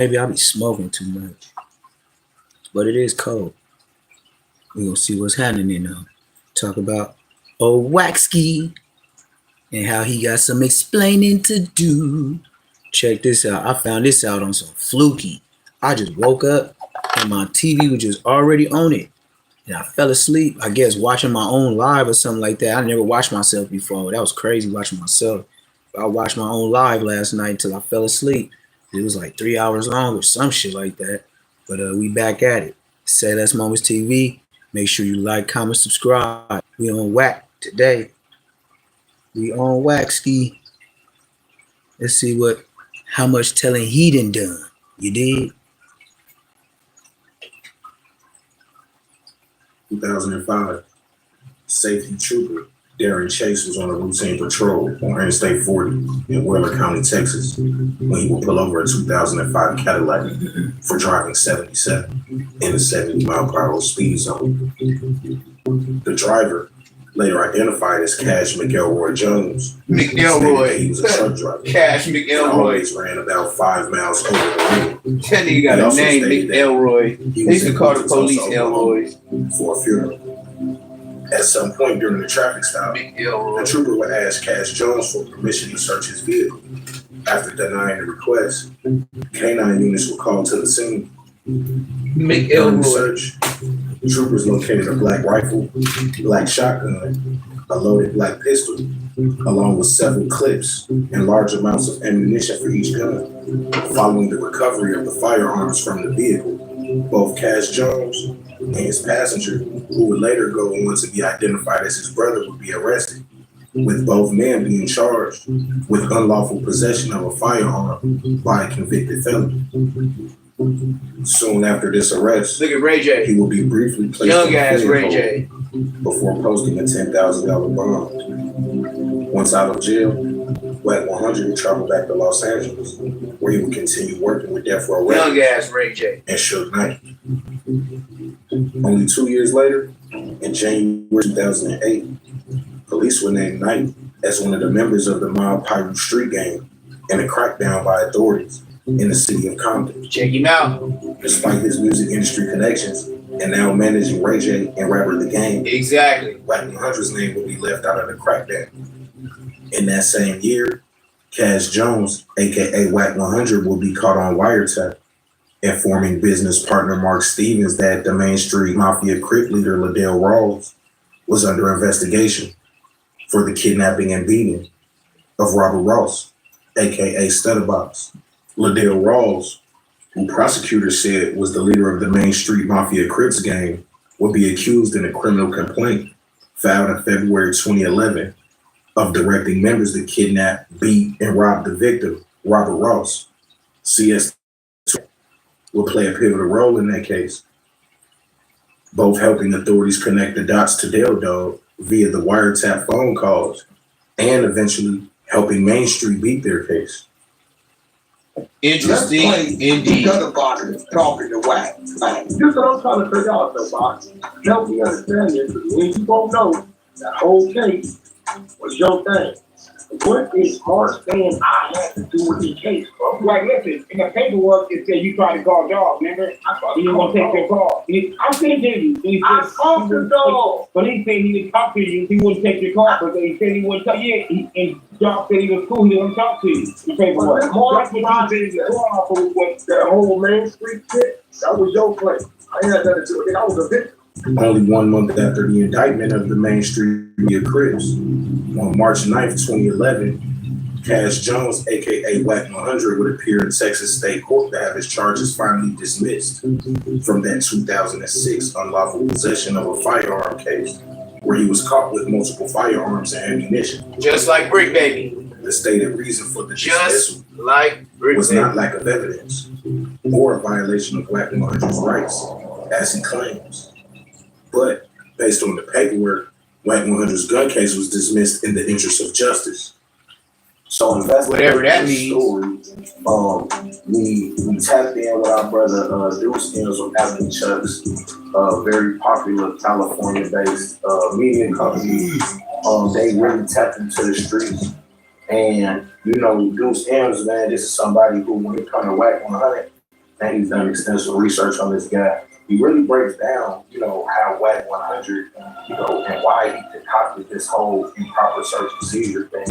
Maybe I'll be smoking too much, but it is cold. We gonna see what's happening now. Talk about old Waxky and how he got some explaining to do. Check this out. I found this out on some fluky. I just woke up and my TV was just already on it. And I fell asleep, I guess, watching my own live or something like that. I never watched myself before. That was crazy watching myself. I watched my own live last night until I fell asleep. It was like 3 hours long or some shit like that. But we back at it. Say Less Moments TV. Make sure you like, comment, subscribe. We on Whack today. We on Waxky. Let's see how much telling he done. You did? 2005, safety trooper Darren Chase was on a routine patrol on Interstate 40 in Wheeler County, Texas, when he would pull over a 2005 Cadillac for driving 77 in a 70-mile-per-hour speed zone. The driver, later identified as Cash McElroy Jones, McElroy. He was a truck driver. Cash He McElroy. always ran about 5 miles over the limit. That nigga got a name, McElroy. They used to call the police Elroys. For a funeral. At some point during the traffic stop, the trooper would ask Cash Jones for permission to search his vehicle. After denying the request, canine units were called to the scene. During the search, troopers located a black rifle, black shotgun, a loaded black pistol, along with several clips and large amounts of ammunition for each gun. Following the recovery of the firearms from the vehicle, both Cash Jones and his passenger, who would later go on to be identified as his brother, would be arrested, with both men being charged with unlawful possession of a firearm by a convicted felon. Soon after this arrest, Look at Ray J. he will be briefly placed Young in ass a Ray hold J. before posting a $10,000 bond. Once out of jail, Whack 100 would travel back to Los Angeles, where he would continue working with Death Row Young Records ass Ray J. and Suge Knight. Only 2 years later, in January 2008, police were named Knight as one of the members of the Mild Pyru Street Gang in a crackdown by authorities in the city of Compton. Check him out. Despite his music industry connections and now managing Ray J and rapper The Game, Exactly. Whack 100's name would be left out of the crackdown. In that same year, Cash Jones, aka Whack 100, will be caught on wiretap, informing business partner Mark Stevens that the Main Street Mafia Crip leader Liddell Rawls was under investigation for the kidnapping and beating of Robert Ross, aka Stutterbox. Liddell Rawls, who prosecutors said was the leader of the Main Street Mafia Crips gang, would be accused in a criminal complaint filed in February 2011 of directing members to kidnap, beat, and rob the victim, Robert Ross. CS will play a pivotal role in that case, both helping authorities connect the dots to Del Dog via the wiretap phone calls and eventually helping Main Street beat their case. Interesting indeed. The other boxers talking to Whack. Like, this is what I'm trying to figure out, though, box. Help me understand this. When you both know that whole case was your thing. What is Mark saying I had to do with the case, bro? Like, listen, in the paperwork, it said you tried to call dog, remember? He didn't want to take your call. I'm saying to you. I called the dog. But he said he would talk to you. He wouldn't take your call, but he said he wouldn't talk. Yeah, and Doc said he was cool. He wouldn't talk to you. The paperwork. That's what you said. That whole Main Street shit, that was your place. I ain't had nothing to do with it. I was a victim. Only 1 month after the indictment of the Main Street Mafia Crips, on March 9th, 2011, Cash Jones, aka Whack 100, would appear in Texas State Court to have his charges finally dismissed from that 2006 unlawful possession of a firearm case, where he was caught with multiple firearms and ammunition. Just like Brick Baby. The stated reason for the dismissal Just like Brick was Baby. not lack of evidence or a violation of Whack 100's rights, as he claims. But based on the paperwork, Whack 100's gun case was dismissed in the interest of justice. So Whatever that means. We tapped in with our brother Deuce Hills of Apple Chucks, very popular California-based media company. They really tapped into the streets. And, you know, Deuce M's, man, this is somebody who, when it comes to Whack 100, and he's done extensive research on this guy. He really breaks down, how WAC 100, and why he concocted this whole improper search and seizure thing.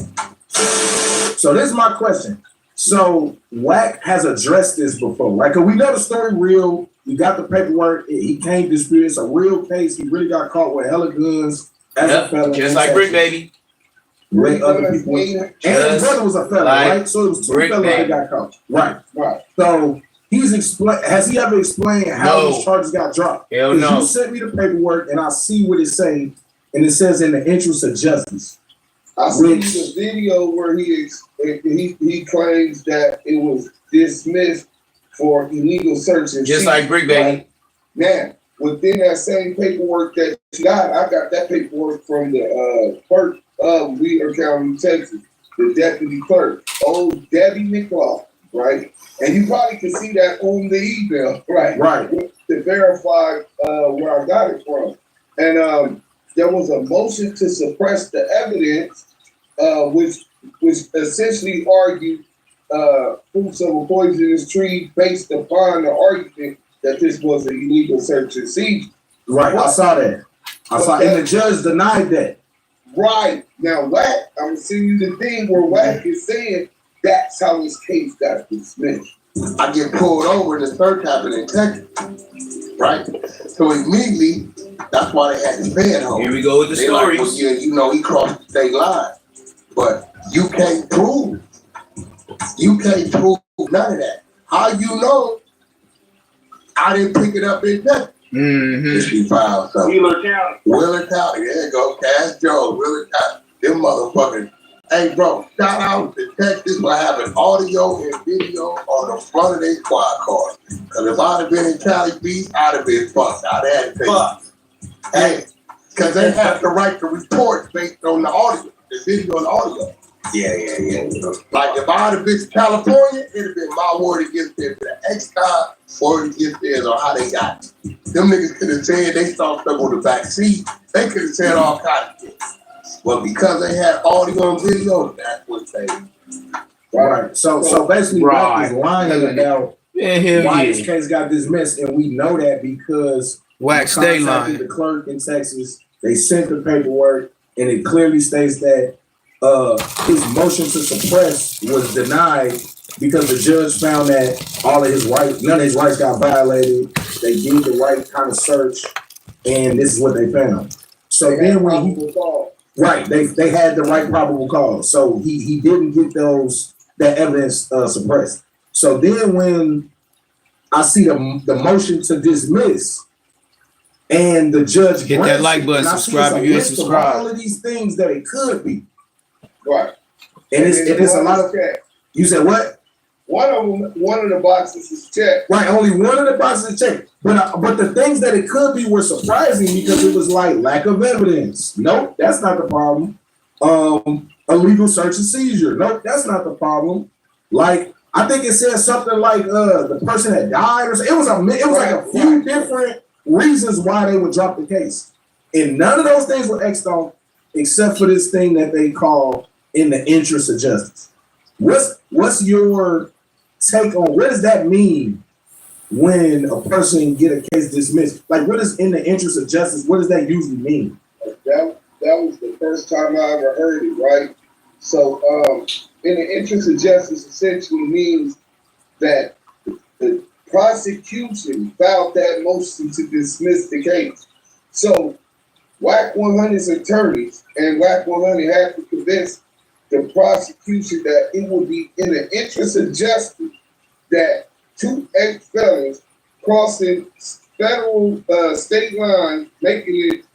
So this is my question. So WAC has addressed this before, right? Because we know the story real. We got the paperwork. He can't dispute it. It's a real case. He really got caught with hella guns as a felon. Just like Brick Baby. With other people. And his brother was a felon, right? So it was two felons that got caught. Right. So has he ever explained how these charges got dropped? Hell no. You sent me the paperwork and I see what it's saying, and it says in the interest of justice. I see the video where he claims that it was dismissed for illegal search and just like Brick Baby. Right? Now, within that same paperwork that you got, I got that paperwork from the clerk of Wheeler County, Texas, the deputy clerk, old Debbie McLaughlin, right? And you probably can see that on the email, right? To verify where I got it from. And there was a motion to suppress the evidence, which essentially argued fruits of a poisonous tree based upon the argument that this was an illegal search and seizure. Right, I saw that. And the judge denied that. Right. Now, WAC, I'm seeing you the thing where WAC is saying that's how his case got dismissed. I get pulled over and the search happened in Texas, right? So immediately, that's why they had to pay it home. Here we go with the stories. Like, well, yeah, he crossed the state line. But you can't prove none of that. How you know I didn't pick it up in Texas? If she filed something. Wheeler County, there you go. Cass Joe, Wheeler County. Them motherfuckers. Hey, bro, shout out to Texas for having audio and video on the front of their squad cars. Because if I'd have been in Cali Beach, I'd have been fucked. I'd have had to take Hey, because they have the right to report based on the audio, the video and the audio. Yeah. Like if I'd have been to California, it'd have been my word against them to the X-Con or against theirs on how they got it. Them niggas could have said they saw stuff on the back seat. They could have said all kinds of shit. But because they had audio and video, that's what they Right. So basically WAC is lying about why his case got dismissed, and we know that because WAC stay lying. The clerk in Texas, they sent the paperwork, and it clearly states that his motion to suppress was denied because the judge found that all of his rights, none of his rights got violated. They did the right kind of search, and this is what they found. So then when he they had the right probable cause. So he didn't get that evidence suppressed. So then when I see the motion to dismiss, and the judge hit that like button, subscribe if you ain't subscribed. All of these things that it could be. Right. And it's a lot of You said what? One of the boxes is checked. Right, only one of the boxes is checked. But the things that it could be were surprising because it was like lack of evidence. Nope, that's not the problem. Illegal search and seizure. Nope, that's not the problem. Like I think it said something like the person had died or something. It was like a few different reasons why they would drop the case. And none of those things were X'd off except for this thing that they call in the interest of justice. What's your take on what does that mean when a person get a case dismissed? Like what is in the interest of justice? What does that usually mean? That was the first time I ever heard it, right? So in the interest of justice essentially means that the prosecution filed that motion to dismiss the case. So WAC 100's attorneys and WAC 100 have to convince the prosecution that it would be in the interest of justice that two ex-felons crossing federal state line, making it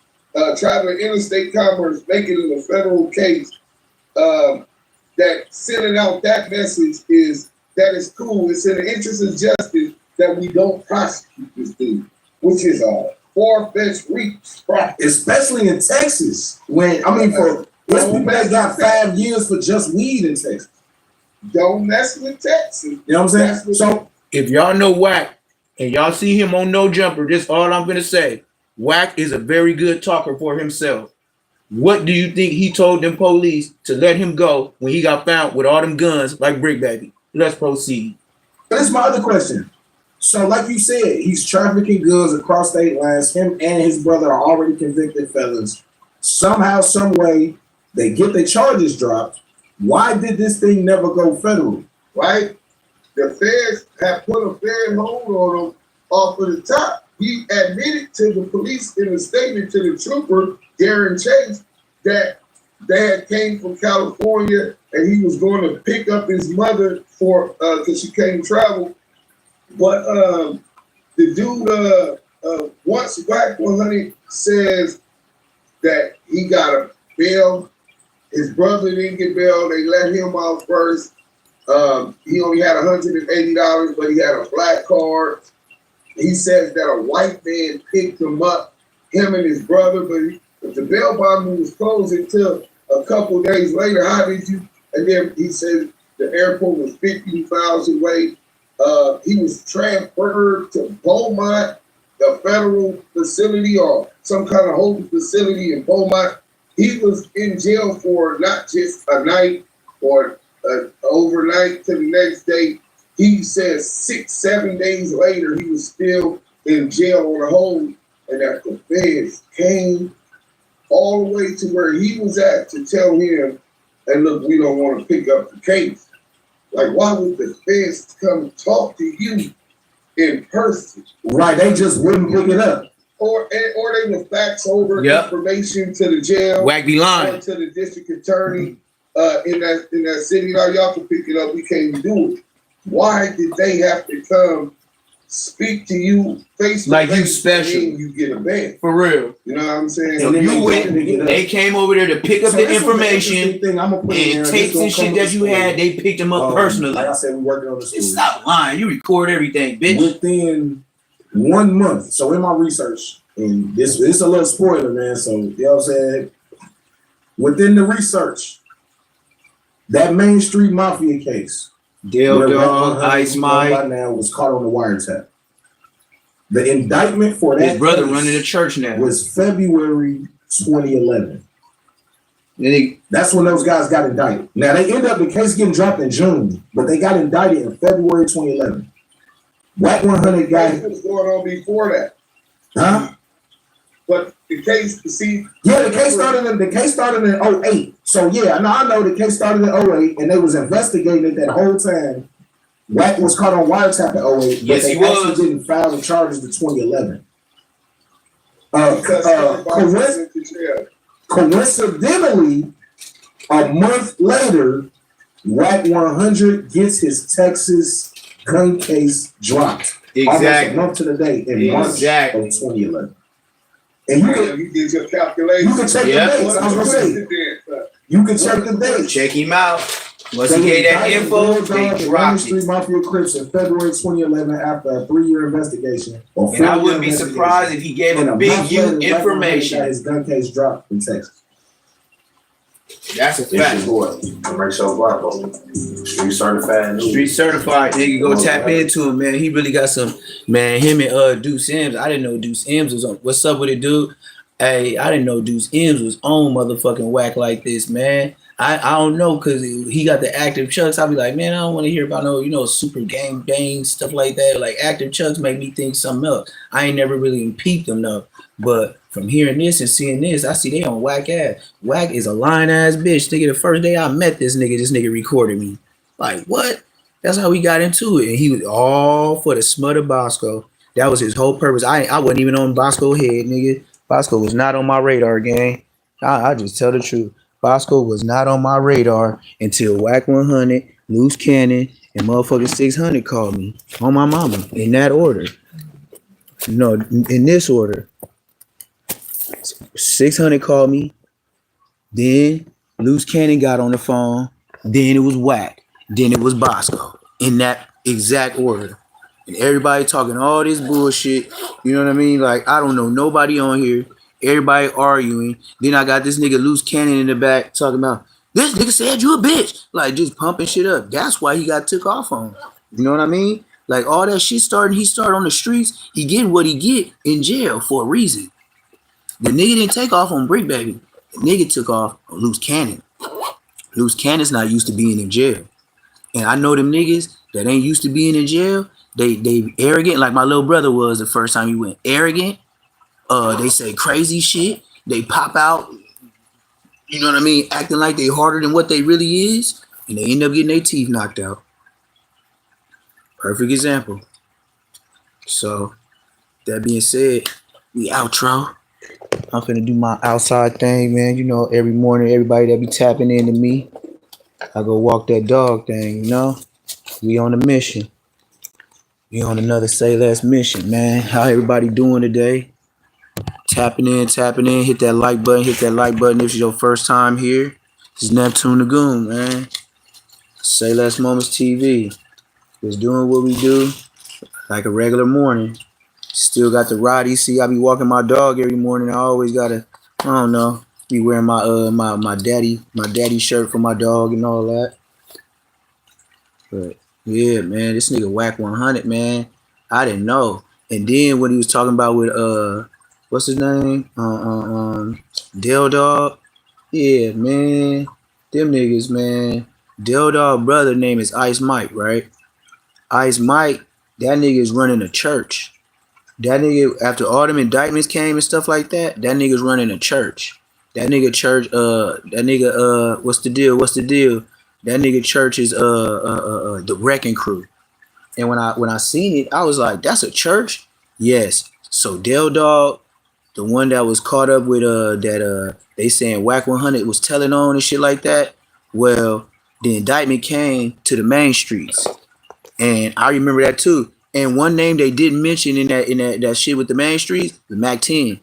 traveling interstate commerce, making it a federal case, that sending out that message is that it's cool. It's in the interest of justice that we don't prosecute this thing, which is a far-fetched reach. Right. Especially in Texas. There's people that got 5 years for just weed in Texas. Don't mess with Texas. You know what I'm saying? So if y'all know WAC and y'all see him on No Jumper, this all I'm gonna say. WAC is a very good talker for himself. What do you think he told them police to let him go when he got found with all them guns like Brick Baby? Let's proceed. That's my other question. So, like you said, he's trafficking goods across state lines. Him and his brother are already convicted felons. Somehow, some way, they get the charges dropped. Why did this thing never go federal? Right? The feds have put a fair hold on him off of the top. He admitted to the police in a statement to the trooper, Darren Chase, that dad came from California and he was going to pick up his mother for because she came travel. But the dude, once Black 100 says that he got a bail, his brother didn't get bail. They let him out first. He only had $180, but he had a black card. He says that a white man picked him up, him and his brother, but the bail bond was closed until a couple days later. How did you? And then he said the airport was 50 miles away. He was transferred to Beaumont, the federal facility or some kind of holding facility in Beaumont. He was in jail for not just a night or overnight to the next day. He says 6-7 days later, he was still in jail on a hold, and that the feds came all the way to where he was at to tell him, and look, we don't want to pick up the case. Like, why would the feds come talk to you in person? Right, they just wouldn't pick it up. Or they would fax over information to the jail, Wack be lying. or to the district attorney in that city. Now y'all can pick it up. We can't do it. Why did they have to come speak to you face to Like you face special. and you get a ban? For real. You know what I'm saying? And then You they went, couldn't pick it up. they came over there to pick up So the this was information interesting thing I'm gonna put in and there. tapes This and gonna come shit with that you the story. had. They picked them up personally. Like I said, we working on the story. Stop lying. You record everything, bitch. Within 1 month. So in my research, and this is a little spoiler, man. So you know what I'm saying? Within the research, that Main Street Mafia case, Dale where Dog, Rat Ice 100 Mike, by now was caught on the wiretap. The indictment for that his brother case running the church now. was February 2011. Then he, That's when those guys got indicted. Now they ended up the case getting dropped in June, but they got indicted in February 2011. Wack 100 What guy, was going on before that? huh? But the case, you see, Yeah, the case started in 08. So yeah, I know the case started in 08 and they was investigating it that whole time. Wack was caught on wiretap in 08, but Yes, they he was. actually didn't file the charges to 2011. because everybody was in jail. Coincidentally, a month later, Wack 100 gets his Texas gun case dropped. Almost a exactly. month to the day in March of Exactly. 2011. And you can You did your calculation. you can check Yeah. the dates. I was gonna say you can check the dates. Check him out. Once he They gave that indicted info, Lil they Dog and Main dropped Street it. Mafia Crips in February 2011 after a 3-year investigation. Or And I 4-year wouldn't be investigation. surprised if he gave And a him big month you later, Wack 100 got information. his gun case dropped in Texas. That's a It's your fact. boy, Rachel Blanco, street certified. Street certified, nigga. Go tap into him, man. He really got some, man. Him and Deuce M's. I didn't know Deuce M's was on. What's up with it, dude? Hey, I didn't know Deuce M's was on motherfucking Whack like this, man. I don't know, cause he got the active chucks. I'll be like, man, I don't want to hear about no super gang bang stuff like that. Like active chucks make me think something else. I ain't never really peeped them though. But from hearing this and seeing this, I see they on Whack ass. Whack is a lying ass bitch. Nigga, the first day I met this nigga recorded me. Like what? That's how we got into it. And he was all for the smut of Bosco. That was his whole purpose. I wasn't even on Bosco head, nigga. Bosco was not on my radar, gang. I just tell the truth. Bosco was not on my radar until Wack 100, Loose Cannon, and motherfucking 600 called me on my mama in that order. No, in this order. 600 called me. Then Loose Cannon got on the phone. Then it was Wack. Then it was Bosco in that exact order. And everybody talking all this bullshit. You know what I mean? Like, I don't know nobody on here. Everybody arguing. Then I got this nigga Loose Cannon in the back talking about, this nigga said you a bitch. Like, just pumping shit up. That's why he got took off on. You know what I mean? Like, all that shit started, he started on the streets. He get what he get in jail for a reason. The nigga didn't take off on Brick Baby. The nigga took off on Loose Cannon. Loose Cannon's not used to being in jail. And I know them niggas that ain't used to being in jail, They arrogant, like my little brother was the first time he went. Arrogant. They say crazy shit. They pop out, you know what I mean, acting like they harder than what they really is, and they end up getting their teeth knocked out. Perfect example. So that being said, we outro. I'm finna do my outside thing, man. You know, every morning, everybody that be tapping into me, I go walk that dog thing, you know? We on a mission. We on another Say Less mission, man. How everybody doing today? Tapping in, hit that like button, if it's your first time here. This is Neptune the Goon, man. Say Less Moments TV. Just doing what we do like a regular morning. Still got the ride. You see, I be walking my dog every morning. I always gotta, I don't know, be wearing my my daddy shirt for my dog and all that. But yeah, man, this nigga Whack 100, man. I didn't know. And then when he was talking about with what's his name? Dell Dog. Yeah, man. Them niggas, man. Dell Dog brother name is Ice Mike, right? Ice Mike, that nigga is running a church. That nigga, after all them indictments came and stuff like that, that nigga's running a church. That nigga church, what's the deal? That nigga church is the Wrecking Crew. And when I seen it, I was like, that's a church? Yes. So Dell Dog, the one that was caught up with they saying Whack 100 was telling on and shit like that. Well, the indictment came to the main streets. And I remember that too. And one name they didn't mention in that shit with the main streets, the Mac 10.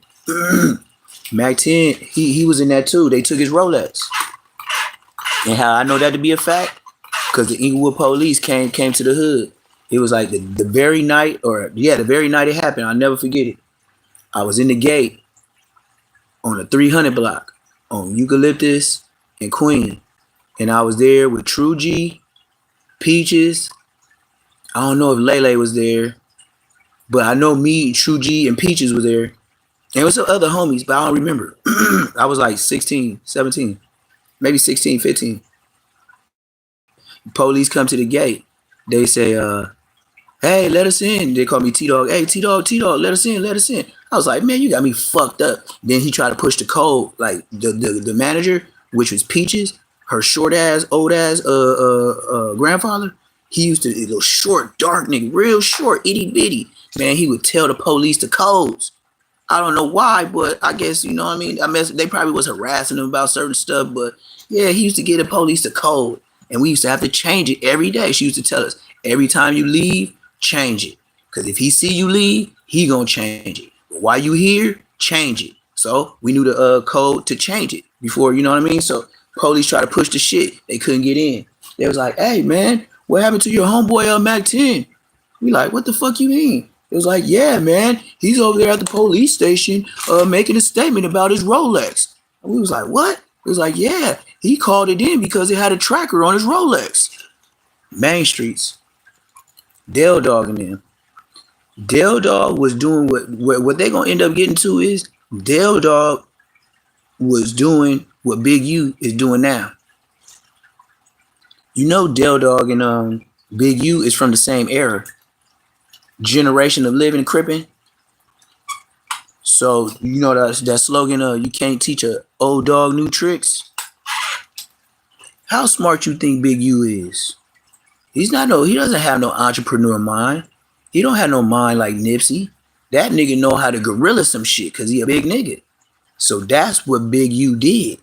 Mac 10, he was in that too. They took his Rolex. And how I know that to be a fact? Because the Inglewood police came to the hood. It was like the very night, the very night it happened. I'll never forget it. I was in the gate on the 300 block on Eucalyptus and Queen. And I was there with True G, Peaches. I don't know if Lele was there, but I know me, True G, and Peaches was there. And there was some other homies, but I don't remember. I was like 16, 17, maybe 16, 15. Police come to the gate. They say, hey, let us in. They call me T-Dog. Hey, T-Dog, let us in. I was like, man, you got me fucked up. Then he tried to push the code. Like the manager, which was Peaches, her short ass, old ass grandfather. He used to, a little short, dark nigga, real short, itty bitty. Man, he would tell the police the codes. I don't know why, but I guess, you know what I mean? They probably was harassing him about certain stuff, but yeah, he used to get the police the code. And we used to have to change it every day. She used to tell us, every time you leave, change it. Because if he see you leave, he gonna change it. But while you here, change it. So we knew the code to change it before, you know what I mean? So police tried to push the shit. They couldn't get in. They was like, hey, man, what happened to your homeboy Mac 10? We like, what the fuck you mean? It was like, yeah, man, he's over there at the police station making a statement about his Rolex. And we was like, what? It was like, yeah, he called it in because it had a tracker on his Rolex. Main streets. Dell Dog and them. Dell Dog was doing what they gonna end up getting to is Dell Dog was doing what Big U is doing now. You know Dell Dog and Big U is from the same era. Generation of living crippin'. So you know that slogan, you can't teach a old dog new tricks. How smart you think Big U is? He doesn't have no entrepreneur mind. He don't have no mind like Nipsey. That nigga know how to gorilla some shit because he a big nigga. So that's what Big U did.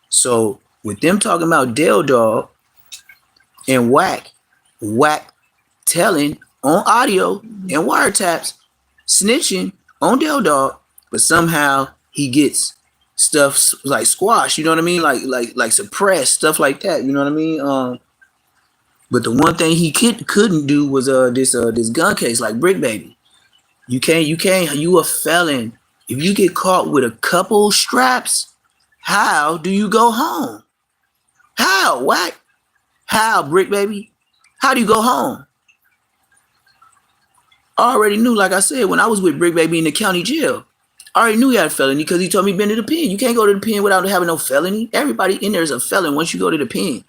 So with them talking about Dell Dog and Whack telling on audio and wiretaps, snitching on Dell Dog, but somehow he gets stuff like squash, you know what I mean? Like suppressed, stuff like that, you know what I mean? But the one thing he couldn't do was this gun case, like Brick Baby. You a felon. If you get caught with a couple straps, how do you go home? How? What? How, Brick Baby? How do you go home? I already knew, like I said, when I was with Brick Baby in the county jail, I already knew he had a felony because he told me been to the pen. You can't go to the pen without having no felony. Everybody in there is a felon once you go to the pen.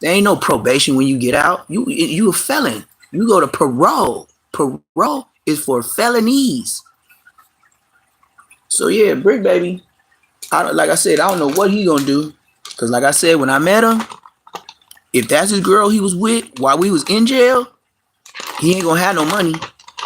There ain't no probation when you get out. You a felon. You go to parole. Parole is for felonies. So yeah, Brick Baby. Like I said, I don't know what he gonna do. Cause like I said, when I met him, if that's his girl he was with while we was in jail, he ain't gonna have no money.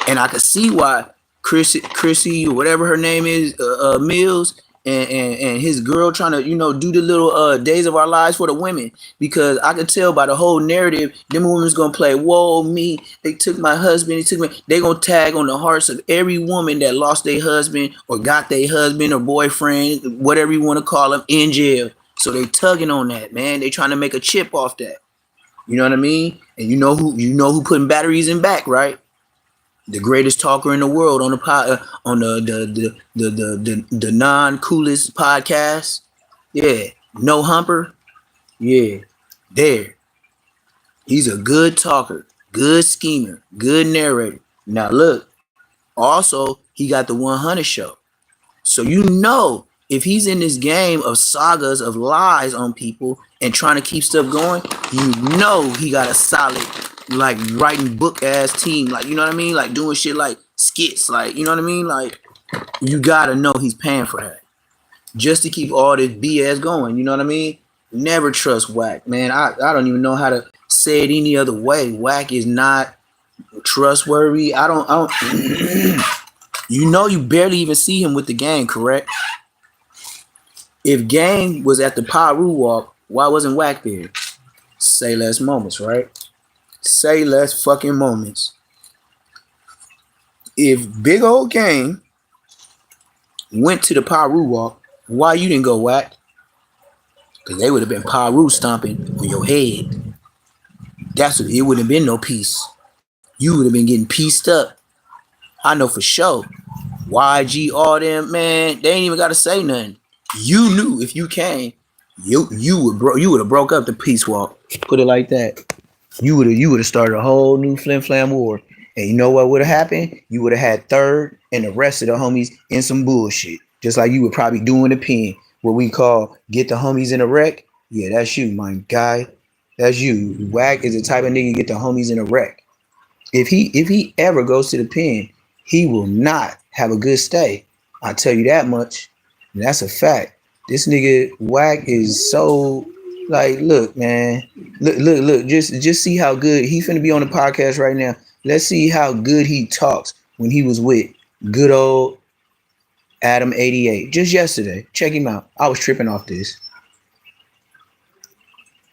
And I could see why Chrissy or whatever her name is, Mills, and his girl trying to, do the little Days of Our Lives for the women. Because I could tell by the whole narrative, them women's gonna play, whoa, me, they took my husband, they gonna tag on the hearts of every woman that lost their husband or got their husband or boyfriend, whatever you want to call them, in jail. So they tugging on that, man. They trying to make a chip off that. You know what I mean? And you know who putting batteries in back, right? The greatest talker in the world on the non-coolest podcast. Yeah. No Humper. Yeah. There. He's a good talker, good schemer, good narrator. Now look, also he got the 100 show. So if he's in this game of sagas of lies on people and trying to keep stuff going, he got a solid, like, writing book ass team, like, you know what I mean, like doing shit like skits, like, you know what I mean, like, you gotta know he's paying for that just to keep all this BS going. You know what I mean? Never trust Wack, man. I don't even know how to say it any other way. Wack is not trustworthy. I don't you barely even see him with the gang, correct? If gang was at the Paru walk, why wasn't Wack there? Say less moments, right? Say less fucking moments. If big old gang went to the Paru walk, why you didn't go, Wack? Because they would have been Paru stomping on your head. It wouldn't have been no peace. You would have been getting pieced up. I know for sure. YG, all them, man, they ain't even got to say nothing. You knew if you came, you would have broke up the peace walk. Put it like that. You would have started a whole new flim flam war. And you know what would have happened? You would have had Third and the rest of the homies in some bullshit. Just like you would probably do in the pen, what we call get the homies in a wreck. Yeah, that's you, my guy. That's you. Wack is the type of nigga get the homies in a wreck. If he ever goes to the pen, he will not have a good stay. I tell you that much. And that's a fact. This nigga Wack is so, like, look, man. Look. Just see how good he finna be on the podcast right now. Let's see how good he talks when he was with good old Adam 88. Just yesterday. Check him out. I was tripping off this.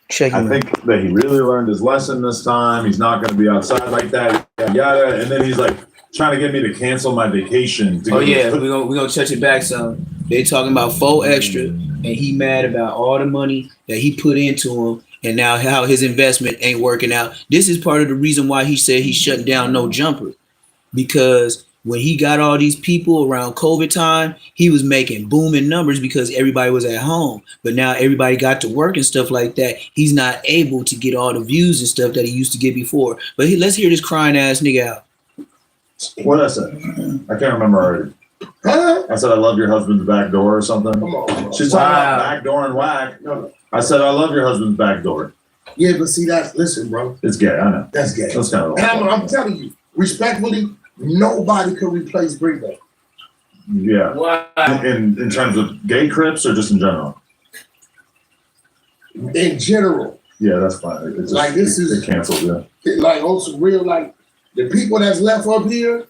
Check him out. I think that he really learned his lesson this time. He's not going to be outside like that. Yada. And then he's like trying to get me to cancel my vacation. We're gonna touch it back some. They talking about 4 extra, and he mad about all the money that he put into him, and now how his investment ain't working out. This is part of the reason why he said he's shutting down No Jumper, because when he got all these people around COVID time, he was making booming numbers because everybody was at home. But now everybody got to work and stuff like that. He's not able to get all the views and stuff that he used to get before. But let's hear this crying ass nigga out. What I said? I can't remember already. I said I love your husband's back door or something. Come on. She's talking about back door and Whack. No. I said I love your husband's back door. Yeah, but see, listen, bro. It's gay, I know. That's gay. That's kind of. And I'm telling you, respectfully, nobody could replace Brick Baby. Yeah. Wow. In terms of gay crips or just in general? In general. Yeah, that's fine. It's just, like this is it canceled. Yeah. Like on some real, like the people that's left up here.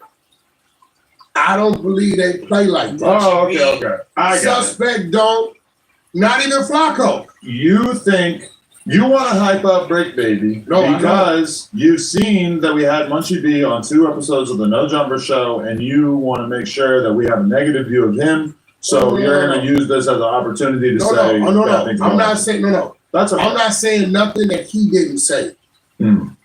I don't believe they play like that. Oh, okay. I got Suspect don't. Not even Flacco. You think you want to hype up Brick Baby because you've seen that we had Munchie B on 2 episodes of the No Jumper show, and you want to make sure that we have a negative view of him. So you're going to use this as an opportunity to say bad things. I'm not saying no. That's okay. I'm not saying nothing that he didn't say. Mm.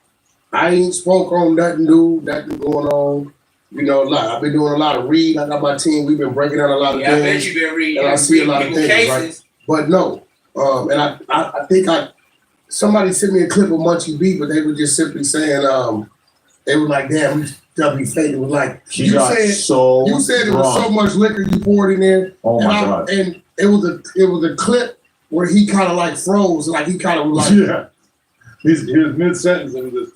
I ain't spoke on nothing new, nothing going on. You know, I've been doing a lot of reading. I got my team. We've been breaking down a lot of things. I bet you've been reading. And I see a lot of things, cases. right? But no, and I think somebody sent me a clip of Munchie B, but they were just simply saying, they were like, damn, W Fake. It was like, you said it was so much liquor you poured in there. Oh my God. And it was a clip where he kind of like froze, like he kind of was like, yeah. He was mid-sentence and just.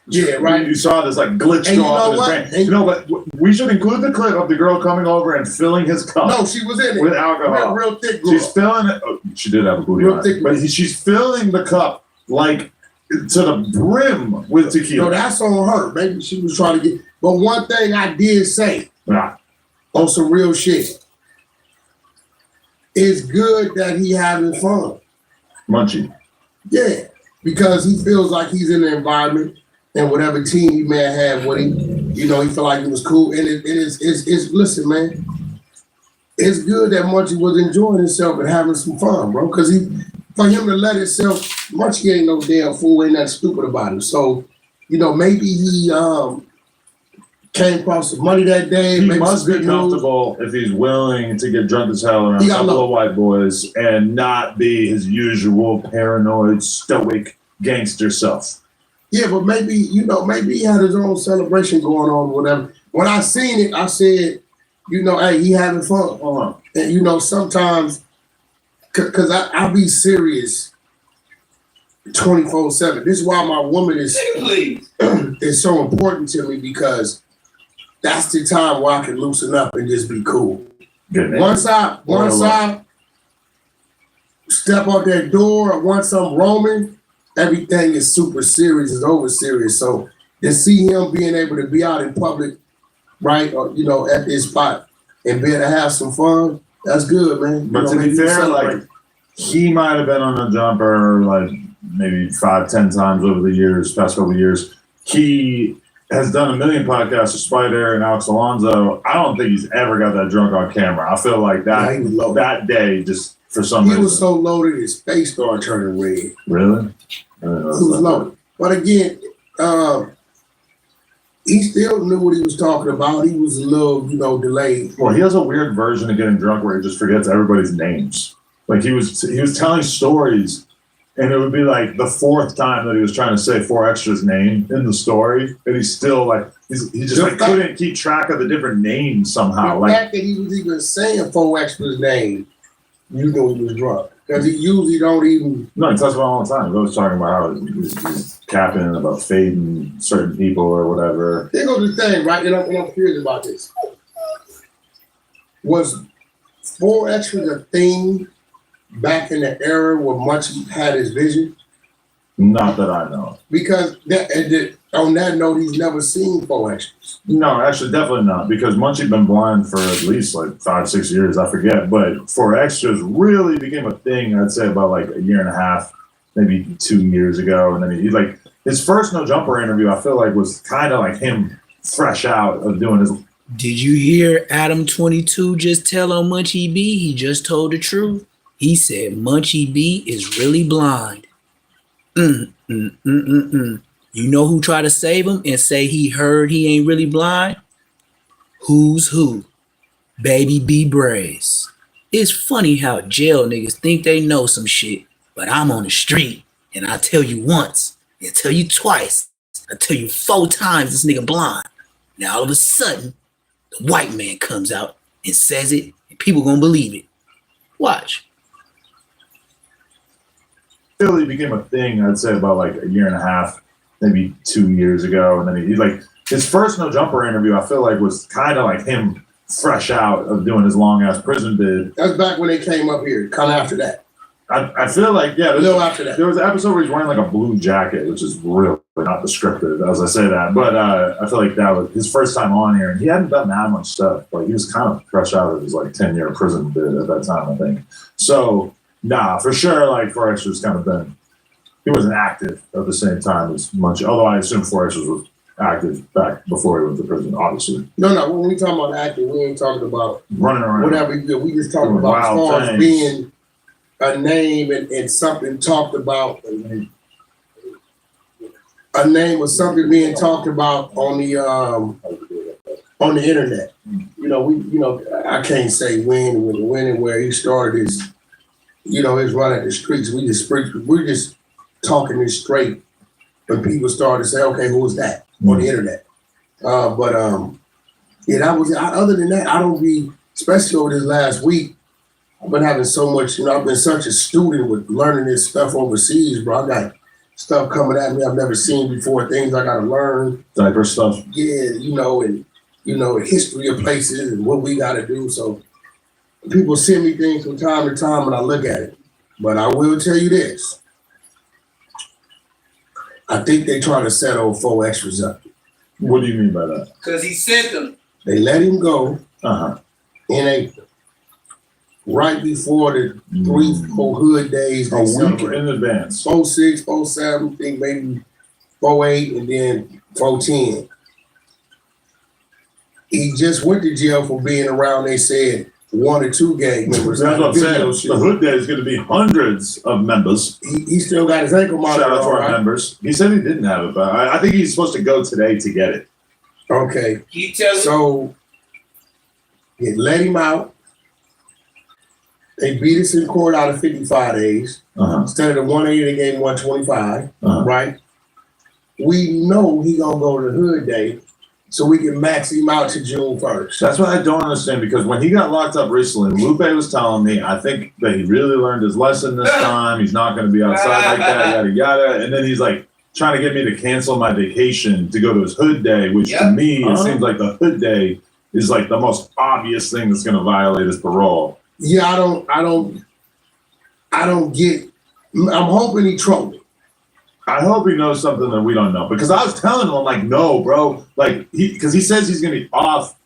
Yeah, right. You saw this like glitch And go you off know in his what? brain. But we should include the clip of the girl coming over and filling his cup. No, she was in it. With alcohol. Real thick girl. She's filling it. Oh, she did have a booty Real on thick it. But she's filling the cup like to the brim with tequila. No, that's on her. Maybe she was trying to get. But one thing I did say on some real shit. It's good that he having fun. Munchie. Yeah, because he feels like he's in the environment and whatever team he may have had with him, you know, he felt like it was cool. And it's listen, man, it's good that Munchie was enjoying himself and having some fun, bro. Because for him to let himself, Munchie ain't no damn fool, ain't nothing stupid about him. So, you know, maybe he came across some money that day. He maybe must be news. comfortable if he's willing to get drunk as hell around a couple of white boys and not be his usual paranoid, stoic gangster self. Yeah, but maybe, you know, maybe he had his own celebration going on or whatever. When I seen it, I said, you know, hey, he having fun. And, you know, sometimes, because I be serious 24/7. This is why my woman is so important to me, because that's the time where I can loosen up and just be cool. Once I step out that door, once I'm roaming, everything is super serious, is over serious. So to see him being able to be out in public, right, or, you know, at this spot and be able to have some fun, that's good, man. But to be fair, like, he might have been on a jumper like maybe 5-10 times over the years, past couple of years. He has done a million podcasts with Spider and Alex Alonso. I don't think he's ever got that drunk on camera. I feel like that day, just for some reason. He was so loaded, his face started turning red. Really? He was loaded. But again, he still knew what he was talking about. He was a little, you know, delayed. Well, he has a weird version of getting drunk where he just forgets everybody's names. Like he was telling stories, and it would be like the fourth time that he was trying to say 4Extra's name in the story, and he's still like he just like couldn't keep track of the different names somehow. The fact that he was even saying 4Extra's name, you know he was drunk. Because he usually don't even. No, he talks about it all the time. He was talking about how he's capping about fading certain people or whatever. Here goes the thing, right? And I'm curious about this. Was 4Extra a thing back in the era where Munchie had his vision? Not that I know. Because on that note, he's never seen 4Extras. No, actually, definitely not. Because Munchie been blind for at least like 5-6 years. I forget. But 4Extras really became a thing, I'd say, about like a year and a half, maybe 2 years ago. And then he like his first No Jumper interview, I feel like was kind of like him fresh out of doing his. Did you hear Adam 22 just tell on Munchie B? He just told the truth. He said Munchie B is really blind. You know who tried to save him and say he heard he ain't really blind? Who's who? Baby B Braze. It's funny how jail niggas think they know some shit, but I'm on the street and I tell you once, I tell you twice, I tell you 4 times this nigga blind. Now all of a sudden, the white man comes out and says it and people gonna believe it. Watch. Really became a thing, I'd say, about like a year and a half, maybe 2 years ago. And then he like his first No Jumper interview, I feel like was kind of like him fresh out of doing his long ass prison bid. That's back when they came up here, kind of after that. I feel like, yeah, a little after that. There was an episode where he's wearing like a blue jacket, which is really not descriptive as I say that. But I feel like that was his first time on here, and he hadn't done that much stuff. Like he was kind of fresh out of his like 10-year prison bid at that time, I think. So nah, for sure, like 4Extra's kind of been, he wasn't active at the same time as Munchie, although I assume 4Extra was active back before he went to prison, obviously. No, when we talking about active, we ain't talking about running around. Whatever you do. We just talking about as far as being a name and something talked about, a name or something being talked about on the internet. You know, I can't say when and where he started his, his run at the streets. We're just talking this straight when people started to say, okay, who was that on the internet? Yeah, that was, other than that, I don't be, especially over this last week, I've been having so much, I've been such a student with learning this stuff overseas, bro. I got stuff coming at me I've never seen before, things I gotta learn. Diaper stuff. Yeah, history of places and what we gotta do. So people send me things from time to time and I look at it. But I will tell you this. I think they trying to set old 4 extras up. What do you mean by that? Because he sent them. They let him go Uh-huh. in April. Right before the 3-4 hood days. A week in advance. 4-6, 4-7, think maybe 4-8, and then 4-10. He just went to jail for being around, they said, 1 or 2 gang members. That's what I'm saying. The hood day is going to be hundreds of members. He still got his ankle monitor. Shout out to our right? members. He said he didn't have it, but I think he's supposed to go today to get it. Okay. He So they let him out. They beat us in court out of 55 days. Instead of the 180, they gave him 125. Right? We know he gonna go to the hood day, so we can max him out to June 1st. That's what I don't understand, because when he got locked up recently, Lupe was telling me, I think that he really learned his lesson this time. He's not going to be outside like that, yada, yada. And then he's like trying to get me to cancel my vacation to go to his hood day, which to me, it seems like the hood day is like the most obvious thing that's going to violate his parole. Yeah, I don't get, I'm hoping he trolled. I hope he knows something that we don't know, because I was telling him, I'm like, no, bro, like because he says he's going to be off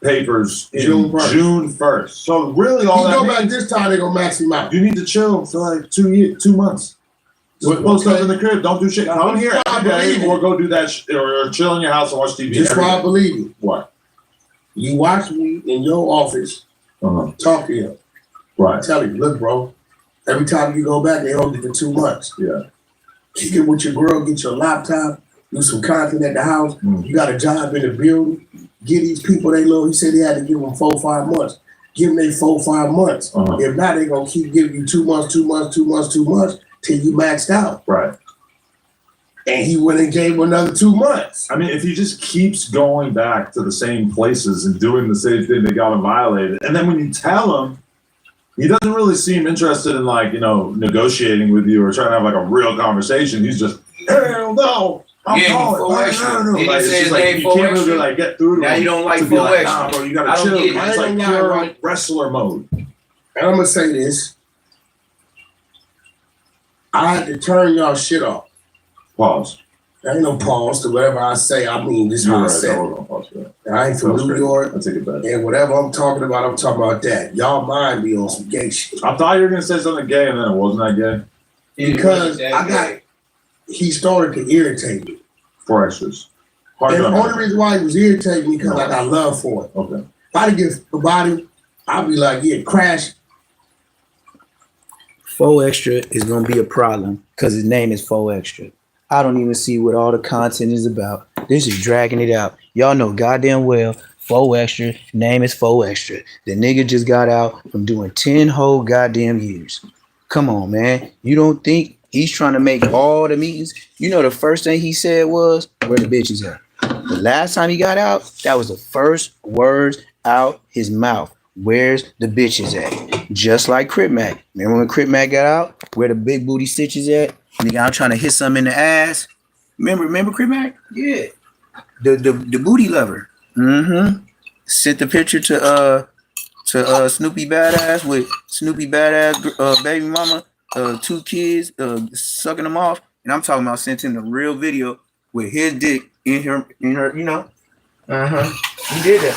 papers in June 1st. So really, all that means, back this time, they're gonna max him out. You need to chill for like 2 months. Just post up in the crib. Don't do shit. Come here every day, or go do that, or chill in your house and watch TV. Just why I believe you. What? You watch me in your office, talk to him. Right. Tell him, look, bro. Every time you go back, they hold you for 2 months. Yeah. Kick it with your girl, get your laptop, do some content at the house. You got a job in the building. Give these people they little. He said he had to give them 4 or 5 months. Give them they 4 or 5 months. If not, they gonna keep giving you 2 months, 2 months, 2 months, 2 months till you maxed out. Right. And he went and gave him another 2 months. I mean, if he just keeps going back to the same places and doing the same thing they got him violated, and then when you tell him, he doesn't really seem interested in negotiating with you or trying to have like a real conversation. He's just, hell no. I'm calling. No. Like, it's just like you can't really like get through to him. Now you don't like to be full like, extra. nah, bro, you gotta chill. Get it. It's like pure wrestler mode. And I'm gonna say this. I had to turn y'all shit off. Pause. There ain't no pause to whatever I say. I mean, this is how I said it. I ain't from New York. I take it back. And whatever I'm talking about that. Y'all mind me on some gay shit. I thought you were gonna say something gay, and then it wasn't that gay. Because he started to irritate me. 4 extras. And the only reason why he was irritating me because I got love for it. Okay. If I didn't get a body, I'd be like, yeah, crash. 4 extra is gonna be a problem because his name is 4 extra. I don't even see what all the content is about. This is dragging it out. Y'all know goddamn well 4 extra, name is 4 extra. The nigga just got out from doing 10 whole goddamn years. Come on, man. You don't think he's trying to make all the meetings? You know the first thing he said was, where the bitches at? The last time he got out, that was the first words out his mouth. Where's the bitches at? Just like Crip Mac. Remember when Crip Mac got out? Where the big booty stitches at? Nigga, I'm trying to hit something in the ass. Remember Crip Mac? Yeah. The booty lover. Sent the picture to Snoopy Badass with Snoopy Badass baby mama, 2 kids sucking them off. And I'm talking about sent him the real video with his dick in her, you know. He did that.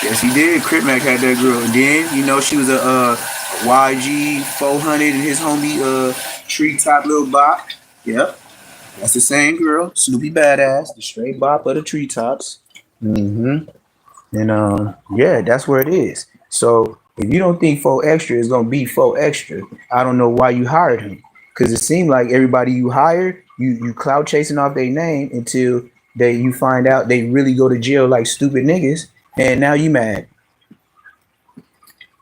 Yes, he did. Crip Mac had that girl. And then, you know, she was a YG 400 and his homie Treetop Little Bop. Yep. That's the same girl. Snoopy Badass, the straight bop of the treetops. And yeah, that's where it is. So if you don't think 4 extra is gonna be 4 extra, I don't know why you hired him. Because it seemed like everybody you hired, you clout chasing off their name until you find out they really go to jail like stupid niggas, and now you mad.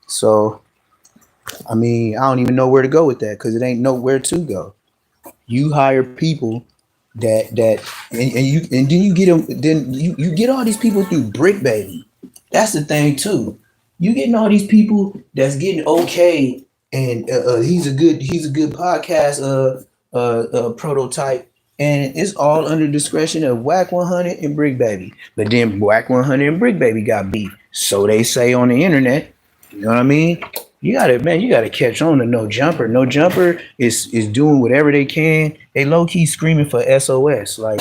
So I mean, I don't even know where to go with that because it ain't nowhere to go. You hire people and then you get them, then you get all these people through Brick Baby. That's the thing too. You getting all these people that's getting okay and he's a good podcast prototype, and it's all under discretion of Whack 100 and Brick Baby. But then Whack 100 and Brick Baby got beef, so they say on the internet. You know what I mean? You gotta catch on to No Jumper. No Jumper is doing whatever they can. They low key screaming for SOS. Like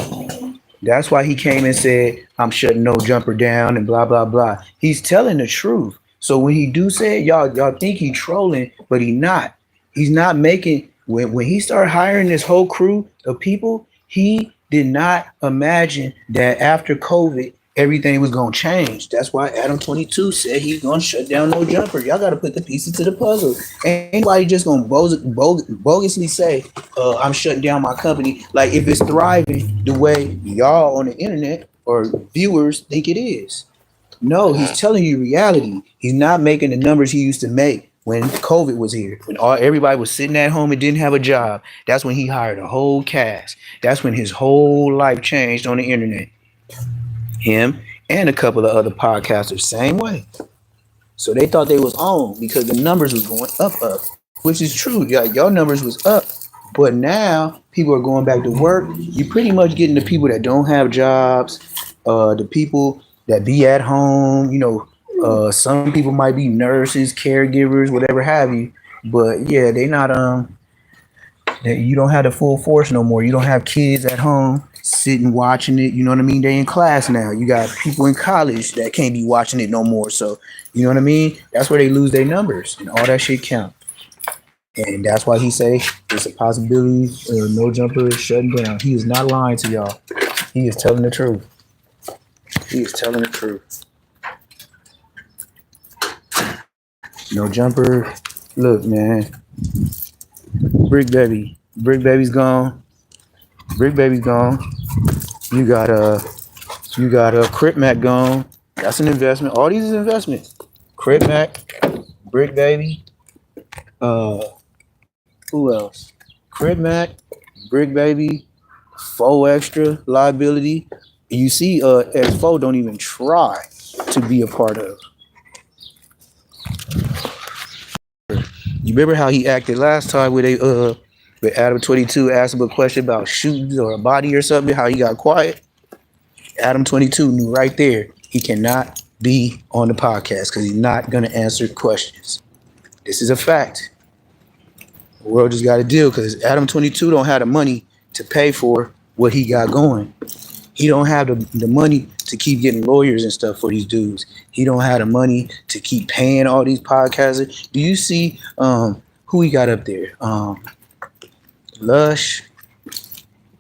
that's why he came and said, "I'm shutting No Jumper down" and blah blah blah. He's telling the truth. So when he do say it, y'all think he trolling, but he not. He's not making when he started hiring this whole crew of people, he did not imagine that after COVID everything was gonna change. That's why Adam 22 said he's gonna shut down No Jumper. Y'all gotta put the pieces to the puzzle. Ain't nobody just gonna bogusly say, I'm shutting down my company. Like if it's thriving the way y'all on the internet or viewers think it is. No, he's telling you reality. He's not making the numbers he used to make when COVID was here. When everybody was sitting at home and didn't have a job. That's when he hired a whole cast. That's when his whole life changed on the internet. Him and a couple of other podcasters, same way. So they thought they was on because the numbers was going up, which is true. Y'all numbers was up. But now people are going back to work. You pretty much getting the people that don't have jobs, the people that be at home, some people might be nurses, caregivers, whatever have you. But yeah, they not you don't have the full force no more. You don't have kids at home sitting watching it. You know what I mean? They in class now. You got people in college that can't be watching it no more. So you know what I mean? That's where they lose their numbers and all that shit count. And that's why he say it's a possibility No Jumper is shutting down. He is not lying to y'all. He is telling the truth. He is telling the truth. No Jumper. Look, man. Brick Baby's gone. Brick Baby's gone. You got Crip Mac gone. That's an investment. All these is investments. Crip Mac, Brick Baby. Who else? Crip Mac, Brick Baby, Fo Extra liability. You see, X4 don't even try to be a part of. You remember how he acted last time with Adam 22 asked him a question about shootings or a body or something, how he got quiet? Adam 22 knew right there he cannot be on the podcast because he's not going to answer questions. This is a fact. The world just got to deal because Adam 22 don't have the money to pay for what he got going. He don't have the money to keep getting lawyers and stuff for these dudes. He don't have the money to keep paying all these podcasters. Do you see who he got up there? Lush,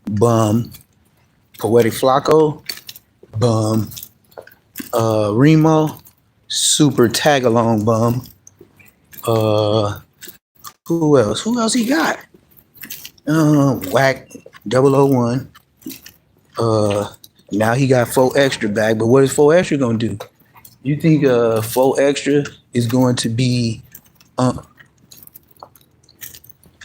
bum. Poetic Flacco, bum. Remo, super tag along bum. Who else? Who else he got? Whack 001. Now he got Fo Extra back, but what is Fo Extra gonna do? You think Fo Extra is going to be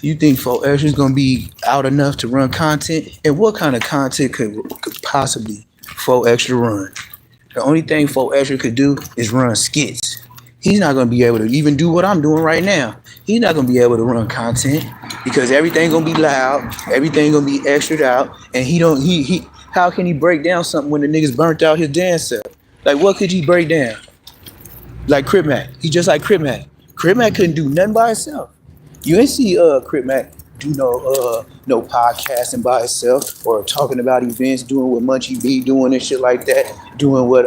you think Fo Extra is gonna be out enough to run content? And what kind of content could possibly Fo Extra run? The only thing Fo Extra could do is run skits. He's not gonna be able to even do what I'm doing right now. He's not gonna be able to run content because everything gonna be loud, everything gonna be extra'd out, and he how can he break down something when the niggas burnt out his dance set? Like what could he break down? Like Crip Mac. He just like Crip Mac. Crip Mac couldn't do nothing by himself. You ain't see Crip Mac do no podcasting by itself or talking about events, doing what Munchie B doing and shit like that, doing what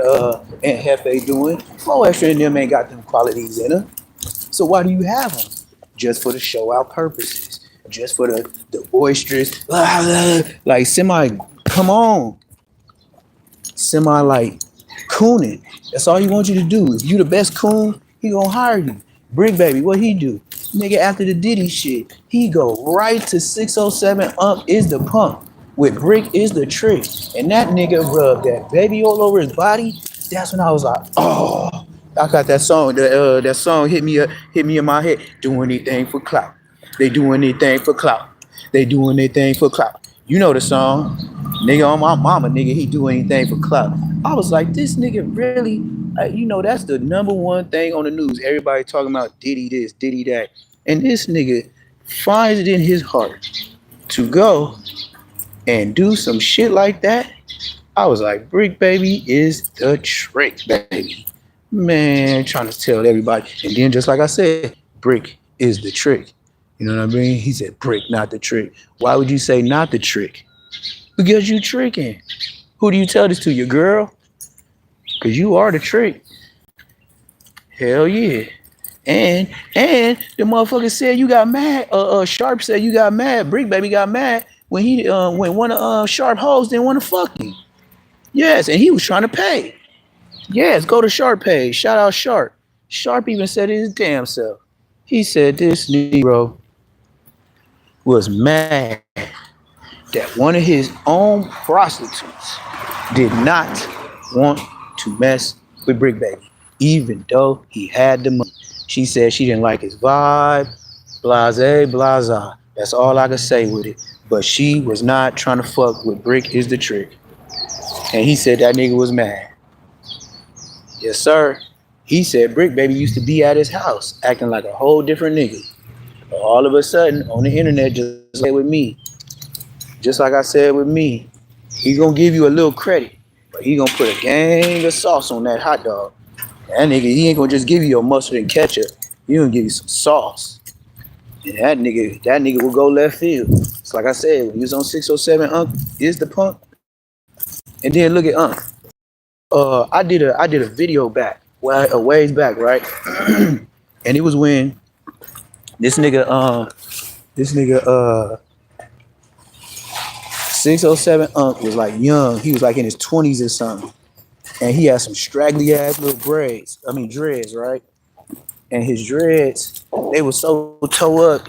Aunt Hefe doing. Fo Extra and them ain't got them qualities in them. So why do you have them? Just for the show out purposes. Just for the boisterous, like semi, come on. Semi like cooning. That's all he wants you to do. If you the best coon, he gonna hire you. Brick Baby, what he do? Nigga, after the Diddy shit, he go right to 607 is the pump. With Brick is the trick. And that nigga rubbed that baby all over his body. That's when I was like, oh, I got that song. That song hit me in my head. Do anything for clout. They do anything for clout. They do anything for clout. You know the song. Nigga on my mama, nigga, he do anything for clout. I was like, this nigga really, that's the number one thing on the news. Everybody talking about Diddy this, Diddy that. And this nigga finds it in his heart to go and do some shit like that. I was like, Brick Baby is the trick, baby. Man, trying to tell everybody. And then just like I said, Brick is the trick. You know what I mean? He said, Brick, not the trick. Why would you say not the trick? Because you tricking. Who do you tell this to? Your girl? Because you are the trick. Hell yeah. And the motherfucker said you got mad. Sharp said you got mad. Brick Baby got mad when when one of Sharp hoes didn't want to fuck him. Yes, and he was trying to pay. Yes, go to Sharp page. Shout out Sharp. Sharp even said it his damn self. He said this Negro was mad that one of his own prostitutes did not want to mess with Brick Baby, even though he had the money. She said she didn't like his vibe, blase, blase. That's all I could say with it. But she was not trying to fuck with Brick is the trick. And he said that nigga was mad. Yes, sir. He said Brick Baby used to be at his house acting like a whole different nigga. But all of a sudden, on the internet, just like with me, just like I said with me, he's gonna give you a little credit, but he gonna put a gang of sauce on that hot dog. That nigga, he ain't gonna just give you your mustard and ketchup. He gonna give you some sauce. And that nigga will go left field. It's like I said, when he was on 607, Unc is the punk. And then look at Unc. I did a video back, a ways back, right? And it was when this nigga 607 Unc was like young. He was like in his 20s or something. And he had some straggly ass little dreads, right? And his dreads, they were so toe up.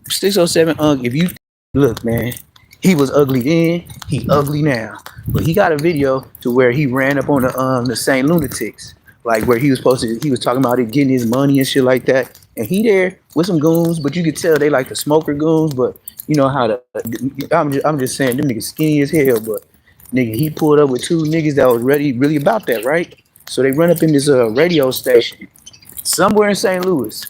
607 Unc, if you look, man, he was ugly then, he ugly now. But he got a video to where he ran up on the St. Lunatics, like where he was talking about it, getting his money and shit like that. And he there with some goons, but you could tell they like the smoker goons, but you know how I'm just saying, them niggas skinny as hell, but nigga, he pulled up with two niggas that was really about that, right? So they run up in this radio station somewhere in St. Louis.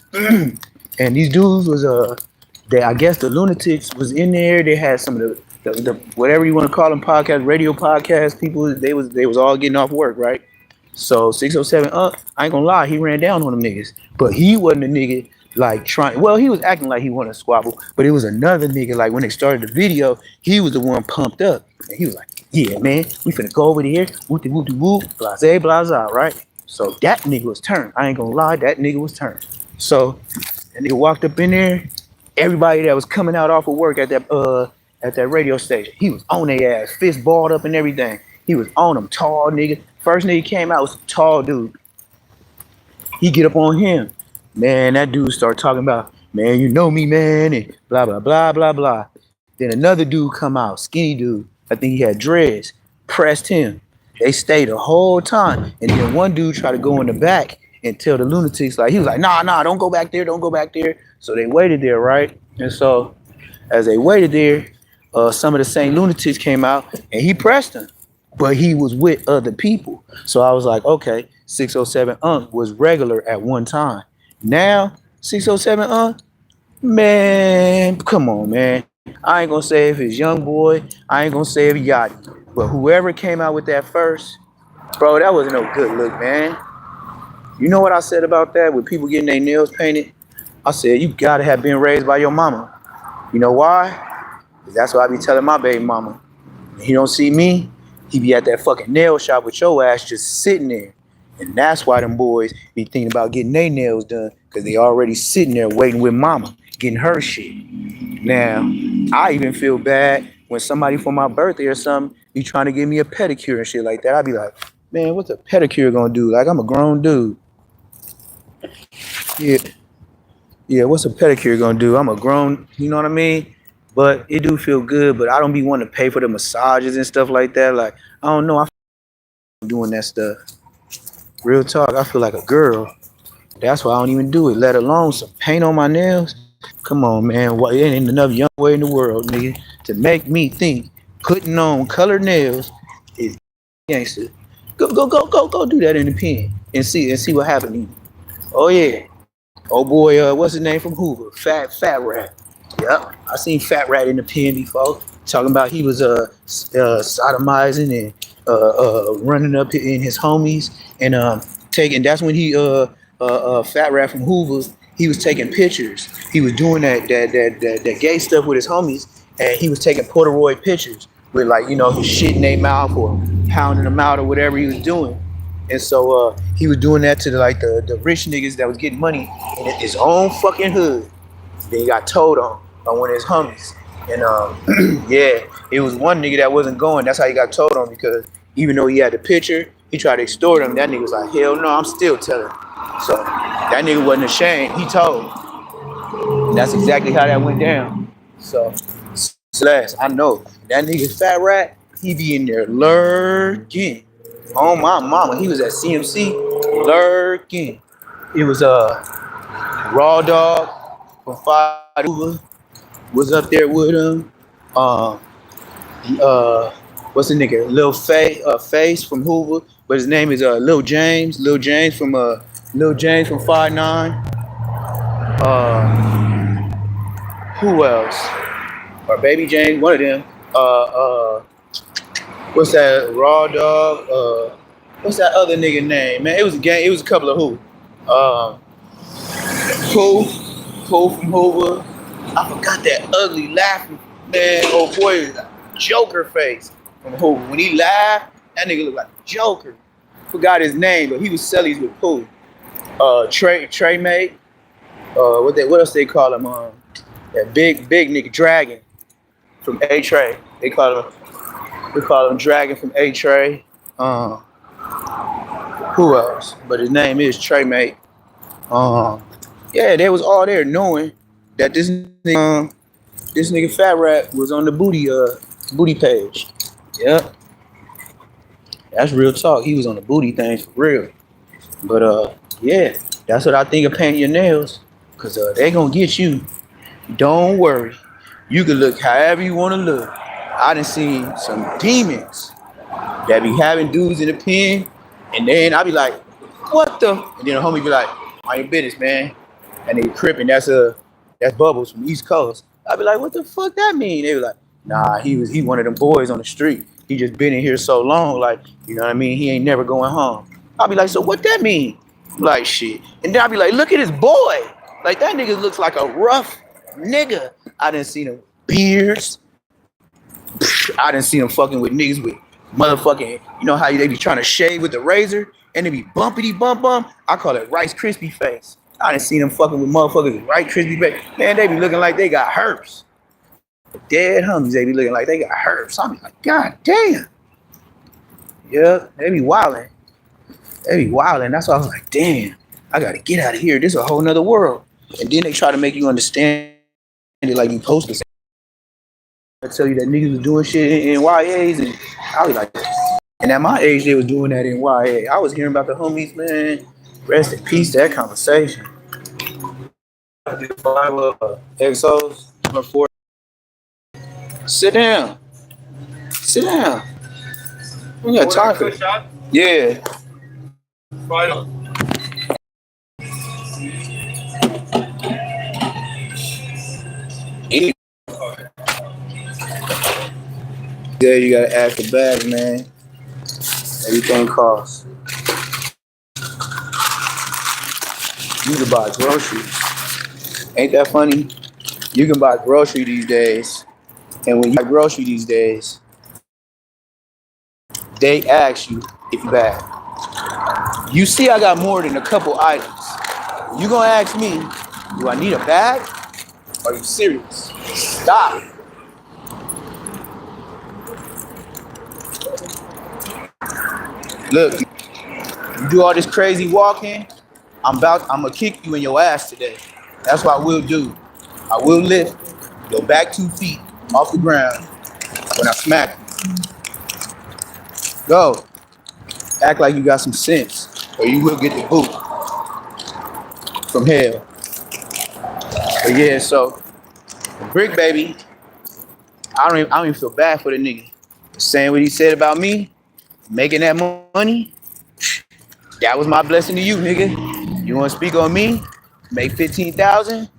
And these dudes was I guess the Lunatics was in there. They had some of the whatever you want to call them, radio podcast people. They was all getting off work, right? So 607 I ain't gonna lie, he ran down on them niggas. But he wasn't a nigga like trying, well, he was acting like he wanted to squabble, but it was another nigga, like when they started the video, he was the one pumped up. And he was like, yeah, man, we finna go over there, whoop whoop whoop, blase, blase, right? So that nigga was turned. I ain't gonna lie, that nigga was turned. So that nigga walked up in there, everybody that was coming out off of work at that radio station, he was on their ass, fist balled up and everything. He was on them, tall nigga. First nigga came out was a tall dude. He get up on him. Man, that dude started talking about, man, you know me, man, and blah, blah, blah, blah, blah. Then another dude come out, skinny dude. I think he had dreads, pressed him. They stayed the whole time. And then one dude tried to go in the back and tell the Lunatics, like, he was like, nah, don't go back there, don't go back there. So they waited there, right? And so as they waited there, some of the same Lunatics came out and he pressed him, but he was with other people. So I was like, okay, 607 was regular at one time. Now, 607 man, come on, man. I ain't gonna say if it's Young Boy, I ain't gonna say if Yachty, but whoever came out with that first, bro, that wasn't no good look, man. You know what I said about that with people getting their nails painted? I said, you gotta have been raised by your mama. You know why? That's what I be telling my baby mama. When he don't see me, he be at that fucking nail shop with your ass just sitting there. And that's why them boys be thinking about getting their nails done, because they already sitting there waiting with mama, getting her shit. Now, I even feel bad when somebody for my birthday or something be trying to give me a pedicure and shit like that. I be like, man, what's a pedicure gonna do? Like, I'm a grown dude. Yeah, what's a pedicure gonna do? I'm a grown, you know what I mean? But it do feel good, but I don't be wanting to pay for the massages and stuff like that. Like, I don't know, I feel doing that stuff. Real talk, I feel like a girl. That's why I don't even do it, let alone some paint on my nails. Come on, man. It ain't enough young boy in the world, nigga, to make me think putting on colored nails is gangster. Go do that in the pen and see what happens. Oh yeah. Oh boy, what's his name from Hoover? Fat Rat. Yep, I seen Fat Rat in the pen before, talking about he was sodomizing and running up in his homies and taking. That's when he Fat Rat from Hoover. He was taking pictures. He was doing that gay stuff with his homies, and he was taking Polaroid pictures with like his shit in their mouth or pounding them out or whatever he was doing. And so he was doing that to the rich niggas that was getting money in his own fucking hood. Then he got told on by one of his homies. And yeah, it was one nigga that wasn't going. That's how he got told on, because even though he had the picture, he tried to extort him. That nigga was like, hell no, I'm still telling. So that nigga wasn't ashamed. He told. And that's exactly how that went down. So Slash, I know that nigga Fat Rat, he be in there lurking. Oh my mama, he was at CMC lurking. It was Raw Dog from Five was up there with him. What's the nigga? Lil Face from Hoover, but his name is Lil James. Lil James from 5'9". Who else? Or Baby James, one of them. What's that? Raw Dog. What's that other nigga name? Man, it was a gang. It was a couple of who. Pooh from Hoover. I forgot that ugly laughing man. Oh boy, Joker face from Hoover. When he laughed, that nigga looked like Joker. Forgot his name, but he was sellies with Pooh. Trey mate. What else they call him? That big nigga Dragon from A Trey. They call him Dragon from A Trey. Who else? But his name is Trey mate. Yeah, they was all there knowing that this nigga Fat Rat was on the booty page. Yep. That's real talk. He was on the booty thing for real. But yeah, that's what I think of painting your nails. Cause they gonna get you. Don't worry. You can look however you wanna look. I done seen some demons that be having dudes in the pen, and then I be like, what the? And then the homie be like, mind your business, man. And they crippin', that's Bubbles from East Coast. I be like, what the fuck that mean? They be like, nah, he one of them boys on the street. He just been in here so long, like, you know what I mean? He ain't never going home. I be like, so what that mean? Like shit. And then I be like, look at his boy. Like that nigga looks like a rough nigga. I done seen him beards. I done seen him fucking with niggas with motherfucking, you know how they be trying to shave with the razor and they be bumpity bump. I call it Rice Krispie face. I done seen them fucking with motherfuckers with Rice Krispie face. Man, they be looking like they got herpes. Dead homies, they be looking like they got herpes. I be like, God damn. Yeah, they be wilding. That's why I was like, damn, I gotta get out of here. This is a whole nother world. And then they try to make you understand it like you supposed to. I tell you that niggas was doing shit in YAs, and I was like, and at my age they was doing that in YA. I was hearing about the homies, man. Rest in peace to that conversation. I did 5 exos, number 4. Sit down. We got time for it. Yeah. Final. Yeah, you gotta ask the bag, man. Everything costs. You can buy groceries. Ain't that funny? You can buy grocery these days. And when you buy grocery these days, they ask you if you bag. You see I got more than a couple items. You gonna ask me, do I need a bag? Are you serious? Stop. Look, you do all this crazy walking, I'm gonna kick you in your ass today. That's what I will do. I will lift your back 2 feet off the ground when I smack you. Go. Act like you got some sense, or you will get the boot from hell. But yeah, so Brick Baby, I don't even feel bad for the nigga. Saying what he said about me, making that money, that was my blessing to you, nigga. You want to speak on me? make 15,000.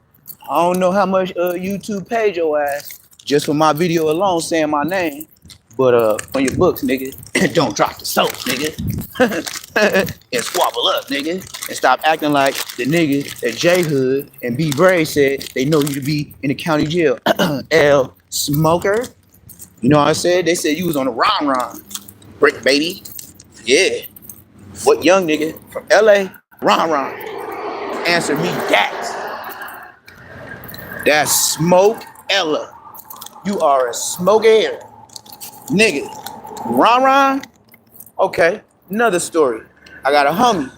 I don't know how much YouTube paid your ass just for my video alone saying my name. But on your books, nigga, don't drop the soap, nigga. And squabble up, nigga. And stop acting like the nigga that J Hood and B Bray said they know you to be in the county jail. L Smoker. You know what I said? They said you was on the ron. Brick baby. Yeah. What young nigga from LA? Ron. Answer me that. That's Smoke Ella. You are a smoker. Nigga. Ron? Okay. Another story. I got a homie.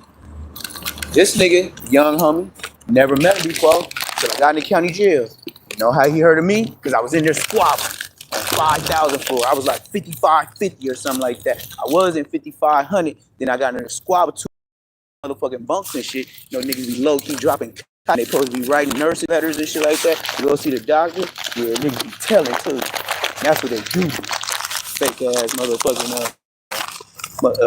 This nigga, young homie, never met him before, till I got in the county jail. You know how he heard of me? Because I was in there squabbling on 5,000 for. I was like 5550 or something like that. I was in 5500. Then I got in there squabble two motherfucking bunks and shit. You know, niggas be low key dropping. They supposed to be writing nursing letters and shit like that. You go see the doctor. Yeah, niggas be telling too. That's what they do. Fake ass motherfucking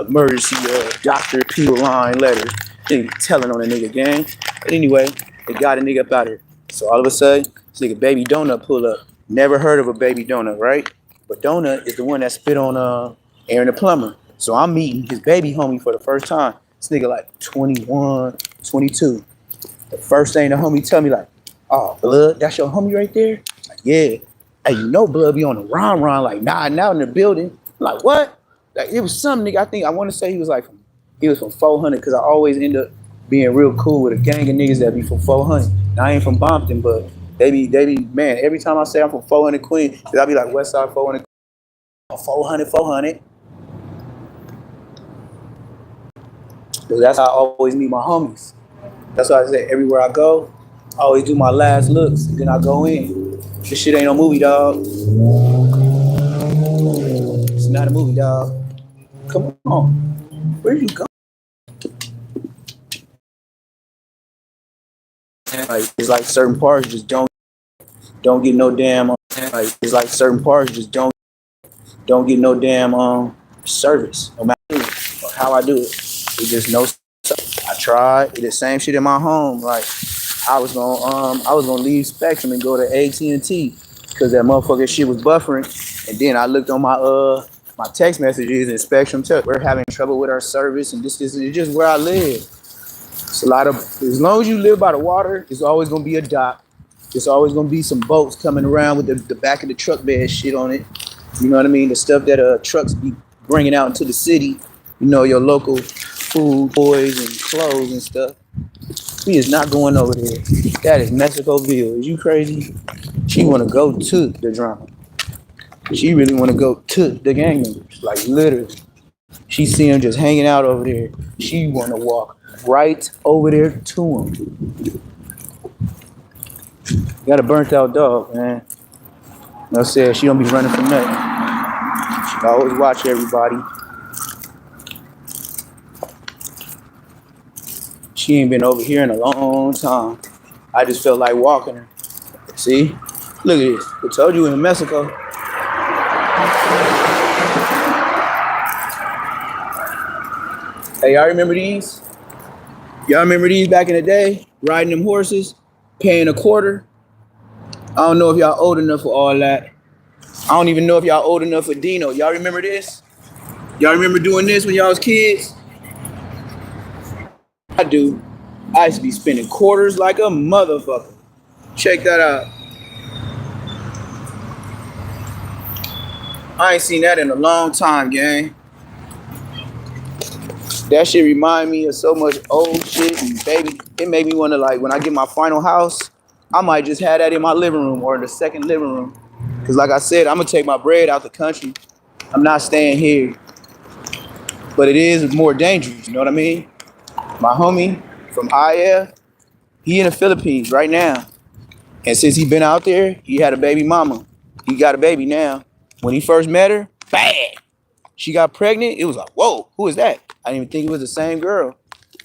emergency doctor P line letters. They be telling on a nigga gang. But anyway, they got a nigga up out here. So all of a sudden, this nigga Baby Donut pull up. Never heard of a Baby Donut, right? But Donut is the one that spit on Aaron the plumber. So I'm meeting his baby homie for the first time. This nigga like 21, 22. The first thing the homie tell me like, oh, Blood, that's your homie right there? Like, yeah. Hey, you know Blood be on the ron like nodding out in the building. I'm like, what? Like, it was some nigga, I want to say he was from 400 because I always end up being real cool with a gang of niggas that be from 400. Now, I ain't from Bompton, but they be, man, every time I say I'm from 400 Queen, I be like, Westside 400, 400. So that's how I always meet my homies. That's why I say everywhere I go, I always do my last looks, then I go in. This shit ain't no movie, dog. It's not a movie, dog. Come on. Where you go? Like, it's like certain parts just don't get no damn like it's like certain parts just don't get no damn service no matter or how I do it. It's just no. I tried the same shit in my home. Like I was gonna leave Spectrum and go to AT&T because that motherfucking shit was buffering. And then I looked on my text messages and Spectrum tell we're having trouble with our service and this is just where I live. It's a lot of, as long as you live by the water, there's always gonna be a dock. There's always gonna be some boats coming around with the back of the truck bed shit on it. You know what I mean? The stuff that trucks be bringing out into the city. You know, your local food, toys, and clothes and stuff. We is not going over there. That is Mexicoville. Is you crazy? She want to go to the drama. She really want to go to the gang members. Like literally. She see them just hanging out over there. She want to walk right over there to them. Got a burnt out dog, man. I said she don't be running from nothing. She always watch everybody. She ain't been over here in a long time. I just felt like walking her. See? Look at this. I told you in Mexico. Hey, y'all remember these? Y'all remember these back in the day? Riding them horses, paying a quarter. I don't know if y'all old enough for all that. I don't even know if y'all old enough for Dino. Y'all remember this? Y'all remember doing this when y'all was kids? I do. I used to be spending quarters like a motherfucker. Check that out. I ain't seen that in a long time, gang. That shit remind me of so much old shit, and baby, it made me want to, like, when I get my final house, I might just have that in my living room or in the second living room. Because like I said, I'm going to take my bread out the country. I'm not staying here. But it is more dangerous, you know what I mean? My homie from IF, he in the Philippines right now. And since he been out there, he had a baby mama. He got a baby now. When he first met her, bad. She got pregnant. It was like, whoa, who is that? I didn't even think it was the same girl.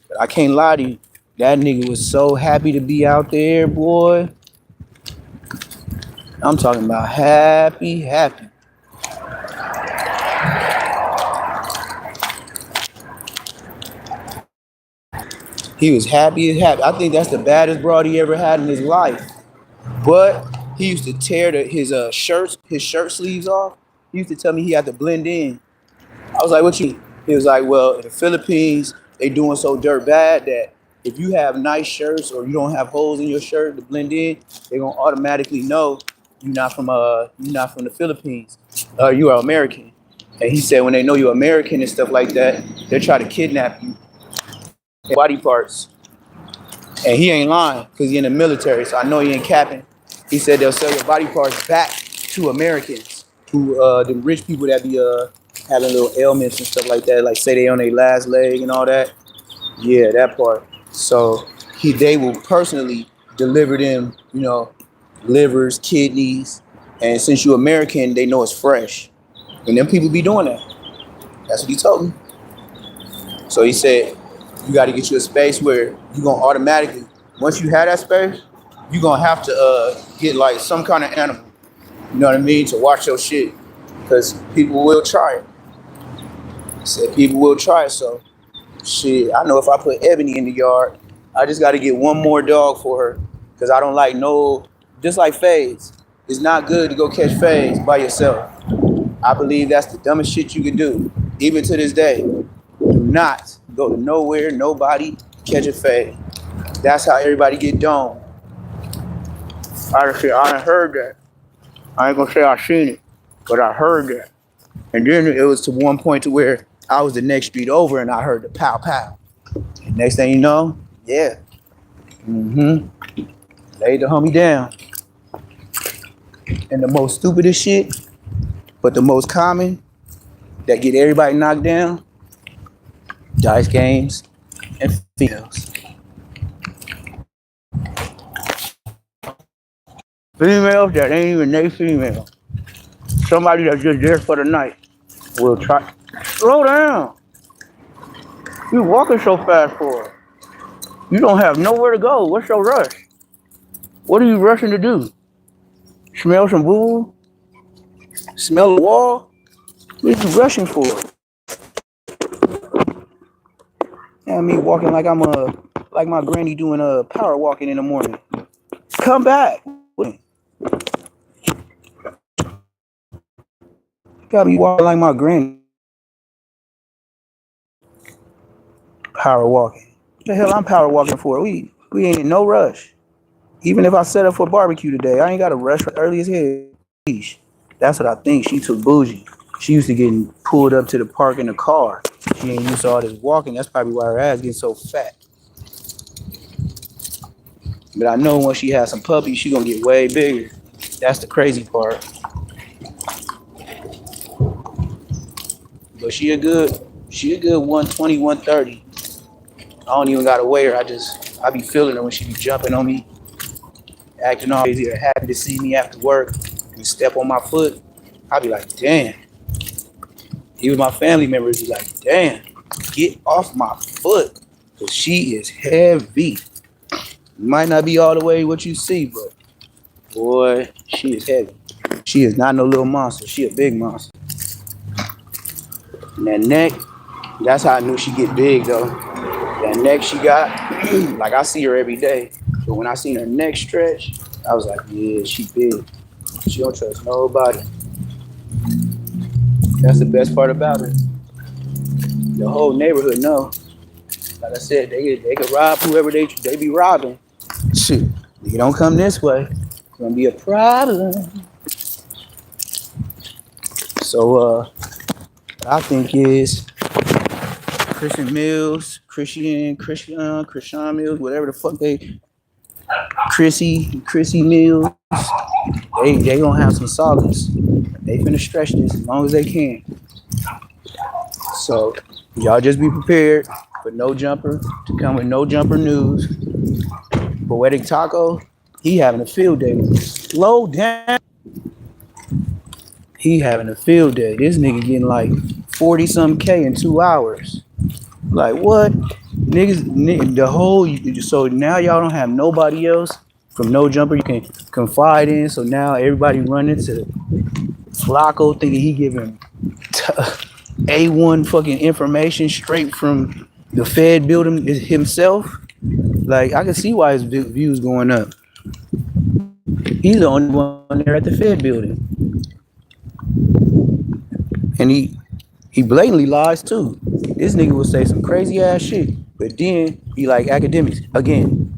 But I can't lie to you. That nigga was so happy to be out there, boy. I'm talking about happy. He was happy as happy. I think that's the baddest broad he ever had in his life. But he used to tear his shirt sleeves off. He used to tell me he had to blend in. I was like, what you mean? He was like, well, in the Philippines, they doing so dirt bad that if you have nice shirts or you don't have holes in your shirt to blend in, they're gonna automatically know you're not from the Philippines. You are American. And he said when they know you're American and stuff like that, they'll try to kidnap you. Body parts. And he ain't lying because he in the military, so I know he ain't capping. He said they'll sell your body parts back to Americans, who the rich people that be having little ailments and stuff like that, like say they on their last leg and all that. Yeah, that part. So they will personally deliver them, livers, kidneys, and since you're American, they know it's fresh. And them people be doing that. That's what he told me. So he said, you got to get you a space where you're going to automatically, once you have that space, you're going to have to get like some kind of animal, you know what I mean, to watch your shit. Because people will try it. He said people will try it, so shit, I know if I put Ebony in the yard, I just got to get one more dog for her. Because I don't like just like Fades. It's not good to go catch Fades by yourself. I believe that's the dumbest shit you could do, even to this day. Do not go to nowhere, nobody, catch a fade. That's how everybody get domed. I done heard that. I ain't gonna say I seen it, but I heard that. And then it was to one point to where I was the next street over and I heard the pow pow. And next thing you know, yeah. Laid the homie down. And the most stupidest shit, but the most common, that get everybody knocked down, dice games and females. Females that ain't even they female. Somebody that's just there for the night will try. Slow down. You walking so fast for? You don't have nowhere to go. What's your rush? What are you rushing to do? Smell some boo? Smell the wall? What are you rushing for? Yeah, me walking like I'm like my granny doing power walking in the morning. Come back. Got me walking like my granny. Power walking. What the hell I'm power walking for? We ain't in no rush. Even if I set up for barbecue today, I ain't got to rush early as hell. That's what I think. She took bougie. She used to getting pulled up to the park in the car. She ain't used to all this walking. That's probably why her ass getting so fat. But I know once she has some puppies, she gonna get way bigger. That's the crazy part. But she a good 120, 130. I don't even gotta weigh her. I be feeling her when she be jumping on me, acting all crazy or happy to see me after work and step on my foot. I be like, damn. Even my family members be like, damn, get off my foot. Cause she is heavy. Might not be all the way what you see, but boy, she is heavy. She is not no little monster. She a big monster. And that neck, that's how I knew she get big though. That neck she got, like I see her every day. But when I seen her neck stretch, I was like, yeah, she big. She don't trust nobody. That's the best part about her. The whole neighborhood know. Like I said, they could rob whoever they be robbing. Shit, you don't come this way, it's gonna be a problem. So what I think is Christian Mills, Christian Mills, whatever the fuck Chrissy Mills, they gonna have some solids. They finna stretch this as long as they can. So y'all just be prepared for No Jumper to come with No Jumper news. Poetic Taco, he having a field day. Slow down. He having a field day. This nigga getting like 40-something K in 2 hours. Like what? Niggas, the whole, so now y'all don't have nobody else from No Jumper you can confide in. So now everybody running to Flacco thinking he giving A1 fucking information straight from the Fed building himself. Like I can see why his views going up. He's the only one there at the Fed building, and he blatantly lies too. This nigga will say some crazy ass shit, but then be like academics again.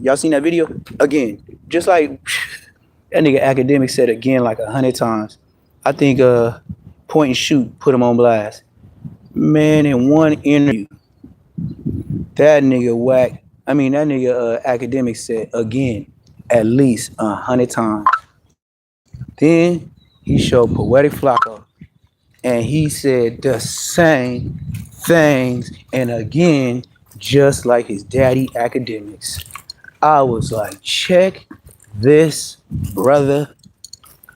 Y'all seen that video? Again, just like that nigga academic said again like 100 times. I think Point and Shoot put him on blast. Man, in one interview, that nigga whack. I mean, that nigga academic said again at least 100 times. Then he showed Poetic Flacco, and he said the same things, and again, just like his daddy academics. I was like, check this brother,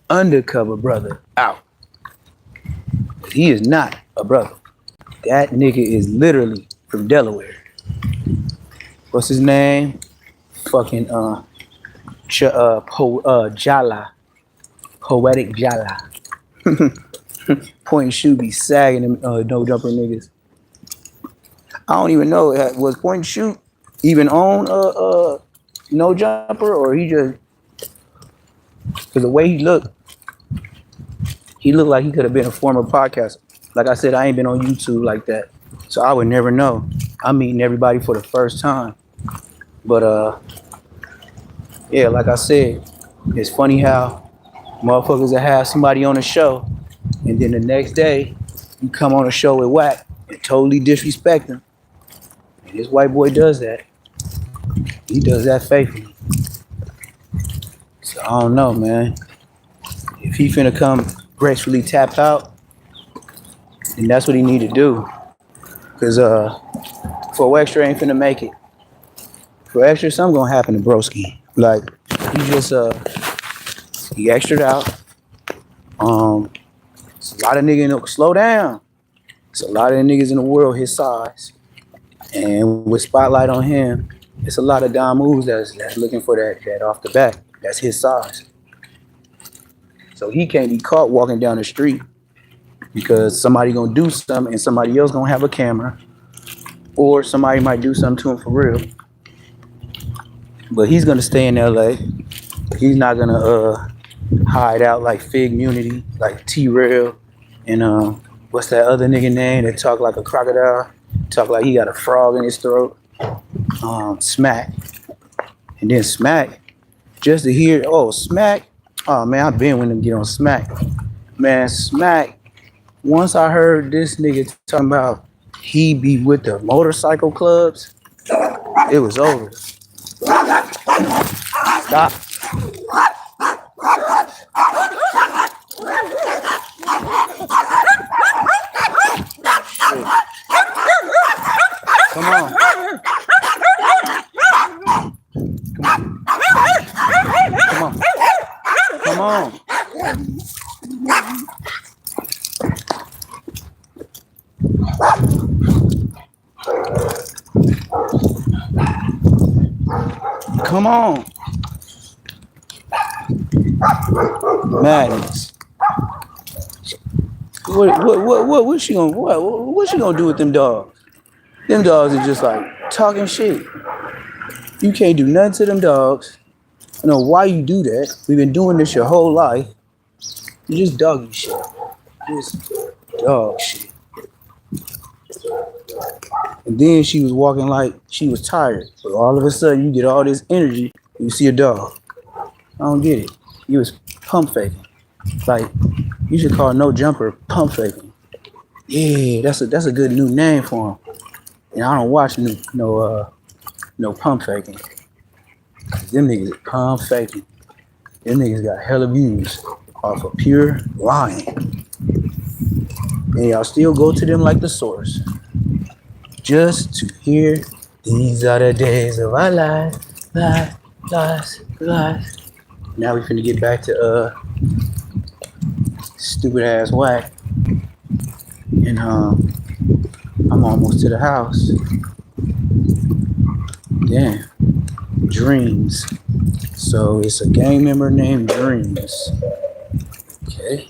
undercover brother, out. He is not a brother. That nigga is literally from Delaware. What's his name? Fucking Jala. Poetic Jala. Point and Shoot be sagging them no jumper niggas. I don't even know, was Point and Shoot even on no jumper, or he just, because the way he looked like he could have been a former podcaster. Like I said, I ain't been on YouTube like that, so I would never know. I'm meeting everybody for the first time. But yeah, like I said, it's funny how motherfuckers will have somebody on the show, and then the next day you come on a show with whack and totally disrespect them. And this white boy does that. He does that faithfully. So I don't know, man. If he finna come gracefully tap out, then that's what he need to do. Cause for extra ain't finna make it. For extra, something gonna happen to Broski. Like he just he extra'd out. It's a lot of niggas slow down. It's a lot of niggas in the world his size. And with spotlight on him, it's a lot of Don moves that's looking for that off the back. That's his size. So he can't be caught walking down the street because somebody gonna do something and somebody else gonna have a camera, or somebody might do something to him for real. But he's gonna stay in LA. He's not gonna hide out like Fig Munity, like T-Rail, and what's that other nigga name that talk like a crocodile? Talk like he got a frog in his throat. Smack. And then Smack, just to hear, Smack. Oh man, I've been with him get on Smack. Man, Smack, once I heard this nigga talking about he be with the motorcycle clubs, it was over. Stop. Come on. Come on. Come on. Come on. Madness. What's she gonna do with them dogs? Them dogs are just like talking shit. You can't do nothing to them dogs. I don't know why you do that. We've been doing this your whole life. You just doggy shit. Just dog shit. And then she was walking like she was tired. But all of a sudden you get all this energy and you see a dog. I don't get it. You was pump faking. Like, you should call No Jumper pump faking. Yeah, that's a good new name for him. And I don't watch no pump faking. Them niggas is pump faking. Them niggas got hella views off of pure lying. And y'all still go to them like the source. Just to hear, these are the days of our lives, lives. Now we finna get back to stupid ass whack. And I'm almost to the house. Damn. Dreams. So it's a gang member named Dreams. Okay.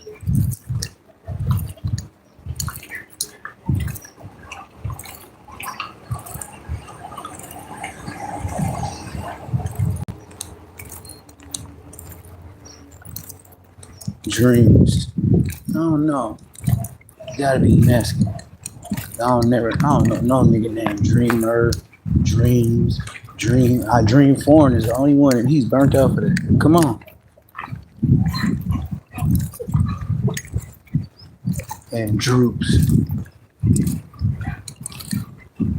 Dreams. I don't know. Gotta be Mexican. I don't know no nigga named Dreamer, Dreams, Dream. Dream Foreign is the only one, and he's burnt out for that. Come on. And Droops.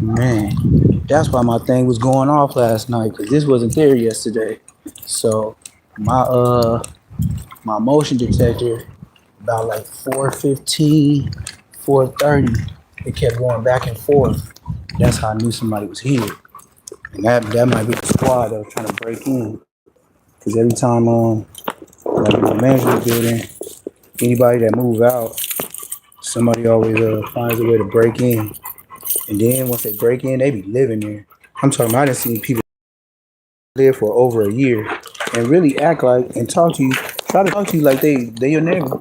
Man, that's why my thing was going off last night, because this wasn't there yesterday. So my my motion detector about like 4:15, 4:30, it kept going back and forth. That's how I knew somebody was here. And that might be the squad that was trying to break in. Because every time like in the management building, anybody that move out, somebody always finds a way to break in. And then once they break in, they be living there. I'm talking about I done seen people live for over a year and really act like and try to talk to you like they your neighbor.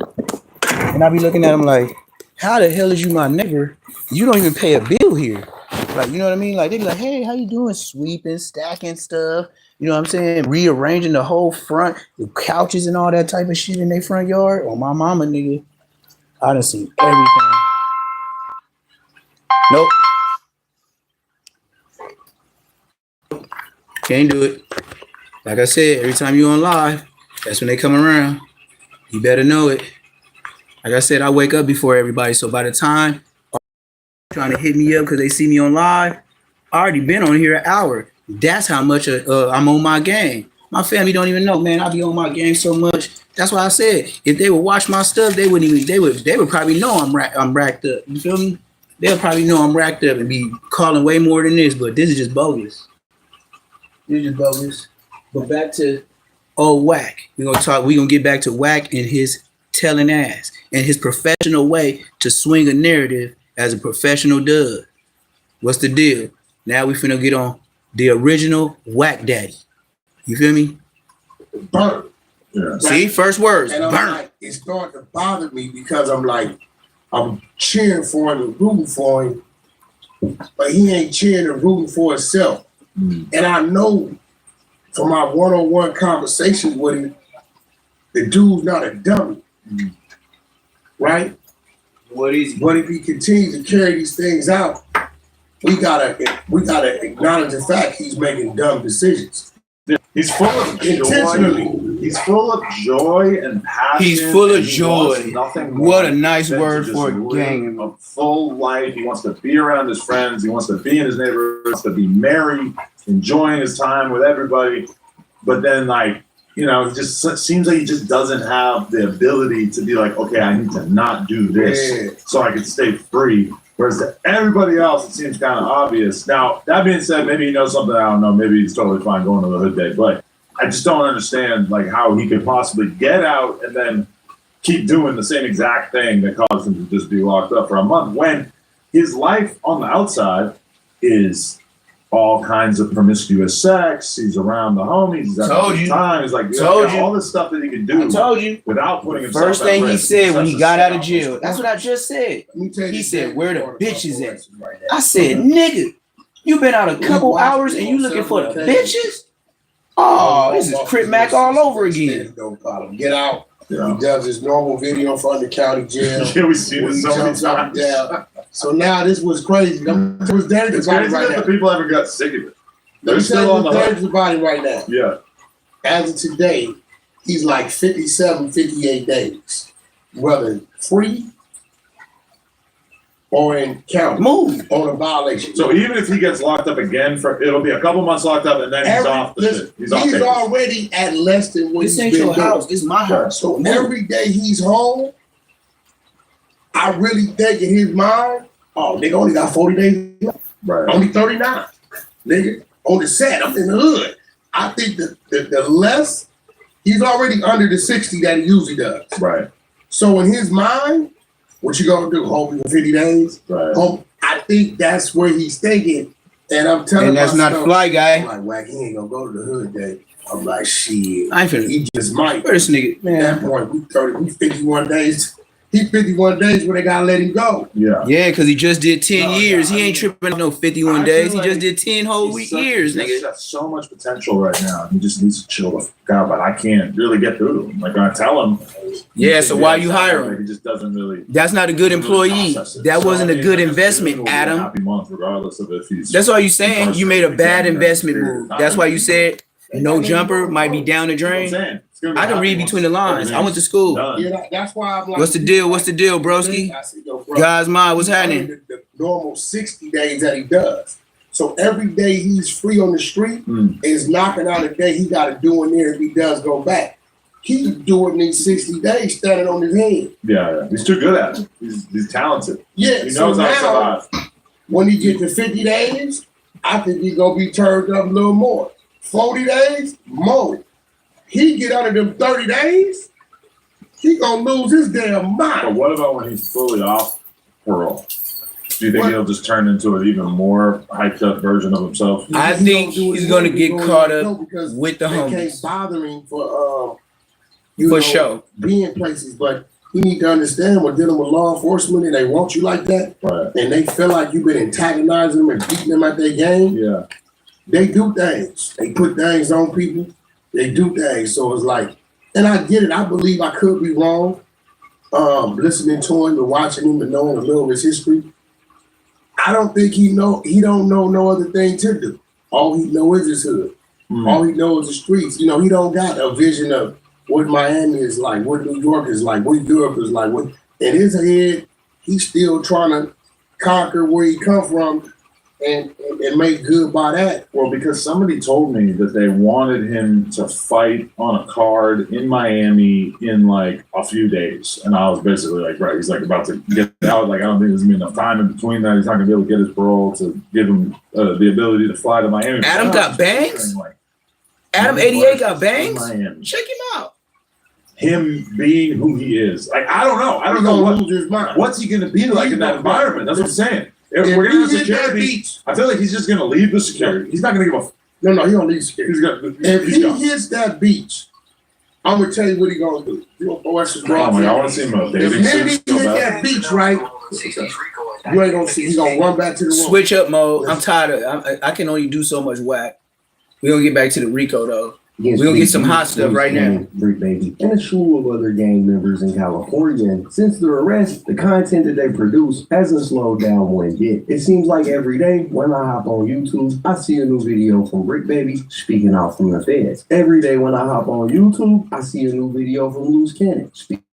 And I be looking at them like, how the hell is you my neighbor? You don't even pay a bill here. Like, you know what I mean? Like, they be like, hey, how you doing? Sweeping, stacking stuff. You know what I'm saying? Rearranging the whole front, the couches and all that type of shit in their front yard. Oh, my mama, nigga. I done seen everything. Nope. Can't do it. Like I said, every time you on live, that's when they come around. You better know it. Like I said, I wake up before everybody. So by the time trying to hit me up because they see me on live, I already been on here an hour. That's how much I'm on my game. My family don't even know, man. I be on my game so much. That's why I said if they would watch my stuff, they wouldn't even. They would probably know I'm racked up. You feel me? They'll probably know I'm racked up and be calling way more than this. But this is just bogus. This is just bogus. But back to Wack. We're gonna get back to Wack and his telling ass and his professional way to swing a narrative as a professional does. What's the deal? Now we finna get on the original Wack Daddy. You feel me? Burn. Yeah. See, first words, and I'm burn. like, it started to bother me because I'm cheering for him and rooting for him, but he ain't cheering and rooting for himself. And I know from my one-on-one conversations with him, the dude's not a dummy, right? What is he? But if he continues to carry these things out, we gotta acknowledge the fact he's making dumb decisions. He's full of Intentionally. joy. He's full of joy and passion. He's full of and he joy. wants nothing more What a nice than to word just for a live gang. a full life. He wants to be around his friends. He wants to be in his neighborhood. He wants to be merry, enjoying his time with everybody. But then, like, you know, it just seems like he just doesn't have the ability to be like, okay, I need to not do this so I can stay free. Whereas to everybody else, it seems kind of obvious. Now, that being said, maybe he knows something I don't know. Maybe he's totally fine going to the hood day. But I just don't understand, like, how he could possibly get out and then keep doing the same exact thing that caused him to just be locked up for a month when his life on the outside is all kinds of promiscuous sex. He's around the homies. He's having a good time. He's like, all this stuff that he can do. I told you. Without putting himself First at thing he risk. said when Such he a got out of self- jail. That's what I just said. Let me tell you He this said, thing where the about bitches at? right I said, nigga, you been out a couple hours and you looking for the bitches? Oh, this is Crip Mac all over again. No problem. Get out. Yeah. He does his normal video from the county jail. Yeah, we've seen where it he so many jumps up and times. down. So now this was crazy. It was dangerous It's about crazy it right that now. the people haven't got sick of it. Let They're me tell still you on the what's hook. dangerous about him right now. Yeah. As of today, he's like 57, 58 days. Whether free or in county. Move. On a violation. So even if he gets locked up again, it'll be a couple months locked up, and then he's off the shit. He's off He's papers. already at less than what This he's ain't been your doing. house. This is my house. So every day he's home, I really think in his mind, oh, nigga only got 40 days left. Right. Only 39. Nigga, on the set, I'm in the hood. I think that the less, he's already under the 60 that he usually does. Right. So in his mind, what you gonna do? Hold me for 50 days? Right. I think that's where he's thinking. And I'm telling And that's not myself, fly I'm guy. like, Wack, he ain't gonna go to the hood day. I'm like, shit. I ain't finna. He just might. Where's this nigga? At that Man. point, we 51 days He 51 days where they gotta let him go. Yeah. Yeah, because he just did 10 years. He ain't tripping on no 51 days. He just did 10 whole years, nigga. He's got so much potential right now. He just needs to chill the fuck out, but I can't really get through to him. Like, I tell him. Yeah, so why you hire him? He just doesn't really. That's not a good employee. That wasn't a good investment, Adam. Happy month, regardless of if he's. That's all you saying. You made a bad investment move. That's why you said no jumper might be down the drain. I can read between the lines. I went to school. Yeah, that's why I'm like, What's the deal? What's the deal, broski? Guys, mine, what's happening? The normal 60 days that he does. So every day he's free on the street is knocking out a day he got to do in there if he does go back. He's doing these 60 days standing on his head. Yeah. He's too good at it. He's talented. Yeah, He so knows how to now, survive. when he get to 50 days, I think he's going to be turned up a little more. 40 days, more. He get out of them 30 days, he gonna lose his damn But mind. what about when he's fully off parole? Do you think he'll just turn into an even more hyped up version of himself? I think he's gonna get caught up with the They can't homies. bother him for For sure. being places, but you need to understand when dealing with law enforcement and they want you like that, Right. and they feel like you've been antagonizing them and beating them at their game. Yeah. They do things. They put things on people. They do things. So it's like, and I get it. I believe I could be wrong. Listening to him and watching him and knowing a little of his history. I don't think he don't know no other thing to do. All he know is his hood. All he knows is the streets. You know, he don't got a vision of what Miami is like, what New York is like, what Europe is like. What in his head, he's still trying to conquer where he come from and make good by that. Well, because somebody told me that they wanted him to fight on a card in Miami in like a few days. And I was basically like, right, he's like about to get out. Like, I don't think there's gonna be enough time in between that. He's not gonna be able to get his parole to give him the ability to fly to Miami. Adam got bangs? Adam 88 got bangs? Check him out. Him being who he is. Like, I don't know. I don't know what's he gonna be like in that environment. That's what I'm saying. If we're gonna security, I feel like he's just gonna leave the security. He's not gonna give a. No, he don't need security. He's gonna. If he hits that beach, I'm gonna tell you what he gonna do. You gonna throw us Oh my God, I want to see him up there. If he hit that beach, right, you ain't gonna see. He's gonna run back to the room. Switch up mode. I'm tired of. I can only do so much whack. We gonna get back to the Rico though. We gonna get some hot stuff right now. Brick Baby and a slew of other gang members in California. And since their arrest, the content that they produce hasn't slowed down one bit. It seems like every day when I hop on YouTube, I see a new video from Brick Baby speaking out from the feds. Every day when I hop on YouTube, I see a new video from Loose Cannon speaking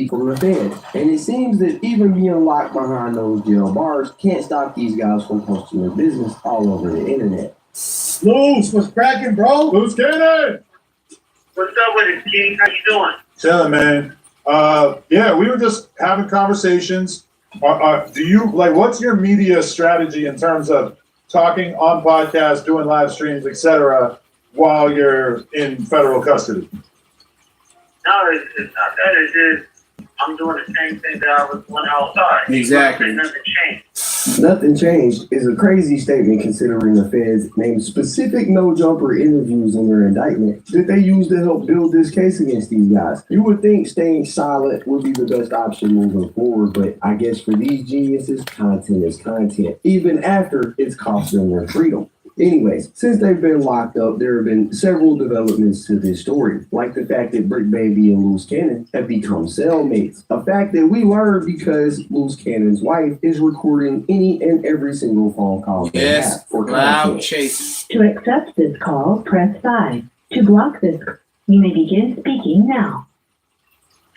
from the feds. And it seems that even being locked behind those jail bars can't stop these guys from posting their business all over the internet. Loose, what's cracking, bro? Loose Cannon! What's up with it, King? How you doing? Chilling, man. Yeah, we were just having conversations. Do you like? What's your media strategy in terms of talking on podcasts, doing live streams, etc., while you're in federal custody? No, it's not that. It's just I'm doing the same thing that I was when outside. Exactly. Nothing changed. Nothing changed is a crazy statement considering the feds named specific no-jumper interviews in their indictment that they used to help build this case against these guys. You would think staying silent would be the best option moving forward, but I guess for these geniuses, content is content, even after it's cost them their freedom. Anyways, since they've been locked up, there have been several developments to this story, like the fact that Brick Baby and Loose Cannon have become cellmates, a fact that we learned because Loose Cannon's wife is recording any and every single phone call they have for Loud content. chase. To accept this call, press 5. To block this, you may begin speaking now.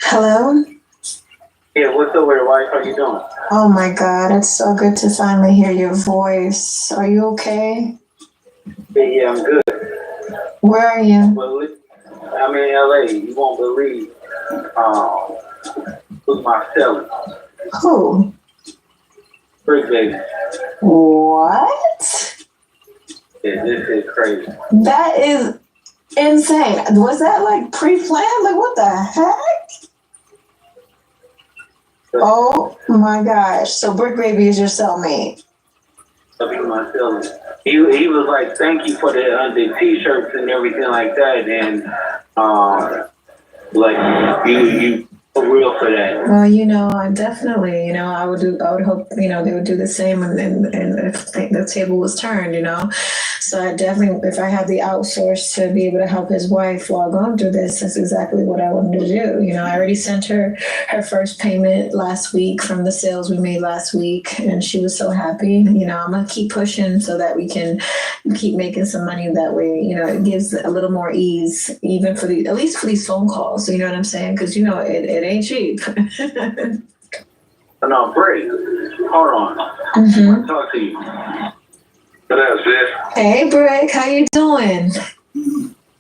Hello? Yeah, what's up with it, wife? How you doing? Oh my God, it's so good to finally hear your voice. Are you okay? Yeah, I'm good. Where are you? I'm in LA. You won't believe who's my seller. Who? Brick Baby. What? Yeah, this is crazy. That is insane. Was that like pre-planned? Like what the heck? Oh my gosh. So Brick Baby is your cellmate. Be my seller. He was like, thank you for the t-shirts and everything like that, and like you real for that. Well, I definitely, I would hope, they would do the same and if the table was turned, So I definitely, if I had the outsource to be able to help his wife while going through this, that's exactly what I wanted to do. I already sent her first payment last week from the sales we made last week, and she was so happy. I'm going to keep pushing so that we can keep making some money that way. It gives a little more ease, even at least for these phone calls. You know what I'm saying? Because, it ain't cheap. No, Bray, hold on. Mm-hmm. I want to talk to you. What up, sis? Hey, Brick, how you doing?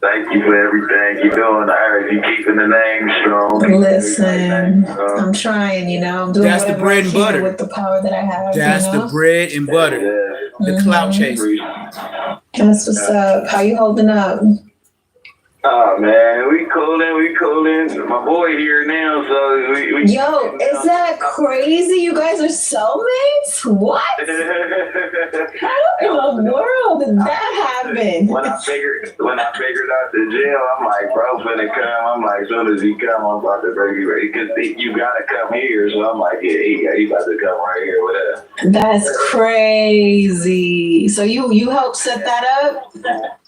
Thank you for everything you're doing. I heard you keeping the name strong. Listen, I'm trying, I'm doing That's the whatever bread I and can butter. with the power that I have. That's the bread and butter. The clout chase. That's what's up. How you holding up? Oh man, we coolin'. My boy here now, so we Yo, is that crazy? You guys are soulmates? What? How in the world did that happen? When I figured out the jail, I'm like, bro, finna come. I'm like, as soon as he come, I'm about to bring you because you gotta come here. So I'm like, yeah, he about to come right here with us. That's crazy. So you helped set that up?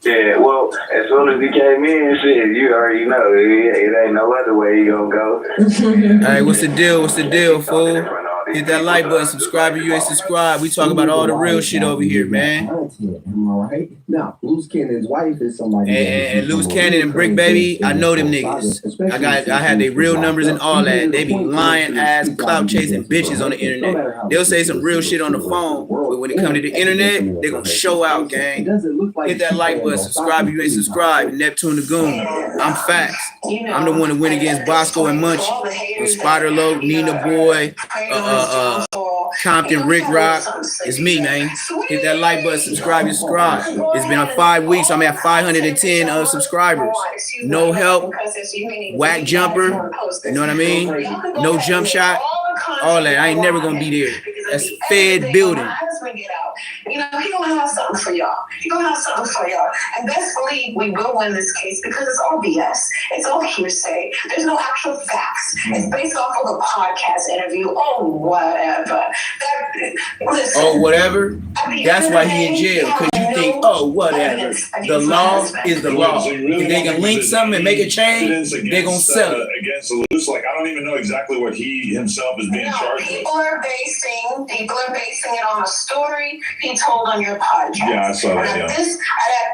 Yeah, well, as soon as he came in, shit, you already know. It ain't no other way he gonna go. All right, what's the deal? What's the deal, fool? Hit that like button, subscribe if you ain't subscribed. We talk about all the real shit over here, man. Am I right? Now, Loose Cannon's wife is somebody. And Loose Cannon and Brick Baby, I know them niggas. I had their real numbers and all that. They be lying ass, clout chasing bitches on the internet. They'll say some real shit on the phone, but when it comes to the internet, they gonna show out, gang. Hit that like button, subscribe if you ain't subscribed. Neptune the Goon. I'm facts. I'm the one that went against Bosco and Munchie. Spider Low, Nina Boy, Compton, Rick Rock. It's me, man. Hit that like button, subscribe. It's been 5 weeks. I'm at 510 subscribers. No help, whack jumper. You know what I mean? No jump shot. All that. I ain't never gonna be there. That's fed building. He gonna have something for y'all. And best believe we will win this case because it's all BS. It's all hearsay. There's no actual facts. It's based off of a podcast interview. Oh, whatever. Whatever? That's why he in jail. Because you think, whatever. The law is the law. If they can link something and make a change, they're going to sell it. Against Loose, I don't even know exactly what he himself is being charged with. People are basing it on a story he told on your podcast. Yeah, I saw that, At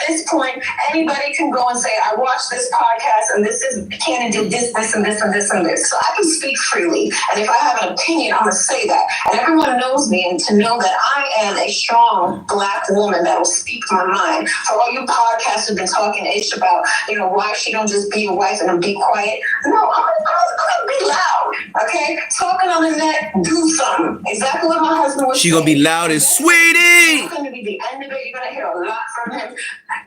this point, anybody can go and say, I watched this podcast and this is Cannon did this and this and this and this. So I can speak freely. And if I have an opinion, I'm going to say that. And everyone knows me, and to know that I am a strong Black woman that will speak my mind. For all you podcasts have been talking ish about, why she don't just be a wife and be quiet. No, I'm gonna be loud, okay? Talking on the net, do something. Exactly what my husband was She gonna be loud and sweetie. It's gonna be the end of it. You're gonna hear a lot from him.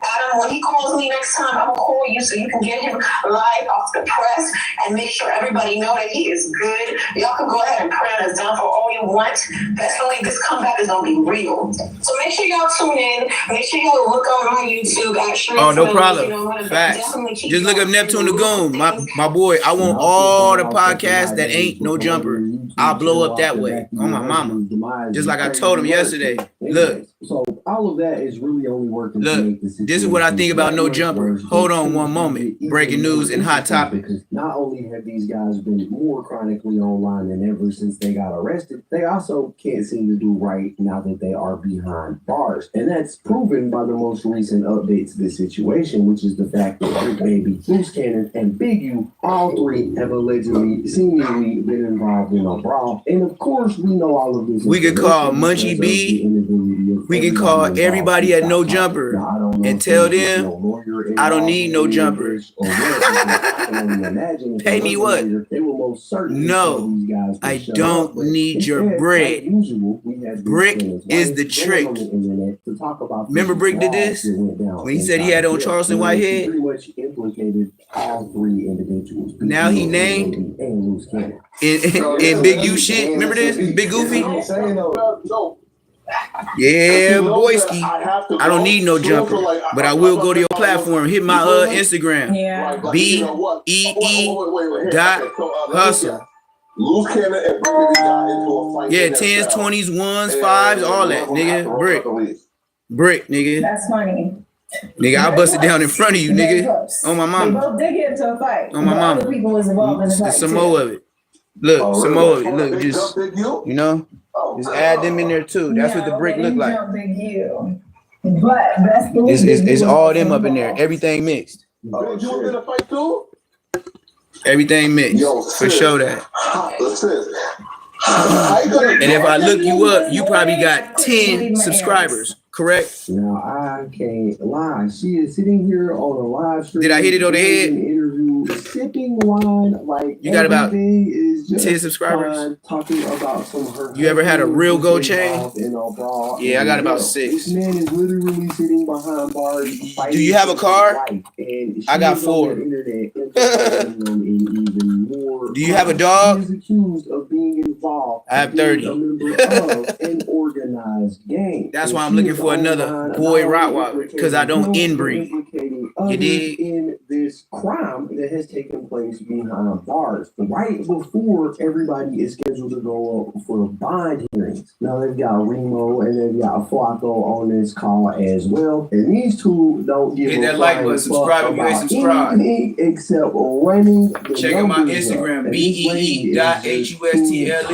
Adam, when he calls me next time, I'm gonna call you so you can get him live off the press and make sure everybody know that he is good. Y'all can go ahead and pray on his down for all you want. Best believe this comeback is gonna be real. So make sure y'all tune in. Make sure y'all look on my YouTube. Actually, no problem. Facts. Just look up Neptune the Goon. My boy. I want all the podcasts that ain't no jumper. I'll blow up that way on my mama. Just like I told him yesterday. Look. So all of that is really only working. Look, this is what I think about no jumper. Hold on one moment. Breaking news and hot topic. Because not only have these guys been more chronically online than ever since they got arrested, they also can't seem to do right now that they are behind bars. And that's proven by the most recent updates to this situation, which is the fact that Brick Baby, Loose Cannon, and Big U, all three have allegedly, seemingly been involved in a brawl. And of course, we know all of this. We could call Munchie B. We can call everybody at No Jumper and tell them I don't need no jumper. Pay me what? No, I don't need your bread. Brick is the trick. Remember Brick did this? When he said he had on Charleston Whitehead? Now he named in Big U shit. Remember this? Big Goofy? Yeah, boyski. I don't need no jumper, but I will go to your platform. Hit my Instagram. Yeah. BEE.hustle. Loose cannon and Brick got into a fight. Yeah, 10s, 20s, 1s, 5s, all that, nigga. Brick, nigga. That's funny. Nigga, I bust it down in front of you, nigga. On my They mama. both did get into a fight. On my mama. Other people was involved in the fight. There's some more of it. Look, some more of it. Look, just, you know, just add them in there too. That's what the brick look like. But that's the It's all them up in there. Everything mixed. You was in a fight too? Everything mixed. Yo, for sure that. And if I look you up, you probably got 10 subscribers, correct? Now I can't lie. She is sitting here on a live stream. Did I hit it on the head? Interview, sipping wine, like you got about is just 10 subscribers. Talking about some of her. You ever had a real gold chain? Yeah, I got about 6. This man is literally sitting behind bars. Do you have a car? I got 4. Do you have a dog? He is accused of being involved. I have 30. An organized gang. That's why I'm looking for another boy Rottweiler, because I don't inbreed. You dig? In this crime that has taken place behind bars, right before everybody is scheduled to go up for bond hearings. Now they've got Remo and they've got Flacco on this call as well, and these two don't give hit that like button, subscribe if you ain't subscribed. Except running. Check out my Instagram, BEE.HUSTLE.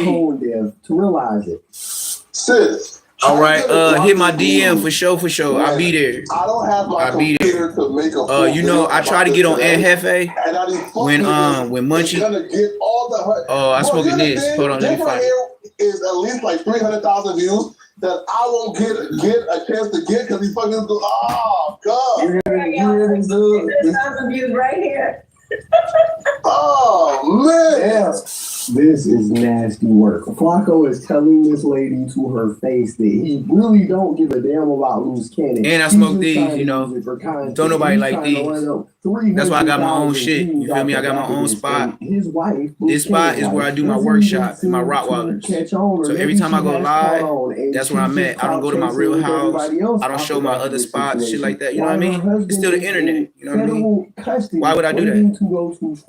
Tone deaf to realize it. Sis. All right, hit my DM for sure. I'll be there. I don't have my computer to make a you know, I try to get on Anhefe when Munchie. I spoke in this. Hold on, let me find it. Is at least like 300,000 views that I won't get a chance to get because he fucking go. Oh God! There's 1,000 views right here. Oh man! Yeah. This is nasty work. Flacco is telling this lady to her face that he really don't give a damn about loose cannon. And I smoke these, you know. Don't nobody like these. That's why I got my own shit. You feel me? I got my own spot. His wife. This spot is where I do my workshop in my Rottweilers. So every time I go live, that's where I'm at. I don't go to my real house. I don't show my other spots, shit like that. You know what I mean? It's still the internet. You know what I mean? Why would I do that?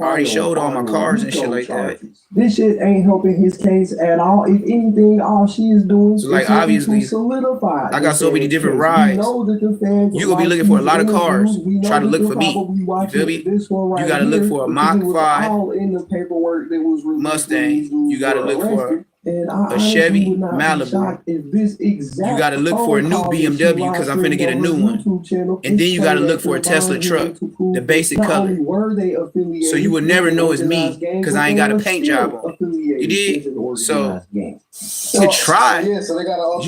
I already showed all my cars and shit like that. This shit ain't helping his case at all. If anything, all she is doing so like obviously solidify. I got so many different rides. You gonna be looking for a lot of cars. Try to look for me. You feel me? You gotta look for a Mach 5 Mustang. You gotta look for a Chevy Malibu. You gotta look for a new BMW because I'm finna get a new one. And then you gotta look for a Tesla truck, the basic color. So you would never know it's me because I ain't got a paint job on. You did? So to try, you're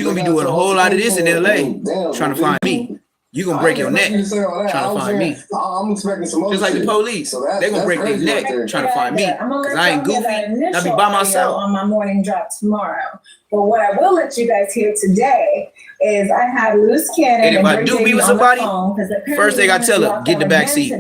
gonna be doing a whole lot of this in LA trying to find me. You gonna break your neck trying to find me. I'm expecting some just like the police. They gonna break their neck trying to find me because I ain't goofy. I be by myself. On my morning drop tomorrow. But what I will let you guys hear today is I had loose cannon. And if I do be with somebody, first thing I tell her, get in the back seat.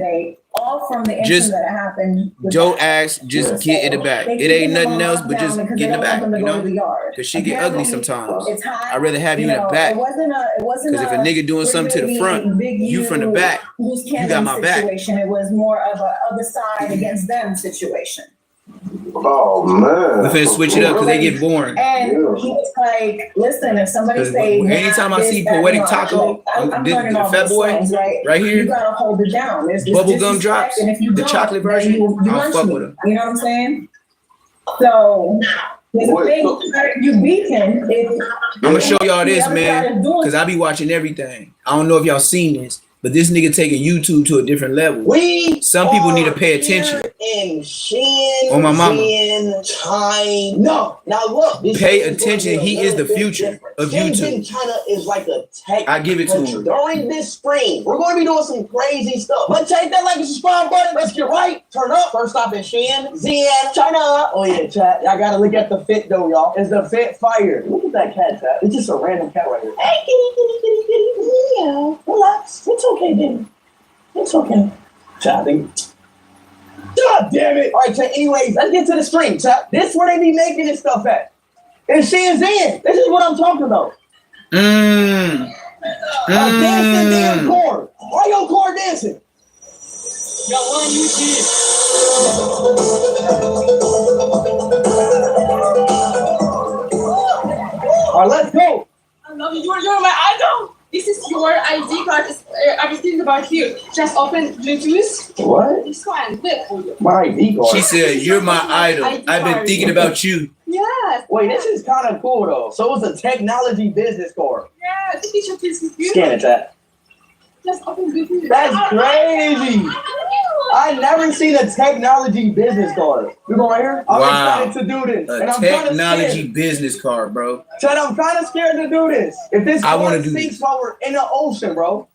All from the just that happened. don't ask, just get in the back. It ain't nothing else but just get in the back, you know? Because shit get ugly sometimes. I'd rather have you in the back. Because if a nigga doing something to the front, you from the back, you got my back. It was more of a other side against them situation. Oh man, we finna switch it up because they get boring. And he was like, "Listen, if somebody say anytime I see Poetic Taco, the Fat Boy right here, you gotta hold it down. There's bubblegum drops, the chocolate version. I'll fuck with him. You know what I'm saying? So there's a thing you beat him. I'm gonna show y'all this, man, because I be watching everything. I don't know if y'all seen this. But this nigga taking YouTube to a different level. Some people need to pay attention. On my mama. No, now look. Pay attention. He is the future of YouTube. China is like a tech I give it to him. During this spring, we're going to be doing some crazy stuff. But take that like a subscribe button. Let's get right. Turn up. First stop in Xi'an, China. Oh yeah, chat. I gotta look at the fit though, y'all. Is the fit fire? Look at that cat, chat. It's just a random cat right here. Hey, kitty. Yeah, relax. It's okay, baby. It's okay. Chat, God damn it. All right, chat. Anyways, let's get to the stream, chat. This is where they be making this stuff at. And Xi'an. This is what I'm talking about. A dancing damn car. Why your car dancing? All right, let's go. I love you. You're my idol. This is your ID card. Everything is about you. Just open Bluetooth. What? This one. Look. My ID card. She said, "You're my idol. I've been thinking about you." Yes. Wait, this is kind of cool though. So it's a technology business card. Yeah. The picture please with you. Scan it, chat. Just open Bluetooth. That's crazy. I never seen a technology business card. You go right here. I'm excited to do this. A and I'm technology business card, bro. Chad, I'm kind of scared to do this. If this I wanna car do sinks while we're in the ocean, bro,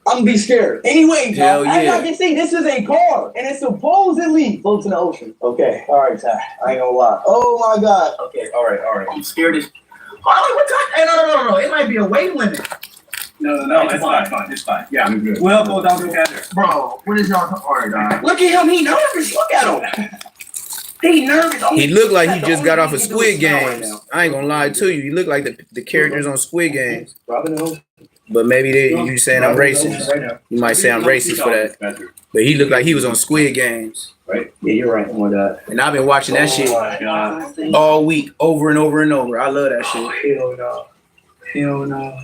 I'm gonna be scared. Anyway, Hell as yeah. y'all can see, this is a car, and it supposedly floats in the ocean. Okay, all right, Chad. I ain't gonna lie. Oh my God. Okay, all right. I'm scared as. Harley, what time? Hey, no. It might be a weight limit. No, it's fine. It's fine. Yeah, I'm good. We'll go down together. Bro, what is y'all? All right, dog. Look at him. He nervous. Look at him. He nervous. He looked like he just got off of Squid Games. I ain't gonna lie to you. He looked like the characters on Squid Games. But maybe you saying I'm racist. You might say I'm racist for that. But he looked like he was on Squid Games. Right? Yeah, you're right. Oh my God. And I've been watching that shit all week, over and over and over. I love that shit. Hell no.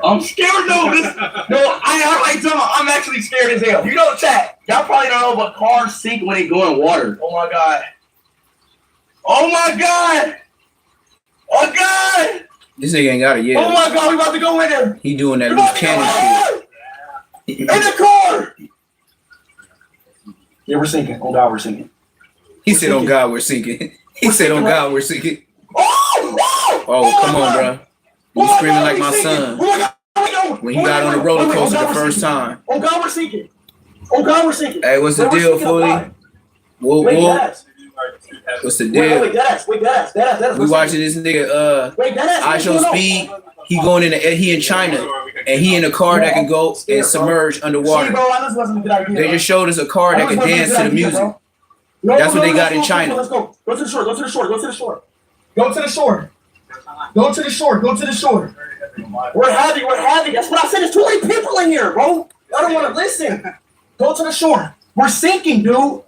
I'm scared though. I don't. I'm actually scared as hell. You know, chat. Y'all probably don't know, but cars sink when they go in water. Oh my God. Oh my God. Oh God. This nigga ain't got it yet. Oh my God, we about to go in there. He doing that loose cannon shit. In the car. Yeah, we're sinking. Oh God, we're sinking. He said, "Oh God, we're sinking." He said, "Oh God, we're sinking." Oh, come on, bro. You screaming like my son when he got on the roller coaster the first time. Oh God, we're sinking. Oh God, we're sinking. Hey, what's the deal, Fully? What's the deal? Wait, that We watching this nigga. I Show Speed. He going in. He in China, and he in a car that can go and submerge underwater. They just showed us a car that can dance to the music. That's what they got in China. Let's go. Go to the shore. Go to the shore. Go to the shore. Go to the shore. Go to the shore. Go to the shore. We're heavy. That's what I said. There's too many people in here, bro. I don't want to listen. Go to the shore. We're sinking, dude.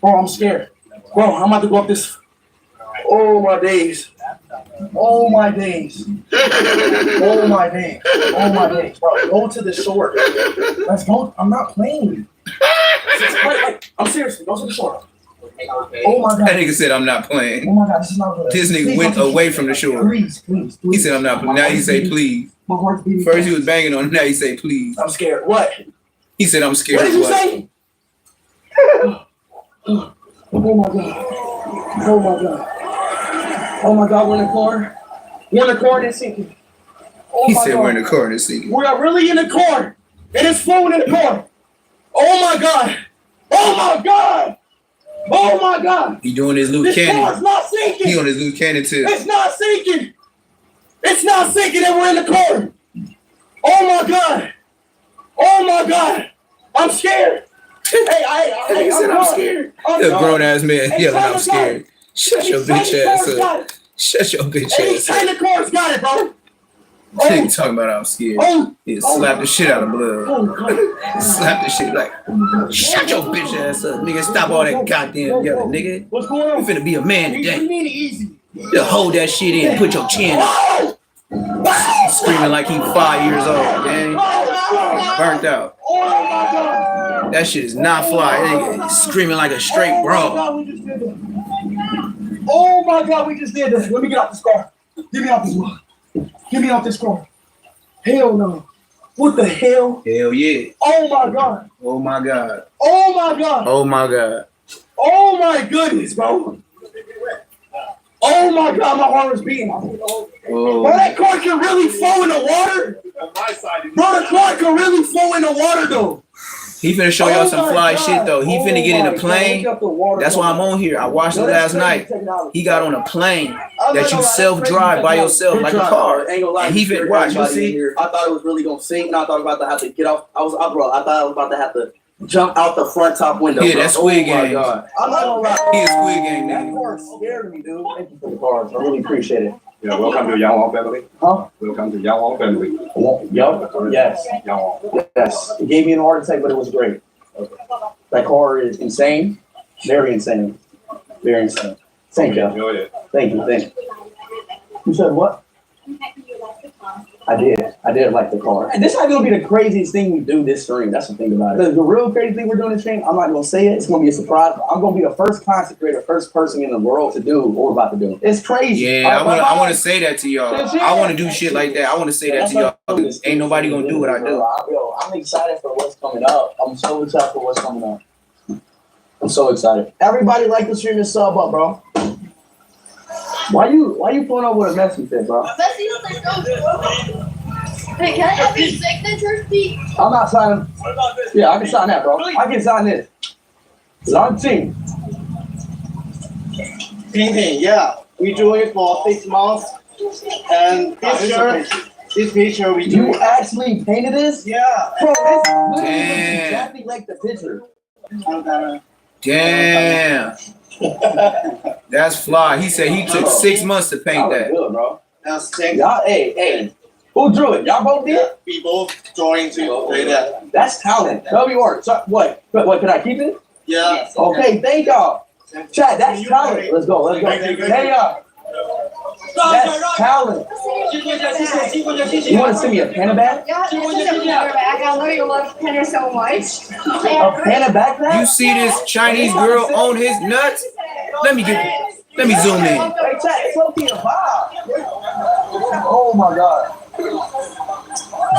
Bro, I'm scared. Bro, I'm about to go up this. Oh my days. Oh my days. Oh my days. Oh my days. Bro, go to the shore. Let's go. I'm not playing. Wait. I'm serious. Go to the shore. Oh my God. That nigga said, "I'm not playing." Oh my God, this is not good. This nigga went away from the shore. Please. He said, "I'm not playing." Now he say, "Please." My heart's beating. First he was banging on him. Now he say, "Please." I'm scared. What? He said, "I'm scared." What did of you say? Oh my God. Oh my God. Oh my God, we're in the car. We're in the car and it's sinking. Oh He my said, God. "We're in the car and it's sinking." We are really in the car. It is flowing in the car. Oh my God. Oh my God. Oh my God. He doing his loose This cannon. car's not sinking. He on his loose cannon too. It's not sinking. It's not sinking and we're in the car. Oh my God. Oh my God. I'm scared. Hey, He said, "I'm scared." The grown ass man yelling, "I'm scared." Shut your bitch ass up. Shut your bitch ass up. China cars got it, bro. Nigga talking about I'm scared. He slap the shit out of blood. Slap the shit like, shut your bitch ass up, nigga. Stop all that goddamn yelling, nigga. What's going on? You finna be a man What today. do you mean easy? Just hold that shit in. Put your chin up. Screaming like he 5 years old, gang. Burnt out. Oh my God. That shit is not fly. Nigga screaming like a straight bro. Oh my God, we just did this. Let me get out this car. Get me out this one. Get me out this car. Hell no. What the hell? Hell yeah. Oh my God. Oh my God. Oh my God. Oh my God. Oh my goodness, bro. Oh my God, my heart is beating. Bro, that car can really flow in the water. Bro, the car can really flow in the water though. He finna show y'all some fly shit though. He finna get in a plane. That's why I'm on here. I watched it last night. He got on a plane that you self-drive by yourself like a car. And he finna watch. You see? I thought it was really gonna sink, and I thought I was about to have to get off. I thought I was about to have to jump out the front top window. Yeah, bro. that's Squid Oh my Game. God. I'm not gonna lie. He is Squid Game That nigga. car scared me, dude. Thank you for the car. I really appreciate it. Yeah, welcome to Yang family. Huh? Welcome to Yang family. Yup. Yes. Yes. It gave me an heart attack, but it was great. That car is insane. Very insane. Very insane. Thank you. Enjoy it. Thank you. Thank you. You said what? I did like the car. And this is not gonna be the craziest thing we do this stream. That's the thing about it. The real crazy thing we're doing this stream, I'm not gonna say it. It's gonna be a surprise. But I'm gonna be the first content creator, first person in the world to do what we're about to do. It's crazy. Yeah, I want to say that to y'all. I want to do shit like that. I want to say that to y'all. Ain't nobody gonna do what I do. Yo, I'm excited for what's coming up. I'm so excited for what's coming up. I'm so excited. Everybody like the stream and sub up, bro. Why you pulling up with a messy fit, bro? Hey, can I have your signature, Steve? I'm not signing. Yeah, I can sign that, bro. I can sign this. Launching. Painting, yeah. We do it for 6 months. And this picture we do. You actually painted this? Yeah. Bro, this looks Damn. exactly like the picture. Damn. That's fly. He said he took 6 months to paint that. Good, bro. That's Y'all, hey. Who drew it? Y'all both did? We both drawing to play that. That's talent. That'll be work. So, what? Can I keep it? Yeah. Okay, thank y'all. Chat, that's talent. Let's go. Hey, y'all. That's talent. You want to send me a pen bag? Yeah, it's a paper bag. I know you love Penner so much. A pen backpack? You see this Chinese girl on his nuts? Let me zoom in. Hey, chat, it's okay to vibe. Oh my God.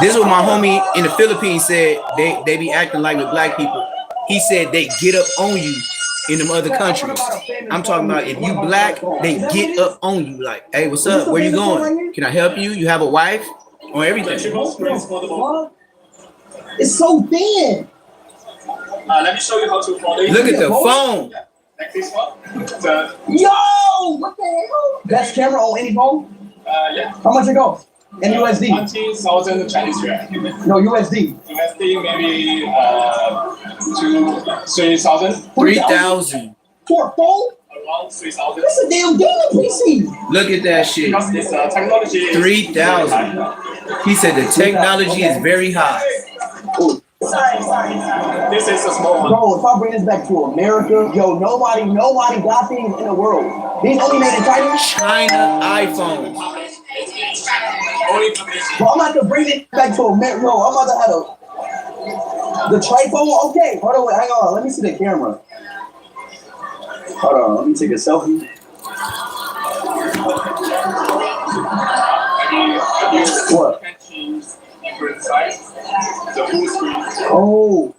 This is what my homie in the Philippines said. They be acting like with black people. He said they get up on you in them other countries. I'm talking about if you black, they get up on you like, hey, what's up? Where you going? Can I help you? You have a wife? Or everything. It's so thin. Let me show you how to follow. Look at the phone. Like this one. Yo, what the hell? Best camera on any phone? Yeah. How much it go? In USD? 20,000 Chinese yuan. No, USD. USD maybe 3,000. 3,000. For a phone? Around 3,000. That's a damn gaming PC. Look at that shit. Because this technology is 3,000. He said the technology is very high. This is a small one. Bro, if I bring this back to America, yo, nobody got these in the world. These only made in China? China iPhones. Bro, I'm about to bring it back to America. Yo, I'm about to have the triphone. Okay, hold on, hang on. Let me see the camera. Hold on, let me take a selfie. What? Oh.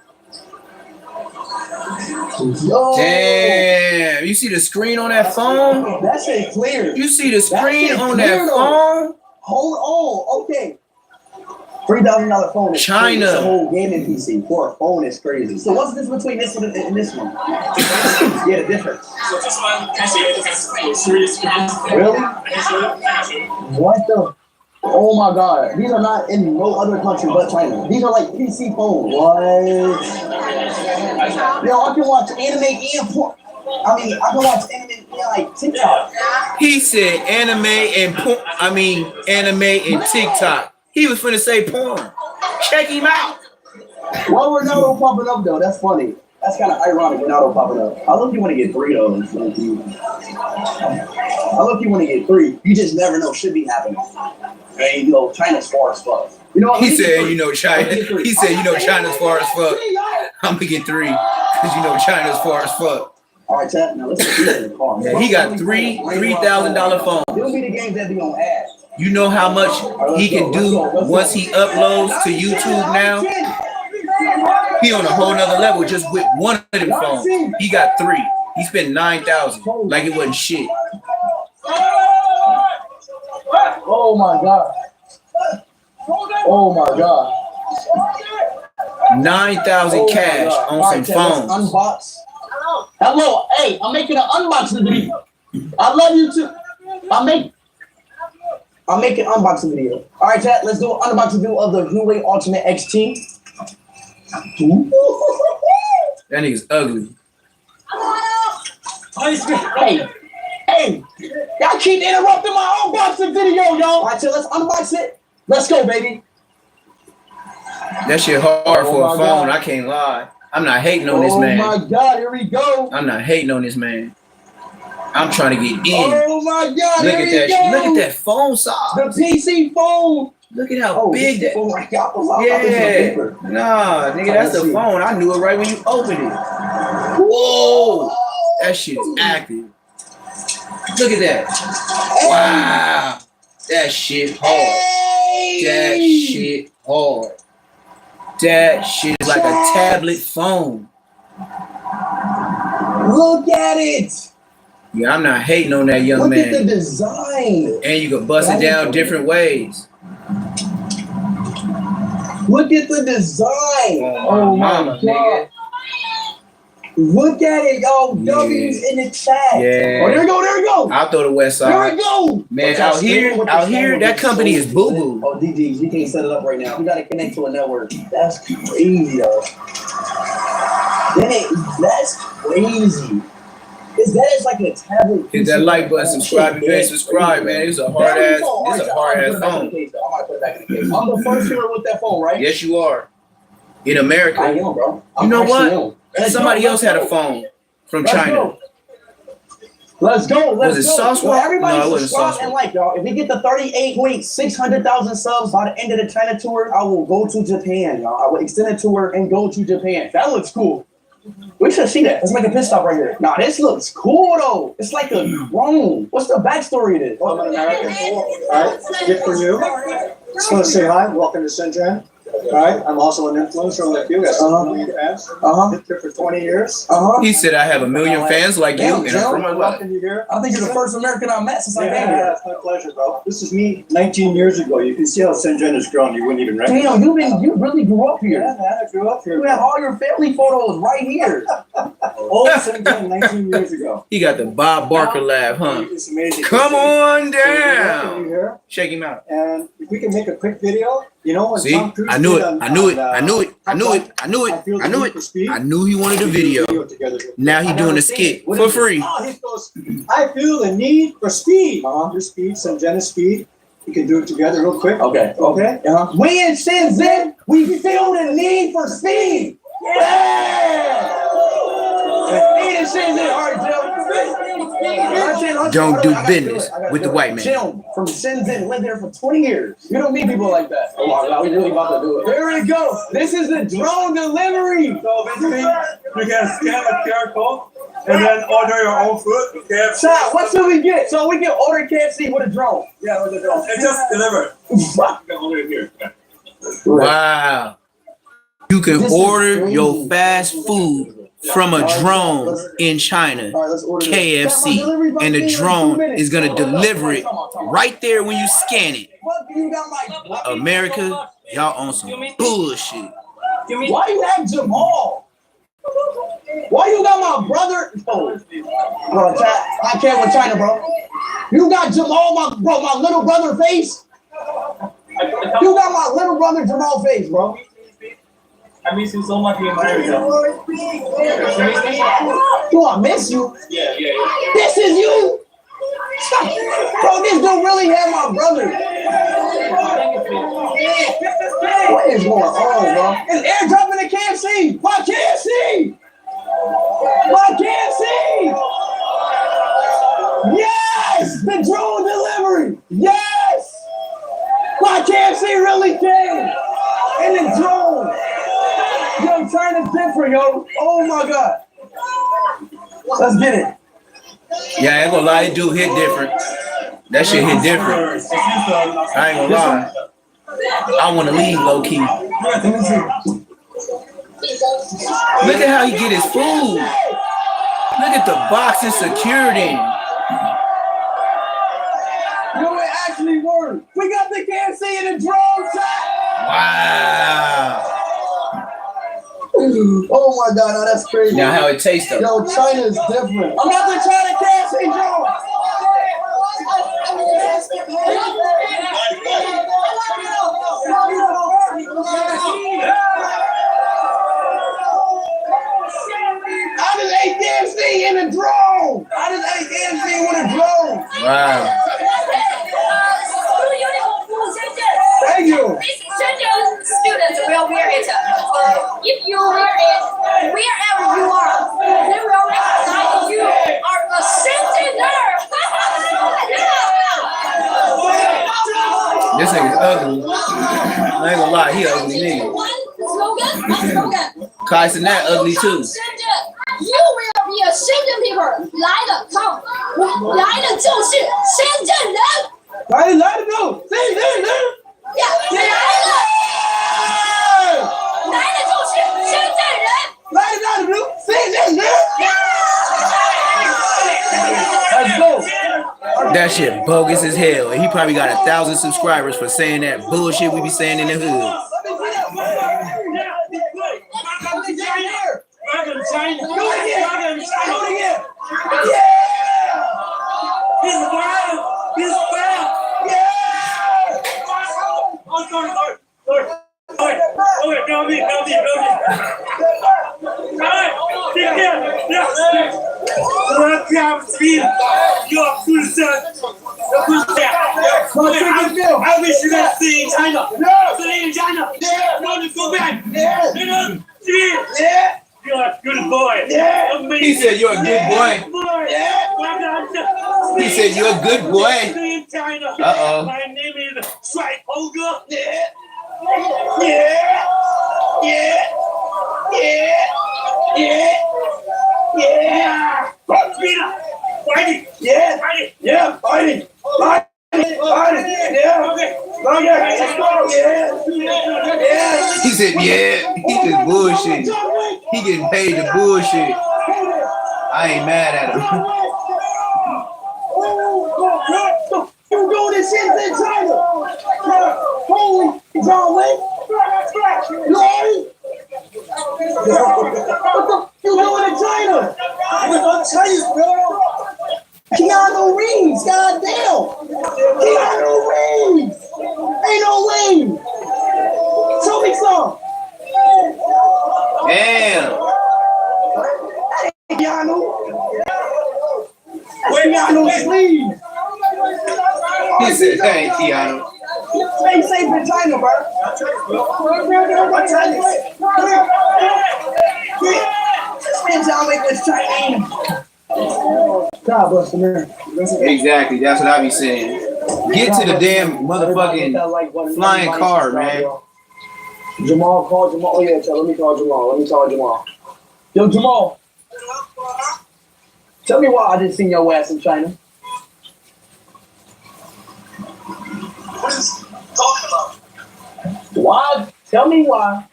Yo. Damn, you see the screen on that phone? That shit clear. You see the screen on that phone? Hold on, okay. $3,000 phone is China. Crazy. It's a whole gaming PC for a phone is crazy. So what's the difference between this one and this one? Yeah, the difference. So this one actually has 3 screens. Really? Actually. What the? Oh my God. These are not in no other country but China. These are like PC phones. What? Yo, I can watch anime and porn. I can watch anime and like TikTok. He said anime and anime and TikTok. He was finna say porn. Check him out. Why were Ronaldo popping up though? That's funny. That's kind of ironic. Ronaldo popping up. I look, you want to get 3 though. I look, you want to get 3. You just never know. Should be happening. And you know, China's far as fuck. You know what? He said, you know, China. He said, you know, China's far as fuck. I'm gonna get 3 because you know China's far as fuck. All right, chat. Now let's get in the car. Yeah, he got $3,000 phone. They'll be the games that be on ads. You know how much he can do once he uploads to YouTube now? He on a whole nother level just with one of them phones. He got 3. He spent 9,000 like it wasn't shit. Oh my God. Oh my God. 9,000 cash on some phones. Unbox. Hello, hey, I'm making an unboxing video. I love you too. I'm making an unboxing video. All right, chat, let's do an unboxing video of the Huawei Ultimate XT. That nigga's ugly. Hey, y'all keep interrupting my unboxing video, y'all. All right, so let's unbox it. Let's go, baby. That shit hard for a my phone. God. I can't lie. I'm not hating on this Oh man. my God, here we go. I'm not hating on this man. I'm trying to get in. Oh my God, Look here at we that. go. Look at that phone size. The PC phone. Look at how big that. Oh my God. Yeah. Nah, nigga, that's the phone. I knew it right when you opened it. Whoa. That shit is active. Look at that. Wow. That shit hard. That shit hard. That shit is like a tablet phone. Look at it. Yeah, I'm not hating on that young man. Look at the design. And you can bust it down different ways. Look at the design. Oh my God. Nigga. Look at it, y'all. W's in the chat. Yeah. Oh, there we go. There we go. I'll throw the west side. There we go. Man, out here, that company is boo boo. Oh, DDs, we can't set it up right now. We gotta connect to a network. That's crazy, though. That's crazy. Is that is like a tablet? Hit that like button, subscribe if you ain't subscribed, man. It's a hard ass phone. I'm the first viewer with that phone, right? Yes, you are. In America. I am, bro. You know what? Somebody else had a phone from China. Let's go. Was it Sauce? Well, everybody No, it wasn't subscribe Sauce. and like, y'all. If we get the 38,600,000 subs by the end of the China tour, I will go to Japan, y'all. I will extend the tour and go to Japan. That looks cool. We should see that. Let's make a pit stop right here. Nah, this looks cool though. It's like a drone. What's the backstory of this? I'm an American. All right, gift for you. Just want to say hi. Welcome to Shenzhen. All right, I'm also an influencer like you. Got some million fans. Lived here for 20 years. He said I have a million fans like you. And I'm from my life. Welcome you here. I think you're the first American I met since I came here. Yeah, it's my pleasure, bro. This is me 19 years ago. You can see how Shenzhen has grown. You wouldn't even recognize. Damn, you really grew up here. Yeah, man, I grew up here. You have all your family photos right here. Old Shenzhen 19 years ago. He got the Bob Barker laugh, huh? It's amazing. Come on So we welcome down. you here. Shake him out. And if we can make a quick video, you know, when See, Tom Cruise I knew it. did I knew it. on, I knew it. I knew it. I knew it. I knew it. I knew he wanted a video. Now he doing a skit for free. Oh, he goes, I feel the need for speed. Your speed, Shenzhen speed. We can do it together real quick. Okay. Okay. We in Shenzhen, we feel the need for speed. Yeah. Speed in Shenzhen. All right, Jill. Don't do business with the white man. Jill from Shenzhen lived there for 20 years. We don't meet people like that. Oh my God, we really about to do it. There we go. This is the drone delivery. So basically, you can scan a QR code and then order your own food. Okay. Chat, what should we get? So we can order KFC with a drone. Yeah, with the drone. And just deliver it. You can order it here. Wow. You can order your fast food from a drone in China, KFC, and the drone is going to deliver it right there when you scan it. America, y'all on some bullshit. Why you have Jamal? Why you got my brother? Oh, bro, I can't with China, bro. You got Jamal, my little brother face. You got my little brother Jamal face, bro. I miss you so much in America. Do I miss you? Yeah. This is you? Bro, this don't really have my brother. What is going on, bro? It's airdropping the KFC. My KFC. My KFC. Yes, the drone delivery. Yes. My KFC really came. And the drone. Yo, China's different, yo. Oh my God. Let's get it. Yeah, I ain't gonna lie, it do hit different. That shit hit different. I ain't gonna lie. I want to leave low key. Look at how he get his food. Look at the box and security. Yo, it actually worked. We got the KFC in the drone chat. Wow. Oh my God, no, that's crazy. Now how it tastes though. Yo, China is different. I'm about to try the KFC drone. This nigga's ugly. I ain't gonna lie, he ugly nigga. Kyson that ugly too. You will be a Shenzhen people. 来的 come， 来的就是深圳人。来的就深圳人。呀，来了，来的就是深圳人。来的就深圳人。Let's go. That shit bogus as hell. And he probably got 1,000 subscribers for saying that bullshit we be saying in the hood. I wish you could stay in China. Stay in China. No, to go back. You're a good boy. He said you're a good boy. He said you're a good boy. Uh-oh. My name is Shuai Poger. Fighting. Fighting. He said, yeah, he just bullshit. He getting paid to bullshit. I ain't mad at him. You doing this shit in China? Holy John Wick? Glory? What the you doing in China? I'm Chinese, bro. Keanu Reeves, goddamn. Keanu Reeves. Ain't no way. Show me some. Damn. Hey, Keanu. That's Keanu's sleeve. He said, hey, Keanu. Stay safe in China, bro. This man John Wick was Chinese. God bless America. Exactly, that's what I be saying. Get to the damn motherfucking flying car, man. Jamal, call Jamal. Oh yeah, let me call Jamal. Yo, Jamal. Tell me why I didn't see your ass in China. What is he talking about? Why? Tell me why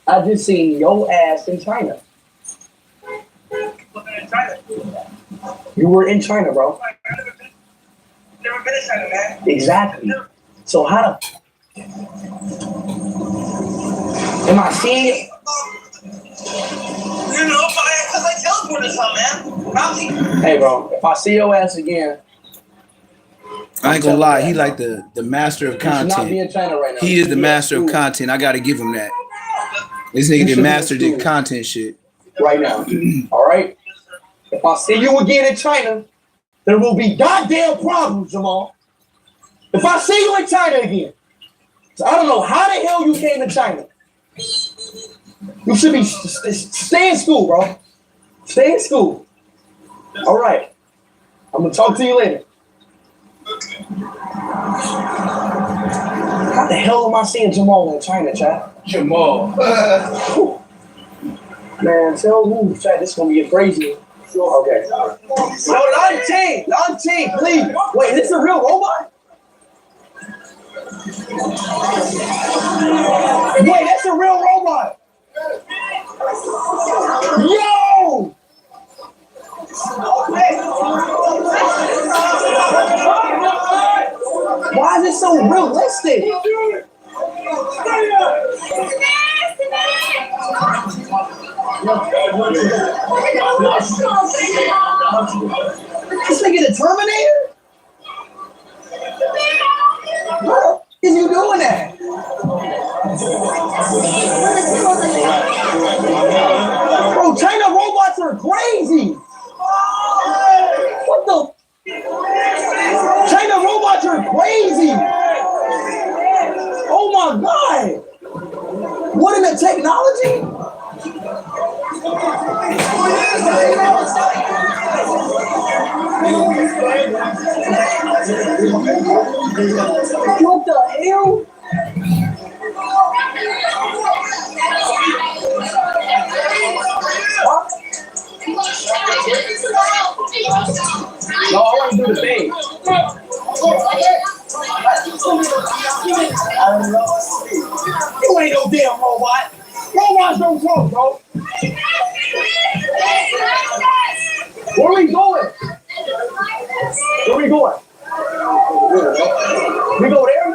I just seen your ass in China. You were in China, bro. Never been in China, man. Exactly. So how the am I seeing it? You know, because I teleported or something, man. Hey, bro, if I see your ass again, I ain't gonna lie, he like the master of you should not be in content. China right now. He is the master of content. I gotta give him that. This nigga the master did content shit. Right now. All right? If I see you again in China, there will be goddamn problems, Jamal. If I see you in China again, so I don't know how the hell you came to China. You should be stay in school, bro. Stay in school. All right. I'm gonna talk to you later. How the hell am I seeing Jamal in China, chat? Jamal. Man, tell who, chat, this is gonna get crazy. Okay. No, Long Team, please. Wait, is this a real robot? Wait, that's a real robot. Yo! Why is it so realistic? This nigga the Terminator? What is you doing that? Bro, China robots are crazy. What the? China robots are crazy. Oh my God. What in the technology? What the hell? No, I want to do the thing. You ain't no damn robot. Robots don't talk, bro. Where we going? Where we going? We go there?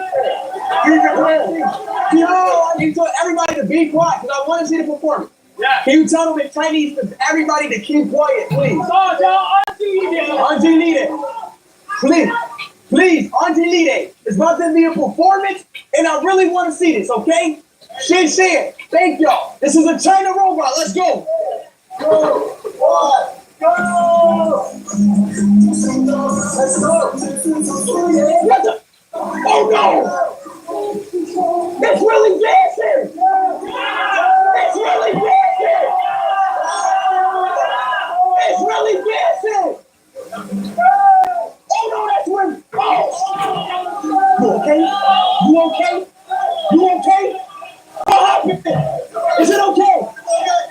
Yo, I need to everybody to be quiet because I want to see the performance. Yeah. Can you tell them in Chinese for everybody to keep quiet, please? Auntie Lide. Please, please, Auntie Lide. It's about to be a performance, and I really want to see this, okay? Shin Shin, thank y'all. This is a China robot. Let's go. Go. Go. Let's go. What the? Oh no! It's really dancing! It's really dancing! It's really dancing! Oh no, that's when. Oh! You okay? You okay? You okay? What happened? Is it okay?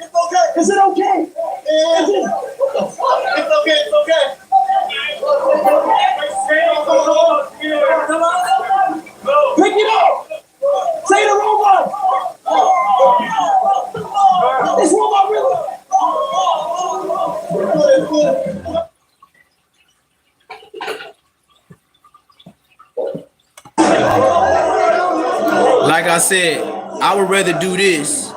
It's okay. Is it okay? Is it? What the fuck? It's okay. It's okay. Pick it up! Say the robot! This robot really? Like I said, I would rather do this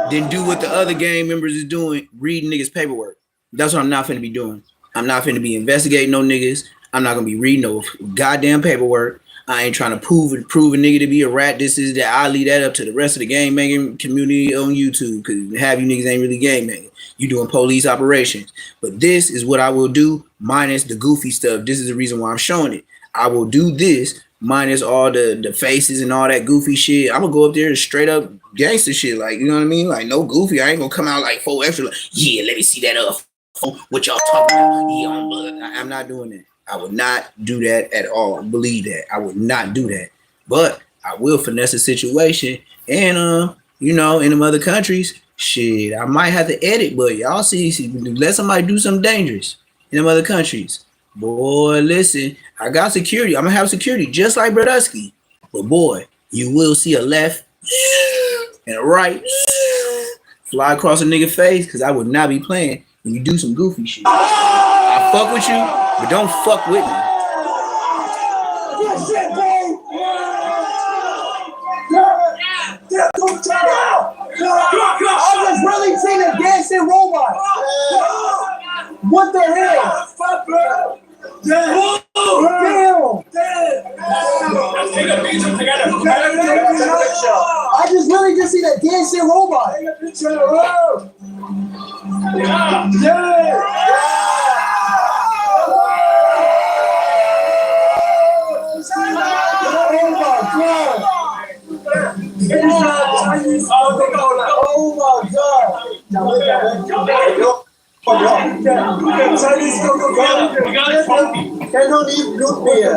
than do what the other gang members is doing, reading niggas paperwork. That's what I'm not finna be doing. I'm not finna be investigating no niggas. I'm not gonna be reading no goddamn paperwork. I ain't trying to prove a nigga to be a rat. This is that. I leave that up to the rest of the gang banging community on YouTube, because half you niggas ain't really gang banging. You doing police operations. But this is what I will do, minus the goofy stuff. This is the reason why I'm showing it. I will do this minus all the faces and all that goofy shit. I'm gonna go up there and straight up gangster shit, like, you know what I mean? Like, no goofy. I ain't gonna come out like full extra. Like, yeah, let me see that what y'all talking about? Yeah, on blood. I'm not doing that. I would not do that at all. Believe that. I would not do that. But I will finesse a situation. And you know, in them other countries, shit, I might have to edit, but y'all see, let somebody do something dangerous in them other countries. Boy, listen, I got security. I'm gonna have security just like Brodusky. But boy, you will see a left and a right fly across a nigga face, because I would not be playing when you do some goofy shit. I fuck with you, but don't fuck with me. I just really seen a dancing robot. What the hell? Damn. I just really just seen a dancing robot. Cannot eat root beer.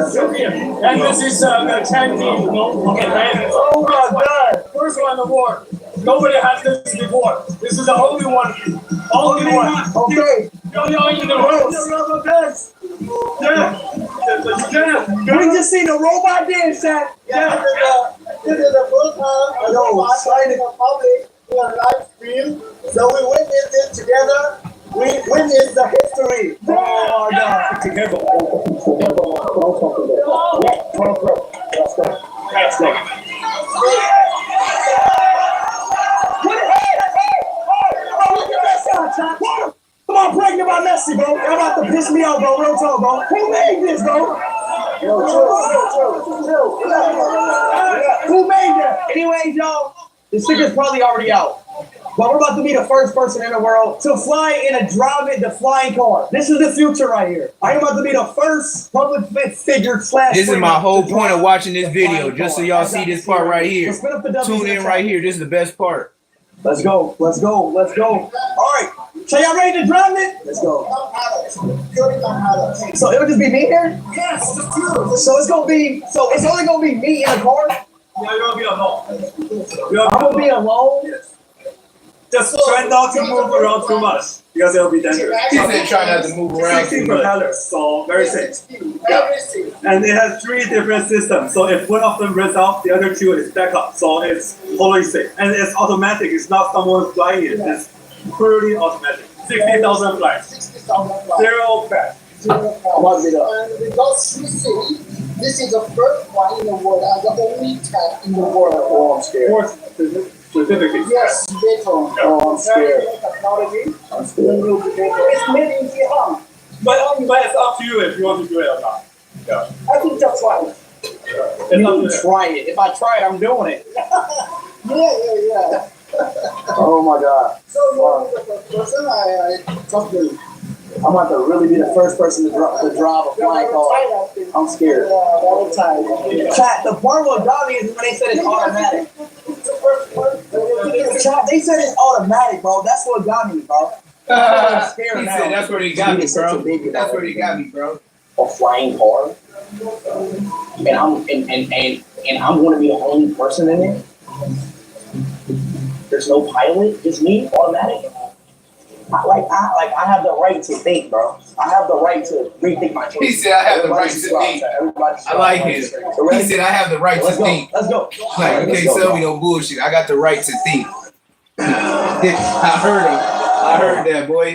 And this is the candy. Oh my God! First one in the world. Nobody has this before. This is the only one. Only one. Okay. You're in the house. We just seen a robot dance that. Yeah. This is the first time in the public to a live stream. So we witnessed this together. We witnessed the history. Oh my God. Together. Come on, pregnant by Messi, bro. Y'all about to piss me off, bro. Real talk, bro. Who made this, bro? Who made that? Anyways, y'all, this ticket's probably already out. But we're about to be the first person in the world to fly in a the flying car. This is the future right here. I am about to be the first public figure / This is my whole point of watching this video, just so y'all see this part right here. Tune in right here. This is the best part. Let's go. Let's go. Let's go. All right. So y'all ready to drive it? Let's go. So it'll just be me here? Yes, just two. So it's only gonna be me in the car? Yeah, you're gonna be alone. I'm gonna be alone? Yes. Just try not to move around too much because it'll be dangerous. He said try not to move around 16 too much. propellers, so very safe. Yeah. And it has 3 different systems. So if one of them runs out, the other 2 is backup. So it's totally safe. And it's automatic. It's not someone flying it. It's purely automatic. 60,000 flights. 0 crash. Because this is the first one in the world, and the only tank in the world. Oh, I'm scared. Certificate. Yes, better. Oh, I'm scared. I'm scared. It's made in Vietnam. But it's up to you if you want to do it or not. Yeah. I think just try it. You try it. If I try it, I'm doing it. Yeah. Oh my God. So you're the first person. I something. I'm about to really be the first person to drive a flying car. I'm scared. Chat, the part what got me is when they said it's automatic. Chat, they said it's automatic, bro. That's what got me, bro. I'm scared He now. said that's where they got me, bro. That's where they got me, bro. A flying car, and I'm going to be the only person in it. There's no pilot, just me, automatic. I have the right to think, bro. I have the right to rethink my choices. He said I have the right to think. I like him. He said I have the right to think. Let's go. Like, you can't tell me no bullshit. I got the right to think. I heard him. I heard that, boy.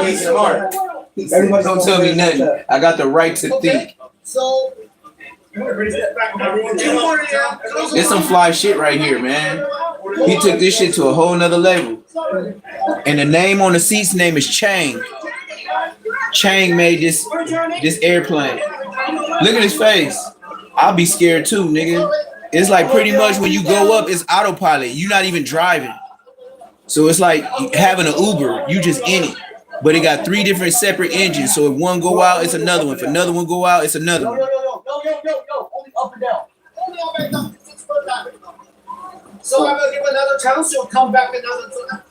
He's smart. He said, don't tell me nothing. I got the right to think. So. It's some fly shit right here, man. He took this shit to a whole nother level. And the name on the seat's name is Chang. Chang made this airplane. Look at his face. I'll be scared too, nigga. It's like pretty much when you go up, it's autopilot. You're not even driving. So it's like having an Uber. You just in it. But it got 3 different separate engines. So if one go out, it's another one. If another one go out, it's another one. Yo. Only up and down. So I'm gonna give another chance. You'll come back another time.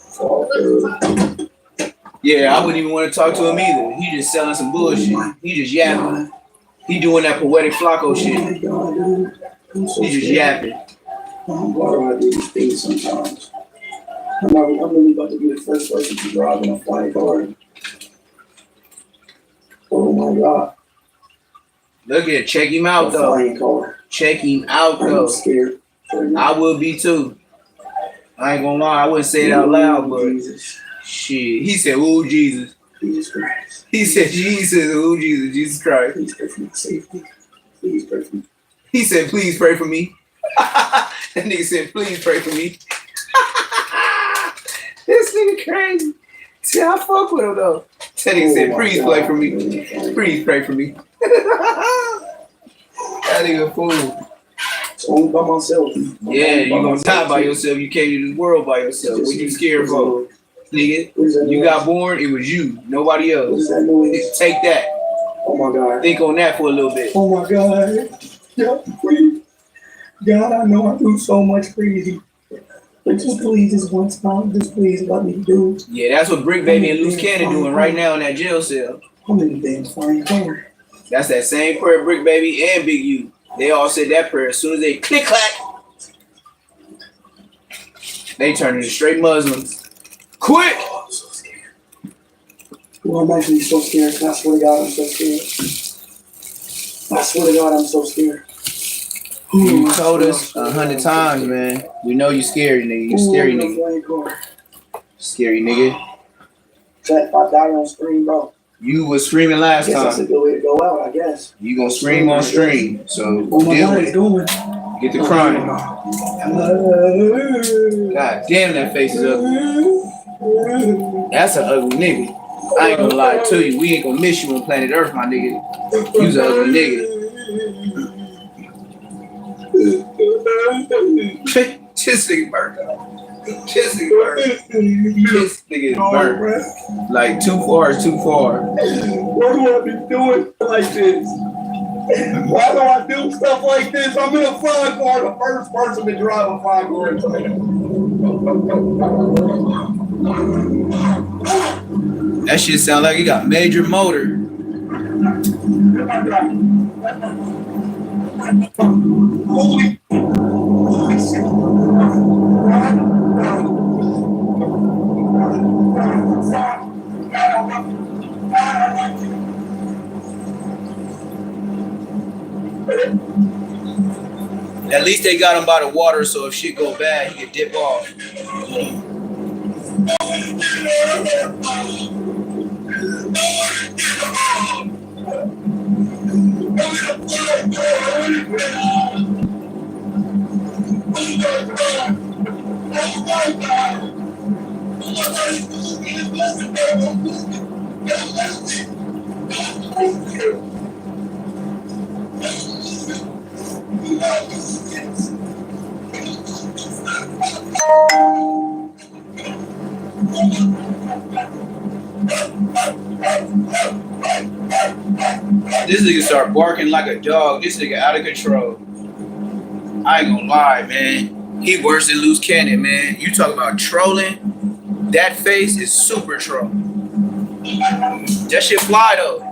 Yeah, I wouldn't even want to talk to him either. He just selling some bullshit. He just yapping. He doing that poetic Flacco shit. He just yapping. I'm glad I do these things sometimes. I'm really about to be the first person to drive in a flying car. Oh my God. Look at it. Check him out, though. Check him out, though. I'm scared. I would be, too. I ain't gonna lie. I wouldn't say it out loud, but shit. He said, ooh, Jesus. Jesus Christ. He said, Jesus, ooh, Jesus. Jesus Christ. Please pray for my safety. Please pray for me. He said, please pray for me. That nigga said, please pray for me. This nigga crazy. See, I fuck with him, though. That nigga said, please pray for me. Please pray for me. That nigga fool. It's only by myself. Yeah, you gonna die by yourself. You came to this world by yourself. What you scared for? Nigga, you got born, it was you. Nobody else. What is that noise? Take that. Oh my God. Think on that for a little bit. Oh my God. Yeah, please. God, I know I do so much crazy. But just please, this one time, just please let me do. Yeah, that's what Brick Baby and Loose Cannon doing right now in that jail cell. I'm in the damn flying car. That's that same prayer Brick Baby and Big U. They all said that prayer as soon as they click clack. They turn into straight Muslims. Quick! Oh, I'm so scared. Well, I'm actually so scared. I swear to God, I'm so scared. I swear to God, I'm so scared. You told us 100 times, man. We know you scary, nigga. You scary, nigga. Scary, nigga. If I die on screen, bro. You was screaming last Guess that's a time. good way to go out, I guess. You gonna scream on stream, so Oh my deal God, with it's it. going. Get the crying. God damn, that face is ugly. That's an ugly nigga. I ain't gonna lie to you. We ain't gonna miss you on planet Earth, my nigga. You's an ugly nigga. This nigga burnt up. This nigga burnt. This nigga is burnt. Like too far is too far. Why do I be doing like this? Why do I do stuff like this? I'm in a flying car, the first person to drive a flying car. That shit sound like it got major motor. At least they got him by the water, so if shit go bad, he can dip off. This nigga start barking like a dog. This nigga out of control. I ain't gonna lie, man. He worse than Loose Cannon, man. You talk about trolling? That face is super troll. That shit fly though.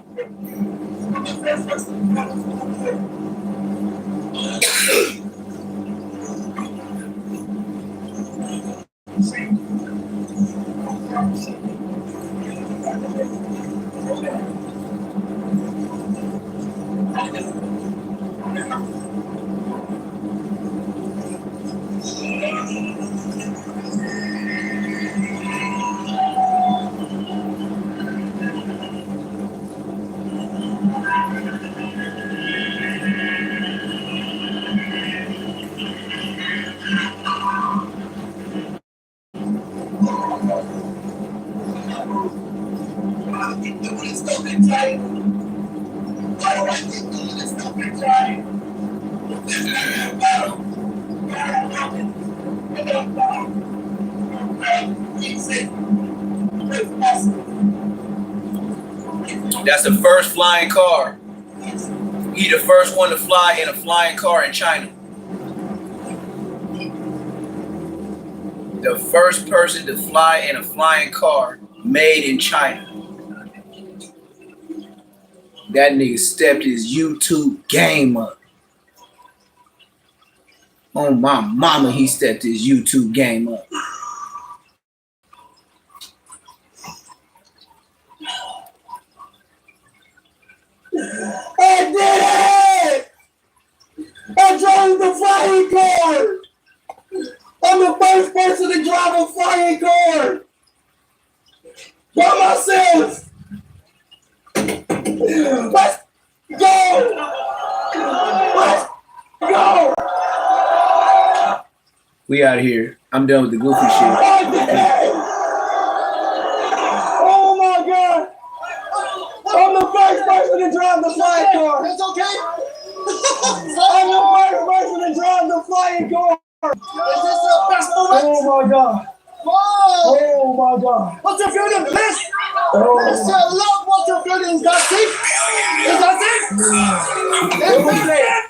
That's the first flying car. He the first one to fly in a flying car in China. The first person to fly in a flying car made in China. That nigga stepped his YouTube game up. Oh my mama, he stepped his YouTube game up. I did it! I drove the flying car! I'm the first person to drive a flying car! By myself! Let's go! Let's go! We out of here. I'm done with the goofy shit. I did it! Oh my god! I'm the first person to drive the flying car! It's okay? I'm the first person to drive the flying car! Is this the best moment? Oh my god! Whoa! Oh my god! What's your feeling, please? Oh. It's a lot. What's your feeling? Is that it? Is that it?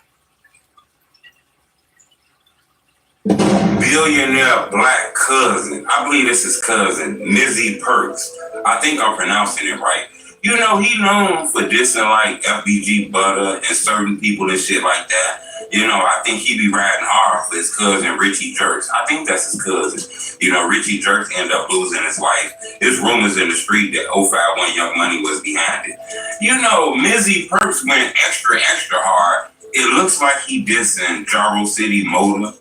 Billionaire black cousin. I believe this is cousin Mizzy Perks. I think I'm pronouncing it right. You know, he known for dissing like FBG Butter and certain people and shit like that. You know, I think he be riding hard for his cousin Richie Jerks. I think that's his cousin. You know, Richie Jerks ended up losing his wife. There's rumors in the street that 051 Young Money was behind it. You know, Mizzy Perks went extra hard. It looks like he dissing Jarro City Motor,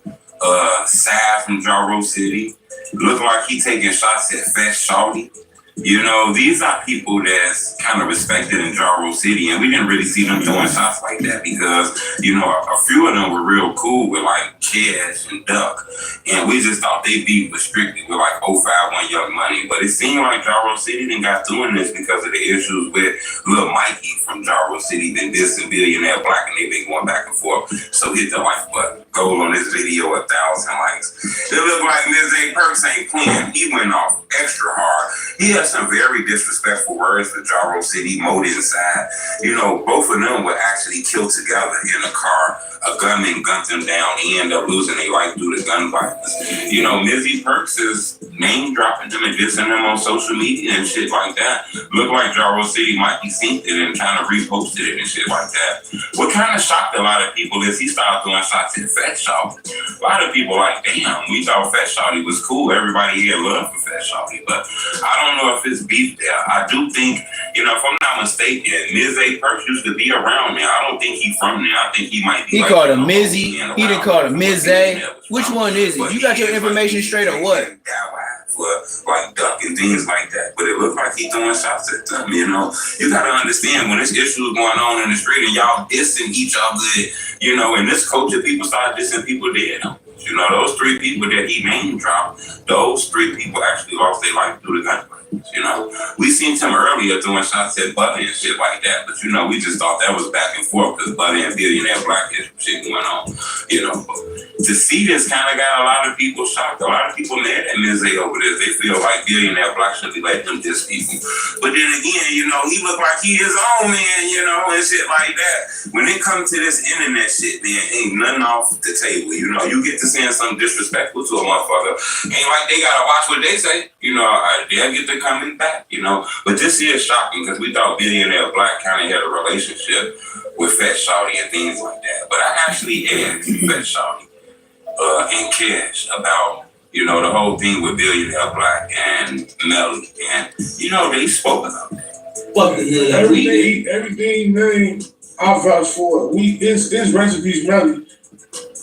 Sad from Jarro City. Look like he taking shots at Fat Shawty. You know, these are people that's kind of respected in Jarro City, and we didn't really see them doing shots like that because, you know, a few of them were real cool with like Cash and Duck, and we just thought they beat was strictly with like 051 Young Money. But it seemed like Jarro City didn't got doing this because of the issues with Lil Mikey from Jarro City, then dissing Billionaire Black, and they've been going back and forth. So hit the like button. Goal on this video 1,000 likes. It look like Mizzy Perks ain't playing. He went off extra hard. He had some very disrespectful words for Jarro City, Mode Inside. You know, both of them were actually killed together in a car. A gunman gunned them down. He ended up losing their life due to gun violence. You know, Mizzy Perks is name dropping them and dissing them on social media and shit like that. Look like Jarrow City might be synced it and kind of reposted it and shit like that. What kind of shocked a lot of people is he started throwing shots at Fat Shawty. A lot of people like, damn, we thought Fat Shawty was cool. Everybody here loved for Fat Shawty, but I don't know if it's beef there. I do think, you know, if I'm not mistaken, Ms. A. Perks used to be around there. I don't think he from there. I think he might be. He called him Mizzy. He didn't call him Ms. A. Which one is it? You got your information straight or what? For like ducking things like that, but it looked like he throwing shots at them. You know, you gotta understand when this issue is going on in the street and y'all dissing each other. You know, in this culture, people start dissing people dead. You know, those 3 people that he name dropped, those 3 people actually lost their life through the gunfight. You know, we seen him earlier throwing shots at Buddy and shit like that, but you know, we just thought that was back and forth because Buddy and Billionaire Black had shit going on. You know, but to see this kind of got a lot of people shocked. A lot of people mad at Ms. A over this. They feel like Billionaire Black should be letting him diss people. But then again, you know, he look like he his own man, you know, and shit like that. When it comes to this internet shit, man, ain't nothing off the table. You know, you get to saying something disrespectful to a motherfucker, ain't like they gotta watch what they say. You know, they'll get to coming back, you know. But this here is shocking because we thought Billionaire Black kind of had a relationship with Fat Shawty and things like that. But I actually asked Fat Shawty and Cash about, you know, the whole thing with Billionaire Black and Melly, and you know, they spoke about that. Fuck it, everything, man, I vouch for. It's recipes Melly.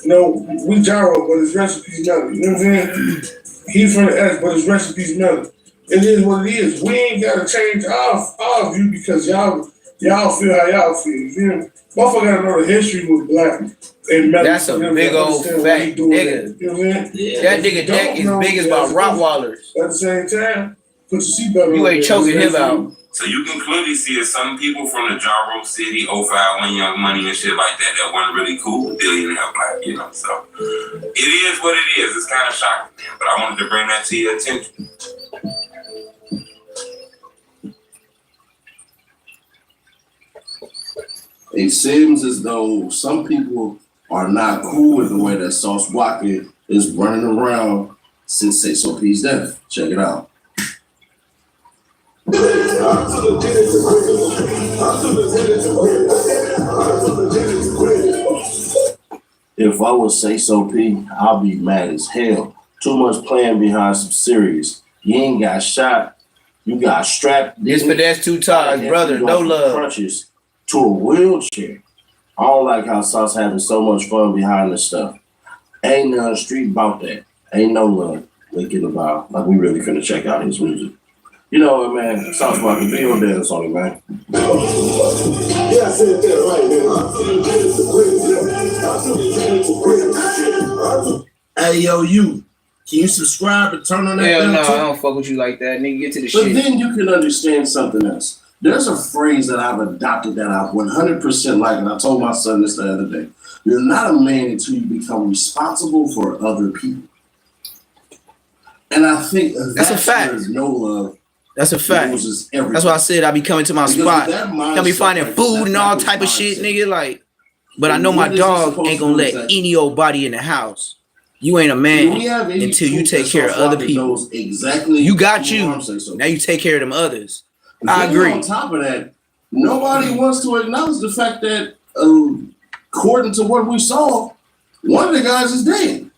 You know, we Jarrow, but it's recipes Melly. You know what I'm saying? He from the S, but it's recipes Melly. It is what it is. We ain't gotta change our view because y'all feel how y'all feel. You feel me? Motherfucker gotta know the history with Black and Melly. That's a big old fat nigga. You know what I mean? Yeah. That nigga neck is big as about Rottweilers. At the same time, put your seatbelt on. You ain't choking him out. So you can clearly see it. Some people from the Jarrow City, 051 Young Money and shit like that weren't really cool with Billionaire Black, you know. So it is what it is. It's kind of shocking, man. But I wanted to bring that to your attention. It seems as though some people are not cool with the way that Sauce Walker is running around since Say So P's death. Check it out. If I was Say So P, I'll be mad as hell. Too much playing behind some serious. You ain't got shot. You got strapped. This for that's 2 times, brother. No love. Crutches to a wheelchair. I don't like how Sauce having so much fun behind this stuff. Ain't nothing street about that. Ain't no love. Thinking about like we really finna check out his music. You know what, man? Sauce about the video dance on it, man. Yeah, I said that right, man. Hey, yo, you. Can you subscribe and turn on that? Hell no, I don't fuck with you like that, nigga. Get to the but shit. But then you can understand something else. There's a phrase that I've adopted that I 100% like, and I told my son this the other day. You're not a man until you become responsible for other people. And I think that's a fact. There's no love. That's a fact. That's why I said I be coming to my spot. I be finding food and all type of shit, nigga. Like, but I know my dog ain't gonna let any old body in the house. You ain't a man until you take care of other people. Exactly. You got you. Now you take care of them others. I agree. On top of that, nobody wants to acknowledge the fact that, according to what we saw, one of the guys is dead.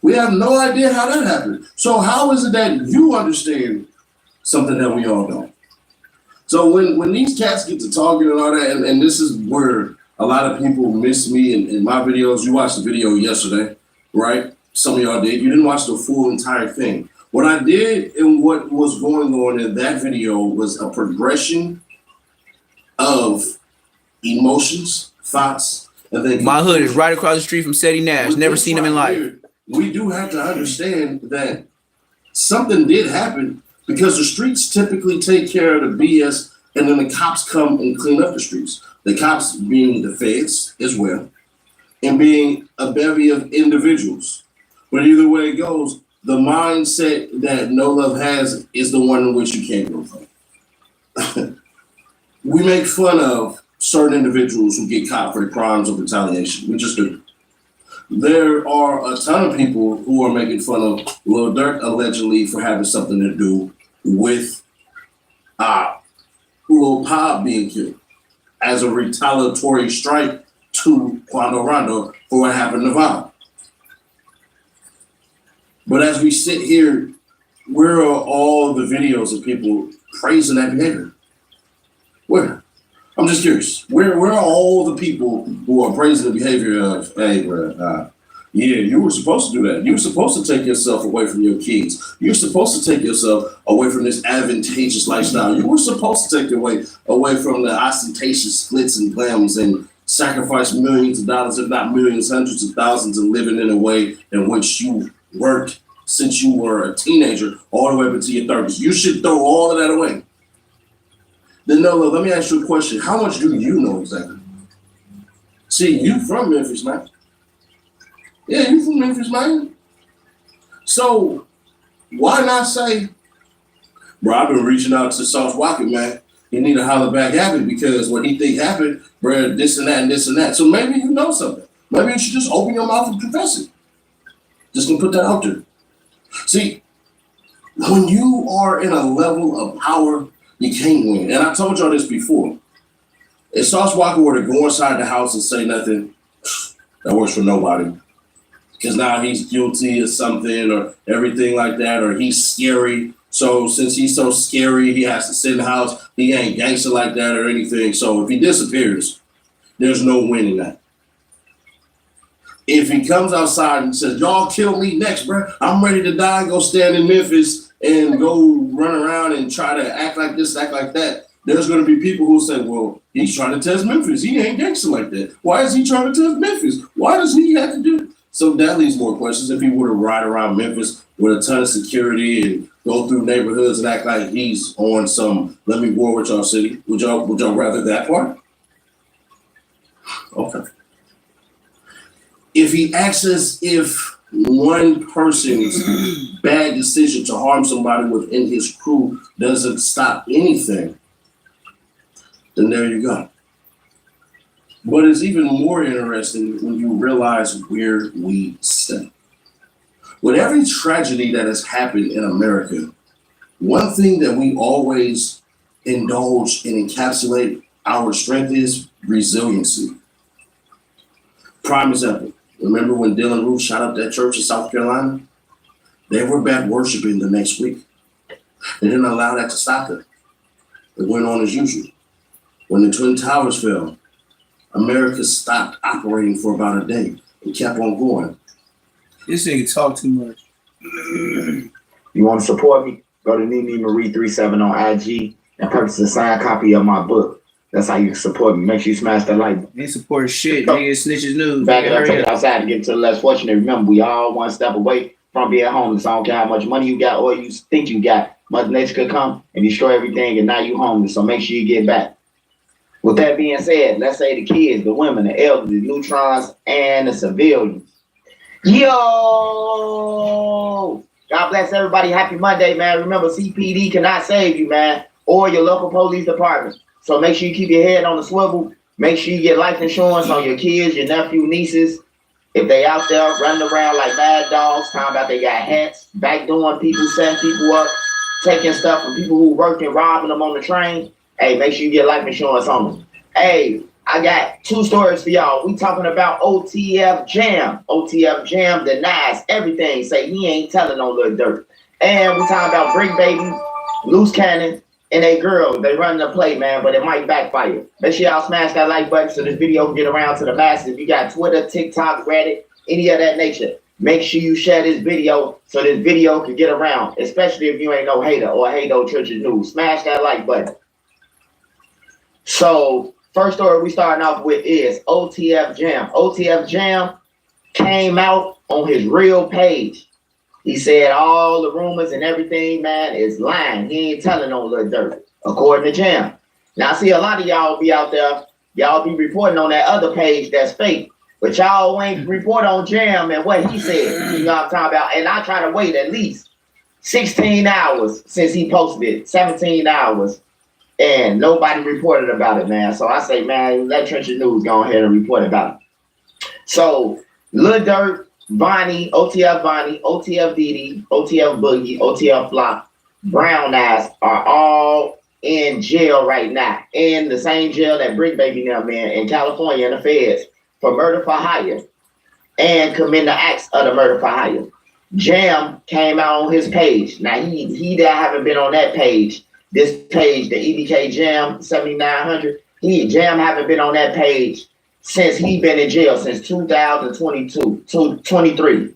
We have no idea how that happened. So how is it that you understand something that we all don't? So when these cats get to talking and all that, and this is where a lot of people miss me in my videos. You watched the video yesterday, right? Some of y'all did. You didn't watch the full entire thing. What I did and what was going on in that video was a progression of emotions, thoughts, and then my hood is right across the street from Seti Nash. Never seen him in life. We do have to understand that something did happen because the streets typically take care of the BS and then the cops come and clean up the streets. The cops being the feds as well and being a bevy of individuals. But either way it goes, the mindset that No Love has is the one in which you can't go from. We make fun of certain individuals who get caught for crimes of retaliation. We just do. there are a ton of people who are making fun of Lil Durk allegedly for having something to do with Lil Pop being killed as a retaliatory strike to Quando Rondo for what happened to Vaughn. But as we sit here, where are all the videos of people praising that behavior? Where? I'm just curious. Where are all the people who are praising the behavior of, hey, bro, yeah, you were supposed to do that. You were supposed to take yourself away from your kids. You're supposed to take yourself away from this advantageous lifestyle. You were supposed to take away from the ostentatious splits and glams and sacrifice millions of dollars, if not millions, hundreds of thousands, and living in a way in which you worked since you were a teenager all the way up into your 30s. You should throw all of that away. Then, Nola, let me ask you a question. How much do you know exactly? See, you from Memphis, man. Yeah, you from Memphis, man. So, why not say, bro, I've been reaching out to Sauce Walker, man. He need to holler back at me because what he think happened, bro, this and that and this and that. So maybe you know something. Maybe you should just open your mouth and confess it. Just gonna put that out there. See, when you are in a level of power, you can't win. And I told y'all this before. If Sauce Walker were to go inside the house and say nothing, that works for nobody. Because now he's guilty of something or everything like that, or he's scary. So since he's so scary, he has to sit in the house. He ain't gangster like that or anything. So if he disappears, there's no winning that. If he comes outside and says, y'all kill me next, bro, I'm ready to die, go stand in Memphis and go run around and try to act like this, act like that, there's going to be people who say, well, he's trying to test Memphis. He ain't gangster like that. Why is he trying to test Memphis? Why does he have to do it? So that leaves more questions. If he were to ride around Memphis with a ton of security and go through neighborhoods and act like he's on some let me war with y'all city, would y'all rather that part? Okay. If he acts as if one person's bad decision to harm somebody within his crew doesn't stop anything, then there you go. But it's even more interesting when you realize where we stand. With every tragedy that has happened in America, one thing that we always indulge and encapsulate our strength is resiliency. Prime example, remember when Dylan Roof shot up that church in South Carolina? They were back worshiping the next week. They didn't allow that to stop them. It went on as usual. When the Twin Towers fell, America stopped operating for about a day and kept on going. This nigga talk too much. You want to support me? Go to Nene Marie 37 on IG and purchase a signed copy of my book. That's how you support me. Make sure you smash that like button. Ain't support shit. Nigga, snitches news. Back it up, take it outside and get to the less fortunate. Remember, we all one step away from being homeless. I don't care how much money you got or you think you got. Mother Nature could come and destroy everything, and now you homeless. So make sure you get back. With that being said, let's say the kids, the women, the elderly, the neutrons, and the civilians. Yo! God bless everybody. Happy Monday, man. Remember, CPD cannot save you, man, or your local police department. So make sure you keep your head on the swivel. Make sure you get life insurance on your kids, your nephew, nieces. If they out there running around like mad dogs, talking about they got hats, backdooring people, setting people up, taking stuff from people who work and robbing them on the train. Hey, make sure you get life insurance on them. Hey, I got 2 stories for y'all. We talking about OTF Jam. OTF Jam denies everything. Say he ain't telling on Lil Durk. And we talking about Brick Baby, Loose Cannon, and they girl. They running the play, man, but it might backfire. Make sure y'all smash that like button so this video can get around to the masses. If you got Twitter, TikTok, Reddit, any of that nature, make sure you share this video so this video can get around, especially if you ain't no hater or hate no Church's News. Smash that like button. So, first story we starting off with is OTF Jam. OTF Jam came out on his real page. He said all the rumors and everything, man, is lying. He ain't telling on Lil Durk, according to Jam. Now, I see a lot of y'all be out there, y'all be reporting on that other page that's fake, but y'all ain't report on Jam and what he said. You know what I'm talking about? And I try to wait at least 16 hours since he posted it, 17 hours. And nobody reported about it, man. So I say, man, let Trenchard News go ahead and report about it. So Lil Durk, Bonnie, OTF Diddy, OTF Boogie, OTF Flop, Brown Eyes are all in jail right now. In the same jail that Brick Baby now, man, in California in the feds for murder for hire and committing the acts of the murder for hire. Jam came out on his page. Now he that haven't been on that page. This page, the EBK Jam 7900. Jam haven't been on that page since he been in jail since 2023.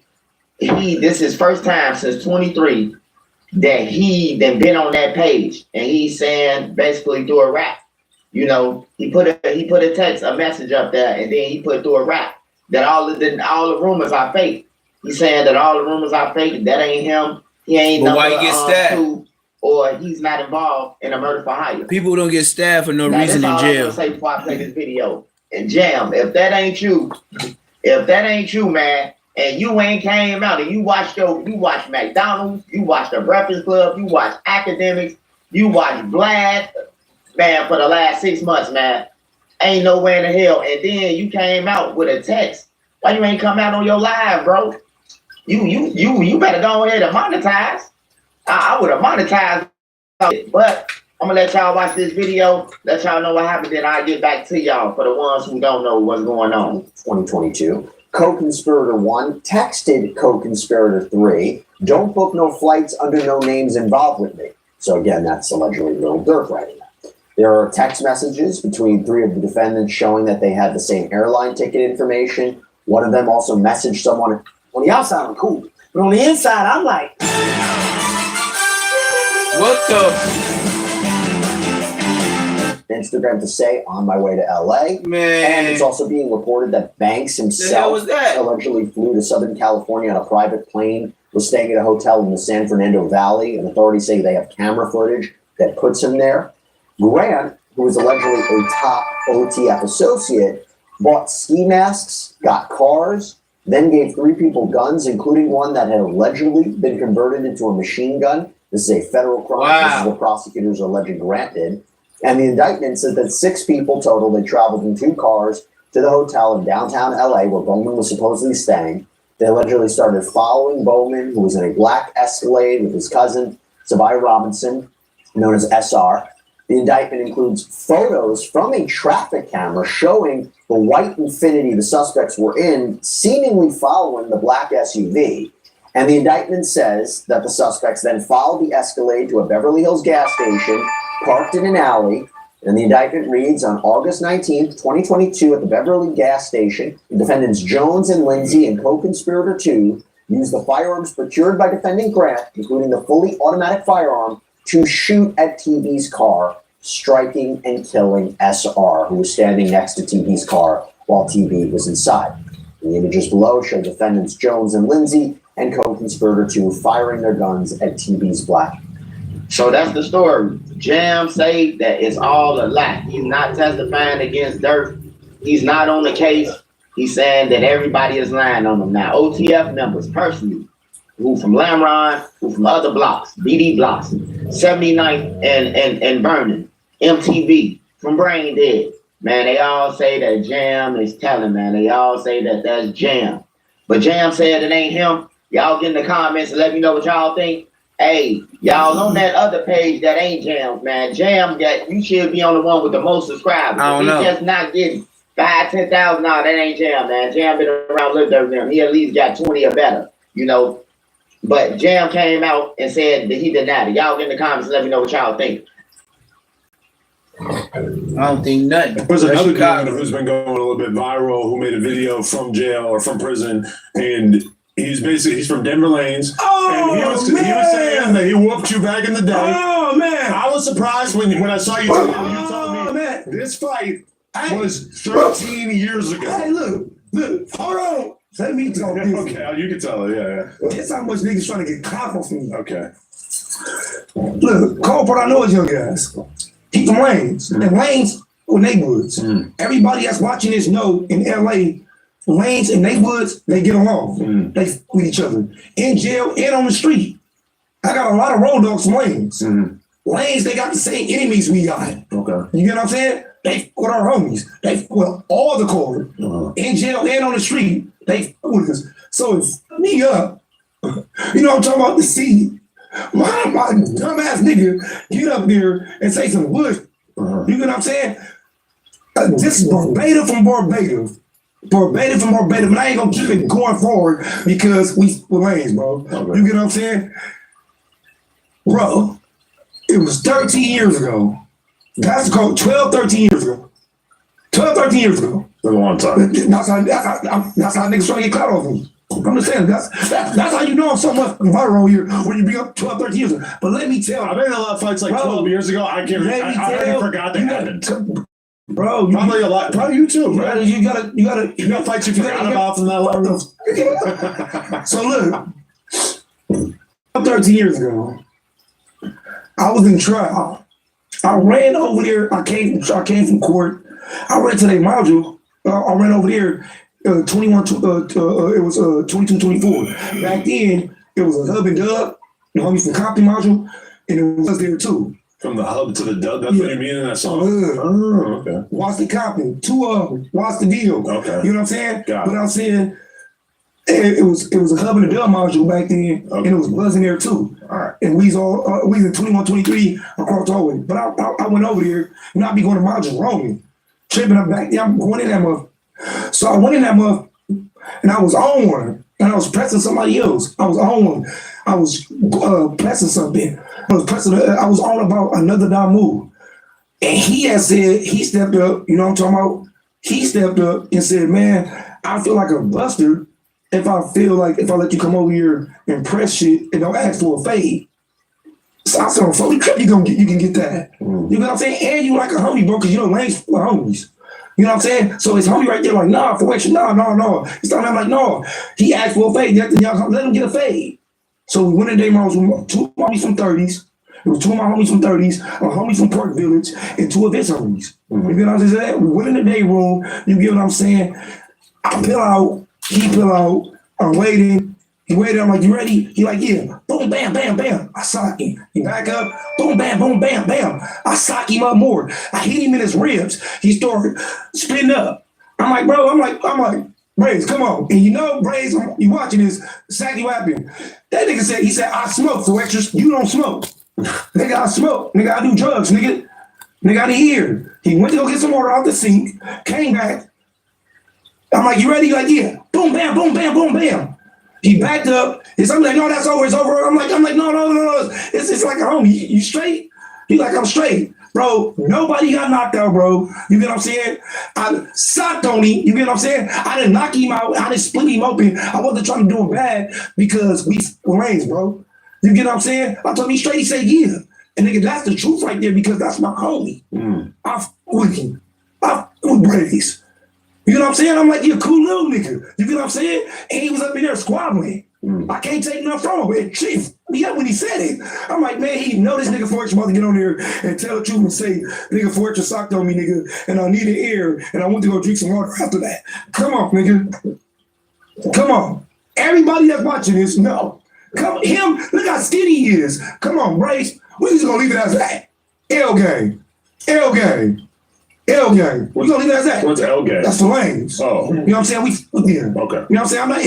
This is first time since 23 that he been on that page, and he's saying basically through a rap. You know, he put a text, a message up there, and then he put through a rap that all the rumors are fake. He's saying that all the rumors are fake. That ain't him. He ain't. But why he get stabbed? Or he's not involved in a murder for hire. People don't get stabbed for no reason in jail. I'm say before I play this video. And Jam, if that ain't you, man, and you ain't came out and you watch McDonald's, you watch the Breakfast Club, you watch Academics, you watch Vlad, man, for the last 6 months, man, ain't nowhere in the hell. And then you came out with a text. Why you ain't come out on your live, bro? You better go ahead and monetize. I would have monetized it, but I'm gonna let y'all watch this video, let y'all know what happened, then I'll get back to y'all for the ones who don't know what's going on. 2022. Co-conspirator 1 texted co-conspirator 3, "Don't book no flights under no names involved with me." So again, that's allegedly Lil Durk writing that. There are text messages between 3 of the defendants showing that they had the same airline ticket information. One of them also messaged someone, "On the outside I'm cool, but on the inside I'm like..." What the? Instagram to say, "On my way to LA." Man. And it's also being reported that Banks himself allegedly flew to Southern California on a private plane, was staying at a hotel in the San Fernando Valley, and authorities say they have camera footage that puts him there. Grant, who is allegedly a top OTF associate, bought ski masks, got cars, then gave 3 people guns, including one that had allegedly been converted into a machine gun. This is a federal crime. Wow. This is what prosecutors alleged Grant did. And the indictment said that 6 people total, they traveled in 2 cars to the hotel in downtown LA where Bowman was supposedly staying. They allegedly started following Bowman, who was in a black Escalade with his cousin, Sabai Robinson, known as SR. The indictment includes photos from a traffic camera showing the white Infiniti the suspects were in, seemingly following the black SUV. And the indictment says that the suspects then followed the Escalade to a Beverly Hills gas station, parked in an alley, and the indictment reads, on August 19th, 2022, at the Beverly gas station, the defendants Jones and Lindsay and co-conspirator 2 used the firearms procured by defendant Grant, including the fully automatic firearm, to shoot at TB's car, striking and killing SR, who was standing next to TB's car while TB was inside. The images below show defendants Jones and Lindsay and co-conspirator 2 firing their guns at TB's black. So that's the story. Jam say that it's all a lie. He's not testifying against Durk. He's not on the case. He's saying that everybody is lying on him. Now, OTF members personally, who from Lamron, who from other blocks, BD blocks, 79th and Vernon, MTV, from Brain Dead. Man, they all say that Jam is telling, man. They all say that that's Jam. But Jam said it ain't him. Y'all get in the comments and let me know what y'all think. Hey, y'all on that other page that ain't Jam, man. Jam, that you should be on the one with the most subscribers. I don't know. He's just not getting 5,000, 10,000. No, that ain't Jam, man. Jam been around, lived over them. He at least got 20 or better, you know. But Jam came out and said that he denied it. Y'all get in the comments and let me know what y'all think. I don't think nothing. There's another guy who's been going a little bit viral who made a video from jail or from prison, and he's from Denver Lanes. Oh, and he was saying that he whooped you back in the day. Oh man, I was surprised when I saw you. You told me this fight was 13 years ago. Hey, look, hold on. Let me talk this. Okay, you can tell her, yeah. That's how much niggas trying to get caught off me. Okay. Look, Cole, but I know it's young guys. He from Lanes. And Lanes or neighborhoods. Everybody that's watching this know in LA, Lanes and neighborhoods, they get along. They with each other. In jail and on the street. I got a lot of road dogs from Lanes. Lanes, they got the same enemies we got. Okay. You get what I'm saying? They fuck with our homies. They fuck with all the court. In jail and on the street. They fuck with us. So it's me up. You know what I'm talking about? The seat. My dumbass nigga get up there and say some wood. You know what I'm saying? This is verbatim from Barbados. Verbatim from Barbados, but I ain't gonna keep it going forward because we lanes, bro. Okay. You get what I'm saying? Bro, it was 13 years ago. That's called 12, 13 years ago. 12, 13 years ago. That's a long time. That's how niggas trying to get caught off me. I'm just saying, that's how you know I'm so much viral here when you be up 12, 13 years ago. But let me tell you. I've been in a lot of fights like 12 years ago. I already forgot that happened. Bro, probably a lot. Probably you too, bro. You gotta fights you forgot about from that level. So look, 13 years ago, I was in trial. I ran over there. I came from court. I ran to their module. I ran over there. 21. It was 22-24. Back then, it was a hub and dub. The homies from Compton module, and it was there too. From the hub to the dub, that's what you mean in that song? Oh, okay. Watch the Compton, 2 of them. Watch the deal. Okay. You know what I'm saying? But I'm saying it was a hub and a dub module back then, and it was buzzing there too. All right. And we was in 21, 23 across the hallway. But I went over there, and I be going to module roaming, tripping up back there. I'm going in that mother. So I went in that mother, and I was on one, and I was pressing somebody else. I was on one. I was pressing something. I was on about another down move. And he had said, he stepped up, you know what I'm talking about? He stepped up and said, man, I feel like a buster if I let you come over here and press shit and don't ask for a fade. So I said, so you can get that. You know what I'm saying? And you like a homie, bro, because you know lanes full of homies. You know what I'm saying? So his homie right there like, nah, for extra, no. He's talking, I'm like, no. He asked for a fade. Y'all let him get a fade. So we went in their house with 2 homies from 30s. It was 2 of my homies from 30s, a homie from Park Village, and 2 of his homies. You get what I'm saying? We went in the day room. You get what I'm saying? I peel out. He peel out. I'm waiting. He waited. I'm like, you ready? He like, yeah. Boom, bam, bam, bam. I sock him. He back up. Boom, bam, bam. I sock him up more. I hit him in his ribs. He started spinning up. I'm like, bro. I'm like, Braves, come on. And you know, Braves, you watching this, Sacky Wapping. That nigga said, I smoke for extras. You don't smoke. Nigga, I smoke. Nigga, I do drugs, nigga. Nigga, I didn't hear. He went to go get some water out the sink, came back. I'm like, you ready? He like, yeah. Boom, bam, boom, bam, boom, bam. He backed up. I'm like, no, that's over. It's over. I'm like, no. It's like a homie. You straight? He like, I'm straight. Bro, nobody got knocked out, bro. You get what I'm saying? I socked on him. You get what I'm saying? I didn't knock him out. I didn't split him open. I wasn't trying to do him bad because we lanes, bro. You get what I'm saying? I told him straight. He said, yeah. And nigga, that's the truth right there because that's my homie. I fuck with him. I fuck with Brady's. You know what I'm saying? I'm like, you're a cool little nigga. You get what I'm saying? And he was up in there squabbling. I can't take nothing from him. And chief, yeah, when he said it, I'm like, man, he know this nigga Fortune about to get on there and tell the truth and say, nigga Fortune socked on me, nigga, and I needed air, and I went to go drink some water after that. Come on, nigga. Come on. Everybody that's watching this, no. Come him, look how skinny he is. Come on, Brace. We just gonna leave it as that. L gang. L gang. We're gonna leave it as that. What's L gang? That's the lanes. Oh. You know what I'm saying? We with them. Okay. You know what I'm saying? I'm not,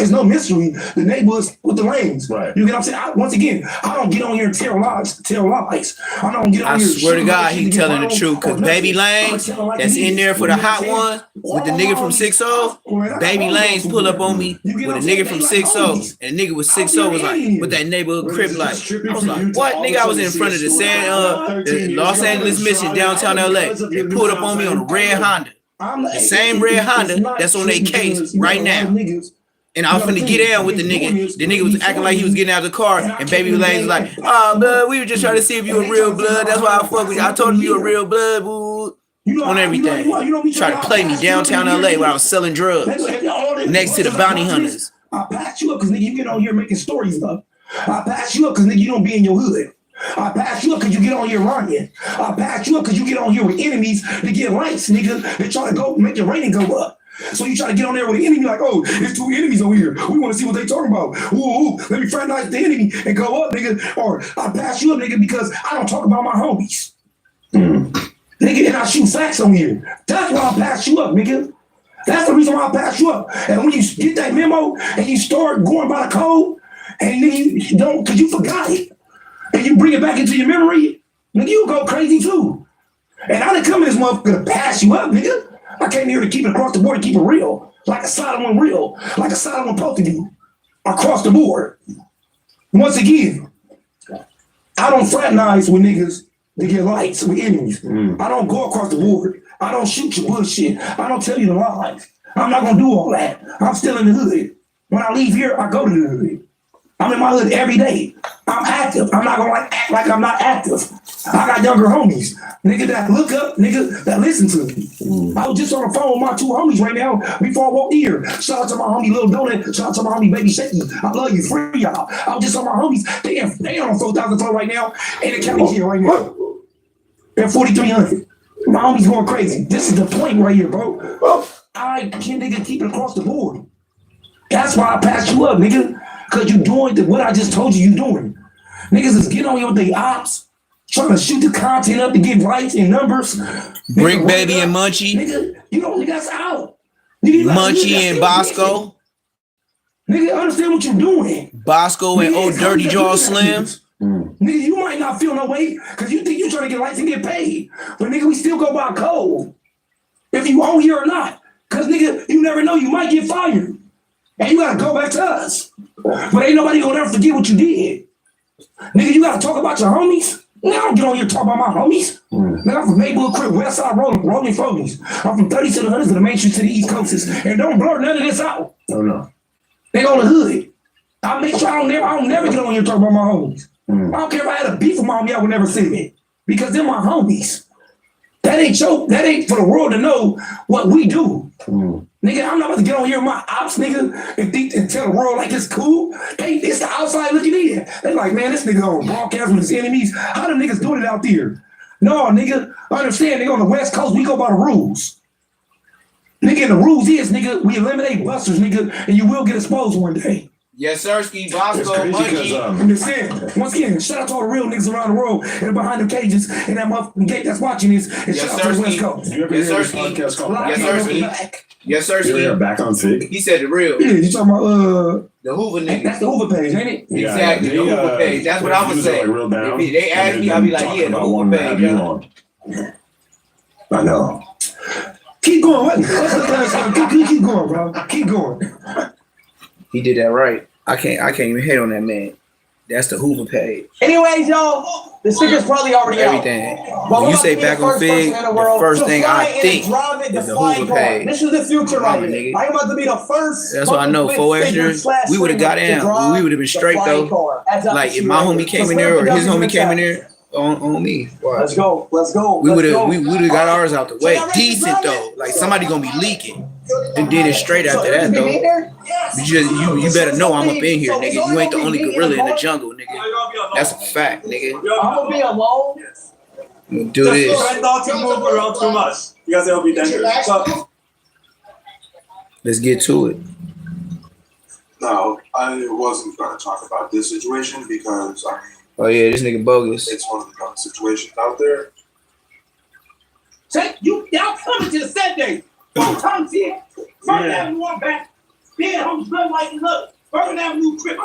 it's no mystery. The neighborhoods with the lanes. Right. You get what I'm saying? Once again, I don't get on here and tell lies. I don't get on here. I swear to God, he telling the truth. Cause Baby Lanes, that's in there for the hot one with the nigga from 6-0. Baby Lanes pull up on me with a nigga from 6-0, and the nigga with 6-0 was like, with that neighborhood crib like. I was like, what? Nigga, I was in front of the Los Angeles Mission, downtown LA. They pulled up on me on a red Honda. The same red Honda that's on their case right now. And I was finna get down with the nigga. The nigga was acting like he was getting out of the car, and Baby Lanes was like, oh, blood, we were just trying to see if you were real blood. That's why I fuck with you. I told him you were real blood, boo. On everything. Try to play me downtown LA where I was selling drugs next to the bounty hunters. I pass you up because nigga, you get on here making stories up. I pass you up because nigga, you don't be in your hood. I pass you up because you get on here lying. I pass you up because you get on here with enemies to get likes, nigga. They try to go make your rating go up. So you try to get on there with an enemy like, oh, there's 2 enemies over here. We want to see what they talking about. Ooh, let me fraternize the enemy and go up, nigga. Or I pass you up, nigga, because I don't talk about my homies. Nigga, and I shoot facts on you. That's why I pass you up, nigga. That's the reason why I pass you up. And when you get that memo and you start going by the code, and then you don't, because you forgot it, and you bring it back into your memory, nigga, you go crazy too. And I didn't come in this motherfucker to pass you up, nigga. I came here to keep it across the board, to keep it real. Like a solid one real. Like a solid one supposed to do. Across the board. Once again, I don't fraternize with niggas to get likes with enemies. I don't go across the board. I don't shoot your bullshit. I don't tell you the lies. I'm not gonna do all that. I'm still in the hood. When I leave here, I go to the hood. I'm in my hood every day. I'm active. I'm not gonna act like I'm not active. I got younger homies, nigga, that look up, nigga, that listen to me. I was just on the phone with my two homies right now before I walked here. Shout out to my homie Lil Donut. Shout out to my homie Baby Shaky. I love you, free y'all. I was just on my homies. They on 4,000 flow right now, and the county here right now. They're 4,300. My homies going crazy. This is the point right here, bro. I can't, nigga, keep it across the board. That's why I passed you up, nigga. Because you doing what I just told you doing. Niggas is getting on your day ops, trying to shoot the content up to get likes and numbers. Brick Baby and Munchie. Nigga, you don't think that's out. Munchie and Bosco. Nigga, understand what you're doing. Bosco and Old Dirty Jaw Slims. Nigga, you might not feel no way because you think you're trying to get likes and get paid. But nigga, we still go by code. If you on here or not. Because nigga, you never know, you might get fired. And you gotta go back to us. But ain't nobody gonna ever forget what you did. Nigga, you gotta talk about your homies. Nigga, I don't get on here and talk about my homies. Nigga, I'm from Maywood Crib, West Side Rolling Fogies. I'm from 30 to the 100s to the Main Street to the East Coasts. And don't blur none of this out. Oh no. They on the hood. I make sure I don't never get on here and talk about my homies. I don't care if I had a beef with my homie, I would never say that. Because they're my homies. That ain't for the world to know what we do. Nigga, I'm not about to get on here with my ops, nigga, and tell the world like it's cool. It's the outside looking in. They like, man, this nigga on broadcast with his enemies. How them niggas doing it out there? No, nigga, understand, nigga, on the West Coast, we go by the rules. Nigga, and the rules is, nigga, we eliminate busters, nigga, and you will get exposed one day. Yes, sir, Ski Bosco, Munchie. Once again, shout out to all the real niggas around the world and behind the cages and that motherfucking gate that's watching this. And shout out to the West Coast. Yes, sir, Ski. Yes, sir, Ski. You're back on Fig. He said the real. Yeah, you talking about the Hoover nigga. That's the Hoover page, ain't it? Exactly, the Hoover page. That's what I would say. If they ask me, I'll be like, yeah, the Hoover page. I know. Keep going. What? Keep going, bro. Keep going. He did that right. I can't even hate on that man. That's the Hoover page. Anyways, y'all, the sticker's probably already Everything. out. When you say back on Fig, the first thing I think is the Hoover page. This is the future right here. I'm about to be the first. That's what I know. 4 extras, we would have got in. We would have been straight though. Like if my homie came in there or his homie came in there. On me. Wow. Let's go. We would have got ours out the way. Decent though. Like somebody gonna be leaking. And did it straight after that though. You better know I'm up in here, nigga. You ain't the only gorilla in the jungle, nigga. That's a fact, nigga. I'm gonna be alone. Do this. Try not to move around too much because it'll be dangerous. So, let's get to it. No, I wasn't going to talk about this situation because oh yeah, this nigga bogus. It's one of the dumbest situations out there. Y'all coming to the set day. Both times here. First Avenue one back. Then homies blood white and look. First Avenue trip.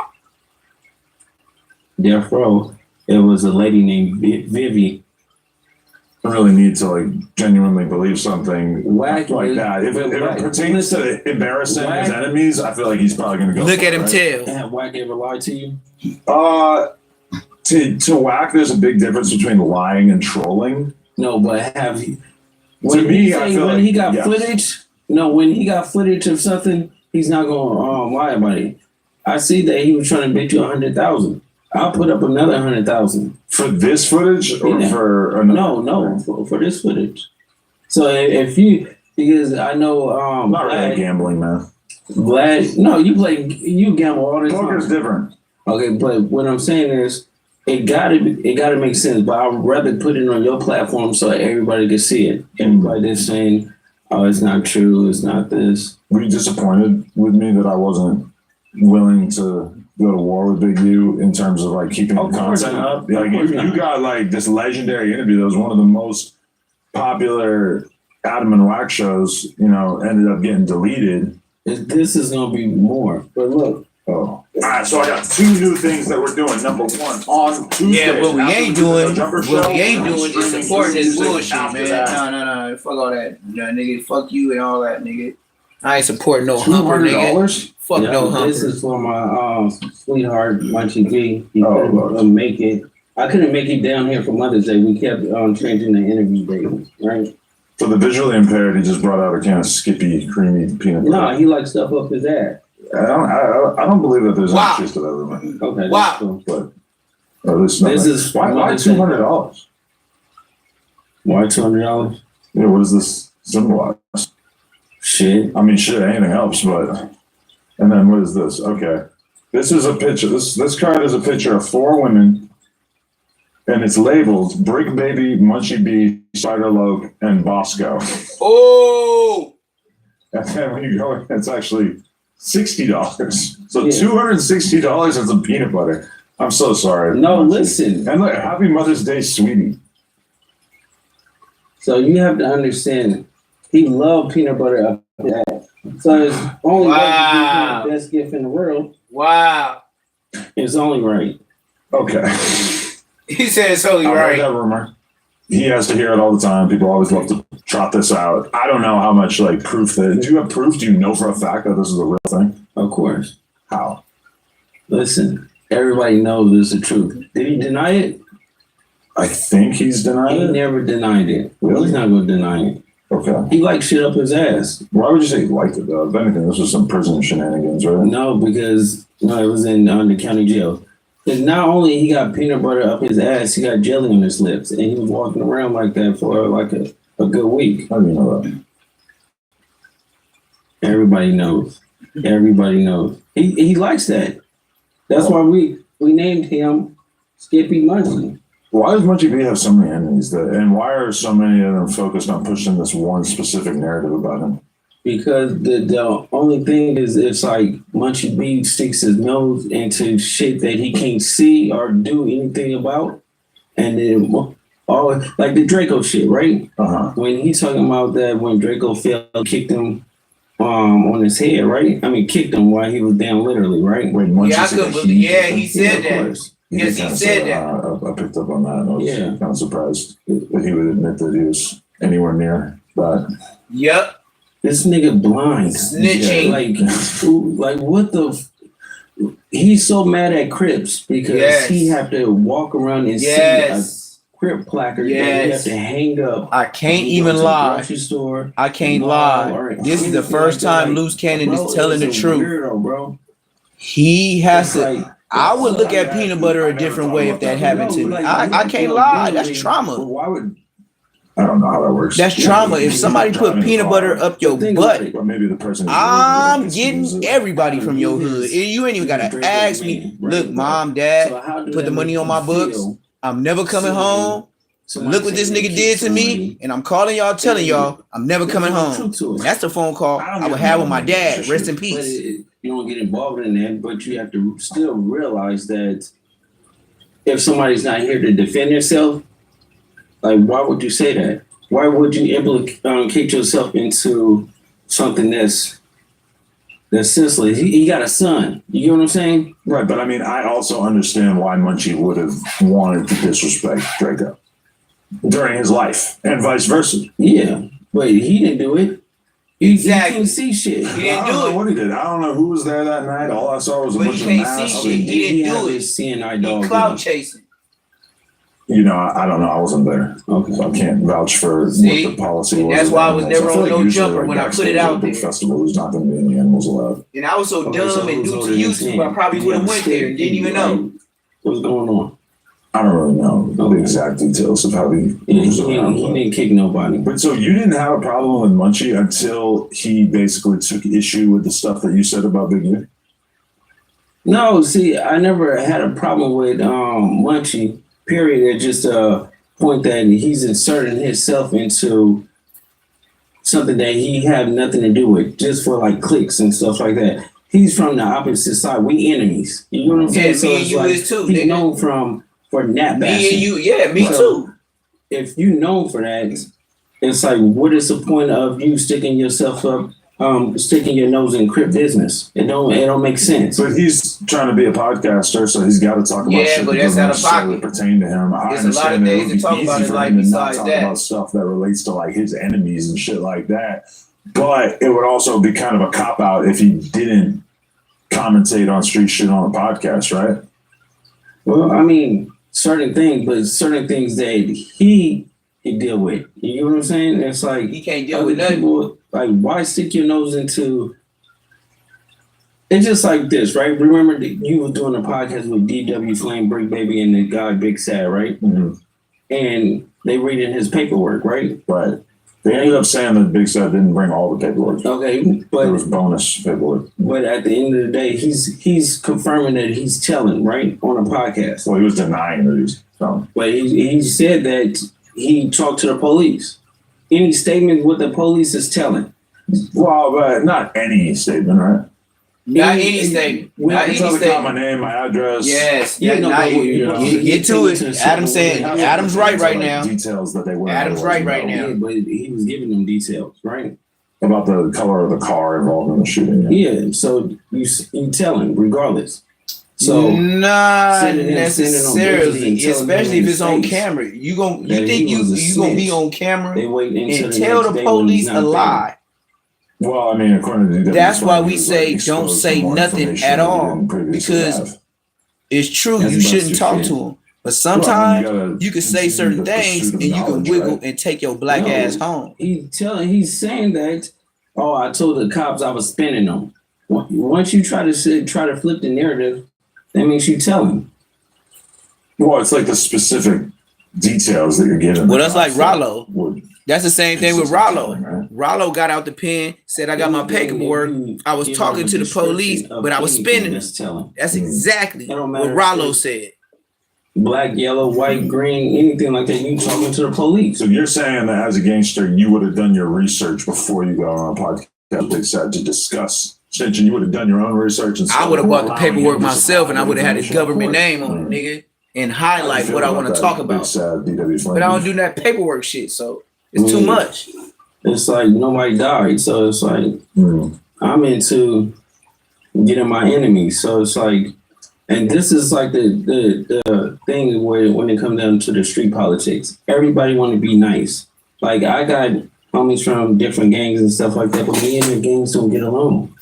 Yeah, bro. It was a lady named Vivi. I really need to like genuinely believe something like that. If it pertains to embarrassing his enemies, I feel like he's probably gonna go. Look at him tell. Have Wack ever lied to you? To Wack, there's a big difference between lying and trolling. No, but have you? To me, I feel like he got footage. No, when he got footage of something, he's not gonna lie about it. I see that he was trying to bet you 100,000. I'll put up another 100,000 for this footage, or for another? No, for this footage. So if you, because I know not really gambling, man. Vlad, no, you gamble all the time. Poker's different. Okay, but what I'm saying is, it gotta make sense. But I'd rather put it on your platform so everybody can see it. Everybody that's saying, "Oh, it's not true. It's not this." Were you disappointed with me that I wasn't willing to go to war with Big U in terms of like keeping the content up? Like you got like this legendary interview that was one of the most popular Adam and Wax shows, you know, ended up getting deleted. This is gonna be more. But look. Oh. All right, so I got 2 new things that we're doing. Number 1, on Tuesday. Yeah, what we ain't doing, is streaming supporting this Tuesday bullshit, after man. that. No. Fuck all that. No, nigga, fuck you and all that, nigga. I ain't supporting no humper, nigga. $200? Fuck no humper. This is for my sweetheart, Munchie B. He couldn't make it. I couldn't make it down here for Mother's Day. We kept changing the interview date, right? For the visually impaired, he just brought out a can of Skippy creamy peanut butter. No, he likes stuff up his ass. I don't believe that there's any truth to that rumor. Okay. Wow. Cool. But this is why $200? Why $200? Yeah, what does this symbolize? Shit. I mean, shit. Anything helps, but. And then what is this? Okay, this is a picture. This card is a picture of 4 women, and it's labeled Brick Baby, Munchie B, Spider Loke, and Bosco. Oh. And then when you go in, it's actually $60. So $260 and some peanut butter. I'm so sorry. No, listen. And look, happy Mother's Day, Sweden. So you have to understand, he loved peanut butter up his ass. So it's only right to give him the best gift in the world. Wow. It's only right. Okay. He said it's only I right. heard that rumor. He has to hear it all the time. People always love to trot this out. I don't know how much like proof that. Do you have proof? Do you know for a fact that this is a real thing? Of course. How? Listen, everybody knows this is the truth. Did he deny it? I think he's denied He it. never denied it. Really? He's not going to deny it. Okay. He liked shit up his ass. Why would you say he liked it though? If anything, this was some prison shenanigans, right? No, because it was in the county jail. Because not only he got peanut butter up his ass, he got jelly on his lips, and he was walking around like that for like a good week. How do you know that? Everybody knows. Everybody knows. He likes that. That's why we named him Skippy Munchie. Why does Munchie B have so many enemies? And why are so many of them focused on pushing this one specific narrative about him? Because the only thing is, it's like Munchie B sticks his nose into shit that he can't see or do anything about. And then, like the Draco shit, right? When he's talking about that, when Draco fell, kicked him on his head, right? I mean, kicked him while he was down literally, right? Wait, Yeah, I couldn't believe. Yeah, he said that. Yes, he said that. I picked up on that, and I was kind of surprised that he would admit that he was anywhere near that. Yep. This nigga blind. Snitching. Like what the... He's so mad at Crips because he have to walk around and see a Crip placard that he have to hang up. I can't even lie. Grocery store. I can't lie. This is the first time Loose Cannon is telling the truth. Weirdo, bro. He has to... I would look at peanut butter a different way if that happened to me. I can't lie. That's trauma. Why would... I don't know how that works. That's trauma. If somebody put peanut butter up your butt, or maybe the person I'm getting everybody from your hood. You ain't even gotta ask me. Look, mom, dad, put the money on my books. I'm never coming home. Look what this nigga did to me, and I'm calling y'all, telling y'all I'm never coming home. That's the phone call I would have with my dad. Rest in peace. You don't get involved in that, but you have to still realize that if somebody's not here to defend themselves, like, why would you say that? Why would you implicate yourself into something that's senseless? He got a son. You know what I'm saying? Right, but I mean, I also understand why Munchie would have wanted to disrespect Draco during his life, and vice versa. Yeah, but he didn't do it. Exactly. He couldn't see shit. He didn't I don't do know it. what he did. I don't know who was there that night. All I saw was a bunch of masks. He didn't do it. He clout chasing. You know, I don't know. I wasn't there. Okay. So I can't vouch for what the policy was. That's why I was never on No Jumper when I put it out there. Festival, there's not going to be any animals allowed. And I was so dumb and new to YouTube, I probably would have went there and didn't even know. What's going on? I don't really know the exact details of how he moves around. He didn't kick nobody. But so you didn't have a problem with Munchie until he basically took issue with the stuff that you said about Big U? No, see, I never had a problem with Munchie, period. It's just a point that he's inserting himself into something that he had nothing to do with, just for like clicks and stuff like that. He's from the opposite side. We enemies. You know what I'm saying? Yeah, me and you is too, he's nigga. known for nap Me and you, yeah, me too. If you known for that, it's like, what is the point of you sticking yourself up, sticking your nose in Crip business? It don't make sense. But he's trying to be a podcaster, so he's got to talk about shit but that that's doesn't out of necessarily pocket. pertain to him. I There's a lot of understand that things it to would talk be about easy in for life him to not besides talk that. about stuff that relates to like his enemies and shit like that. But it would also be kind of a cop out if he didn't commentate on street shit on a podcast, right? Well, I mean, certain things that he can deal with. You know what I'm saying? It's like he can't deal with nothing. People, like, why stick your nose into? It's just like this, right? Remember that you were doing a podcast with DW Flame, Brick Baby, and the guy Big Sad, right? Mm-hmm. And they reading his paperwork, right? Right. They ended up saying that Big Sad didn't bring all the paperwork. Okay, but there was bonus paperwork. But at the end of the day, he's confirming that he's telling, right, on a podcast. Well, he was denying that he's telling. But he said that he talked to the police. Any statement what the police is telling. Well, but not any statement, right? Not any statement. Not any statement. My name, my address. Yes. Yeah, Get to it. Adam's saying Adam's right now. Details that they were. Adam's right now. Yeah, but he was giving them details, right? About the color of the car involved in the shooting. Yeah. So you tell him regardless. So not necessarily, especially if it's on camera. You gonna be on camera and tell the police a lie. Well, I mean, according to that's why we say don't say nothing at all, because it's true. You shouldn't talk to them. But sometimes you can say certain things and you can wiggle and take your black ass home. He's saying that. Oh, I told the cops I was spinning them. Once you try to flip the narrative, that means you tell him. Well, it's like the specific details that you're giving. Well, that's like Rollo. That's the same thing with Rollo. Right? Rollo got out the pen, said, I got my paperwork. I was talking to the police, but I was spinning them. That's exactly what Rollo said. Black, yellow, white, green, anything like that. You talking to the police. So you're saying that as a gangster, you would have done your research before you got on a podcast. They said to discuss. Extension, you would have done your own research. And I would have bought the paperwork myself, and I would have had his government name on it, nigga, and highlight what I want to talk about. But I don't do that paperwork shit, so it's too much. It's like nobody died, so it's like I'm into getting my enemies. So it's like, and this is like the thing where when it comes down to the street politics, everybody want to be nice. Like I got homies from different gangs and stuff like that, but me and the gangs don't get along.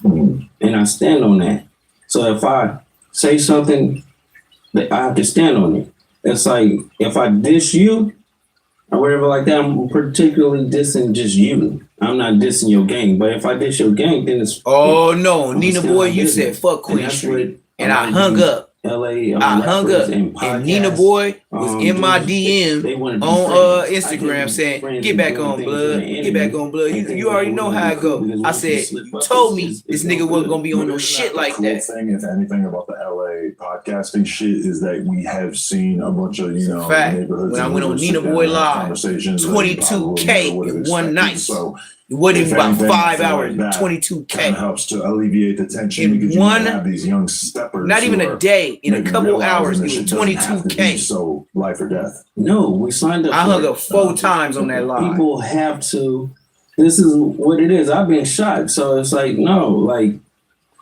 And I stand on that. So if I say something, I have to stand on it. It's like if I diss you or whatever like that, I'm particularly dissing just you. I'm not dissing your gang. But if I diss your gang, then it's no, Nina Boy, you said fuck Queen Street. And I hung up. I hung up, and Nina Boy was in my DM on Instagram saying, "Get back on, blood. Get back on, blood." You already know how it go. I said, "You told me this nigga wasn't gonna be on no shit like that." Thing, if anything, about the LA podcasting shit is that we have seen a bunch of fact. When I went on Nina Boy Live, 22K in one night. So it wasn't even about 5 hours. 22K helps to alleviate the tension because you have these young steppers. Not even a day. In a couple hours, it was 22K. So life or death. No, we signed up. I hung up 4 times on that line. People have to. This is what it is. I've been shot, so it's like no, like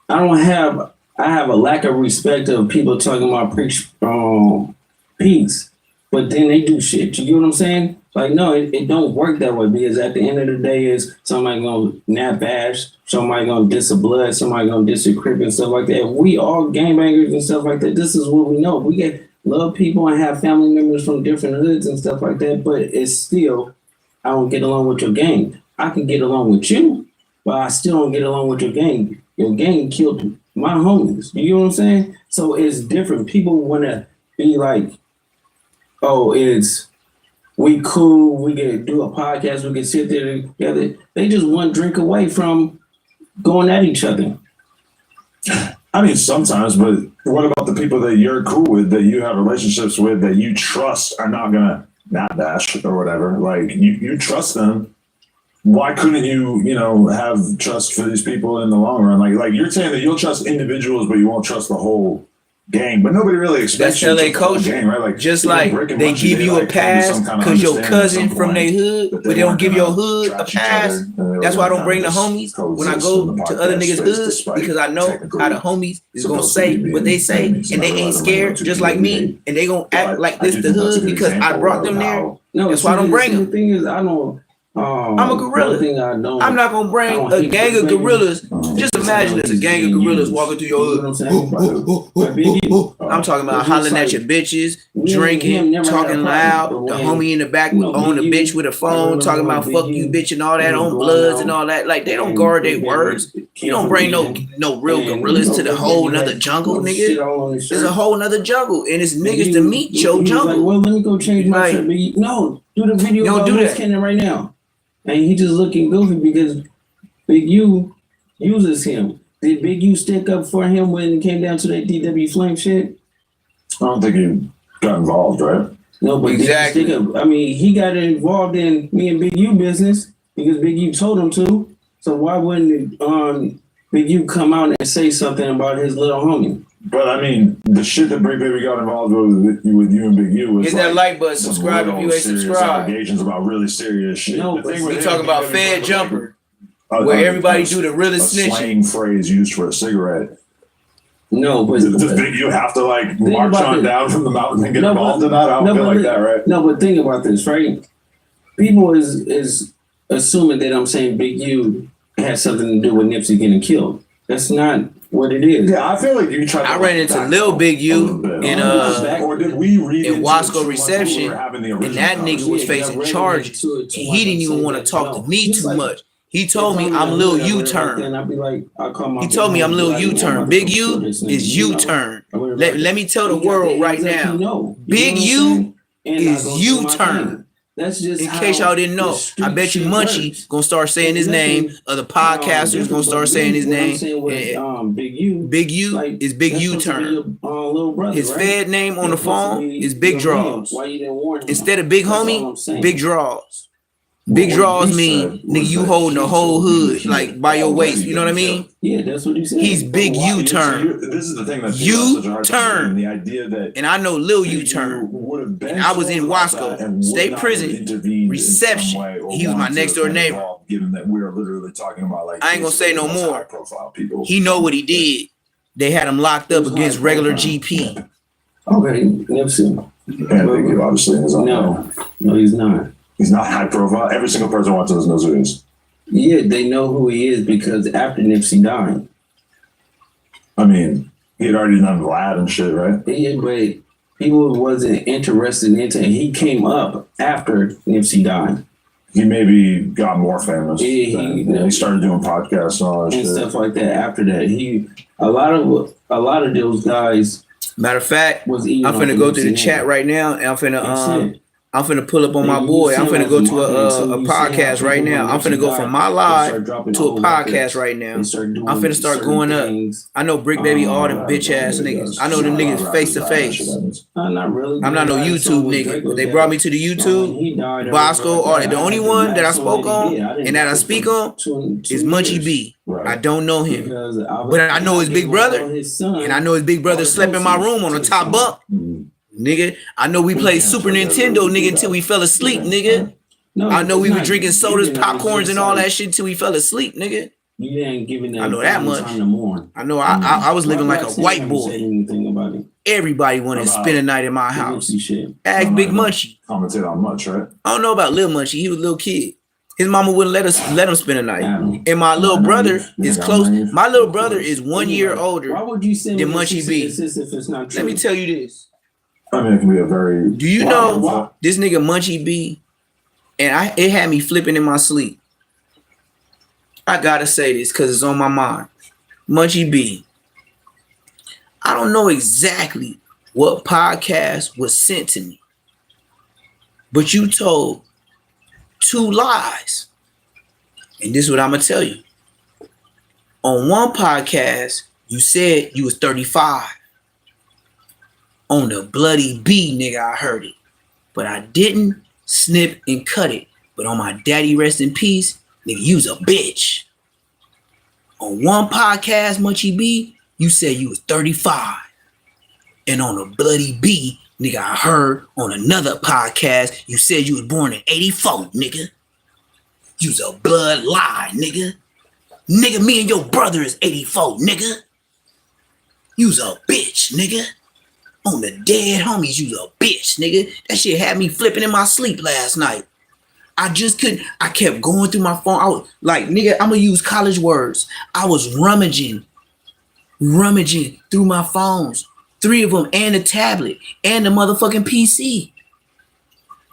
I have a lack of respect of people talking about peace, but then they do shit. You get what I'm saying? Like no, it don't work that way because at the end of the day, is somebody gonna nap bash, somebody gonna diss a blood, somebody gonna diss a crip and stuff like that. We all gangbangers and stuff like that. This is what we know. We get love people and have family members from different hoods and stuff like that. But it's still, I don't get along with your gang. I can get along with you, but I still don't get along with your gang. Your gang killed my homies. You know what I'm saying? So it's different. People want to be like, oh, we cool, we can do a podcast, we can sit there together. They just one drink away from going at each other. I mean, sometimes, but what about the people that you're cool with, that you have relationships with, that you trust are not gonna not bash or whatever? Like you trust them. Why couldn't you have trust for these people in the long run? Like you're saying that you'll trust individuals, but you won't trust the whole gang, but nobody really expects That's you LA to follow culture. gang, right? Like just you know, like Brick and they Munchie, give you a like, had pass some kind of because your understanding at cousin some from point their hood, that but they don't weren't give your gonna hood a trash each pass. other, and they were That's why I gonna don't bring the kinda homies just when I coexist go in the to other podcast niggas' space, hood despite because I know technically how the homies is gonna supposed to say be what they being say, enemies, and they never ain't let them scared know just to like be me, hate. and they gonna act But like I this do the think that's a hood good because I example brought of them there. how No, That's why I don't bring the them. thing is, I don't. I'm a One gorilla. thing I don't. I'm not gonna bring I don't a hate gang of Brick Baby. gorillas. Just imagine there's a gang of gorillas walking through your You know hood. what I'm saying? I'm talking about It's just hollering at like, your bitches, me and him drinking, never had a talking problem, loud. but The when, homie in the back you know, on the Big bench U, with a I phone remember talking when about Big fuck U you bitch and all that was on going bloods and out, all that. Like they don't and guard Big their Baby words. You came don't from bring Atlanta, no real and, gorillas to the Big whole Baby nother had, jungle, shit nigga. all on his It's shirt. a whole nother jungle, and it's And niggas he to was- meet he your was like, jungle. well, let me go change my Like, shirt. But no, do the video you don't about do Miss that. Cannon right now. And he just looking goofy because Big U uses him. Did Big U stick up for him when it came down to that DW Flame shit? I don't think he got involved, right? No, but Exactly. did he stick up? I mean, he got involved in me and Big U business because Big U told him to. So why wouldn't Big U come out and say something about his little homie? But I mean, the shit that Brick Baby got involved with you and Big U was Hit that like button, some subscribe if real you ain't serious subscribed. allegations about really serious shit. No, The but thing with We him, talking about Big Baby Fed was Jumper, like where everybody do the realest a snitching. slang phrase used for a cigarette. No, but Does Big U have to like Think march about on this. down from the mountain and get No, involved but- in that? I don't no, feel but like look- that, right? No, but think about this, right? People is assuming that I'm saying Big U has something to do with Nipsey getting killed. That's not what it is. Yeah, I feel like you tried to I ran into Lil Big U in or did we read in into it Wasco too much when we reception, were having the and original that nigga was Yeah, facing yeah, charges, to it and too he much. didn't I'm even saying want to that, talk no. to me Just too like- much. He told me If I'm in Lil the hood, U-turn. Then I'd be like, I'll call my He told me I'm Lil U-turn. Big U is U-turn. Let me tell the world right now. Big U is U-turn. That's just in case y'all didn't know. I bet you Munchie gonna start saying his name. Other podcasters gonna start saying his name. Big U. Big U is Big U-turn. His Fed name on the phone is Big Draws. Instead of Big Homie, Big Draws. Big draws mean nigga you holding the whole hood like by your waist. You know what I mean? Yeah, that's what he said. He's Big U-turn. This is the thing that U-turn. the idea that and I know Lil U-turn. And I was in Wasco State Prison reception. He was my next door neighbor. Given that we're literally talking about like I ain't gonna say no more. High-profile people. He know what he did. They had him locked up against regular GP. Okay, Nipsey. And Big U obviously is on No, he's not. He's not high profile. Every single person watching this knows who he is. Yeah, they know who he is because after Nipsey died. I mean, he had already done Vlad and shit, right? Yeah, but people wasn't interested into it. He came up after Nipsey died. He maybe got more famous. Yeah, he started doing podcasts and all that and shit. stuff like that. After that, a lot of those guys. Matter of fact, I'm finna go through the chat right now, and I'm finna pull up on my boy. I'm finna go to a podcast right now. I'm finna go from my live to a podcast right now. I'm finna start going up. I know Brick Baby, all them bitch ass niggas. I know them niggas face to face. Not really. I'm not no YouTube nigga, but they brought me to the YouTube. Bosco, all that. The only one that I spoke on and that I speak on is Munchie B. I don't know him, but I know his big brother, and I know his big brother slept in my room on the top bunk. Nigga, I know we played Super Nintendo, nigga, until we fell asleep, nigga. I know we were drinking sodas, popcorns, and all that shit until we fell asleep, nigga. You ain't giving that. I know that much. I know I was living like a white boy. Everybody wanted to spend a night in my house. Ask Big Munchie. Commentate on Munch, right? I don't know about Lil Munchie. He was a little kid. His mama wouldn't let him spend a night. And my little brother is close. My little brother is 1 year older than Munchie B. Let me tell you this. I mean, it can be a very. Do you know this nigga Munchie B? And it had me flipping in my sleep. I gotta say this because it's on my mind. Munchie B. I don't know exactly what podcast was sent to me, but you told 2 lies. And this is what I'm gonna tell you. On one podcast, you said you was 35. On the bloody B, nigga, I heard it. But I didn't snip and cut it. But on my daddy rest in peace, nigga, you's a bitch. On one podcast, Munchie B, you said you was 35. And on a bloody B, nigga, I heard on another podcast, you said you was born in 84, nigga. You's a blood lie, nigga. Nigga, me and your brother is 84, nigga. You's a bitch, nigga. On the dead homies, you's a bitch, nigga. That shit had me flipping in my sleep last night. I just couldn't. I kept going through my phone. I was like, nigga, I'm gonna use college words. I was rummaging through my phones. 3 of them and the tablet and the motherfucking PC.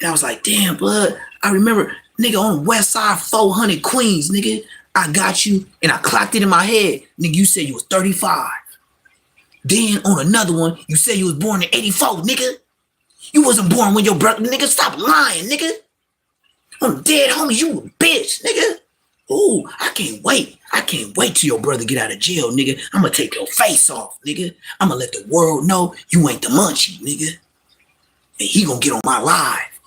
And I was like, damn, blood. I remember, nigga, on West Side 400 Queens, nigga. I got you, and I clocked it in my head. Nigga, you said you was 35. Then on another one, you said you was born in 84, nigga. You wasn't born when your brother, nigga, stop lying, nigga. On dead homies, you a bitch, nigga. Ooh, I can't wait. I can't wait till your brother get out of jail, nigga. I'm gonna take your face off, nigga. I'm gonna let the world know you ain't the munchie, nigga. And he gonna get on my live.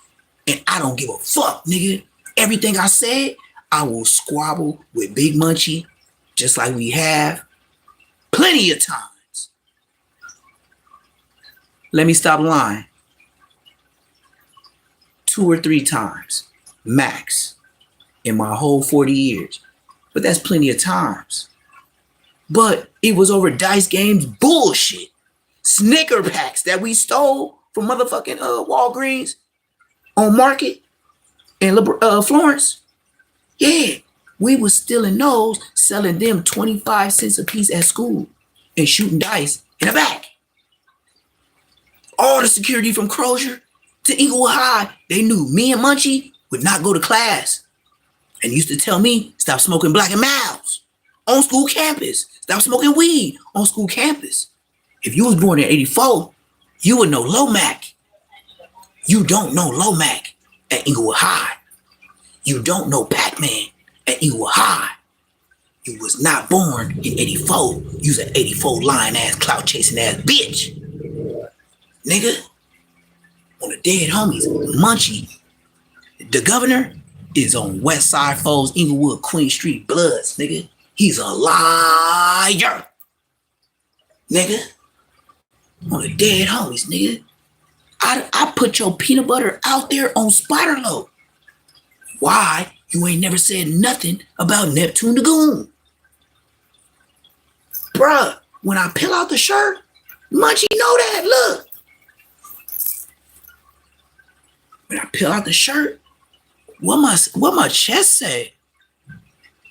And I don't give a fuck, nigga. Everything I said, I will squabble with Big Munchie, just like we have plenty of times. Let me stop lying. 2 or 3 times, max, in my whole 40 years. But that's plenty of times. But it was over dice games bullshit. Snicker packs that we stole from motherfucking Walgreens on Market in Florence. Yeah, we was stealing those, selling them 25 cents a piece at school and shooting dice in the back. All the security from Crozier to Inglewood High, they knew me and Munchie would not go to class and used to tell me, stop smoking Black and Milds on school campus. Stop smoking weed on school campus. If you was born in 84, you would know Lomac. You don't know Lomac at Inglewood High. You don't know Pac-Man at Inglewood High. You was not born in 84. You's an 84 lying ass, clout chasing ass bitch. Nigga, on the dead homies, Munchie, the governor, is on West Side Foes, Inglewood, Queen Street Bloods, nigga. He's a liar. Nigga. On the dead homies, nigga. I put your peanut butter out there on Spider Load. Why you ain't never said nothing about Neptune the Goon? Bruh, when I peel out the shirt, Munchie know that, look. When I peel out the shirt, what my chest say?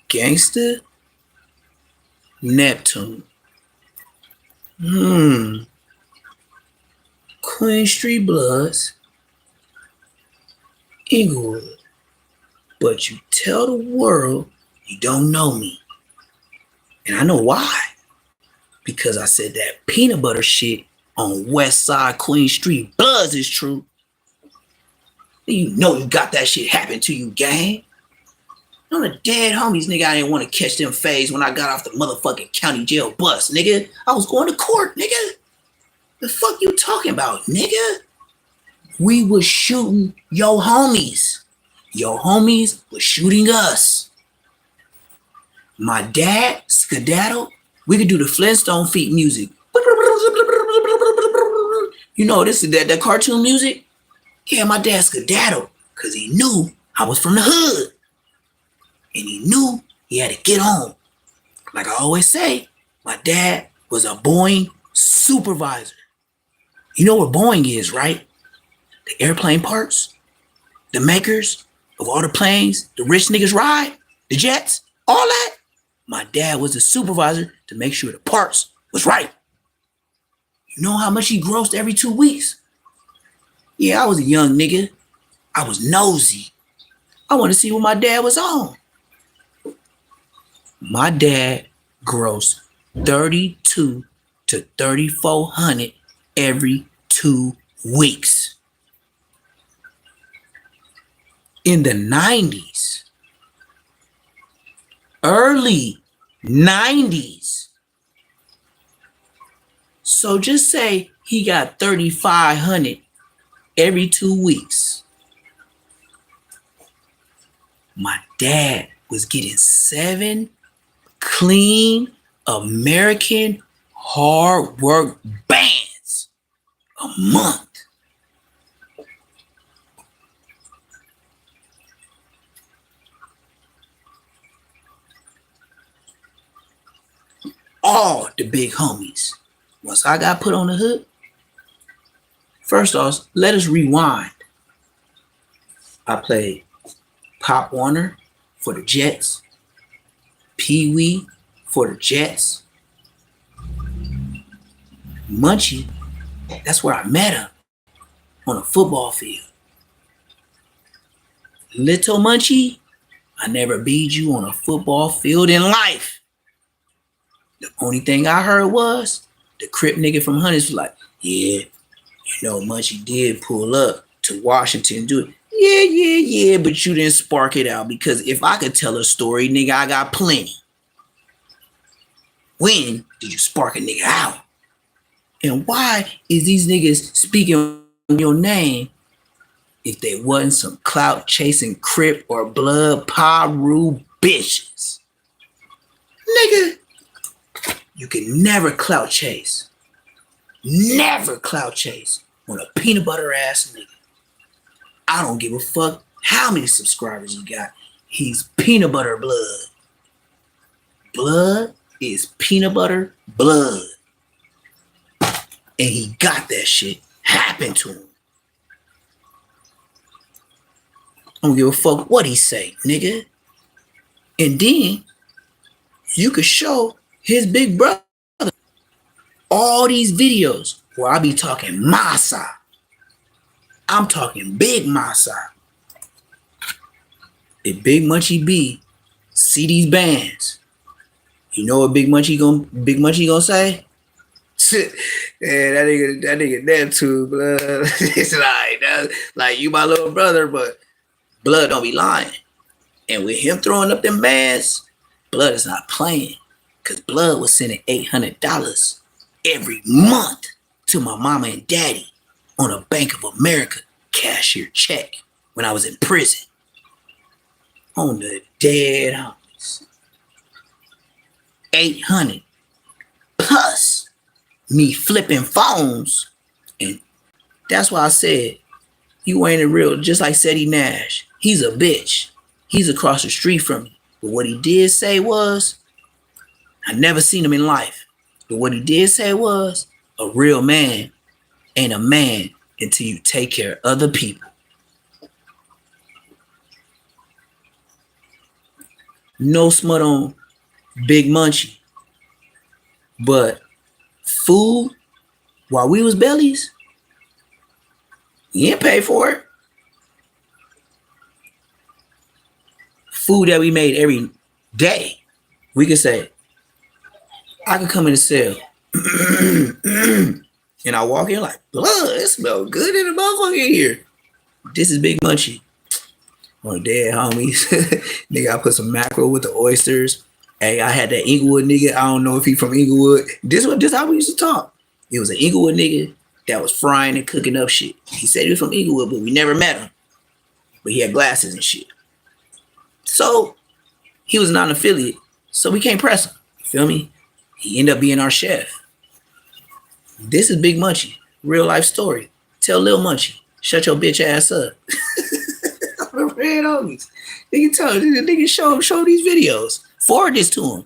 Gangster, Neptune. Queen Street Bloods, Inglewood. But you tell the world you don't know me. And I know why. Because I said that peanut butter shit on West Side Queen Street Bloods is true. You know you got that shit happen to you, gang. On the dead homies, nigga, I didn't want to catch them fades when I got off the motherfucking county jail bus, nigga. I was going to court, nigga. The fuck you talking about, nigga? We was shooting your homies. Your homies was shooting us. My dad, skedaddle, we could do the Flintstone feet music. You know, this is that cartoon music? Yeah, my dad skedaddle, because he knew I was from the hood. And he knew he had to get home. Like I always say, my dad was a Boeing supervisor. You know what Boeing is, right? The airplane parts, the makers of all the planes, the rich niggas ride, the jets, all that. My dad was the supervisor to make sure the parts was right. You know how much he grossed every 2 weeks? Yeah, I was a young nigga. I was nosy. I wanted to see what my dad was on. My dad grossed $3,200 to $3,400 every 2 weeks. In the 90s, early 90s. So just say he got $3,500 every 2 weeks. My dad was getting 7 clean American hard work bands a month. All the big homies. Once I got put on the hook, first off, let us rewind. I played Pop Warner for the Jets, Pee Wee for the Jets, Munchie, that's where I met him, on a football field. Little Munchie, I never beat you on a football field in life. The only thing I heard was the Crip nigga from Huntington was like, yeah, you know, Munchie did pull up to Washington and do it. Yeah, but you didn't spark it out, because if I could tell a story, nigga, I got plenty. When did you spark a nigga out? And why is these niggas speaking your name if they wasn't some clout chasing Crip or blood Paru bitches? Nigga, you can never clout chase. Never clout chase on a peanut butter ass nigga. I don't give a fuck how many subscribers he got. He's peanut butter blood. Blood is peanut butter blood. And he got that shit happen to him. I don't give a fuck what he say, nigga. And then you could show his big brother all these videos where I be talking my side. I'm talking big my side. If Big Munchie B see these bands, you know what Big Munchie gonna say? Yeah, that nigga Neptune, blood. It's like you my little brother, but Blood don't be lying. And with him throwing up them bands, Blood is not playing. Cause Blood was sending $800 every month to my mama and daddy on a Bank of America cashier check when I was in prison. On the dead homies. 800 plus me flipping phones. And that's why I said, you ain't a real, just like Seti Nash. He's a bitch. He's across the street from me. But what he did say was, I never seen him in life. But what he did say was, a real man ain't a man until you take care of other people. No smut on Big Munchie. But food, while we was bellies, he didn't pay for it. Food that we made every day, we could say, I could come in the cell and I walk in like, blood, it smells good in the motherfucker here. This is Big Munchie. On dead homies. Nigga, I put some mackerel with the oysters. Hey, I had that Inglewood nigga. I don't know if he from Inglewood. This how we used to talk. It was an Inglewood nigga that was frying and cooking up shit. He said he was from Inglewood, but we never met him. But he had glasses and shit. So he was not an affiliate, so we can't press him. You feel me? He ended up being our chef. This is Big Munchie, real life story. Tell Lil Munchie, shut your bitch ass up. Red homies. Nigga show these videos. Forward this to him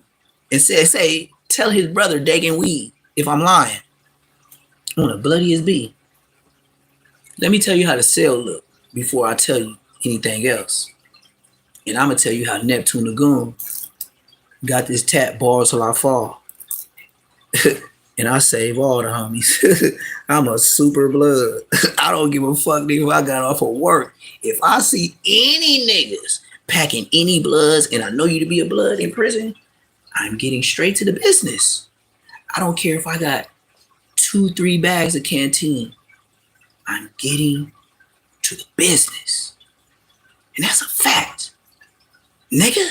and say, tell his brother Dagan Weed if I'm lying. On the bloodiest B. Let me tell you how the cell look before I tell you anything else. And I'm gonna tell you how Neptune Lagoon got this tap bars till I fall. And I save all the homies. I'm a super blood. I don't give a fuck, nigga, if I got off of work. If I see any niggas packing any bloods and I know you to be a blood in prison, I'm getting straight to the business. I don't care if I got 2-3 bags of canteen. I'm getting to the business. And that's a fact. Nigga.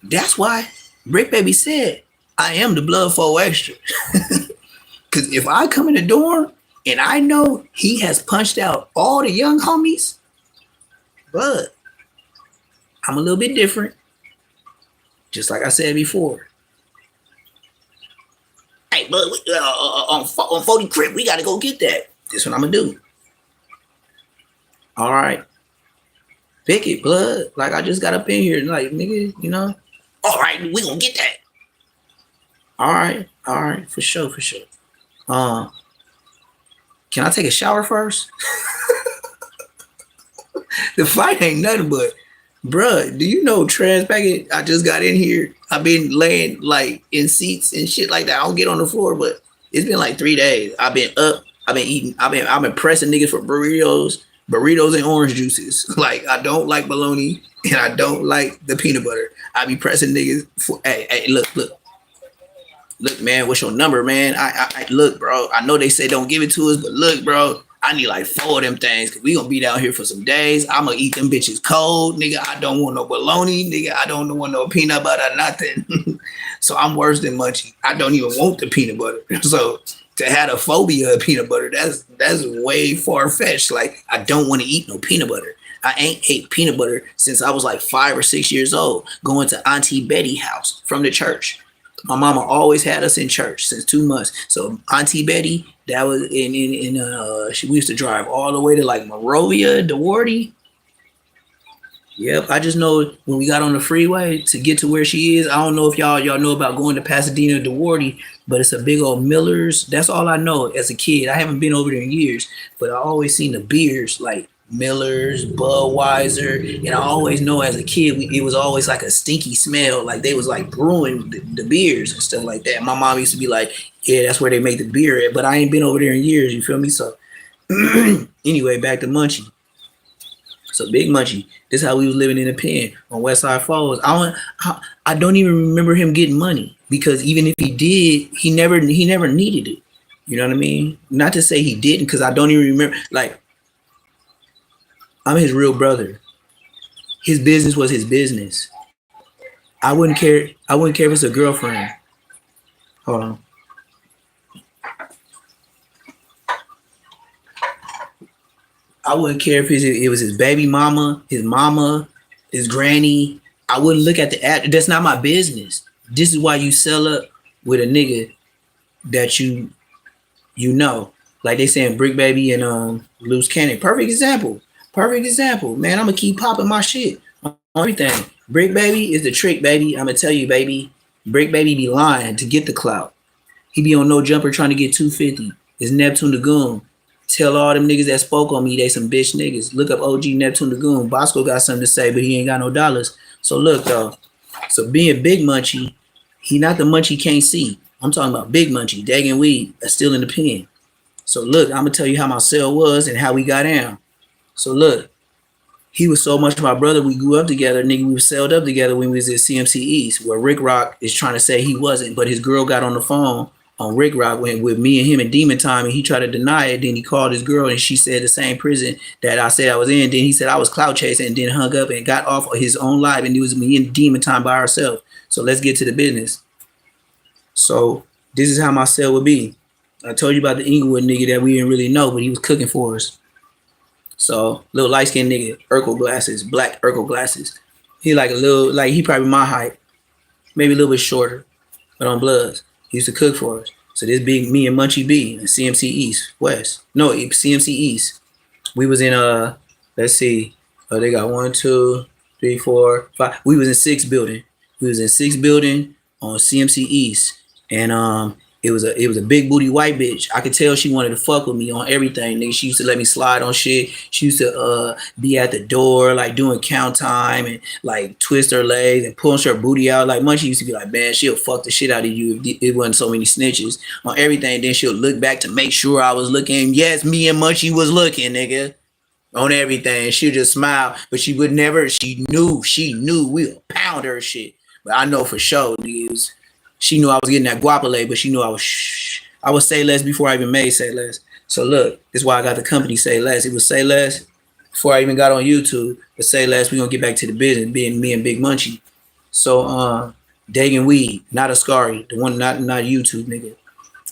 That's why Brick Baby said, I am the blood 4 extra. Because if I come in the dorm and I know he has punched out all the young homies, but I'm a little bit different. Just like I said before. Hey, but on 40 Crip, we gotta go get that. That's what I'm gonna do. All right. Pick it, blood. Like I just got up in here, like nigga, you know. All right, we gonna get that. All right, for sure. Can I take a shower first? The fight ain't nothing but, bruh, do you know trans packet? I just got in here. I've been laying like in seats and shit like that. I don't get on the floor, but it's been like 3 days. I've been up. I've been eating. I've been pressing niggas for burritos and orange juices. Like I don't like bologna and I don't like the peanut butter. I be pressing niggas for. Hey, look, man. What's your number, man? I look, bro. I know they say don't give it to us, but look, bro. I need like 4 of them things because we gonna be down here for some days. I'm gonna eat them bitches cold, nigga. I don't want no bologna, nigga. I don't want no peanut butter, nothing. So I'm worse than Munchie. I don't even want the peanut butter. So to have a phobia of peanut butter, that's way far-fetched. Like I don't want to eat no peanut butter. I ain't ate peanut butter since I was like 5 or 6 years old, going to Auntie Betty's house from the church. My mama always had us in church since 2 months. So Auntie Betty, that was we used to drive all the way to like Monrovia, DeWardy. Yep, I just know when we got on the freeway to get to where she is. I don't know if y'all know about going to Pasadena, DeWardy, but it's a big old Miller's. That's all I know as a kid. I haven't been over there in years, but I always seen the beers like Miller's, Budweiser, and I always know as a kid it was always like a stinky smell, like they was like brewing the beers and stuff like that. My mom used to be like, yeah, that's where they make the beer at, but I ain't been over there in years, you feel me? So anyway, back to Munchie. So Big Munchie, this is how we was living in the pen on West Side Falls. I don't even remember him getting money because even if he did, he never needed it. You know what I mean? Not to say he didn't, because I don't even remember. Like, I'm his real brother. His business was his business. I wouldn't care. I wouldn't care if it's a girlfriend. Hold on. I wouldn't care if it was his baby mama, his granny. I wouldn't look at the act. That's not my business. This is why you sell up with a nigga that you know. Like they saying Brick Baby and Loose Cannon. Perfect example. Man, I'm gonna keep popping my shit on everything. Brick Baby is the trick, baby. I'm gonna tell you, baby. Brick Baby be lying to get the clout. He be on No Jumper trying to get 250. It's Neptune the Goon. Tell all them niggas that spoke on me they some bitch niggas. Look up OG Neptune the Goon. Bosco got something to say, but he ain't got no dollars. So look though. So being Big Munchie, he not the Munchie can't see. I'm talking about Big Munchie, Dag and Weed, that's still in the pen. So look, I'm gonna tell you how my cell was and how we got down. So look, he was so much my brother. We grew up together, nigga. We were celled up together when we was at CMC East, where Rick Rock is trying to say he wasn't, but his girl got on the phone on Rick Rock with me and him in Demon Time, and he tried to deny it. Then he called his girl, and she said the same prison that I said I was in. Then he said I was clout chasing, and then hung up and got off of his own live, and it was me in Demon Time by ourselves. So let's get to the business. So this is how my cell would be. I told you about the Inglewood nigga that we didn't really know, but he was cooking for us. So little light skinned nigga, Urkel glasses, black Urkel glasses. He like a little, like he probably my height, maybe a little bit shorter, but on Bloods. He used to cook for us. So this big me and Munchie B in CMC East, West. No, CMC East. We was in let's see. They got 1, 2, 3, 4, 5. We was in 6 building. We was in 6 building on CMC East. And it was a big booty white bitch. I could tell she wanted to fuck with me on everything, nigga. She used to let me slide on shit. She used to be at the door, like doing count time and like twist her legs and pull her booty out. Like Munchie used to be like, man, she'll fuck the shit out of you if it wasn't so many snitches on everything. Then she'll look back to make sure I was looking. Yes, me and Munchie was looking, nigga, on everything. She'll just smile, but she would never. She knew we'll pound her shit. But I know for sure, niggas. She knew I was getting that guapole, but she knew I was Say Less before I even made Say Less. So look, this is why I got the company Say Less. It was Say Less before I even got on YouTube. But Say Less, we're gonna get back to the business, being me and Big Munchie. So Dag and Weed, not Ascari, the one not YouTube nigga.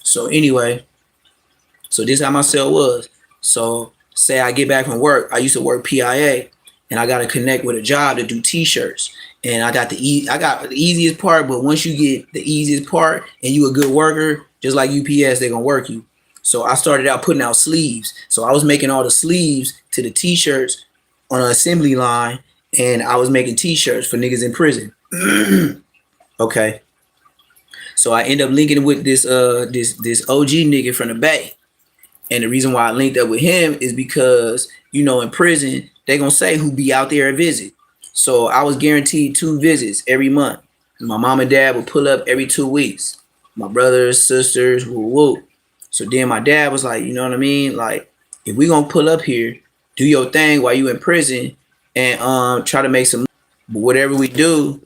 So anyway, so this is how my cell was. So say I get back from work, I used to work PIA. and I got to connect with a job to do t-shirts. And I got the easiest part, but once you get the easiest part and you a good worker, just like UPS, they're gonna work you. So I started out putting out sleeves. So I was making all the sleeves to the t-shirts on an assembly line, and I was making t-shirts for niggas in prison. Okay. So I end up linking with this this OG nigga from the Bay. And the reason why I linked up with him is because, you know, in prison, they gonna say who be out there a visit. So I was guaranteed 2 visits every month. My mom and dad would pull up every 2 weeks. My brothers, sisters, woo. So then my dad was like, you know what I mean? Like, if we gonna pull up here, do your thing while you in prison and try to make some, but whatever we do,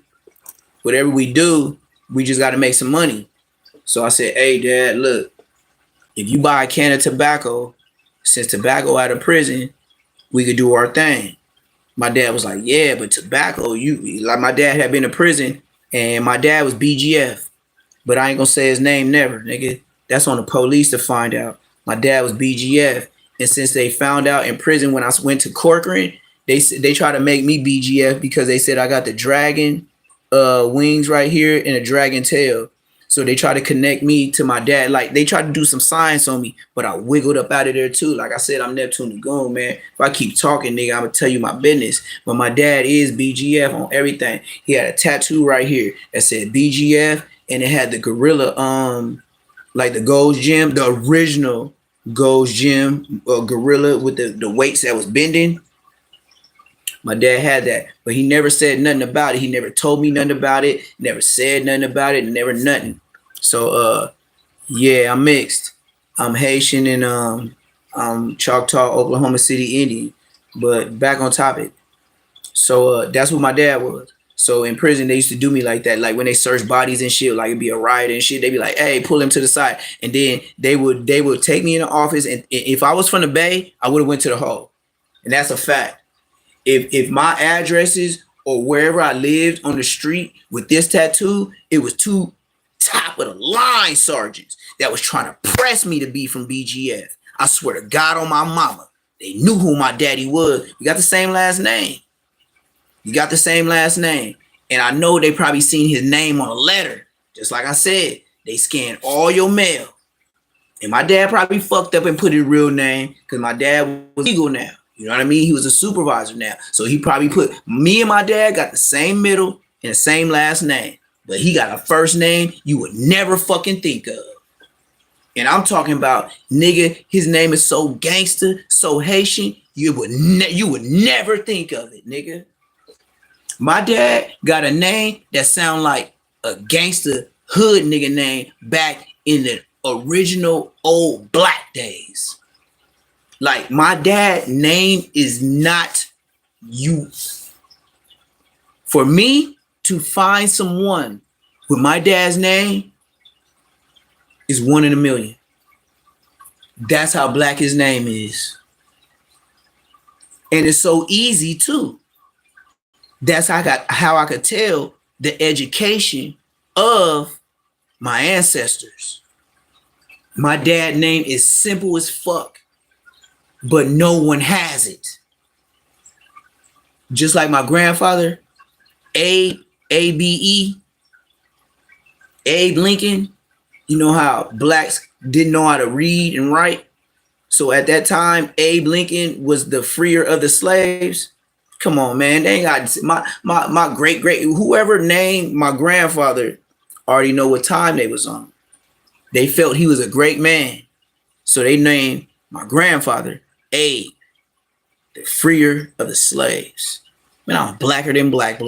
we just gotta make some money. So I said, hey dad, look, if you buy a can of tobacco, since tobacco out of prison, we could do our thing. My dad was like, yeah, but tobacco, like my dad had been in prison and my dad was BGF, but I ain't gonna say his name never, nigga. That's on the police to find out. My dad was BGF. And since they found out in prison when I went to Corcoran, they tried to make me BGF because they said I got the dragon wings right here and a dragon tail. So they tried to connect me to my dad. Like they tried to do some science on me, but I wiggled up out of there too. Like I said, I'm Neptune the Goon, man. If I keep talking, nigga, I'm gonna tell you my business. But my dad is BGF on everything. He had a tattoo right here that said BGF, and it had the gorilla, like the Gold's Gym, the original Gold's Gym gorilla with the weights that was bending. My dad had that, but he never said nothing about it. He never told me nothing about it, never said nothing about it, never nothing. So yeah, I'm mixed. I'm Haitian and I'm Choctaw, Oklahoma City Indian. But back on topic. So that's what my dad was. So in prison, they used to do me like that. Like when they search bodies and shit, like it'd be a riot and shit, they'd be like, hey, pull him to the side. And then they would take me in the office. And if I was from the Bay, I would have went to the hole. And that's a fact. If my addresses or wherever I lived on the street with this tattoo, it was 2 top of the line sergeants that was trying to press me to be from BGF. I swear to God on my mama, they knew who my daddy was. We got the same last name. You got the same last name. And I know they probably seen his name on a letter. Just like I said, they scanned all your mail. And my dad probably fucked up and put his real name because my dad was legal now. You know what I mean? He was a supervisor now. So he probably put me and my dad got the same middle and the same last name. But he got a first name you would never fucking think of. And I'm talking about, nigga, his name is so gangster, so Haitian, you would never think of it, nigga. My dad got a name that sound like a gangster hood nigga name back in the original old black days. Like my dad's name is not you. For me to find someone with my dad's name is 1 in a million. That's how black his name is. And it's so easy too. That's how I could tell the education of my ancestors. My dad's name is simple as fuck, but no one has it. Just like my grandfather, A-B-E, Abe Lincoln. You know how blacks didn't know how to read and write? So at that time, Abe Lincoln was the freer of the slaves. Come on, man. They ain't got my great whoever named my grandfather already know what time they was on. They felt he was a great man. So they named my grandfather Abe, the freer of the slaves. Man, I'm blacker than black.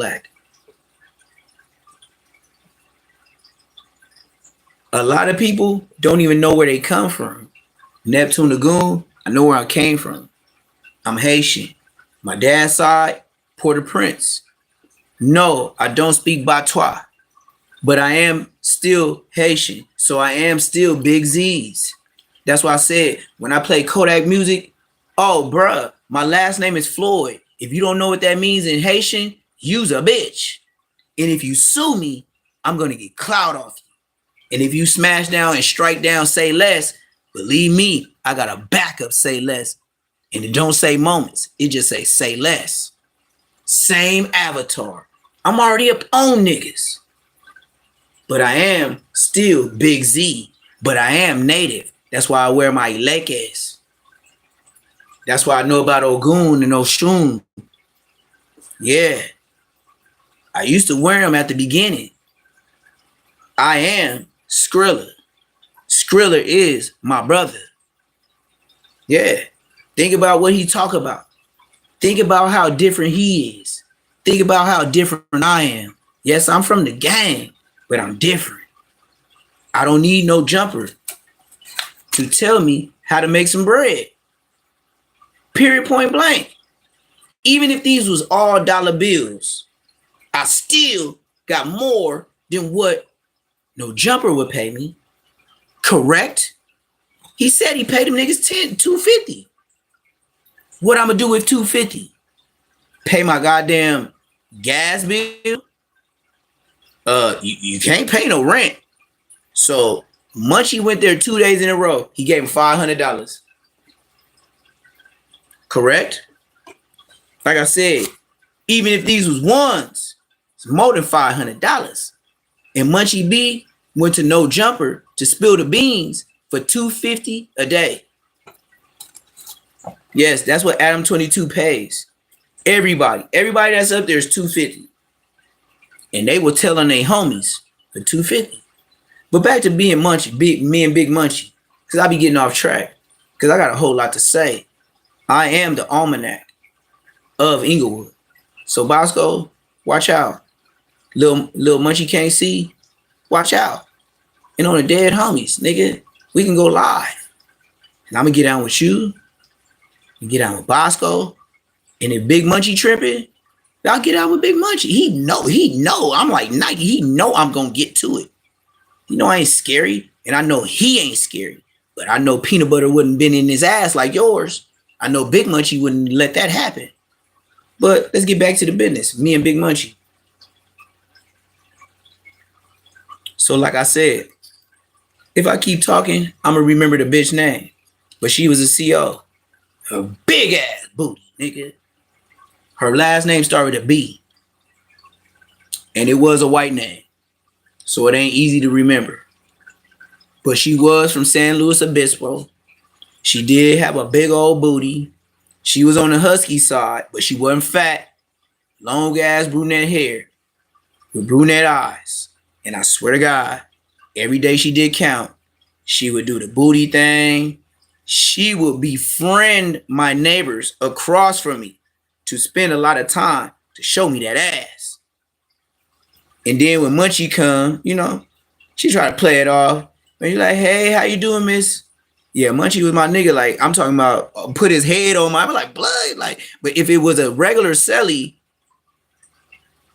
A lot of people don't even know where they come from. Neptune the Goon, I know where I came from. I'm Haitian. My dad's side, Port-au-Prince. No, I don't speak Patois, but I am still Haitian. So I am still Big Z's. That's why I said when I play Kodak music, oh, bruh, my last name is Floyd. If you don't know what that means in Haitian, you's a bitch. And if you sue me, I'm going to get clout off you. And if you smash down and strike down Say Less, believe me, I got a backup Say Less. And it don't say Moments. It just say Less. Same avatar. I'm already up on niggas. But I am still Big Z. But I am native. That's why I wear my ilekes. That's why I know about Ogun and Oshun. Yeah. I used to wear them at the beginning. I am Skrilla. Skrilla is my brother. Yeah. Think about what he talk about. Think about how different he is. Think about how different I am. Yes, I'm from the gang, but I'm different. I don't need no jumper to tell me how to make some bread. Period, point blank. Even if these was all dollar bills, I still got more than what no jumper would pay me. Correct? He said he paid them niggas $250. What I'm gonna do with $250? Pay my goddamn gas bill? You can't pay no rent. So Munchie went there 2 days in a row. He gave him $500. Correct? Like I said, even if these was ones, it's more than $500. And Munchie B went to No Jumper to spill the beans for $250 a day. Yes, that's what Adam 22 pays. Everybody that's up there is $250. And they will tell on their homies for $250. But back to being Munchie, me and Big Munchie, because I be getting off track. Because I got a whole lot to say. I am the almanac of Inglewood. So Bosco, watch out. Little Munchie can't see, watch out. And on the dead homies, nigga, we can go live. And I'm gonna get down with you. And get down with Bosco. And if Big Munchie tripping, I'll get out with Big Munchie. He know. I'm like Nike. He know I'm gonna get to it. You know I ain't scary, and I know he ain't scary. But I know peanut butter wouldn't been in his ass like yours. I know Big Munchie wouldn't let that happen. But let's get back to the business. Me and Big Munchie. So like I said, if I keep talking, I'm gonna remember the bitch name. But she was a CO. A big ass booty, nigga. Her last name started with a B. And it was a white name. So it ain't easy to remember. But she was from San Luis Obispo. She did have a big old booty. She was on the husky side, but she wasn't fat. Long ass brunette hair with brunette eyes. And I swear to God, every day she did count, she would do the booty thing. She would befriend my neighbors across from me to spend a lot of time to show me that ass. And then when Munchie come, you know, she tried to play it off. And you're like, hey, how you doing, miss? Yeah, Munchie was my nigga. Like, I'm talking about put his head on my, I'm like, blood. Like, but if it was a regular celly,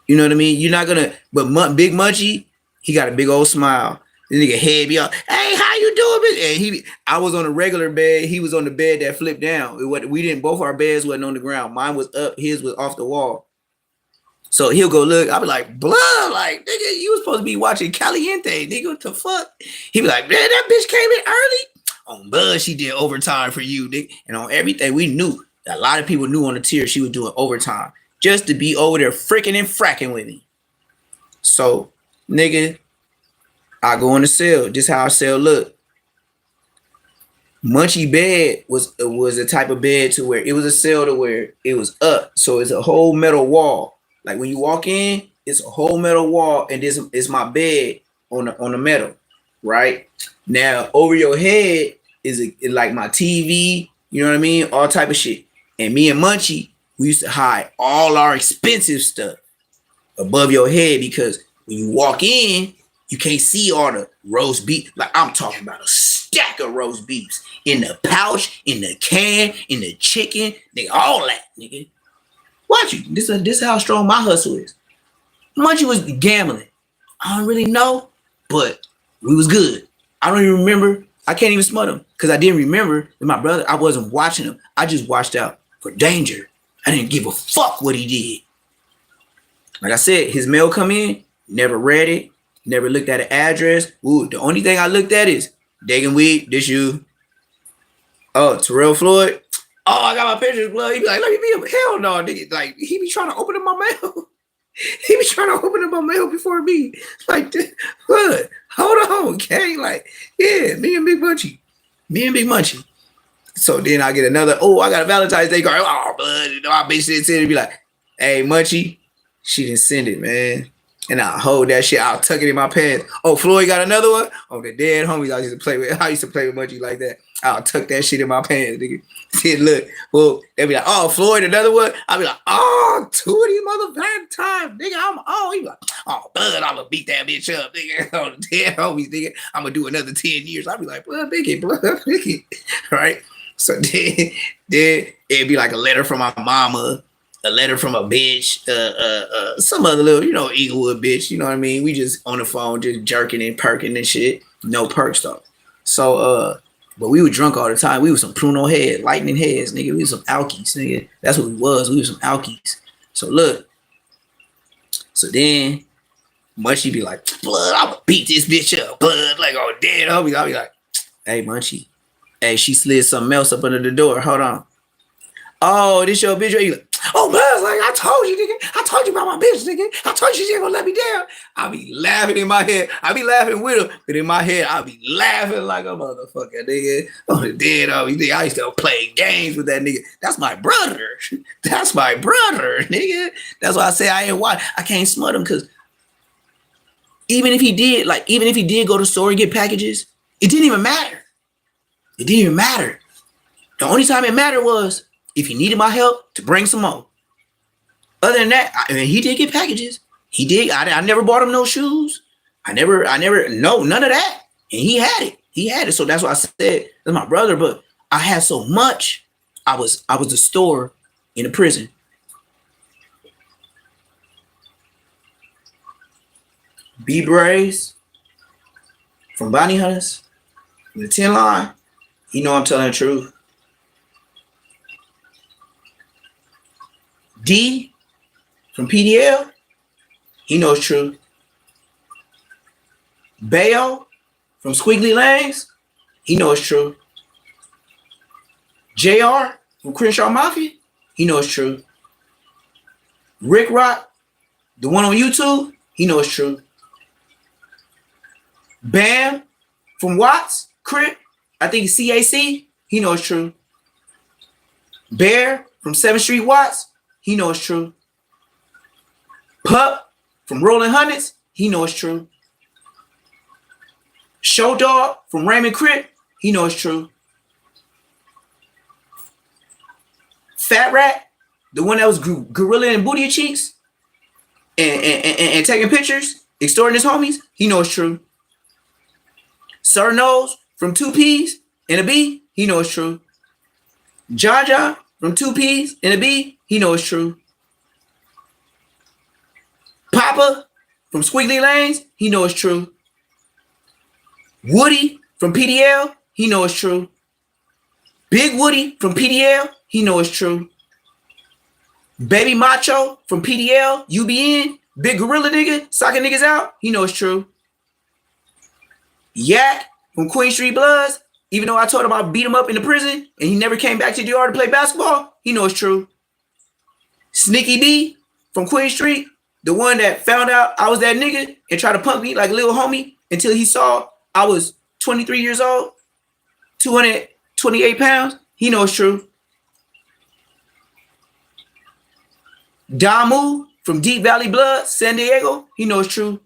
you know what I mean? You're not gonna, but Big Munchie, he got a big old smile. The nigga head be up, hey, how you doing, bitch? And I was on a regular bed. He was on the bed that flipped down. We didn't, both our beds wasn't on the ground. Mine was up, his was off the wall. So he'll go look. I'll be like, blood, like, nigga, you was supposed to be watching Caliente, nigga, what the fuck? He be like, man, that bitch came in early. On Bud, she did overtime for you, nigga. And on everything, we knew. A lot of people knew on the tier she was doing overtime just to be over there freaking and fracking with me. So, nigga, I go in the cell. This how our cell look. Munchie bed was a type of bed to where it was a cell to where it was up. So it's a whole metal wall. Like when you walk in, it's a whole metal wall, and this is my bed on the metal, right? Now over your head is like my TV, you know what I mean? All type of shit. And me and Munchie, we used to hide all our expensive stuff above your head because when you walk in, you can't see all the roast beef. Like I'm talking about a stack of roast beefs in the pouch, in the can, in the chicken, nigga, all that, nigga. Watch you. This is how strong my hustle is. Munchie was gambling. I don't really know, but we was good. I don't even remember. I can't even smut him because I didn't remember that my brother, I wasn't watching him. I just watched out for danger. I didn't give a fuck what he did. Like I said, his mail come in, never read it, never looked at an address. Ooh, the only thing I looked at is Dagan Weed, this you. Oh, Terrell Floyd. oh, I got my pictures, blood. He be like, let me be up. Hell no, nigga. Like, he be trying to open up my mail. He be trying to open up my mail before me. Like, what? Hold on, okay? Like, yeah, me and Big Munchie. So then I get another, oh, I got a Valentine's Day card. Oh, blood. You know, my bitch didn't send it. Be like, hey, Munchie, she didn't send it, man. And I'll hold that shit. I'll tuck it in my pants. Oh, Floyd got another one? Oh, the dead homies I used to play with. I used to play with Munchie like that. I'll tuck that shit in my pants, nigga. Then look, well, they be like, oh, Floyd, another one. I'll be like, oh, 2 of these mother Valentine's, nigga. He be like, oh, blood, I'm gonna beat that bitch up, nigga. Oh, the dead homies, nigga. I'm gonna do another 10 years. I'll be like, blood, pick it. Right? So then it'd be like a letter from my mama, a letter from a bitch, some other little, you know, Eaglewood bitch, you know what I mean? We just on the phone, just jerking and perking and shit. No perks though. So, but we were drunk all the time. We were some pruno head, lightning heads, nigga. We were some alkies, nigga. That's what we was. We were some alkies. So look. So then Munchie be like, blood, I'm gonna beat this bitch up. Blood, like, oh, dead homie. I'll be like, hey, Munchie. Hey, she slid something else up under the door. Hold on. Oh, this your bitch? You like, oh, Buzz, like I told you, nigga. I told you about my bitch, nigga. I told you she ain't gonna let me down. I'll be laughing in my head. I be laughing with her, but in my head, I'll be laughing like a motherfucker, nigga. Oh, the dead oh, nigga. I used to play games with that nigga. That's my brother. That's my brother, nigga. That's why I say I ain't watch. I can't smut him because even if he did go to the store and get packages, it didn't even matter. It didn't even matter. The only time it mattered was if he needed my help to bring some more. Other than that, I mean, he did get packages. He did. I never bought him no shoes. No, none of that. And he had it. He had it. So that's why I said that's my brother. But I had so much. I was the store in the prison. B Braves from Bounty Hunters, from the 10 line. You know I'm telling the truth. D from PDL, he knows truth. Bayo from Squiggly Lanes, he knows truth. JR from Crenshaw Mafia, he knows truth. Rick Rock, the one on YouTube, he knows truth. Bam from Watts, Crip, I think it's CAC, he knows true. Bear from 7th Street Watts, he knows true. Pup from Rolling Hundreds, he knows true. Show Dog from Raymond Crip, he knows true. Fat Rat, the one that was gorilla and booty cheeks and taking pictures, extorting his homies, he knows true. Sir Knows from 2 P's and a B, he knows true. Jaja from 2 P's and a B, he knows true. Papa from Squiggly Lanes, he knows true. Woody from PDL, he knows true. Big Woody from PDL, he knows true. Baby Macho from PDL, UBN, big gorilla nigga, sucking niggas out, he knows true. Yak from Queen Street Bloods, even though I told him I'd beat him up in the prison and he never came back to DR to play basketball, he knows true. Sneaky B from Queen Street, the one that found out I was that nigga and tried to punk me like a little homie until he saw I was 23 years old, 228 pounds, he knows true. Damu from Deep Valley Blood, San Diego, he knows true.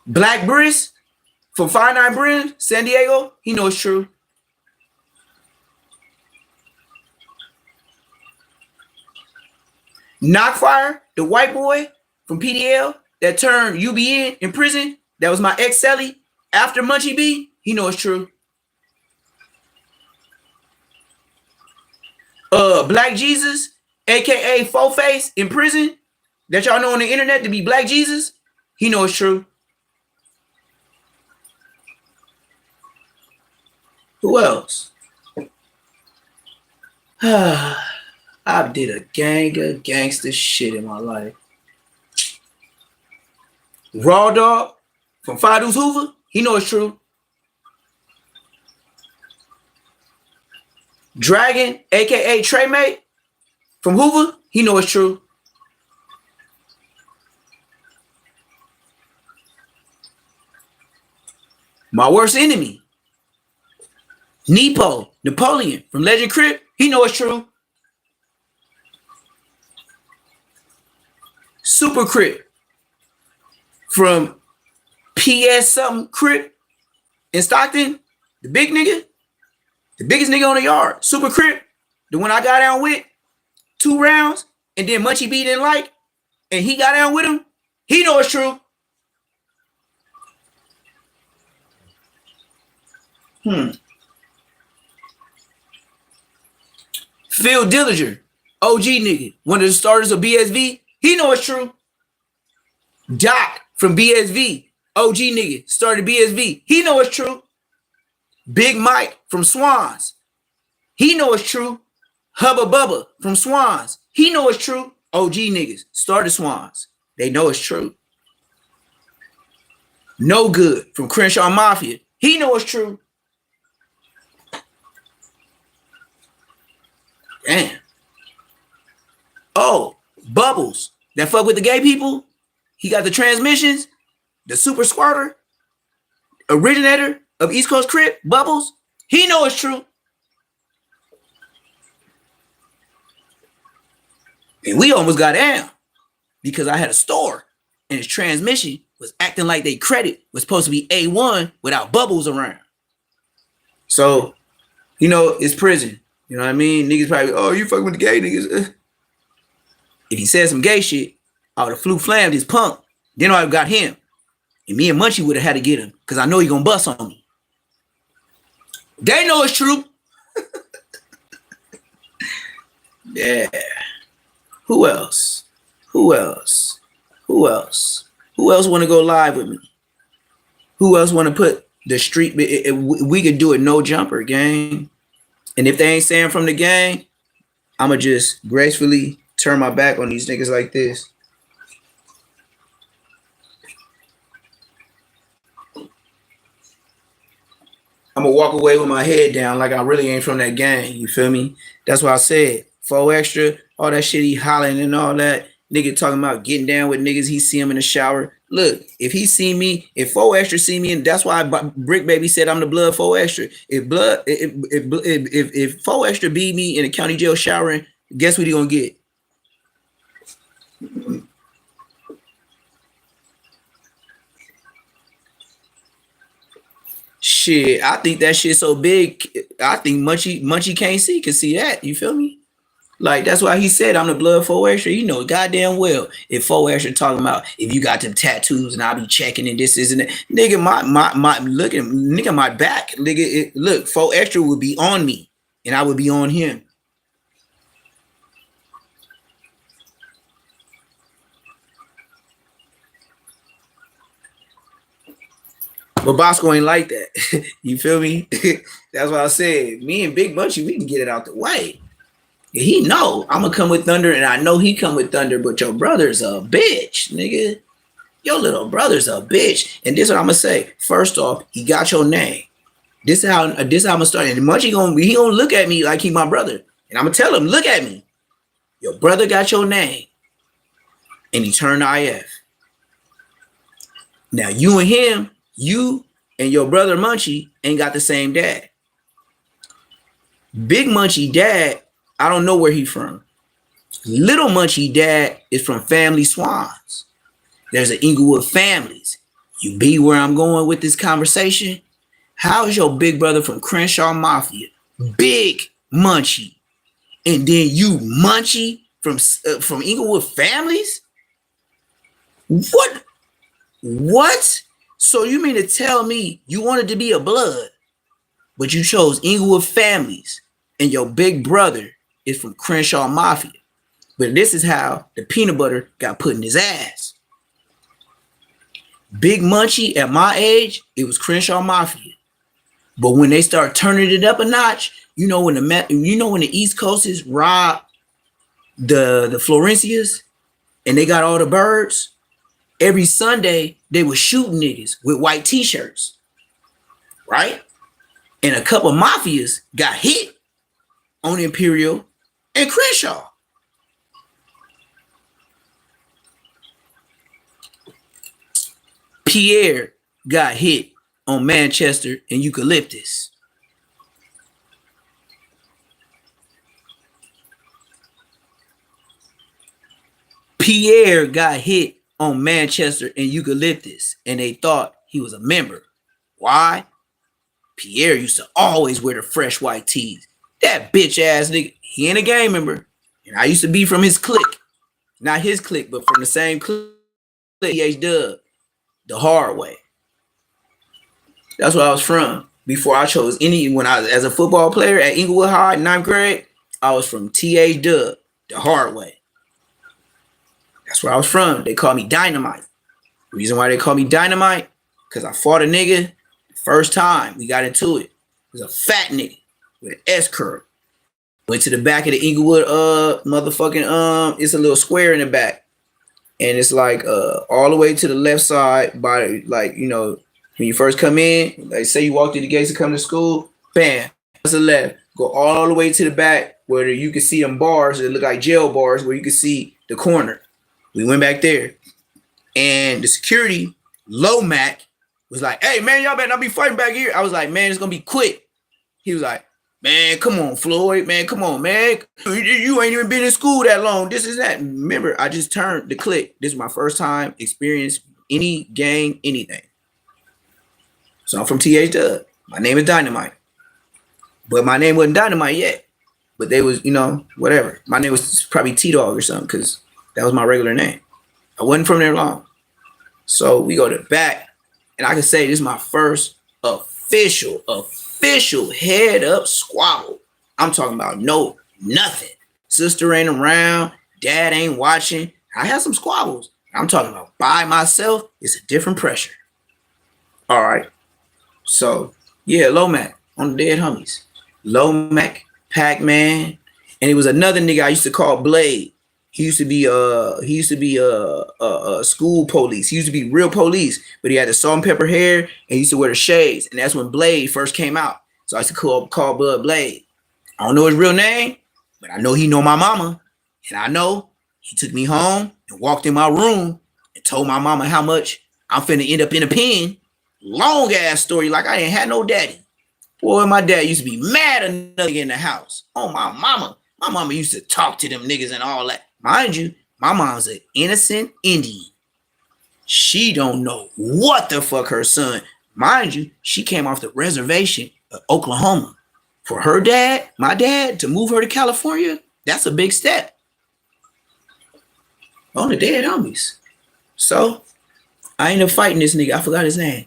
Black Briss from 59 Brim, San Diego, he knows true. Knockfire, the white boy from PDL that turned UBN in prison, that was my ex-celly after Munchie B, he knows true. Black Jesus, aka Four Face in prison, that y'all know on the internet to be Black Jesus, he knows true. Who else? I did a gang of gangster shit in my life. Raw Dog from Five Deuce Hoover, he knows true. Dragon, aka Trey Mate from Hoover, he know it's true. My worst enemy, Napoleon from Legend Crip, he know it's true. Super Crip from PS something Crip in Stockton, the big nigga, the biggest nigga on the yard, Super Crip, the one I got down with 2 rounds, and then Munchie B didn't like, and he got down with him, he know it's true. Phil Dillinger, OG nigga, one of the starters of BSV, he know it's true. Doc from BSV, OG nigga, started BSV, he know it's true. Big Mike from Swans, he know it's true. Hubba Bubba from Swans, he know it's true. OG niggas, started Swans, they know it's true. No Good from Crenshaw Mafia, he know it's true. Damn. Oh, Bubbles, that fuck with the gay people. He got the transmissions, the super squatter, originator of East Coast Crip, Bubbles. He know it's true. And we almost got down because I had a store and his transmission was acting like they credit was supposed to be A1 without Bubbles around. So, you know, it's prison. You know what I mean? Niggas probably, oh, you fucking with the gay niggas. If he said some gay shit, I would have flew flammed his punk. Then I would have got him. And me and Munchie would have had to get him because I know he gonna bust on me. They know it's true. Yeah. Who else? Who else? Who else? Who else want to go live with me? Who else want to put the street? We could do it no jumper, gang. And if they ain't saying from the gang, I'ma just gracefully turn my back on these niggas like this. I'm gonna walk away with my head down like I really ain't from that gang. You feel me? That's why I said 4 extra, all that shit he hollering and all that. Nigga talking about getting down with niggas. He see him in the shower. Look, if he see me, if 4 extra see me, and that's why Brick Baby said I'm the blood 4 extra. If 4 extra beat me in the county jail showering, guess what he gonna get? Shit, I think that shit so big. I think Munchie can't see, can see that. You feel me? Like, that's why he said I'm the blood 4 extra. You know goddamn well if 4 extra talking about if you got them tattoos and I'll be checking and this isn't it. Nigga, my look at nigga, my back. Nigga, look, 4 extra would be on me and I would be on him. But Bosco ain't like that. You feel me? That's why I said me and Big Munchie, we can get it out the way. He know I'm gonna come with thunder, and I know he come with thunder, but your brother's a bitch, nigga. Your little brother's a bitch. And this is what I'm gonna say. First off, he got your name. This is how I'm gonna start. And Munchie he gonna look at me like he my brother. And I'm gonna tell him, look at me. Your brother got your name. And he turned to IF. Now you and him, you and your brother Munchie ain't got the same dad. Big Munchie dad, I don't know where he from. Little Munchie dad is from Family Swans. There's an Inglewood families. You be where I'm going with this conversation? How's your big brother from Crenshaw Mafia, Big Munchie, and then you Munchie from Inglewood families? What? What? So you mean to tell me you wanted to be a blood, but you chose Inglewood families, and your big brother is from Crenshaw Mafia? But this is how the peanut butter got put in his ass. Big Munchie at my age, it was Crenshaw Mafia. But when they start turning it up a notch, you know when the East Coasters robbed the Florencias and they got all the birds, every Sunday they were shooting niggas with white t-shirts, right? And a couple mafias got hit on Imperial and Crenshaw. Pierre got hit on Manchester and Eucalyptus. Pierre got hit on Manchester and Eucalyptus, and they thought he was a member. Why? Pierre used to always wear the fresh white tees. That bitch ass nigga, he ain't a gang member. And I used to be from his clique. Not his clique, but from the same clique. Dub, the hard way. That's where I was from. Before I chose as a football player at Inglewood High, 9th grade, I was from TH Dub, the hard way. That's where I was from. They called me Dynamite. The reason why they call me Dynamite, because I fought a nigga the first time we got into it. It was a fat nigga with an S curl. Went to the back of the Inglewood motherfucking it's a little square in the back. And it's like all the way to the left side by, like, you know, when you first come in, like say you walk through the gates to come to school, bam, to the left. Go all the way to the back where you can see them bars that look like jail bars where you can see the corner. We went back there. And the security, Low Mac, was like, hey, man, y'all better not be fighting back here. I was like, man, it's going to be quick. He was like, man, come on, Floyd. Man, come on, man. You ain't even been in school that long. This is that. Remember, I just turned the click. This is my first time experience any gang, anything. So I'm from TH Dub. My name is Dynamite. But my name wasn't Dynamite yet. But they was, you know, whatever. My name was probably T-Dog or something because that was my regular name. I wasn't from there long. So we go to the back. And I can say this is my first official head up squabble. I'm talking about nothing. Sister ain't around. Dad ain't watching. I had some squabbles. I'm talking about by myself. It's a different pressure. All right. So, yeah, Low Mac on the Dead Homies. Low Mac, Pac-Man. And it was another nigga I used to call Blade. He used to be school police. He used to be real police, but he had the salt and pepper hair and he used to wear the shades. And that's when Blade first came out. So I used to call Blood Blade. I don't know his real name, but I know he know my mama. And I know he took me home and walked in my room and told my mama how much I'm finna end up in a pen. Long ass story, like I ain't had no daddy. Boy, my dad used to be mad at another nigga in the house. Oh, my mama. My mama used to talk to them niggas and all that. Mind you, my mom's an innocent Indian. She don't know what the fuck her son. Mind you, she came off the reservation of Oklahoma. For her dad, my dad, to move her to California, that's a big step. On the Dead Homies. So, I ended up fighting this nigga. I forgot his name.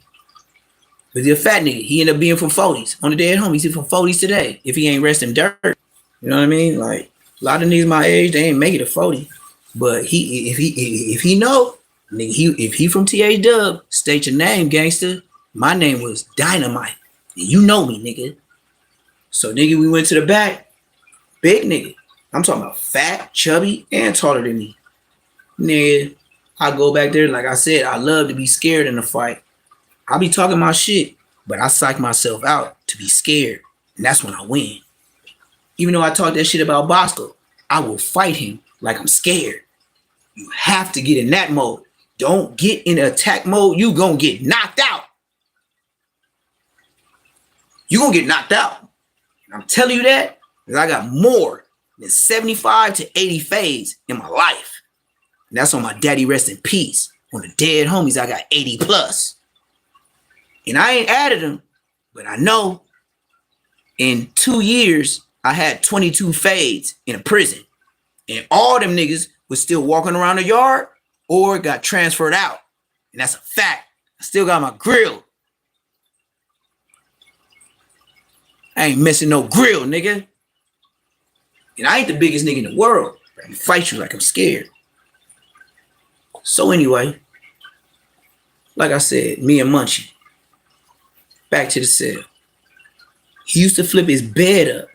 But he's a fat nigga. He ended up being from 40s. On the Dead Homies, he's from 40s today. If he ain't resting dirt. You know what I mean? Like, a lot of niggas my age, they ain't make it to 40. But if he know, nigga, if he from TH Dub, state your name, gangster. My name was Dynamite. And you know me, nigga. So, nigga, we went to the back. Big nigga. I'm talking about fat, chubby, and taller than me. Nigga, I go back there, like I said, I love to be scared in a fight. I be talking my shit, but I psych myself out to be scared. And that's when I win. Even though I talk that shit about Bosco, I will fight him like I'm scared. You have to get in that mode. Don't get in attack mode. You gonna get knocked out. You gonna get knocked out. And I'm telling you that because I got more than 75 to 80 fades in my life. And that's on my daddy rest in peace. On the Dead Homies, I got 80 plus. And I ain't added them, but I know in 2 years, I had 22 fades in a prison. And all them niggas was still walking around the yard or got transferred out. And that's a fact. I still got my grill. I ain't missing no grill, nigga. And I ain't the biggest nigga in the world. I can fight you like I'm scared. So anyway, like I said, me and Munchie. Back to the cell. He used to flip his bed up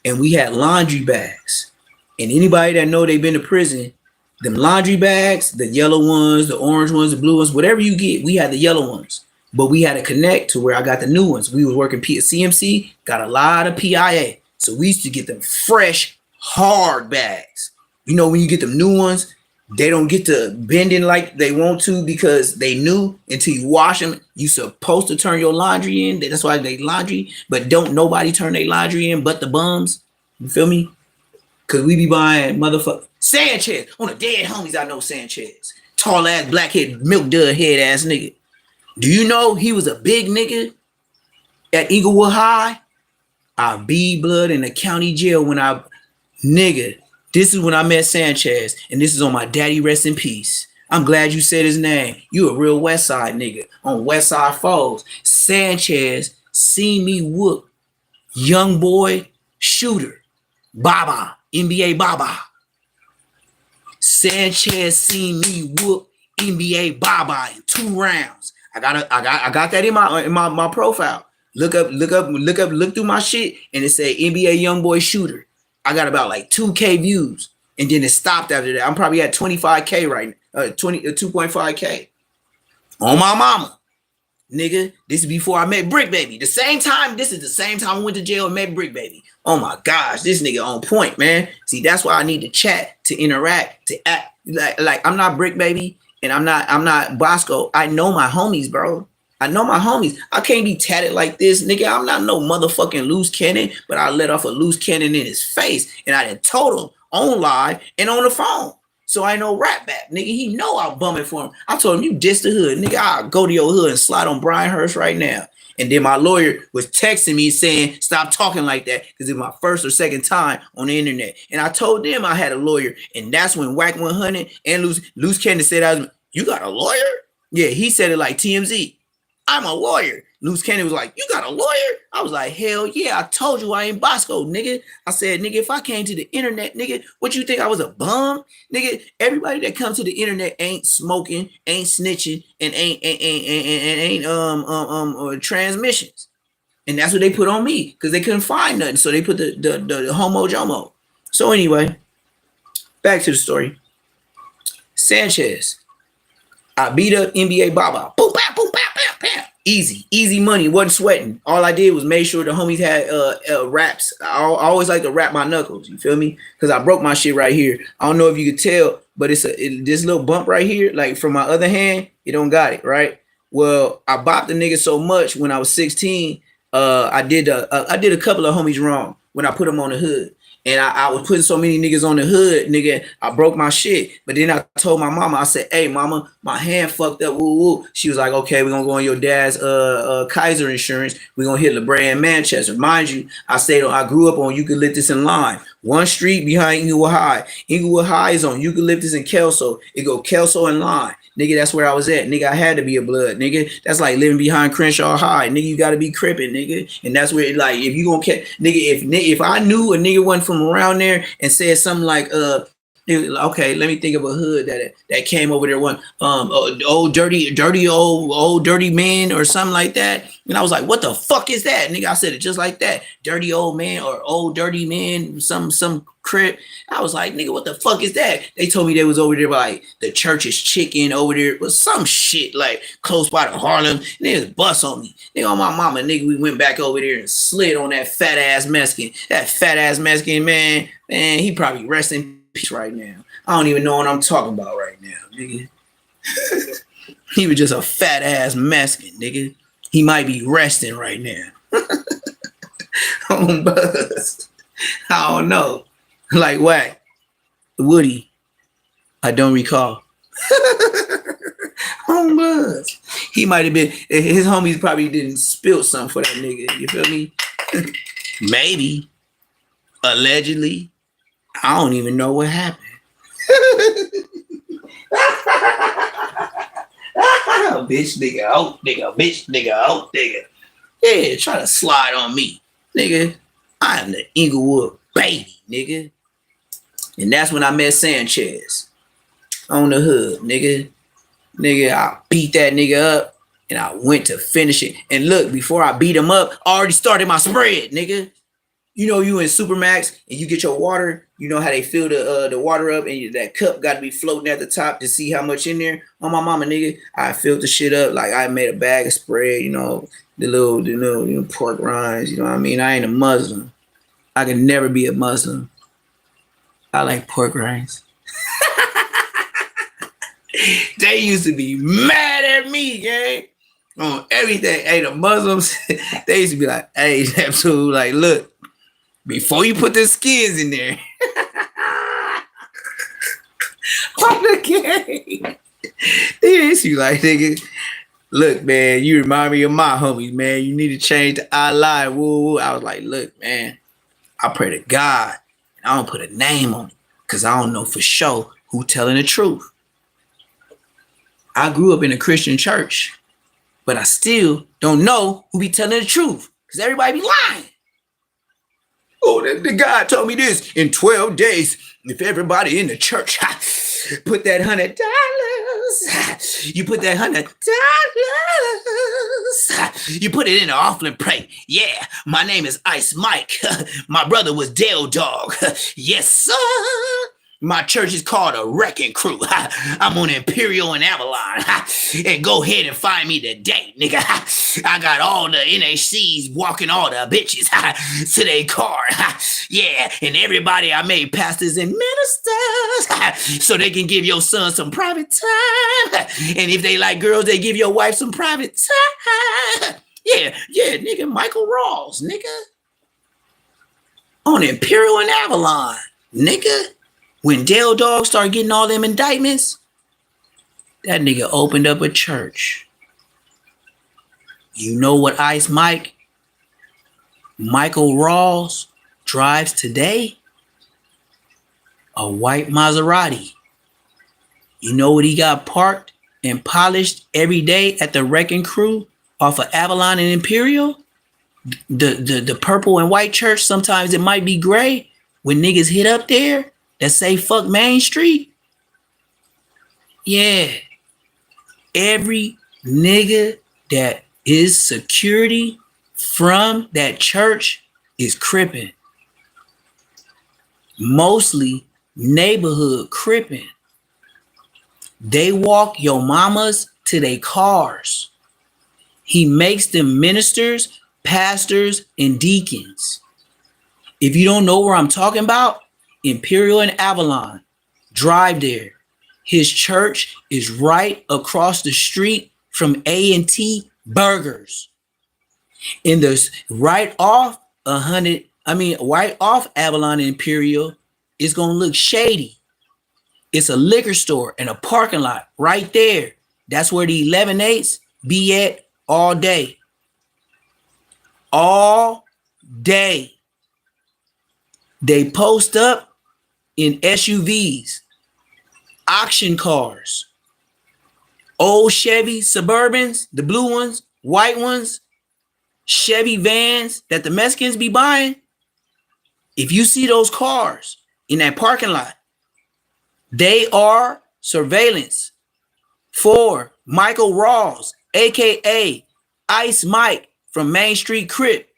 and we had laundry bags. And anybody that know they've been to prison, them laundry bags, the yellow ones, the orange ones, the blue ones, whatever you get, we had the yellow ones. But we had to connect to where I got the new ones. We was working CMC, got a lot of PIA. So we used to get them fresh, hard bags. You know, when you get them new ones, they don't get to bending like they want to because they new until you wash them. You supposed to turn your laundry in. That's why they laundry, but don't nobody turn their laundry in but the bums. You feel me? Cause we be buying motherfucker Sanchez. On the dead homies, I know Sanchez. Tall ass, blackhead, milk dud head ass nigga. Do you know he was a big nigga at Inglewood High? I beat blood in the county jail when nigga. This is when I met Sanchez, and this is on my daddy rest in peace. I'm glad you said his name. You a real West Side nigga on West Side Foes. Sanchez seen me whoop young boy shooter Baba. NBA Baba. Sanchez seen me whoop NBA Baba in 2 rounds. I got that in my profile. Look through my shit, and it said NBA young boy shooter. I got about like 2K views, and then it stopped after that. I'm probably at 25K right now, 2.5K on my mama. Nigga, this is before I met Brick Baby. This is the same time I went to jail and met Brick Baby. Oh my gosh, this nigga on point, man. See, that's why I need to chat, to interact, to act like I'm not Brick Baby and I'm not Bosco. I know my homies, bro. I know my homies. I can't be tatted like this, nigga. I'm not no motherfucking loose cannon, but I let off a loose cannon in his face and I done told him on live and on the phone. So I know rap back, nigga. He know I'm bumming for him. I told him, you diss the hood, nigga. I'll go to your hood and slide on Brian Hurst right now. And then my lawyer was texting me saying, stop talking like that, because it's my first or second time on the internet. And I told them I had a lawyer, and that's when Whack 100 and Loose Cannon said, you got a lawyer? Yeah, he said it like TMZ. I'm a lawyer. Loose Cannon was like, you got a lawyer? I was like, hell yeah, I told you I ain't Bosco, nigga. I said, nigga, if I came to the internet, nigga, what you think I was a bum? Nigga, everybody that comes to the internet ain't smoking, ain't snitching, and ain't transmissions. And that's what they put on me, because they couldn't find nothing. So they put the homo jomo. So anyway, back to the story. Sanchez. I beat up NBA Baba. Boom, bam, boom, bam, bam, bam. Easy money. Wasn't sweating. All I did was make sure the homies had raps. I always like to rap my knuckles. You feel me? Because I broke my shit right here. I don't know if you could tell, but it's this little bump right here. Like from my other hand, it don't got it right. Well, I bopped the nigga so much when I was 16. I did a couple of homies wrong when I put them on the hood. And I was putting so many niggas on the hood, nigga, I broke my shit. But then I told my mama, I said, hey, mama, my hand fucked up, woo, woo. She was like, okay, we're going to go on your dad's Kaiser insurance. We're going to hit La Brea and Manchester. Mind you, I grew up on Eucalyptus and Lime. One street behind Inglewood High. Inglewood High is on Eucalyptus and Kelso. It go Kelso and Lime. Nigga, that's where I was at. Nigga, I had to be a blood. Nigga, that's like living behind Crenshaw High. Nigga, you got to be crippin', nigga. And that's where, like, if you gonna catch, nigga, if I knew a nigga wasn't from around there and said something like, okay, let me think of a hood that came over there one, old dirty man or something like that. And I was like, what the fuck is that? Nigga, I said it just like that. Dirty old man or old dirty man, some crip. I was like, nigga, what the fuck is that? They told me they was over there by like the Church's Chicken over there. It was some shit like close by to Harlem. And they was bust on me. Nigga, on my mama, nigga, we went back over there and slid on that fat ass Mexican. That fat ass Mexican, man, he probably resting peace right now. I don't even know what I'm talking about right now, nigga. He was just a fat ass Mexican, nigga. He might be resting right now. On Buzz. I don't know. Like Whack. Woody. I don't recall. On Buzz. He might have been, his homies probably didn't spill something for that nigga. You feel me? Maybe. Allegedly. I don't even know what happened. Bitch nigga out, nigga, bitch nigga out, nigga. Yeah, try to slide on me. Nigga, I am the Inglewood baby, nigga. And that's when I met Sanchez on the hood, nigga. Nigga, I beat that nigga up and I went to finish it. And look, before I beat him up, I already started my spread, nigga. You know, you in Supermax and you get your water, you know how they fill the water up and that cup got to be floating at the top to see how much in there. On my mama, nigga, I filled the shit up like I made a bag of spread, you know, the little pork rinds, you know what I mean? I ain't a Muslim. I can never be a Muslim. I like pork rinds. They used to be mad at me, gang, on everything. Hey, the Muslims, they used to be like, hey, Neptune, like, look, before you put the skins in there, on the game, they used to be like, nigga, look, man, you remind me of my homies, man. You need to change the Allah. Woo, woo. I was like, look, man, I pray to God. I don't put a name on it because I don't know for sure who telling the truth. I grew up in a Christian church, but I still don't know who be telling the truth because everybody be lying. Oh, the God told me this in 12 days. If everybody in the church put that $100, you put that $100, you put it in the offering plate. Yeah, my name is Ice Mike. My brother was Dale Dog. Yes, sir. My church is called a Wrecking Crew. I'm on Imperial and Avalon. And go ahead and find me today, nigga. I got all the NHCs walking all the bitches to their car. Yeah, and everybody I made pastors and ministers so they can give your son some private time. And if they like girls, they give your wife some private time. Yeah, nigga, Michael Rawls, nigga. On Imperial and Avalon, nigga. When Dale Dog started getting all them indictments, that nigga opened up a church. You know what Ice Mike, Michael Rawls, drives today? A white Maserati. You know what he got parked and polished every day at the Wrecking Crew off of Avalon and Imperial? The purple and white church, sometimes it might be gray. When niggas hit up there, that say fuck Main Street. Yeah. Every nigga that is security from that church is crippin'. Mostly neighborhood crippin'. They walk your mamas to their cars. He makes them ministers, pastors, and deacons. If you don't know where I'm talking about, Imperial and Avalon, drive there. His church is right across the street from A&T Burgers. And there's right off Avalon and Imperial, it's gonna look shady. It's a liquor store and a parking lot right there. That's where the 11-8s be at all day. All day. They post up in SUVs, auction cars, old Chevy Suburbans, the blue ones, white ones, Chevy vans that the Mexicans be buying. If you see those cars in that parking lot, they are surveillance for Michael Rawls, aka Ice Mike from Main Street Crip.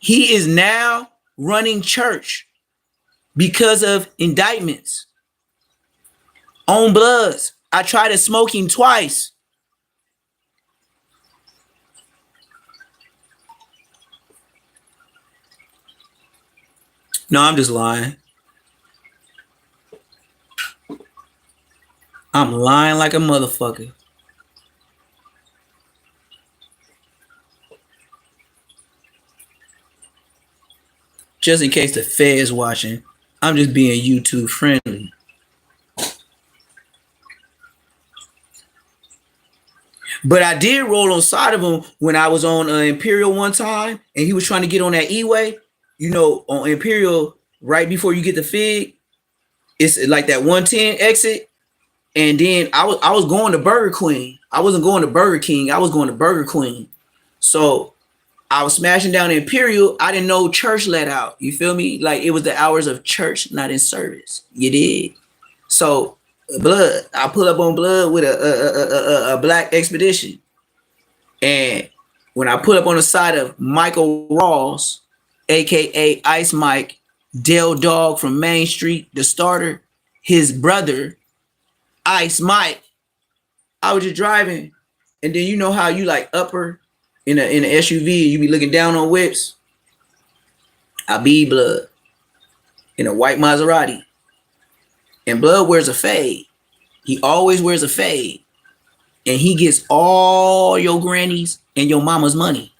He is now running church because of indictments. On Bloods, I tried to smoke him twice. No, I'm just lying. I'm lying like a motherfucker. Just in case the Fed's watching, I'm just being YouTube friendly. But I did roll on side of him when I was on Imperial one time, and he was trying to get on that E-way. You know, on Imperial, right before you get the Fig, it's like that 110 exit. And then I was going to Burger Queen. I wasn't going to Burger King. I was going to Burger Queen. So I was smashing down Imperial. I didn't know church let out. You feel me? Like it was the hours of church, not in service. You did. So Blood, I pull up on Blood with a black expedition. And when I pull up on the side of Michael Rawls, aka Ice Mike, Dale Dog from Main Street, the starter, his brother, Ice Mike, I was just driving. And then you know how you like upper in an SUV, you be looking down on whips. I be Blood in a white Maserati. And Blood wears a fade. He always wears a fade. And he gets all your grannies and your mama's money.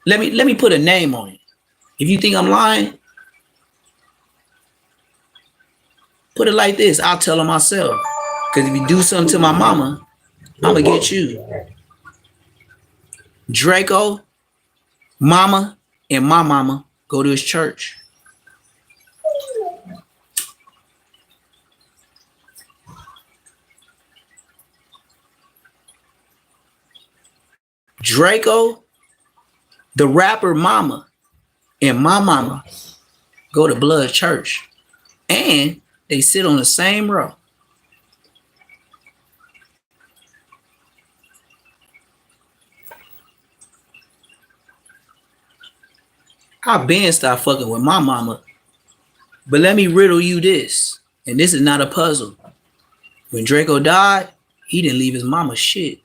Let me put a name on it. If you think I'm lying, put it like this. I'll tell her myself. Because if you do something to my mama, I'm going to get you. Draco, mama, and my mama go to his church. Draco, the rapper mama, and my mama go to Blood Church. And they sit on the same row. I've been stopped fucking with my mama. But let me riddle you this. And this is not a puzzle. When Draco died, he didn't leave his mama shit.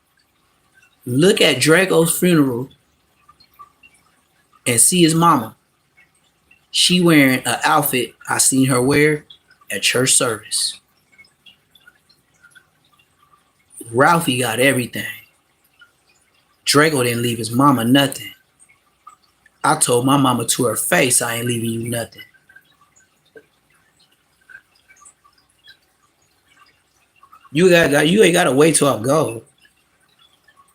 Look at Draco's funeral and see his mama. She wearing an outfit I seen her wear at church service. Ralphie got everything. Draco didn't leave his mama nothing. I told my mama to her face, I ain't leaving you nothing. You ain't gotta wait till I go.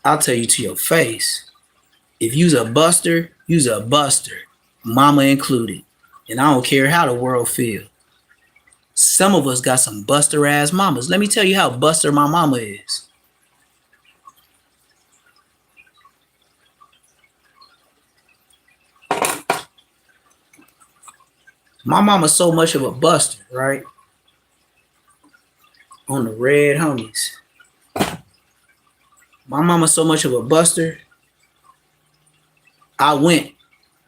I'll tell you to your face. If you's a buster, you's a buster. Mama included. And I don't care how the world feel. Some of us got some buster ass mamas. Let me tell you how buster my mama is. My mama's so much of a buster, right? On the red homies. My mama's so much of a buster. I went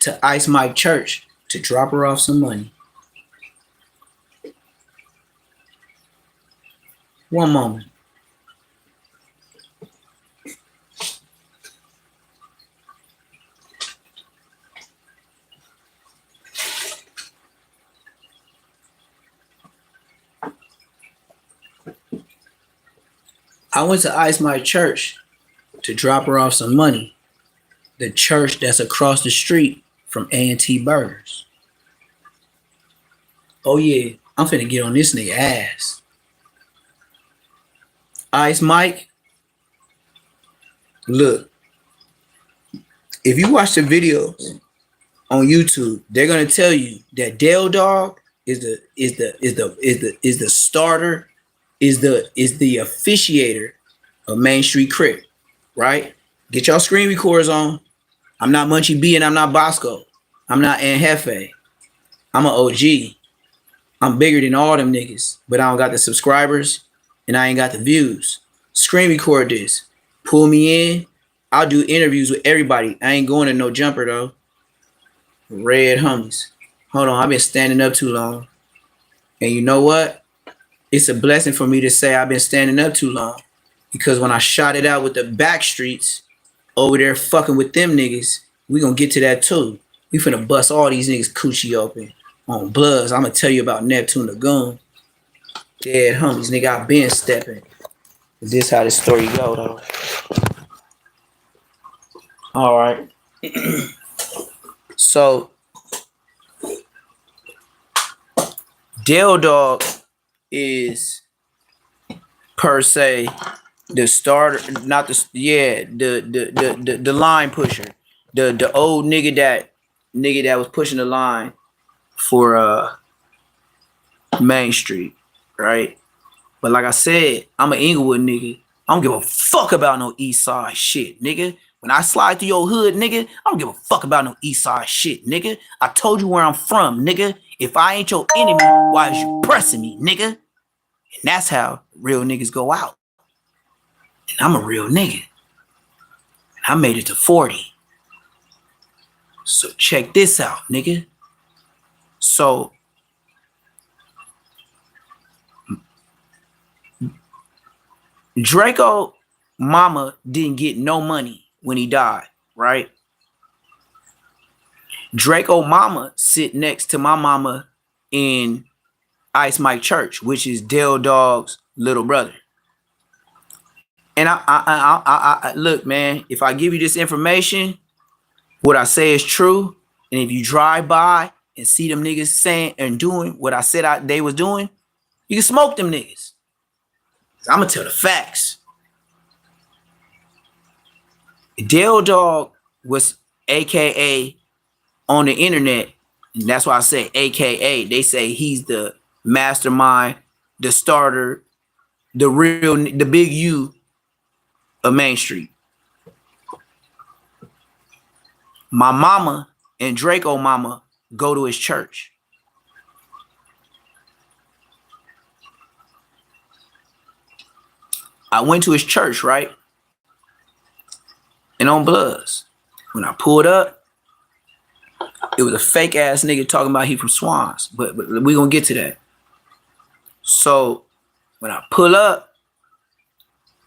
to Ice Mike Church to drop her off some money. One moment. I went to Ice Mike Church to drop her off some money. The church that's across the street from A&T Burgers. Oh yeah, I'm finna get on this nigga ass. Ice Mike, look, if you watch the videos on YouTube, they're gonna tell you that Dale Dog is the starter, is the officiator of Main Street Crip, right? Get y'all screen recorders on. I'm not Munchie B and I'm not Bosco. I'm not An Hefe. I'm an OG. I'm bigger than all them niggas, but I don't got the subscribers and I ain't got the views. Screen record this. Pull me in. I'll do interviews with everybody. I ain't going to no jumper though. Red homies. Hold on, I've been standing up too long. And you know what? It's a blessing for me to say I've been standing up too long. Because when I shot it out with the back streets over there fucking with them niggas, we gonna get to that too. We finna bust all these niggas coochie open on Bloods. I'm gonna tell you about Neptune the Goon. Dead homies, nigga, I been stepping. This how this story go though. All right. So Dale Dog is per se the starter, not the the line pusher, the old nigga that was pushing the line for Main Street, right? But like I said, I'm an Inglewood nigga. I don't give a fuck about no East Side shit, nigga. When I slide through your hood, nigga, I don't give a fuck about no East Side shit, nigga. I told you where I'm from, nigga. If I ain't your enemy, why is you pressing me, nigga? And that's how real niggas go out. And I'm a real nigga. And I made it to 40. So check this out, nigga. So Draco mama didn't get no money when he died, right? Draco mama sit next to my mama in Ice Mike Church, which is Dale Dog's little brother. And I look, man, if I give you this information, what I say is true. And if you drive by and see them niggas saying and doing what I said they was doing, you can smoke them niggas. I'm gonna tell the facts. Dale Dog was AKA on the internet, and that's why I say AKA. They say he's the mastermind, the starter, the big U of Main Street. My mama and Draco mama go to his church. I went to his church, right? And on Bloods, when I pulled up, it was a fake ass nigga talking about he from Swans, but we gonna get to that. So when I pull up,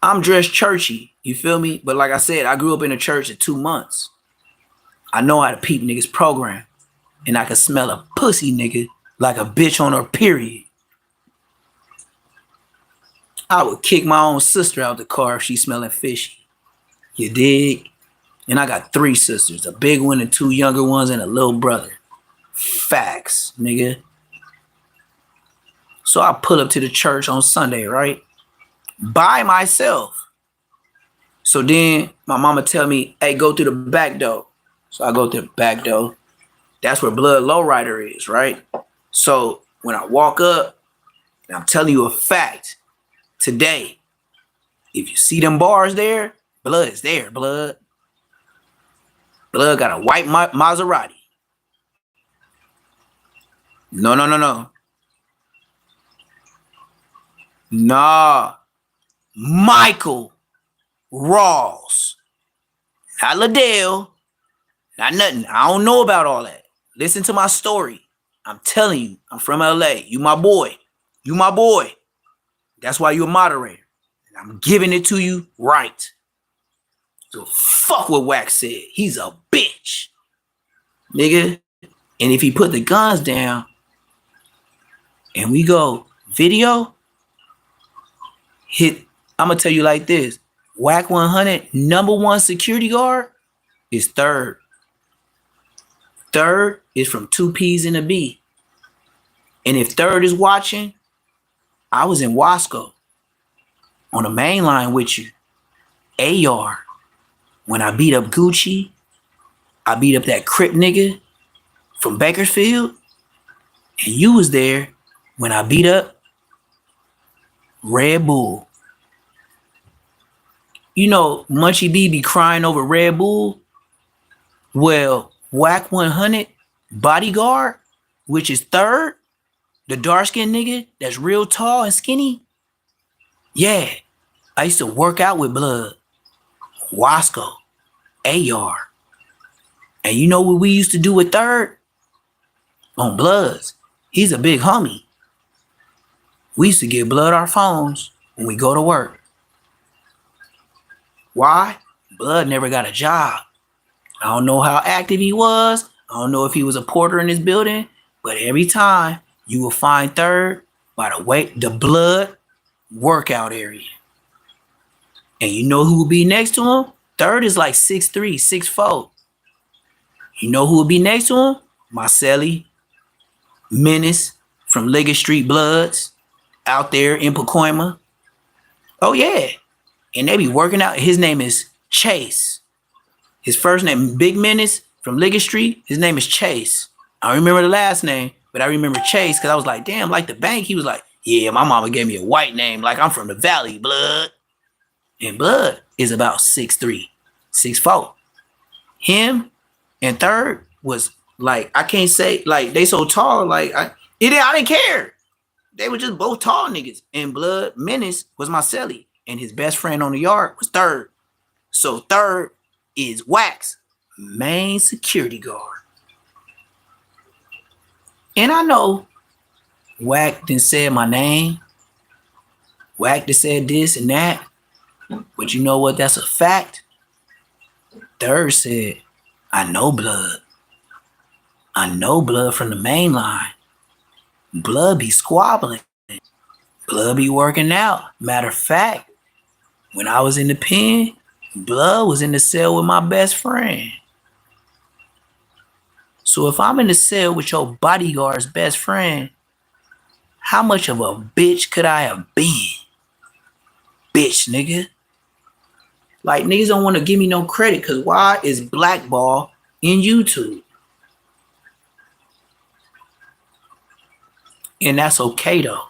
I'm dressed churchy, you feel me? But like I said, I grew up in a church in 2 months. I know how to peep niggas program, and I can smell a pussy nigga like a bitch on her period. I would kick my own sister out the car if she smelling fishy. You dig? And I got 3 sisters, a big one and 2 younger ones and a little brother. Facts, nigga. So I pull up to the church on Sunday, right? By myself. So then my mama tell me, hey, go through the back door. So I go through the back door. That's where Blood Lowrider is, right? So when I walk up, and I'm telling you a fact, today, if you see them bars there, Blood is there, Blood. Blood got a white Maserati. No. Nah. Michael Rawls. Not Liddell. Not nothing. I don't know about all that. Listen to my story. I'm telling you, I'm from LA. You my boy. You my boy. That's why you a moderator. And I'm giving it to you right. So fuck what Wax said. He's a bitch. Nigga. And if he put the guns down and we go video, I'm gonna tell you like this. Whack 100, #1 security guard is third. Third is from 2 P's and a B. And if third is watching, I was in Wasco on the main line with you. AR. When I beat up Gucci, I beat up that Crip nigga from Bakersfield. And you was there when I beat up Red Bull. You know, Munchie B be crying over Red Bull. Well, Whack 100 bodyguard, which is third, the dark-skinned nigga that's real tall and skinny. Yeah, I used to work out with Blood, Wasco, AR. And you know what we used to do with third? On Bloods. He's a big homie. We used to give Blood our phones when we go to work. Why? Blood never got a job. I don't know how active he was. I don't know if he was a porter in his building, but every time you will find third by the Blood workout area. And you know who will be next to him? Third is like 6'3", 6'4". You know who will be next to him? Marcelli, Menace from Liggett Street Bloods out there in Pacoima. Oh yeah. And they be working out. His name is Chase. His first name, Big Menace from Liggett Street. His name is Chase. I don't remember the last name, but I remember Chase because I was like, damn, like the bank. He was like, yeah, my mama gave me a white name. Like I'm from the Valley, Blood. And Blood is about 6'3", 6'4". Him and third was like, I can't say, like they so tall, like I didn't care. They were just both tall niggas. And Blood Menace was Marcelli. And his best friend on the yard was third. So third is Wax, main security guard. And I know Wack done said my name. Wack done said this and that. But you know what? That's a fact. Third said, I know Blood. I know Blood from the main line. Blood be squabbling. Blood be working out. Matter of fact, when I was in the pen, Blood was in the cell with my best friend. So if I'm in the cell with your bodyguard's best friend, how much of a bitch could I have been? Bitch, nigga. Like, niggas don't want to give me no credit because why is blackball in YouTube? And that's okay, though.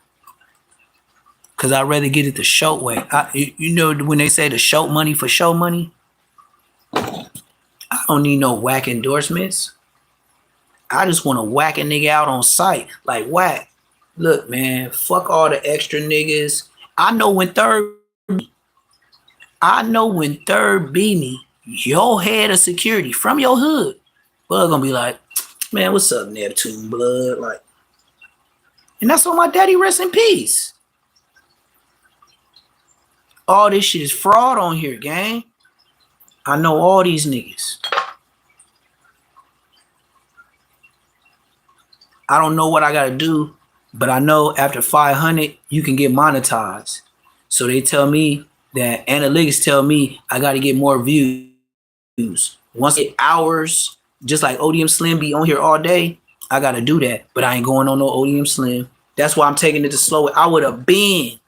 Because I'd rather get it the show way. You know when they say the show money for show money? I don't need no whack endorsements. I just want to whack a nigga out on sight. Like, whack. Look, man, fuck all the extra niggas. I know when third beat me, your head of security from your hood, Blood gonna be like, man, what's up, Neptune, Blood? Like, and that's why my daddy rest in peace. All this shit is fraud on here, gang. I know all these niggas. I don't know what I gotta do, but I know after 500, you can get monetized. So they tell me that analytics tell me I gotta get more views. Once I get hours, just like ODM Slim be on here all day, I gotta do that. But I ain't going on no ODM Slim. That's why I'm taking it to slow. I would have been,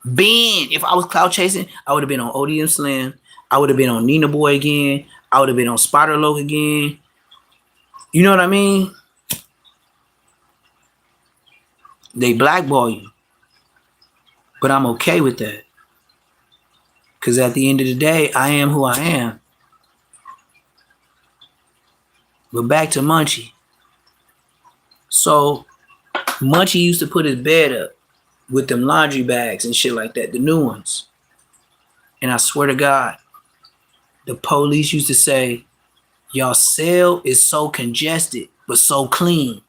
if I was cloud chasing, I would have been on ODM Slim. I would have been on Nina Boy again. I would have been on Spider Loc again. You know what I mean? They blackball you. But I'm okay with that. Because at the end of the day, I am who I am. But back to Munchie. So Munchie used to put his bed up with them laundry bags and shit like that, the new ones. And I swear to God, the police used to say, y'all cell is so congested, but so clean.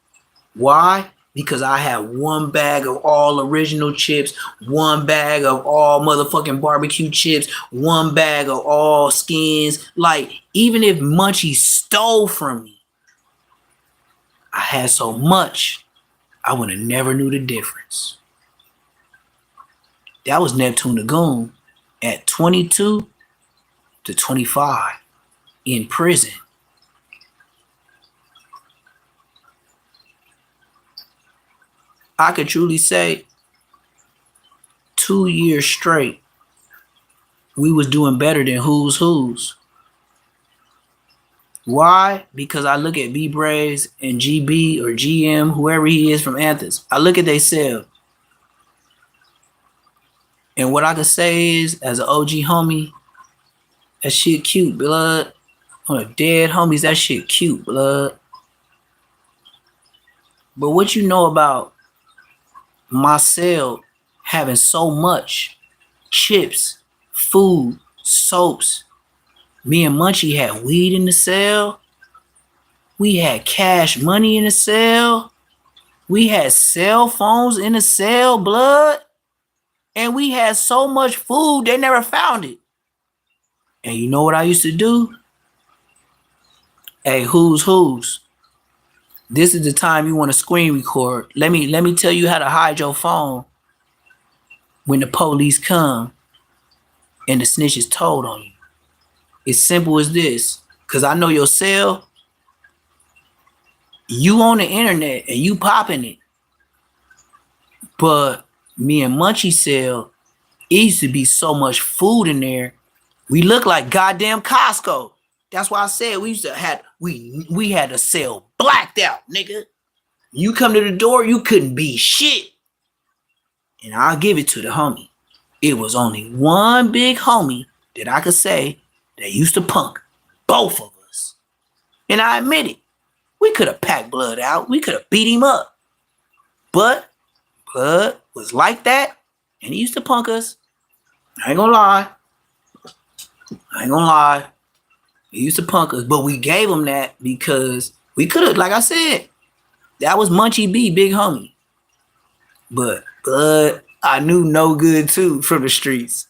Why? Because I have one bag of all original chips, one bag of all motherfucking barbecue chips, one bag of all skins. Like, even if Munchie stole from me, I had so much, I would have never knew the difference. That was Neptune the Goon at 22 to 25 in prison. I could truly say 2 years straight, we was doing better than Who's Who's. Why? Because I look at B-Braves and GB or GM, whoever he is from Anthers. I look at they sell. And what I could say is, as an OG homie, that shit cute, blood. On a dead homies, that shit cute, blood. But what you know about my cell having so much chips, food, soaps. Me and Munchie had weed in the cell. We had cash money in the cell. We had cell phones in the cell, blood. And we had so much food, they never found it. And you know what I used to do? Hey, Who's Who's? This is the time you want to screen record. Let me tell you how to hide your phone when the police come and the snitch is told on you. It's simple as this. Because I know your cell, you on the internet and you popping it. But me and Munchie cell, it used to be so much food in there. We look like goddamn Costco. That's why I said we used to have we had a cell blacked out, nigga. You come to the door, you couldn't be shit. And I'll give it to the homie. It was only one big homie that I could say that used to punk both of us. And I admit it. We could have packed Blood out. We could have beat him up. But Blood was like that, and he used to punk us. I ain't gonna lie. He used to punk us, but we gave him that because we could have, like I said, that was Munchie B, big homie. But Blood, I knew no good too from the streets.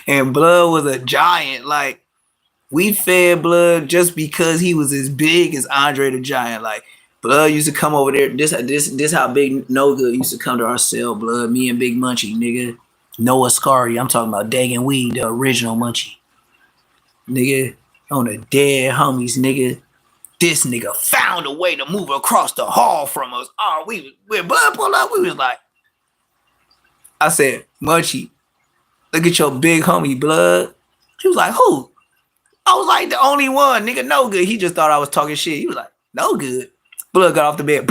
And Blood was a giant. Like, We fed Blood just because he was as big as Andre the Giant. Like Blood used to come over there. This how big No Good used to come to our cell. Blood, me and Big Munchie, nigga. Noah Scary. I'm talking about Dagan Weed, the original Munchie, nigga. On the dead homies, nigga. This nigga found a way to move across the hall from us. Oh, when Blood pulled up, we was like, I said, Munchie, look at your big homie, Blood. He was like, who? I was like, the only one, nigga, No Good. He just thought I was talking shit. He was like, No Good. Blood got off the bed.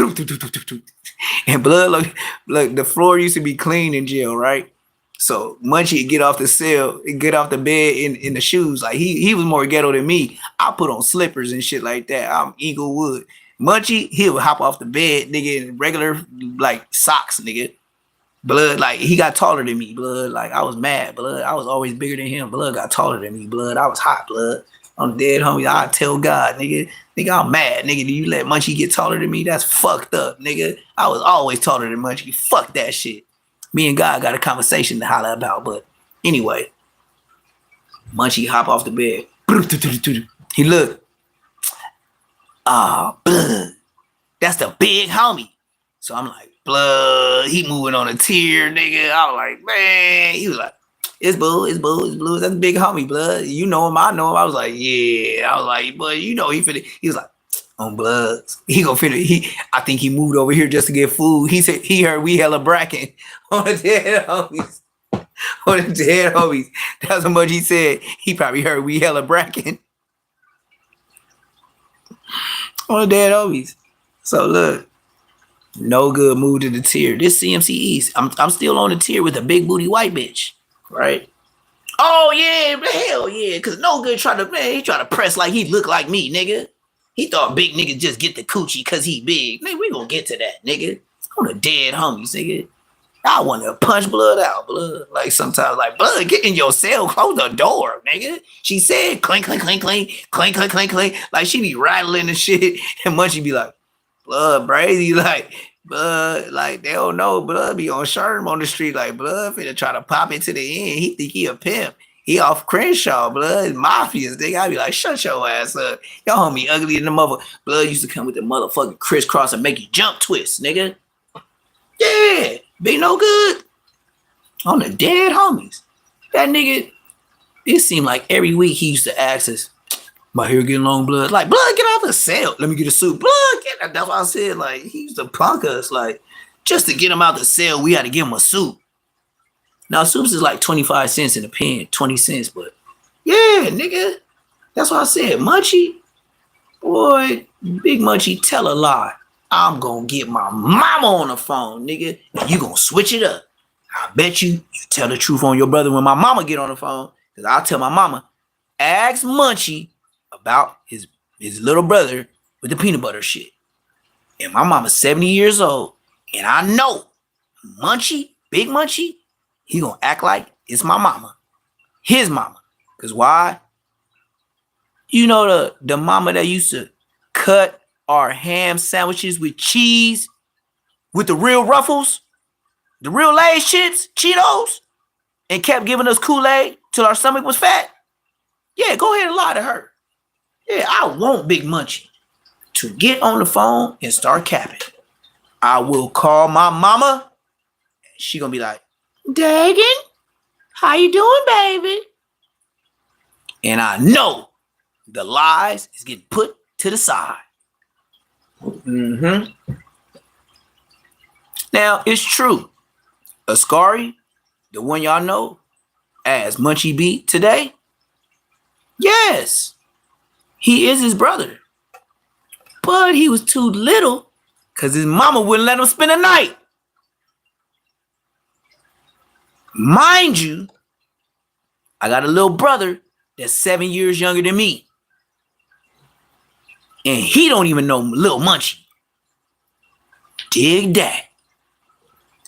And Blood, look, the floor used to be clean in jail, right? So Munchie get off the cell, get off the bed in the shoes. Like he was more ghetto than me. I put on slippers and shit like that. I'm Eaglewood. Munchie, he would hop off the bed, nigga, in regular like socks, nigga. Blood, like he got taller than me. Blood, like I was mad. Blood, I was always bigger than him. Blood got taller than me. Blood, I was hot. Blood, I'm dead, homie. I tell God, nigga, I'm mad, nigga. Do you let Munchie get taller than me? That's fucked up, nigga. I was always taller than Munchie. Fuck that shit. Me and God got a conversation to holler about, but anyway, Munchie hop off the bed. He look, Blood, that's the big homie. So I'm like, Blood, he moving on a tear, nigga. I was like, man, he was like, it's Blue, that's the big homie, Blood. You know him, I know him. I was like, yeah. I was like, but you know he finna. He was like, on Bloods. He gonna finna. I think he moved over here just to get food. He said he heard we hella bracking on the dead homies. On the dead homies. That's how much he said. He probably heard we hella bracking on the dead homies. So look, No Good moved to the tier. This CMC East. I'm still on the tier with a big booty white bitch, right? Oh yeah, hell yeah. Cause No Good he tried to press like he looked like me, nigga. He thought big niggas just get the coochie cause he big. Nigga, we gonna get to that, nigga. On the dead homies, nigga. I want to punch Blood out, Blood. Like sometimes, like, Blood, get in your cell, close the door, nigga. She said, clink, clink, clink, clink, clink, clink, clink, clink. Like she be rattling and shit, and Munchie be like, Blood, Brady, like, Blood, like they don't know. Blood be on Sherm on the street, like Blood finna try to pop it to the end. He think he a pimp. He off Crenshaw, Blood, mafias, nigga. I be like, shut your ass up. Your homie ugly in the mother. Blood used to come with the motherfucking crisscross and make you jump twist, nigga. Yeah, be No Good. On the dead homies. That nigga, it seemed like every week he used to ask us, my hair getting long, Blood. Like, Blood, get off the cell. Let me get a suit. Blood, get out. That's what I said. Like, he used to punk us. Like, just to get him out the cell, we had to give him a suit. Now, suits is like 25 cents in a pen, 20 cents, but yeah, nigga. That's what I said. Munchie, boy, Big Munchie, tell a lie. I'm gonna get my mama on the phone, nigga, and you gonna switch it up. I bet you tell the truth on your brother when my mama get on the phone, because I'll tell my mama, ask Munchie about his little brother with the peanut butter shit. And my mama's 70 years old, and I know Munchie, Big Munchie, he gonna act like it's my mama, his mama. Cause why? You know the mama that used to cut our ham sandwiches with cheese, with the real Ruffles, the real Lay's chips, Cheetos, and kept giving us Kool-Aid till our stomach was fat? Yeah, go ahead and lie to her. Yeah, I want Big Munchie to get on the phone and start capping. I will call my mama. She gonna be like, Dagan, how you doing, baby? And I know the lies is getting put to the side. Now, it's true. Ascari, the one y'all know as Munchie B today, yes, he is his brother. But he was too little because his mama wouldn't let him spend the night. Mind you, I got a little brother that's 7 years younger than me. And he don't even know Lil Munchie. Dig that.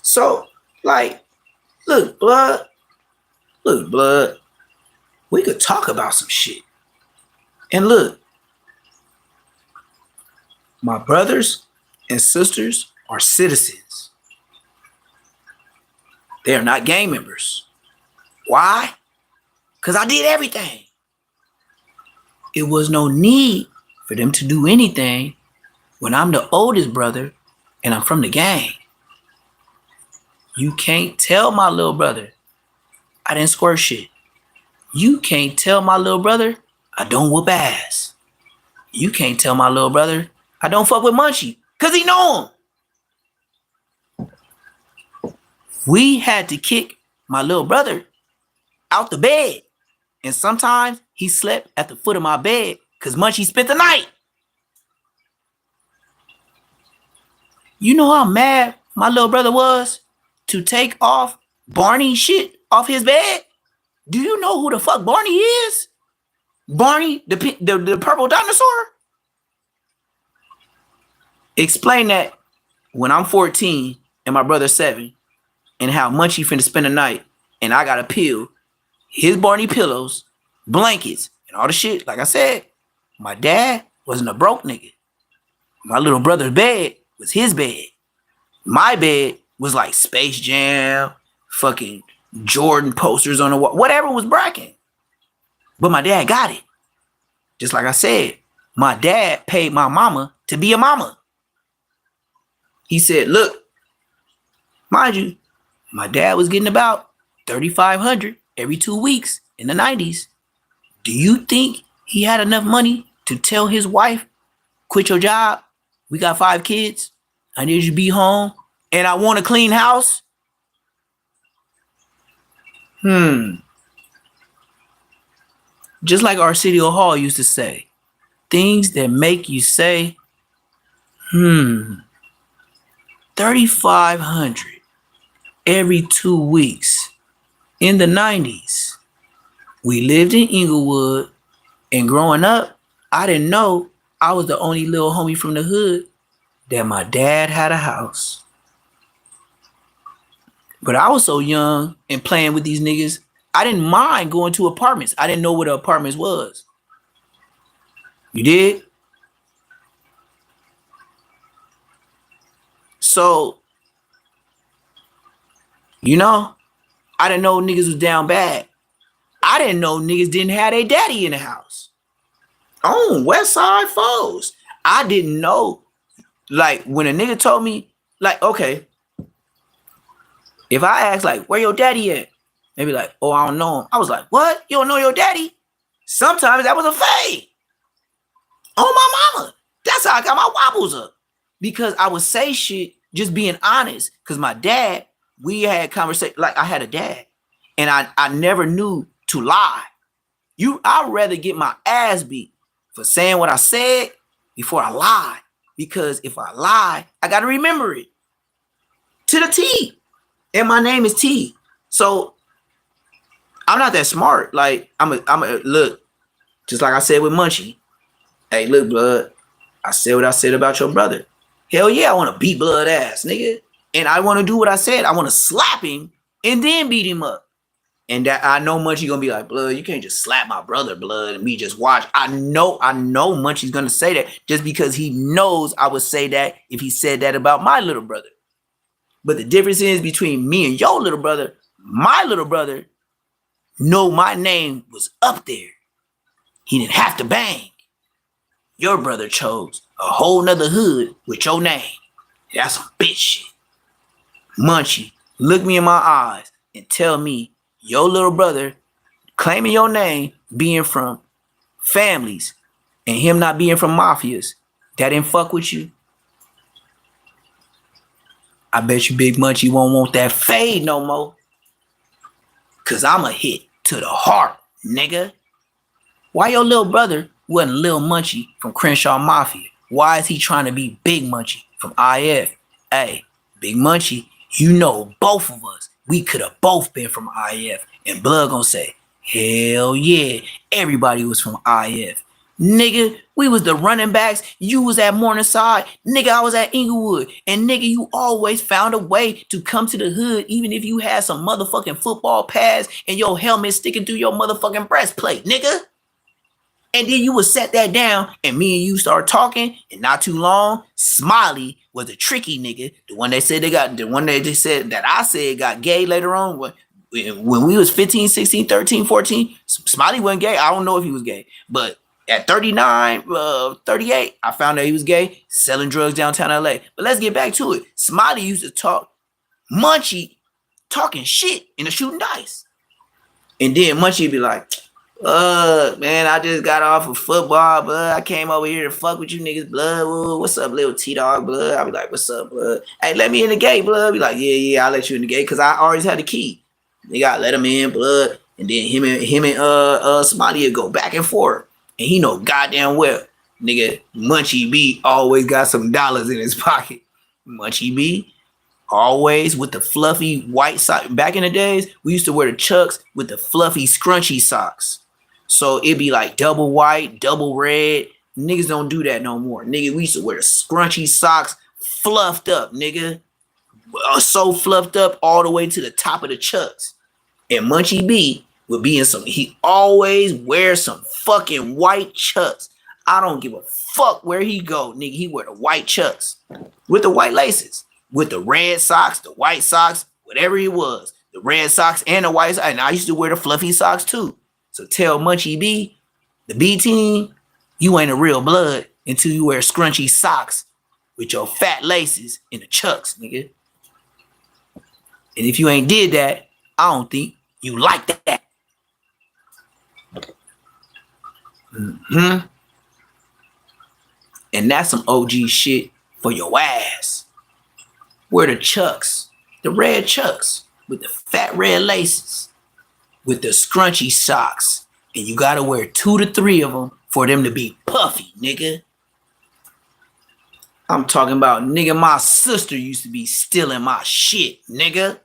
So, like, look, Blood. We could talk about some shit. And look, my brothers and sisters are citizens. They are not gang members. Why? Because I did everything. it was no need for them to do anything when I'm the oldest brother and I'm from the gang. You can't tell my little brother I didn't squirt shit. You can't tell my little brother I don't whoop ass. You can't tell my little brother I don't fuck with Munchie, cause he know him. We had to kick my little brother out the bed. And sometimes he slept at the foot of my bed cause Munchie spent the night. You know how mad my little brother was to take off Barney shit off his bed? Do you know who the fuck Barney is? Barney, the purple dinosaur? Explain that when I'm 14 and my brother's 7 and how Munchie finna spend the night and I gotta peel his Barney pillows, blankets, and all the shit. Like I said, my dad wasn't a broke nigga. My little brother's bed was his bed. My bed was like Space Jam, fucking Jordan posters on the wall, whatever was bracking. But my dad got it. Just like I said, my dad paid my mama to be a mama. He said, look, mind you, my dad was getting about $3,500 every 2 weeks in the 90s. Do you think he had enough money to tell his wife, quit your job, we got 5 kids, I need you to be home, and I want a clean house? Just like Arsenio Hall used to say, things that make you say, $3,500 every 2 weeks in the 90s. We lived in Inglewood, and growing up, I didn't know I was the only little homie from the hood that my dad had a house. But I was so young and playing with these niggas, I didn't mind going to apartments. I didn't know what the apartments was. You did? So, you know, I didn't know niggas was down bad. I didn't know niggas didn't have their daddy in the house. On West Side foes. I didn't know. Like, when a nigga told me, like, okay, if I ask, like, where your daddy at? They be like, oh, I don't know him. I was like, what? You don't know your daddy? Sometimes that was a fade. On my mama. That's how I got my wobbles up. Because I would say shit just being honest. Because my dad, we had conversation, like I had a dad. And I never knew to lie. I'd rather get my ass beat for saying what I said before I lie. Because if I lie, I got to remember it. To the T. And my name is T. So I'm not that smart. Like, I'm a look, just like I said with Munchie. Hey, look, blood, I said what I said about your brother. Hell yeah, I want to beat blood ass, nigga. And I want to do what I said. I want to slap him and then beat him up. And that I know Munchie gonna be like, blood, you can't just slap my brother, blood, and me just watch. I know Munchie's gonna say that just because he knows I would say that if he said that about my little brother. But the difference is between me and your little brother, my little brother know my name was up there. He didn't have to bang. Your brother chose a whole nother hood with your name. That's some bitch shit. Munchie, look me in my eyes and tell me your little brother claiming your name being from families and him not being from mafias that didn't fuck with you. I bet you Big Munchie won't want that fade no more. Cause I'm a hit to the heart, nigga. Why your little brother wasn't Lil Munchie from Crenshaw Mafia? Why is he trying to be Big Munchie from IF? Hey, Big Munchie, you know both of us, we could have both been from IF. And Blood gonna say, hell yeah, everybody was from IF. Nigga, we was the running backs. You was at Morningside. Nigga, I was at Inglewood. And nigga, you always found a way to come to the hood even if you had some motherfucking football pads and your helmet sticking through your motherfucking breastplate, nigga. And then you would set that down and me and you start talking and not too long, Smiley was a tricky nigga. The one they said they said that I said got gay later on. When we was 15, 16, 13, 14, Smiley wasn't gay. I don't know if he was gay, but at 39, 38, I found out he was gay, selling drugs downtown LA. But let's get back to it. Smiley used to talk Munchie talking shit in the shooting dice. And then Munchie be like, man, I just got off of football, blood. I came over here to fuck with you niggas, blood. Whoa, what's up, little T-Dog, blood? I be like, what's up, blood? Hey, let me in the gate, blood. Be like, yeah, I'll let you in the gate, because I always had the key. They got let him in, blood. And then him and Smiley would go back and forth. And he know goddamn well, nigga, Munchie B always got some dollars in his pocket. Munchie B always with the fluffy white socks. Back in the days, we used to wear the Chucks with the fluffy scrunchy socks. So it'd be like double white, double red. Niggas don't do that no more. Nigga, we used to wear the scrunchy socks fluffed up, nigga. So fluffed up all the way to the top of the Chucks. And Munchie B would be in some, he always wears some fucking white Chucks. I don't give a fuck where he go, nigga. He wear the white Chucks with the white laces, with the red socks, the white socks, whatever it was. The red socks and the white socks. And I used to wear the fluffy socks too. So tell Munchie B, the B team, you ain't a real blood until you wear scrunchy socks with your fat laces in the Chucks, nigga. And if you ain't did that, I don't think you like that. And that's some OG shit for your ass. Wear the Chucks, the red Chucks with the fat red laces, with the scrunchy socks. And you gotta wear 2 to 3 of them for them to be puffy, nigga. I'm talking about, nigga, my sister used to be stealing my shit, nigga.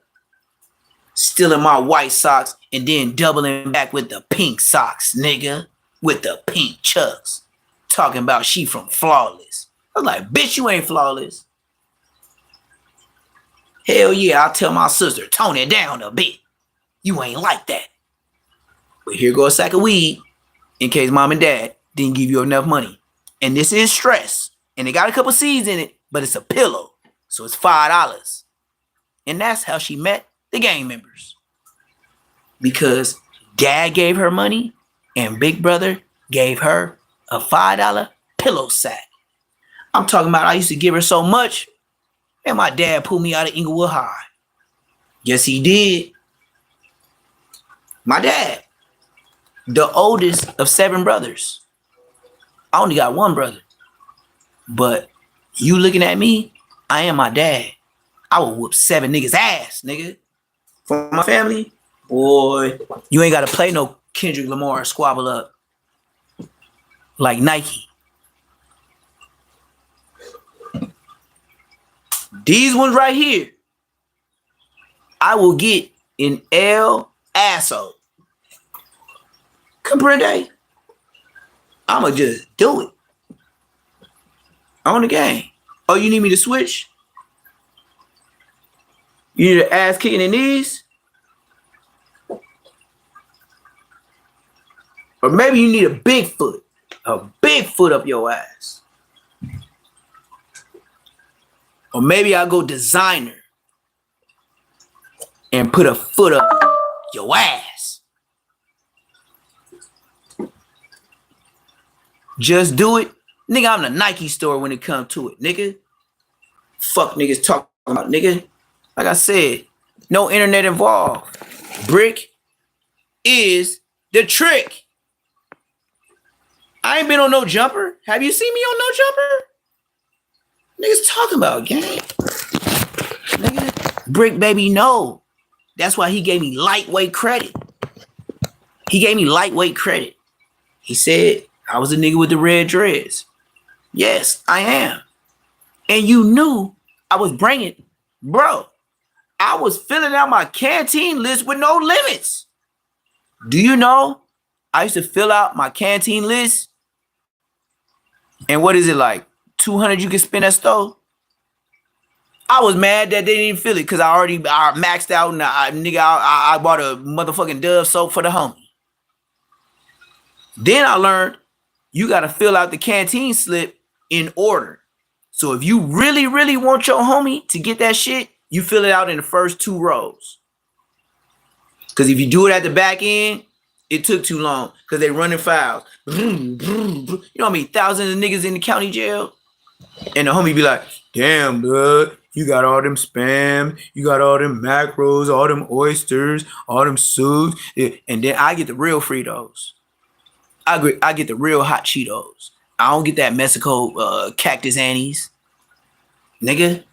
Stealing my white socks and then doubling back with the pink socks, nigga. With the pink Chucks. Talking about she from Flawless. I was like, bitch, you ain't flawless. Hell yeah, I'll tell my sister, tone it down a bit. You ain't like that. But here goes a sack of weed in case mom and dad didn't give you enough money. And this is stress. And it got a couple seeds in it, but it's a pillow. So it's $5. And that's how she met the gang members. Because dad gave her money and big brother gave her a $5 pillow sack. I'm talking about I used to give her so much, and my dad pulled me out of Inglewood High. Yes, he did. My dad, the oldest of 7 brothers. I only got 1 brother. But you looking at me, I am my dad. I will whoop 7 niggas' ass, nigga. For my family, boy, you ain't got to play no Kendrick Lamar squabble up like Nike. These ones right here, I will get in El Aso. Comprende? I'ma just do it. On the game. Oh, you need me to switch? You need an ass kicking in knees? Or maybe you need a big foot up your ass. Or maybe I'll go designer and put a foot up your ass. Just do it. Nigga, I'm the Nike store when it comes to it, nigga. Fuck niggas talking about, nigga. Like I said, no internet involved. Brick is the trick. I ain't been on no jumper. Have you seen me on no jumper? Niggas talking about, gang. Nigga, Brick baby, no. That's why he gave me lightweight credit. He gave me lightweight credit. He said I was a nigga with the red dreads. Yes, I am. And you knew I was bringing, bro, I was filling out my canteen list with no limits. Do you know I used to fill out my canteen list? And what is it like? 200 you can spend at store? I was mad that they didn't fill it because I maxed out and I bought a motherfucking Dove soap for the homie. Then I learned you got to fill out the canteen slip in order. So if you really, really want your homie to get that shit, you fill it out in the first 2 rows. Because if you do it at the back end, It took too long because they running fouls. You know what I mean? Thousands of niggas in the county jail. And the homie be like, damn, blood, you got all them spam, you got all them macros, all them oysters, all them soups. And then I get the real Fritos. I get the real hot Cheetos. I don't get that Mexico Cactus Annie's. Nigga,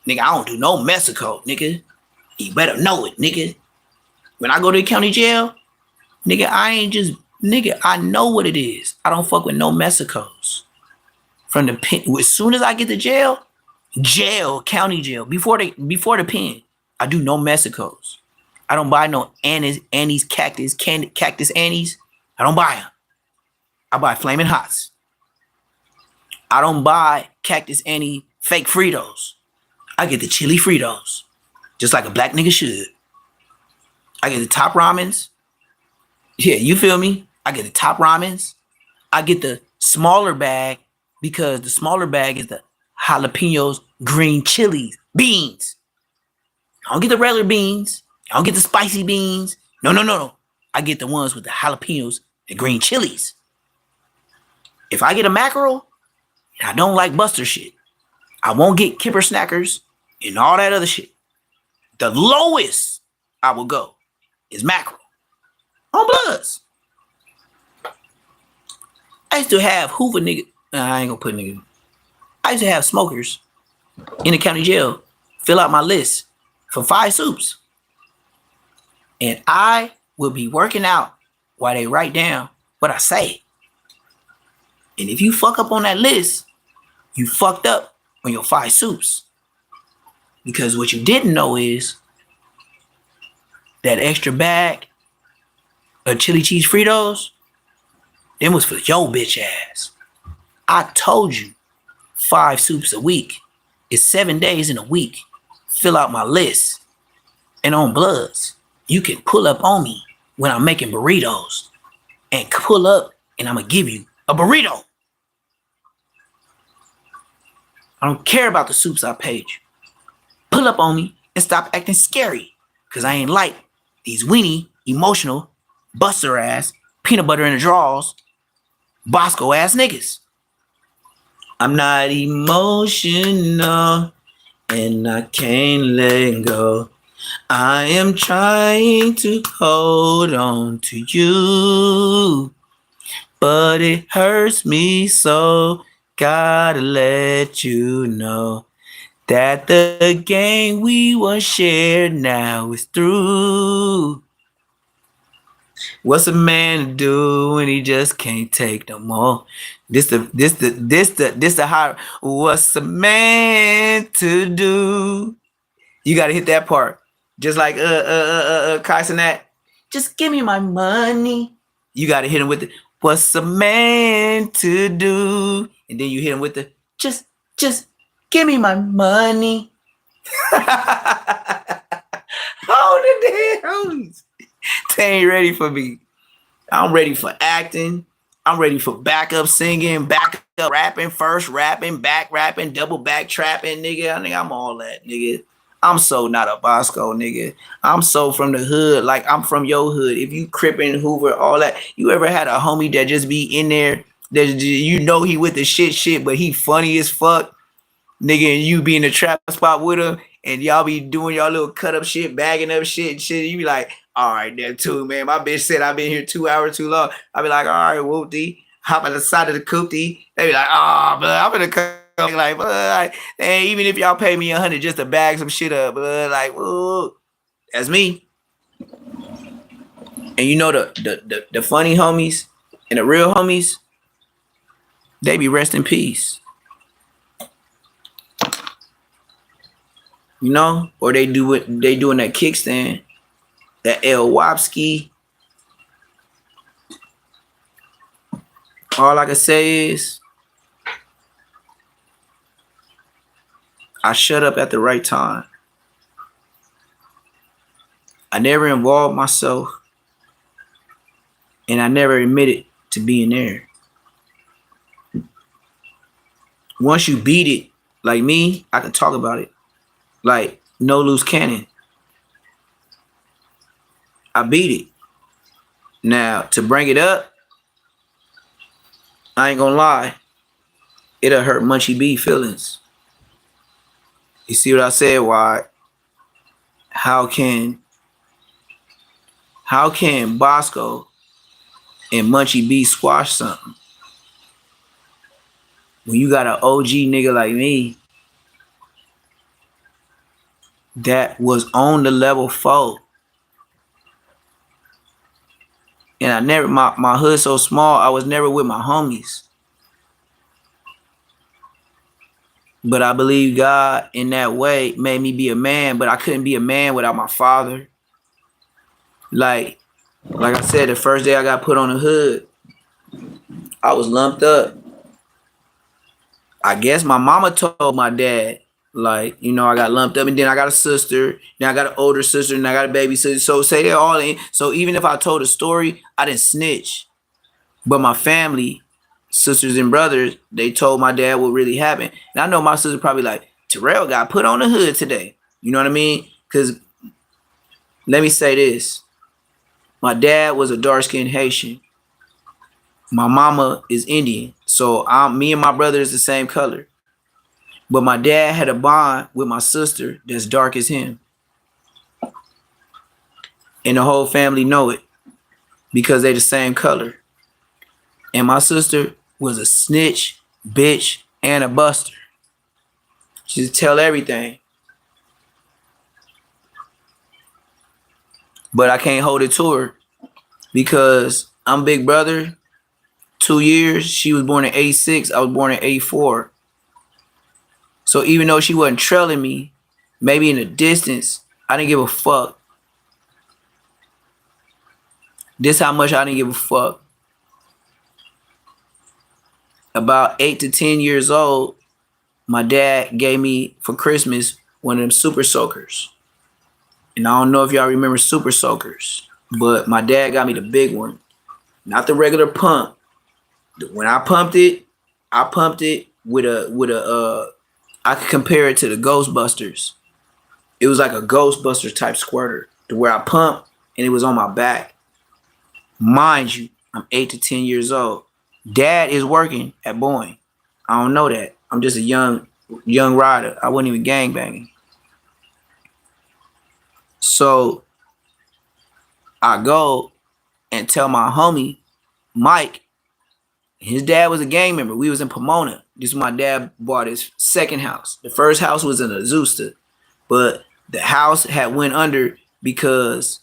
I don't do no Mexico, nigga. You better know it, nigga. When I go to the county jail, nigga, I know what it is. I don't fuck with no Mexicos. From the pen, as soon as I get to jail, county jail, before the pen, I do no Mexicos. I don't buy no Annie's Cactus Annie's. I don't buy them. I buy Flamin' Hots. I don't buy Cactus Annie fake Fritos. I get the chili Fritos, just like a black nigga should. I get the top ramens. Yeah, you feel me? I get the top ramens. I get the smaller bag because the smaller bag is the jalapenos, green chilies, beans. I don't get the regular beans. I don't get the spicy beans. No. I get the ones with the jalapenos and green chilies. If I get a mackerel, and I don't like Buster shit, I won't get Kipper Snackers and all that other shit. The lowest I will go is mackerel on Bloods. I used to have Hoover nigga. I ain't gonna put nigga. I used to have smokers in the county jail fill out my list for 5 soups. And I will be working out while they write down what I say. And if you fuck up on that list, you fucked up on your 5 soups. Because what you didn't know is that extra bag of chili cheese Fritos, them was for your bitch ass. I told you 5 soups a week. It's 7 days in a week. Fill out my list. And on Bloods, you can pull up on me when I'm making burritos. And pull up and I'm gonna give you a burrito. I don't care about the soups I paid you. Pull up on me and stop acting scary. Cause I ain't like these weenie, emotional, buster ass, peanut butter in the drawers, Bosco ass niggas. I'm not emotional and I can't let go. I am trying to hold on to you, but it hurts me so. Gotta let you know that the game we once shared now is through. What's a man to do when he just can't take no more? This the high. What's a man to do? You gotta hit that part. Just like Kyson that. Just give me my money. You gotta hit him with the what's a man to do? And then you hit him with the just give me my money. Oh, the damn homies. They ain't ready for me. I'm ready for acting. I'm ready for backup singing, backup rapping, first rapping, back rapping, double back trapping, nigga. I think I'm all that, nigga. I'm so not a Bosco, nigga. I'm so from the hood, like I'm from your hood. If you Crippin', Hoover, all that, you ever had a homie that just be in there, that you know he with the shit, but he funny as fuck, nigga, and you be in the trap spot with him, and y'all be doing y'all little cut up shit, bagging up shit and shit. You be like, all right, that too, man. My bitch said I've been here 2 hours too long. I be like, all right, whoop-dee. Hop on the side of the coop-dee. They be like, oh, but I'm gonna come. Like, hey, even if y'all pay me $100 just to bag some shit up, like, ooh, that's me. And you know the funny homies and the real homies, they be rest in peace. You know, or they do what they doing that kickstand, that El Wapski. All I can say is, I shut up at the right time. I never involved myself, and I never admitted to being there. Once you beat it, like me, I can talk about it. Like no loose cannon. I beat it. Now, to bring it up, I ain't gonna lie, it'll hurt Munchie B feelings. You see what I said? Why? How can Bosco and Munchie B squash something when you got an OG nigga like me that was on the level 4? And I never, my hood so small, I was never with my homies. But I believe God in that way made me be a man, but I couldn't be a man without my father. Like I said, the first day I got put on the hood, I was lumped up. I guess my mama told my dad, like, you know, I got lumped up, and then I got a sister, then I got an older sister, and I got a baby sister. So say they're all in. So even if I told a story, I didn't snitch. But my family, sisters and brothers, they told my dad what really happened. And I know my sister probably like, Terrell got put on the hood today. You know what I mean? Because let me say this. My dad was a dark-skinned Haitian. My mama is Indian. So me and my brother is the same color. But my dad had a bond with my sister that's dark as him. And the whole family know it because they the same color. And my sister was a snitch, bitch, and a buster. She just tell everything. But I can't hold it to her because I'm big brother. 2 years. She was born in 86. I was born in 84. So even though she wasn't trailing me, maybe in the distance, I didn't give a fuck. This how much I didn't give a fuck. About 8 to 10 years old, my dad gave me for Christmas one of them super soakers. And I don't know if y'all remember super soakers, but my dad got me the big one, not the regular pump. When I pumped it with a I could compare it to the Ghostbusters. It was like a Ghostbusters type squirter to where I pumped and it was on my back. Mind you, I'm 8 to 10 years old. Dad is working at Boeing. I don't know that. I'm just a young rider. I wasn't even gangbanging. So I go and tell my homie, Mike, his dad was a gang member. We was in Pomona. This is when my dad bought his second house. The first house was in Azusa, but the house had went under because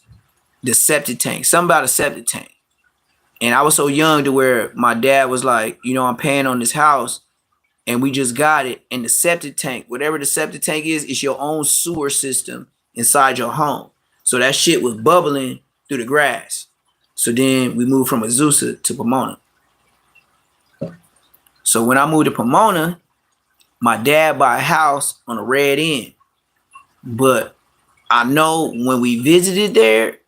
the septic tank, something about a septic tank. And I was so young to where my dad was like, you know, I'm paying on this house and we just got it. And the septic tank, whatever the septic tank is, it's your own sewer system inside your home. So that shit was bubbling through the grass. So then we moved from Azusa to Pomona. So when I moved to Pomona, my dad bought a house on the Red End. But I know when we visited there,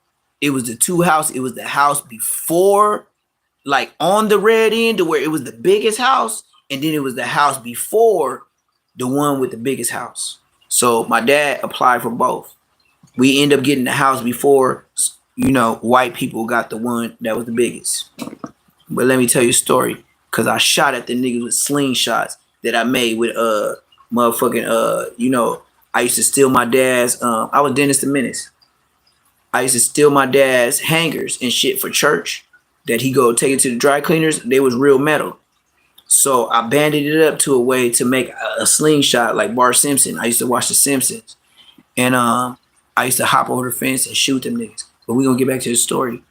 it was the two houses. It was the house before, like on the Red End, to where it was the biggest house. And then it was the house before the one with the biggest house. So my dad applied for both. We end up getting the house before, you know, white people got the one that was the biggest. But let me tell you a story. Because I shot at the niggas with slingshots that I made with motherfucking, you know, I used to steal my dad's, I was Dennis the Menace. I used to steal my dad's hangers and shit for church that he go take it to the dry cleaners. They was real metal. So I banded it up to a way to make a slingshot like Bart Simpson. I used to watch The Simpsons. And I used to hop over the fence and shoot them niggas. But we gonna get back to the story.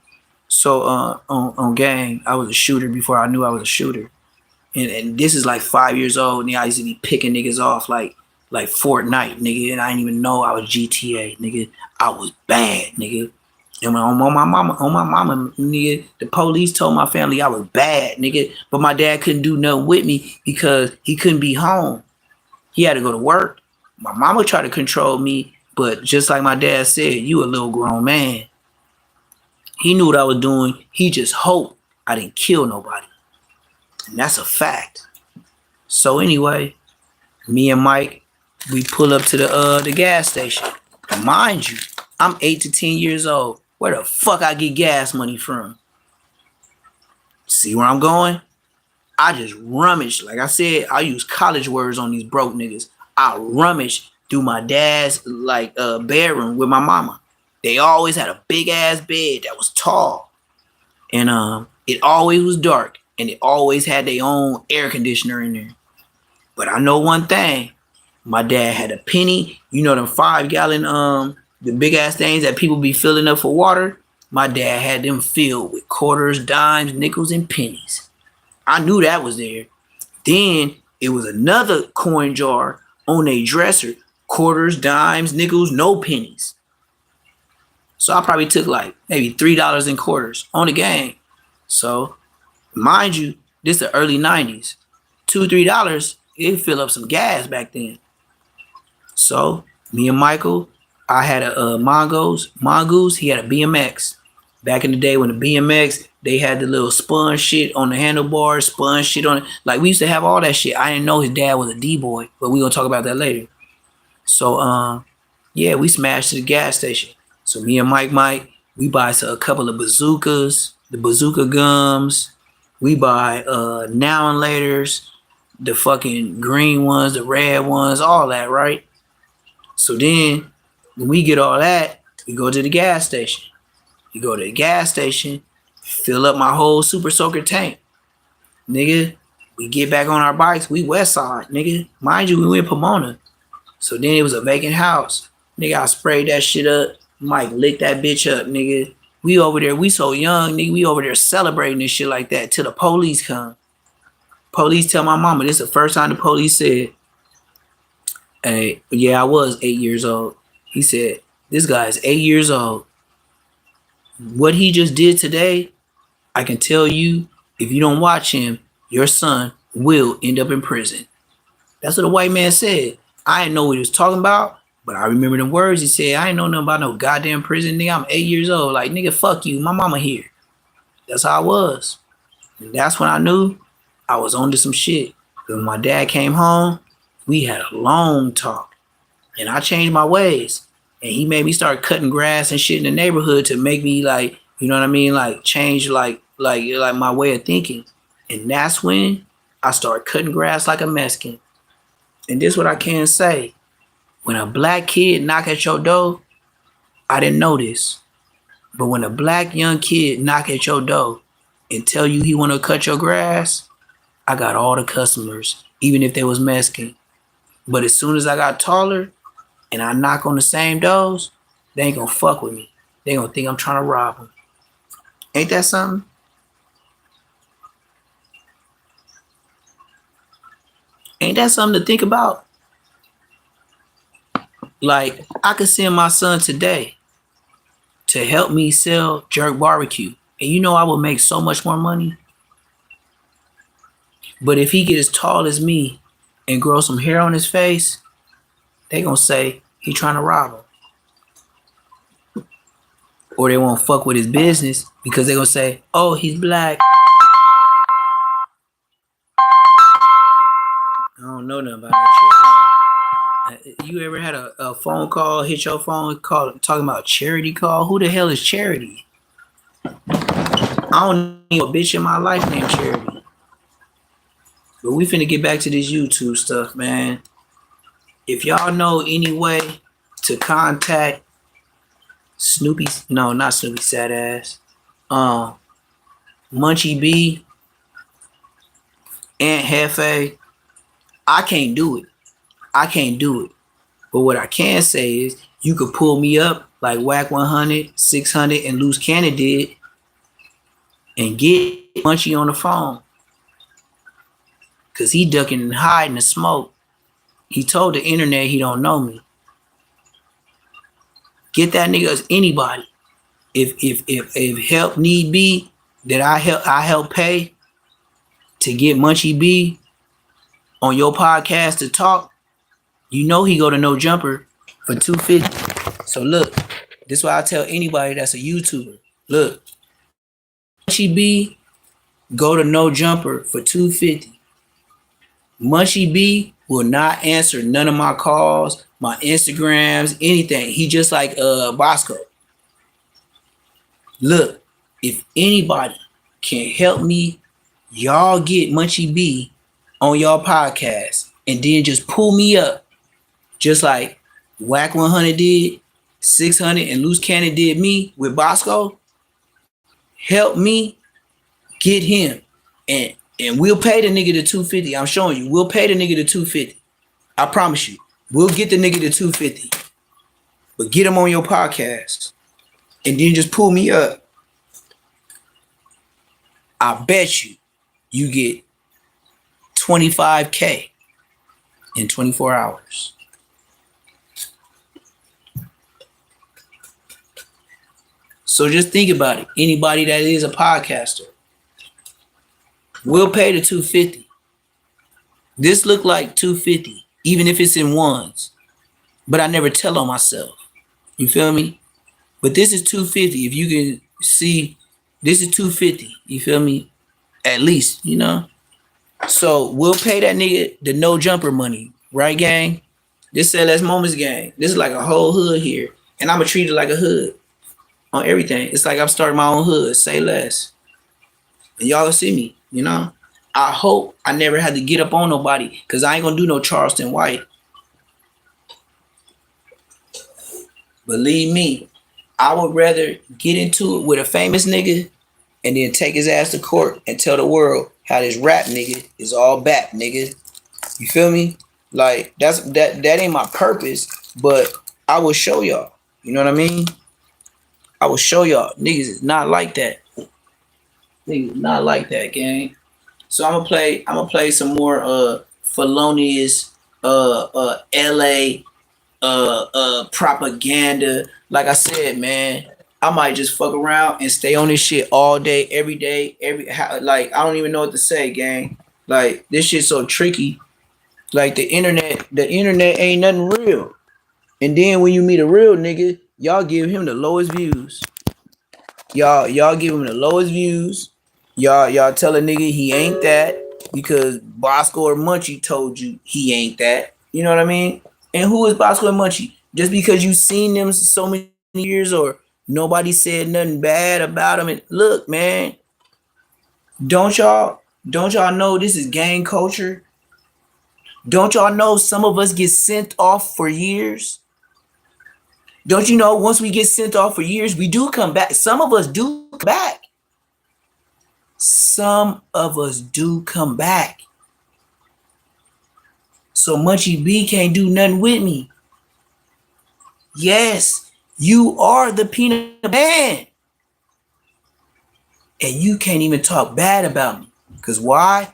So on gang, I was a shooter before I knew I was a shooter. And this is like 5 years old, and I used to be picking niggas off like Fortnite, nigga. And I didn't even know I was GTA, nigga. I was bad, nigga. And when on my mama, nigga, the police told my family I was bad, nigga. But my dad couldn't do nothing with me because he couldn't be home. He had to go to work. My mama tried to control me, but just like my dad said, you a little grown man. He knew what I was doing. He just hoped I didn't kill nobody. And that's a fact. So anyway, me and Mike, we pull up to the gas station. Mind you, I'm 8 to 10 years old. Where the fuck I get gas money from? See where I'm going? I just rummaged. Like I said, I use college words on these broke niggas. I rummaged through my dad's like bedroom with my mama. They always had a big ass bed that was tall. And it always was dark. And it always had their own air conditioner in there. But I know one thing. My dad had a penny. You know them 5-gallon the big ass things that people be filling up for water? My dad had them filled with quarters, dimes, nickels, and pennies. I knew that was there. Then it was another coin jar on a dresser. Quarters, dimes, nickels, no pennies. So I probably took like maybe $3 in quarters on the game. So mind you, this the early 90s. $2, $3, it'd fill up some gas back then. So me and Michael, I had a Mongoose, he had a BMX. Back in the day when the BMX, they had the little spun shit on the handlebars, spun shit on it. Like we used to have all that shit. I didn't know his dad was a D-boy, but we gonna talk about that later. So yeah, we smashed to the gas station. So me and Mike, we buy a couple of bazookas, the bazooka gums. We buy now and laters, the fucking green ones, the red ones, all that, right? So then when we get all that, we go to the gas station. You go to the gas station, fill up my whole super soaker tank. Nigga, we get back on our bikes, we west side, nigga. Mind you, we went Pomona. So then it was a vacant house. Nigga, I sprayed that shit up. Mike licked that bitch up, nigga. We over there, we so young, nigga, we over there celebrating this shit like that till the police come. Police tell my mama, this is the first time the police said, hey, yeah, I was 8 years old. He said, this guy is 8 years old. What he just did today, I can tell you, if you don't watch him, your son will end up in prison. That's what the white man said. I didn't know what he was talking about, but I remember the words he said. I ain't know nothing about no goddamn prison, nigga. I'm 8 years old. Like, nigga, fuck you. My mama here. That's how I was. And that's when I knew I was onto some shit. When my dad came home, we had a long talk. And I changed my ways. And he made me start cutting grass and shit in the neighborhood to make me like, you know what I mean? Like change like my way of thinking. And that's when I started cutting grass like a Mexican. And this is what I can say. When a black kid knock at your door, I didn't know this. But when a black young kid knock at your door and tell you he want to cut your grass, I got all the customers, even if they was Mexican. But as soon as I got taller, and I knock on the same doors, they ain't gonna fuck with me. They gonna think I'm trying to rob them. Ain't that something? Ain't that something to think about? Like, I could send my son today to help me sell jerk barbecue. And you know I would make so much more money. But if he get as tall as me and grow some hair on his face, they gonna say he trying to rob him. Or they won't fuck with his business because they gonna say, oh, he's black. I don't know nothing about that charity. You ever had a phone call, hit your phone, call talking about charity call? Who the hell is Charity? I don't need a bitch in my life named Charity. But we finna get back to this YouTube stuff, man. If y'all know any way to contact Snoopy, no, not Snoopy, sad ass, Munchie B, Aunt Hefe, I can't do it. I can't do it. But what I can say is you could pull me up like Whack 100, 600, and Loose Cannon did and get Munchie on the phone. Because he ducking and hiding the smoke. He told the internet he don't know me. Get that nigga as anybody. If help need be, that I help pay to get Munchie B on your podcast to talk, you know he go to No Jumper for $250. So look, this is why I tell anybody that's a YouTuber. Look, Munchie B go to No Jumper for $250. Munchie B will not answer none of my calls, my Instagrams, anything. He just like Bosco. Look, if anybody can help me y'all get Munchie B on y'all podcast and then just pull me up just like Whack 100 did, 600 and Loose Cannon did me with Bosco. Help me get him. And we'll pay the nigga the 250. I'm showing you. We'll pay the nigga the 250. I promise you. We'll get the nigga the 250. But get him on your podcast. And then just pull me up. I bet you get 25K in 24 hours. So just think about it. Anybody that is a podcaster, we'll pay the 250. This look like 250, even if it's in ones. But I never tell on myself. You feel me? But this is 250. If you can see, this is 250. You feel me? At least, you know? So we'll pay that nigga the no jumper money. Right, gang? This is AYLESS Moments gang. This is like a whole hood here. And I'm going to treat it like a hood. On everything. It's like I'm starting my own hood. Say less. And y'all will see me, you know? I hope I never had to get up on nobody because I ain't gonna do no Charleston White. Believe me, I would rather get into it with a famous nigga and then take his ass to court and tell the world how this rap nigga is all bap, nigga. You feel me? Like that ain't my purpose, but I will show y'all. You know what I mean? I will show y'all. Niggas is not like that. Niggas is not like that, gang. So I'm gonna play some more felonious LA propaganda. Like I said, man, I might just fuck around and stay on this shit all day, every day, like I don't even know what to say, gang. Like this shit's so tricky. Like the internet ain't nothing real. And then when you meet a real nigga, y'all give him the lowest views. Y'all give him the lowest views. Y'all tell a nigga he ain't that because Bosco or Munchie told you he ain't that. You know what I mean? And who is Bosco and Munchie? Just because you seen them so many years or nobody said nothing bad about them. And look, man, don't y'all know this is gang culture? Don't y'all know some of us get sent off for years? Don't you know once we get sent off for years, we do come back. Some of us do come back. Some of us do come back. So Munchie B can't do nothing with me. Yes, you are the peanut man. And you can't even talk bad about me. Because why?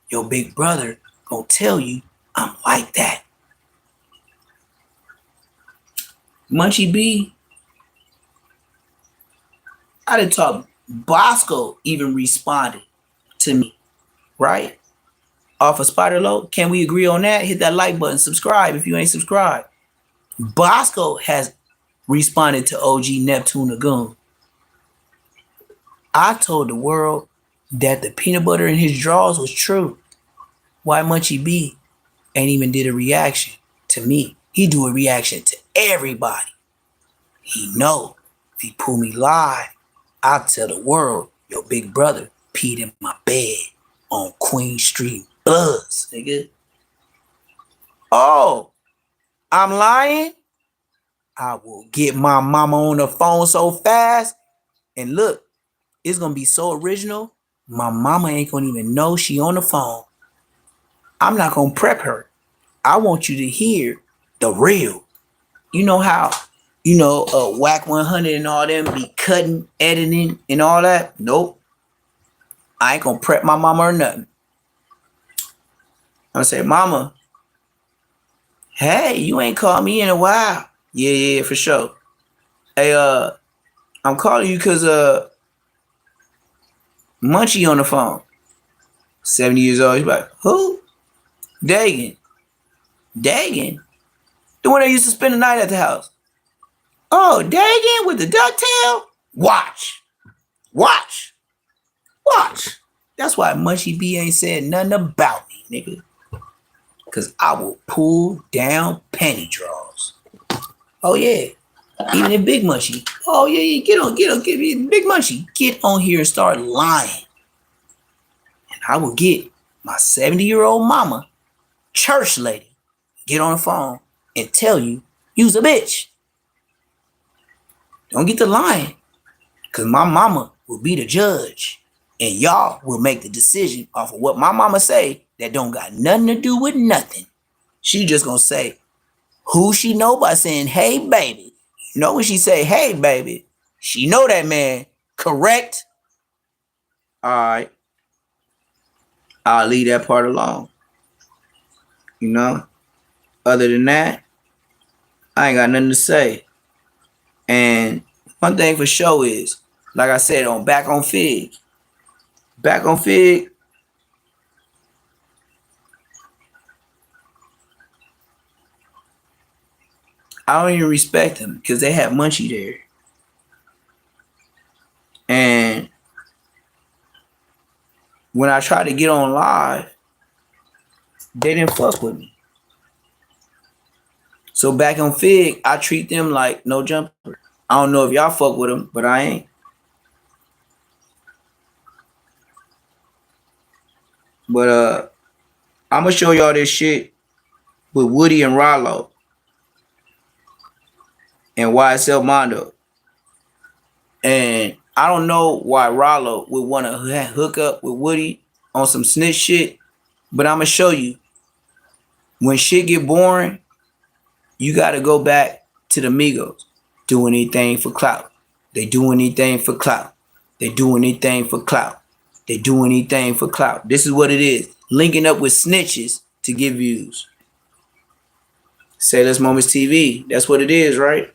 Your big brother gonna tell you I'm like that. Munchie B, I didn't talk. Bosco even responded to me, right? Off of Spider Low. Can we agree on that? Hit that like button. Subscribe if you ain't subscribed. Bosco has responded to OG Neptune Lagoon. I told the world that the peanut butter in his drawers was true. Why Munchie B ain't even did a reaction to me? He do a reaction to everybody. He know if he pull me live, I'll tell the world your big brother peed in my bed on Queen Street Bloods, nigga. Oh, I'm lying? I will get my mama on the phone so fast. And look, it's gonna be so original, my mama ain't gonna even know she on the phone. I'm not gonna prep her. I want you to hear the real. You know how, Whack 100 and all them be cutting, editing, and all that? Nope. I ain't gonna prep my mama or nothing. I'm gonna say, Mama, hey, you ain't called me in a while. Yeah, for sure. Hey, I'm calling you because Munchie on the phone. 70 years old. He's like, who? Dagan. Dagan? The one that used to spend the night at the house. Oh, Dagan with the ducktail? Watch. That's why Munchie B ain't said nothing about me, nigga. Because I will pull down panty draws. Oh, yeah. Even if Big Munchie. Oh, yeah, get Big Munchie. Get on here and start lying. And I will get my 70-year-old mama, church lady, get on the phone and tell you you's a bitch. Don't get to lying, because my mama will be the judge, and y'all will make the decision off of what my mama say that don't got nothing to do with nothing. She just gonna say who she know by saying, hey, baby. You know when she say, hey, baby, she know that man, correct? All right. I'll leave that part alone. You know? Other than that, I ain't got nothing to say. And one thing for sure is, like I said, back on Fig, I don't even respect them because they had Munchie there. And when I tried to get on live, they didn't fuck with me. So back on Fig, I treat them like no jumper. I don't know if y'all fuck with them, but I ain't. But I'm gonna show y'all this shit with Woody and Rollo and YSL Mondo. And I don't know why Rollo would want to hook up with Woody on some snitch shit, but I'm gonna show you. When shit get boring, you gotta go back to the Migos. Do anything for clout. They do anything for clout. They do anything for clout. They do anything for clout. This is what it is. Linking up with snitches to get views. AYLESS Moments TV. That's what it is, right?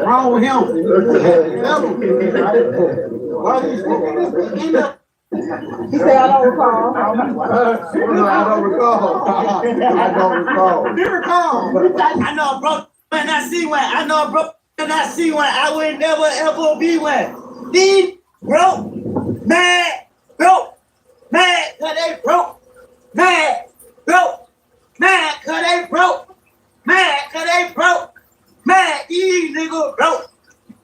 Wrong with him. He said, I don't recall. I don't recall. I know, bro. When I see one, I know, bro. When I see one, I would never ever be one. These broke, mad, broke, mad, cause they broke, mad, broke, mad, cause they broke, mad, cause they broke, mad. These niggas broke.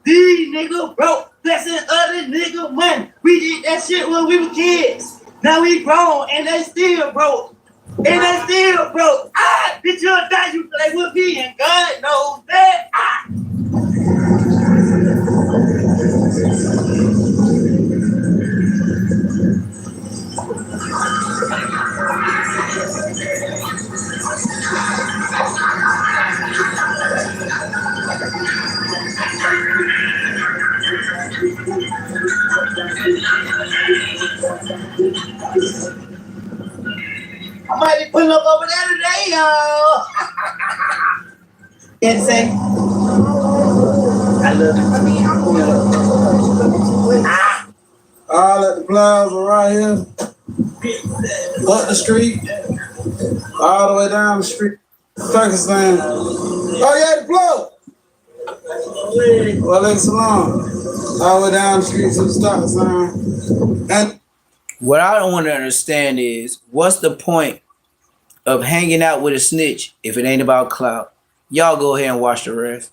These niggas broke. Blessing other nigga money. We did that shit when we were kids. Now we grown and they still broke. And they still broke. Ah, bitch, you'll die, you play with me, and God knows that. Ah. I might be pulling up over there today, y'all. Can't say. I love it. All at the plaza right here. Up the street. All the way down the street. Pakistan. Oh, yeah, the plug. Walaikum salam. All the way down the street to the stop sign. And what I don't want to understand is, what's the point of hanging out with a snitch if it ain't about clout? Y'all go ahead and watch the rest.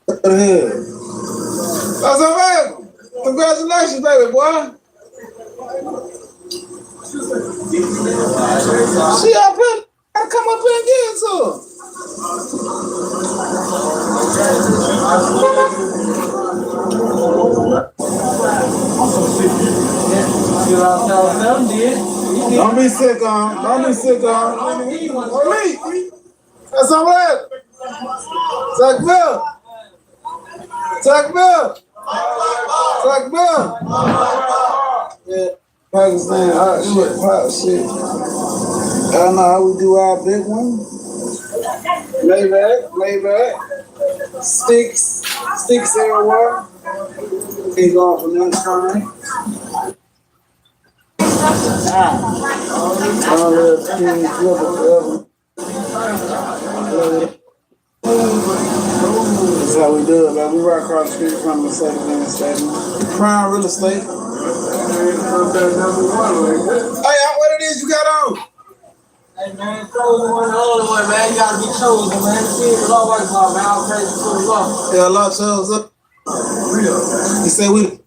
That's amazing. Congratulations, baby boy. She up here. I come up here and get it to her. Don't be sick on. Don't be sick on. Me. That's all right. Takbir. Takbir. Takbir. Yeah, Pakistan, hot shit. I don't know how we do our big one. Lay back. Sticks everywhere. Ain't going for next time. All the things forever. That's how we do it, man. We right across the street from the Mercedes-Benz Stadium. Prime real estate. Hey, what it is you got on? Hey, man, chosen one, the only one, man. You gotta be chosen, man. The kids is all working hard, man. All praise to the Lord. Yeah, Allah chose up. He said we.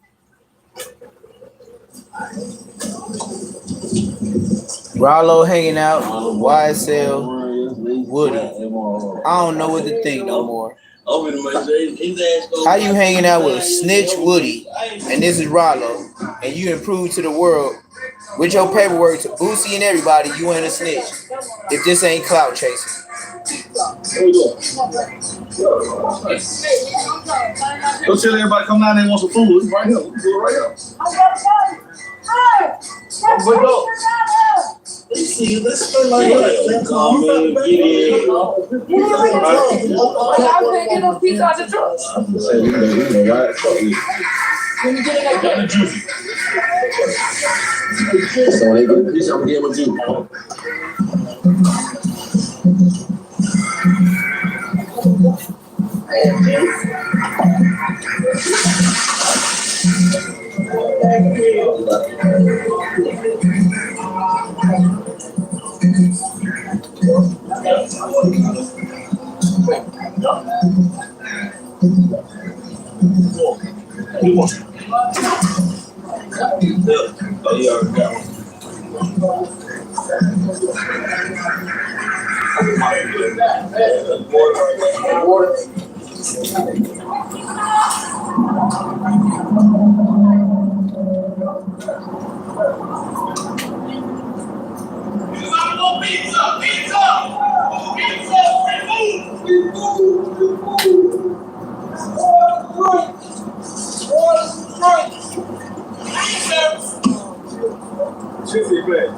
Rollo hanging out, YSL, Woody. I don't know what to think no more. How you hanging out with Snitch Woody, and this is Rollo, and you improve to the world with your paperwork to Boosie and everybody, you ain't a snitch. If this ain't clout chasing. Go tell everybody come down there and want some food. It's right here. We can do it right here. Wake up. See, let's play like that. I'm picking up pizza out the truck. So when they get a piece, I'm gonna give them a juice.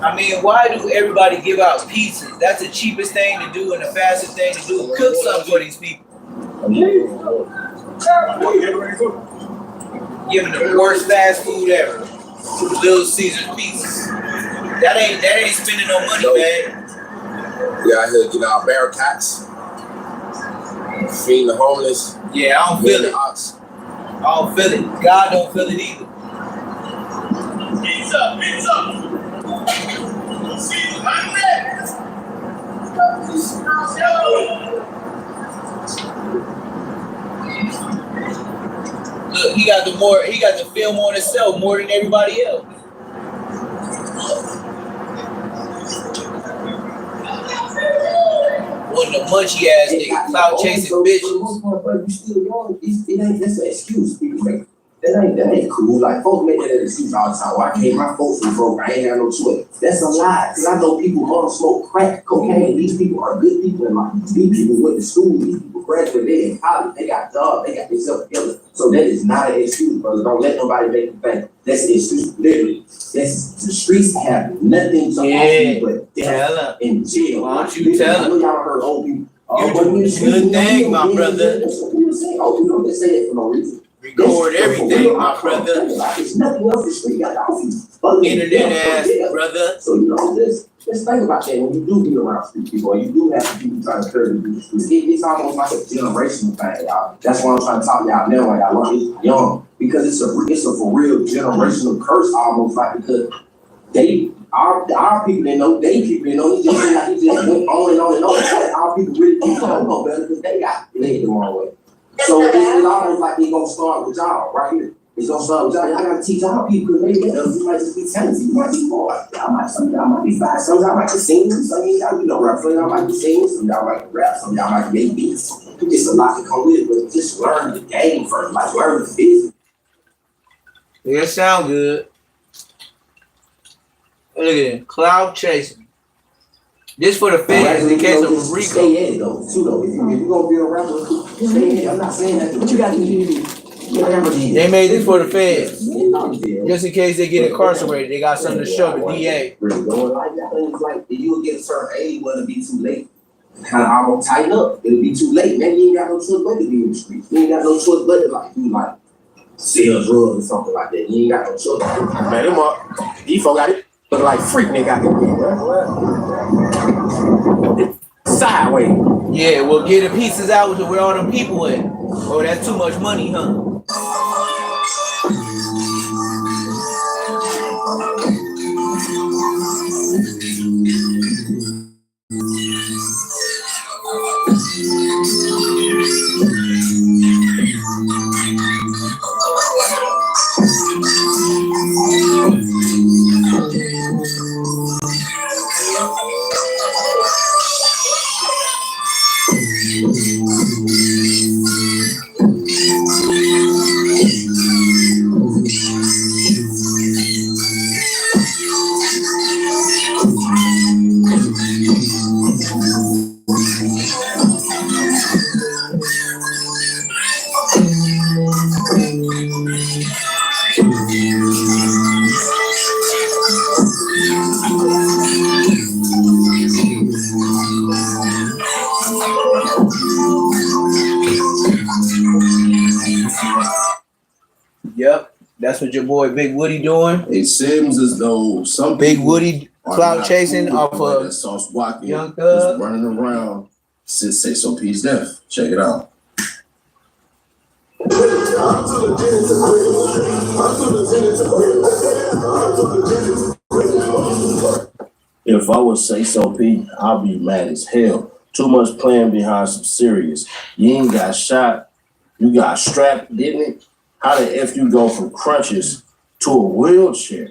I mean, why do everybody give out pizzas? That's the cheapest thing to do and the fastest thing to do. Cook something for these people. Giving the worst fast food ever. Little Caesar's pizzas. That ain't spending no money, man. We out here getting our barricades, feeding the homeless. Yeah, I don't feel it. I don't feel it. God don't feel it either. Pizza, pizza. Look, he got the film on himself more than everybody else. One of the munchy ass niggas, clout chasing bitches. That's an excuse. People make that ain't cool. Like folks make that an excuse all the time. Well, I came, my folks were broke. I ain't have no choice. That's a lie. Cause I know people who smoke crack, cocaine. These people are good people in life. These people went to school. These people graduated. They in college. They got jobs. They got themselves together. So that is not an excuse, brother. Don't let nobody make you think that's an excuse. Literally, the streets have nothing to offer you but death in jail. Why don't you tell I know y'all heard old people. You do a good thing, my brother. That's what people say. Oh, you know, they say it for no reason. Record everything, my brother. There's nothing else the street got to offer you. Internet ass, brother. So, you know, just think about that when you do be around street people, or you do have people trying to curb you. It's almost like a generational thing, y'all. That's why I'm trying to talk y'all now while y'all are young. Because it's a for real generational curse almost, like, because our people didn't know, they people didn't know, it just like it just went on and on and on. Our people really don't know better because they got led the wrong way. So it's almost like it's gonna start with y'all right here. It's gonna start with y'all. Y'all gotta teach our people because maybe you might just be talented. You might be bored. Y'all might be fast. Some y'all might be singing. Some y'all rap. Some y'all might be singing. Some y'all might rap. Some y'all might make beats. It's a lot to come with it, but just learn the game first. Like learn the business. Yeah, it sound good. Look at it, cloud chasing. This for the fans in case of Rico. Stay in it though, too though. If you're gonna be a rapper, stay in it. I'm not saying that. What you got to do? They made this for the feds. Just in case they get incarcerated, they got something to show the DA. Like you'll get a certain age, but it'll be too late. Kind of almost tighten up. It'll be too late. Maybe you ain't got no choice but to be in the streets. You ain't got no choice but to like sell drugs or something like that. You ain't got no choice. Man, them up. These folks got it. Look like freak nigga out there. Sideways. Yeah, well, get the pieces out with where all them people at. Oh, that's too much money, huh? That's what your boy Big Woody doing. It seems as though some Big people Woody are clout not chasing cool with off the way of that Sauce Walker Young is Thug. running around since Say So Peace Death. Check it out. If I was Say So P, I'd be mad as hell. Too much playing behind some serious. You ain't got shot. You got strapped, didn't it? How the F you go from crutches to a wheelchair?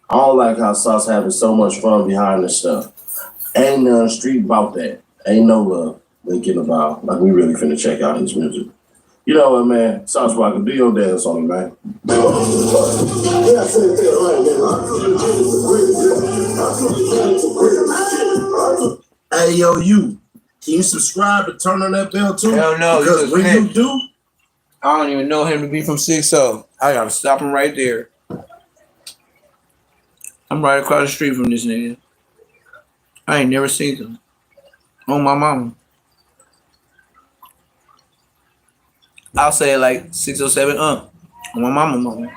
I don't like how Sauce having so much fun behind this stuff. Ain't none street about that. Ain't no love. Linking about. Like, we really finna check out his music. You know what, man? Sauce Walker, do your dance on it, man. Hey, yo, you. Can you subscribe and turn on that bell, too? Hell no. Because when you do, I don't even know him to be from 6-0. I gotta stop him right there. I'm right across the street from this nigga. I ain't never seen him. On my mama. I'll say it like 607 on my mama.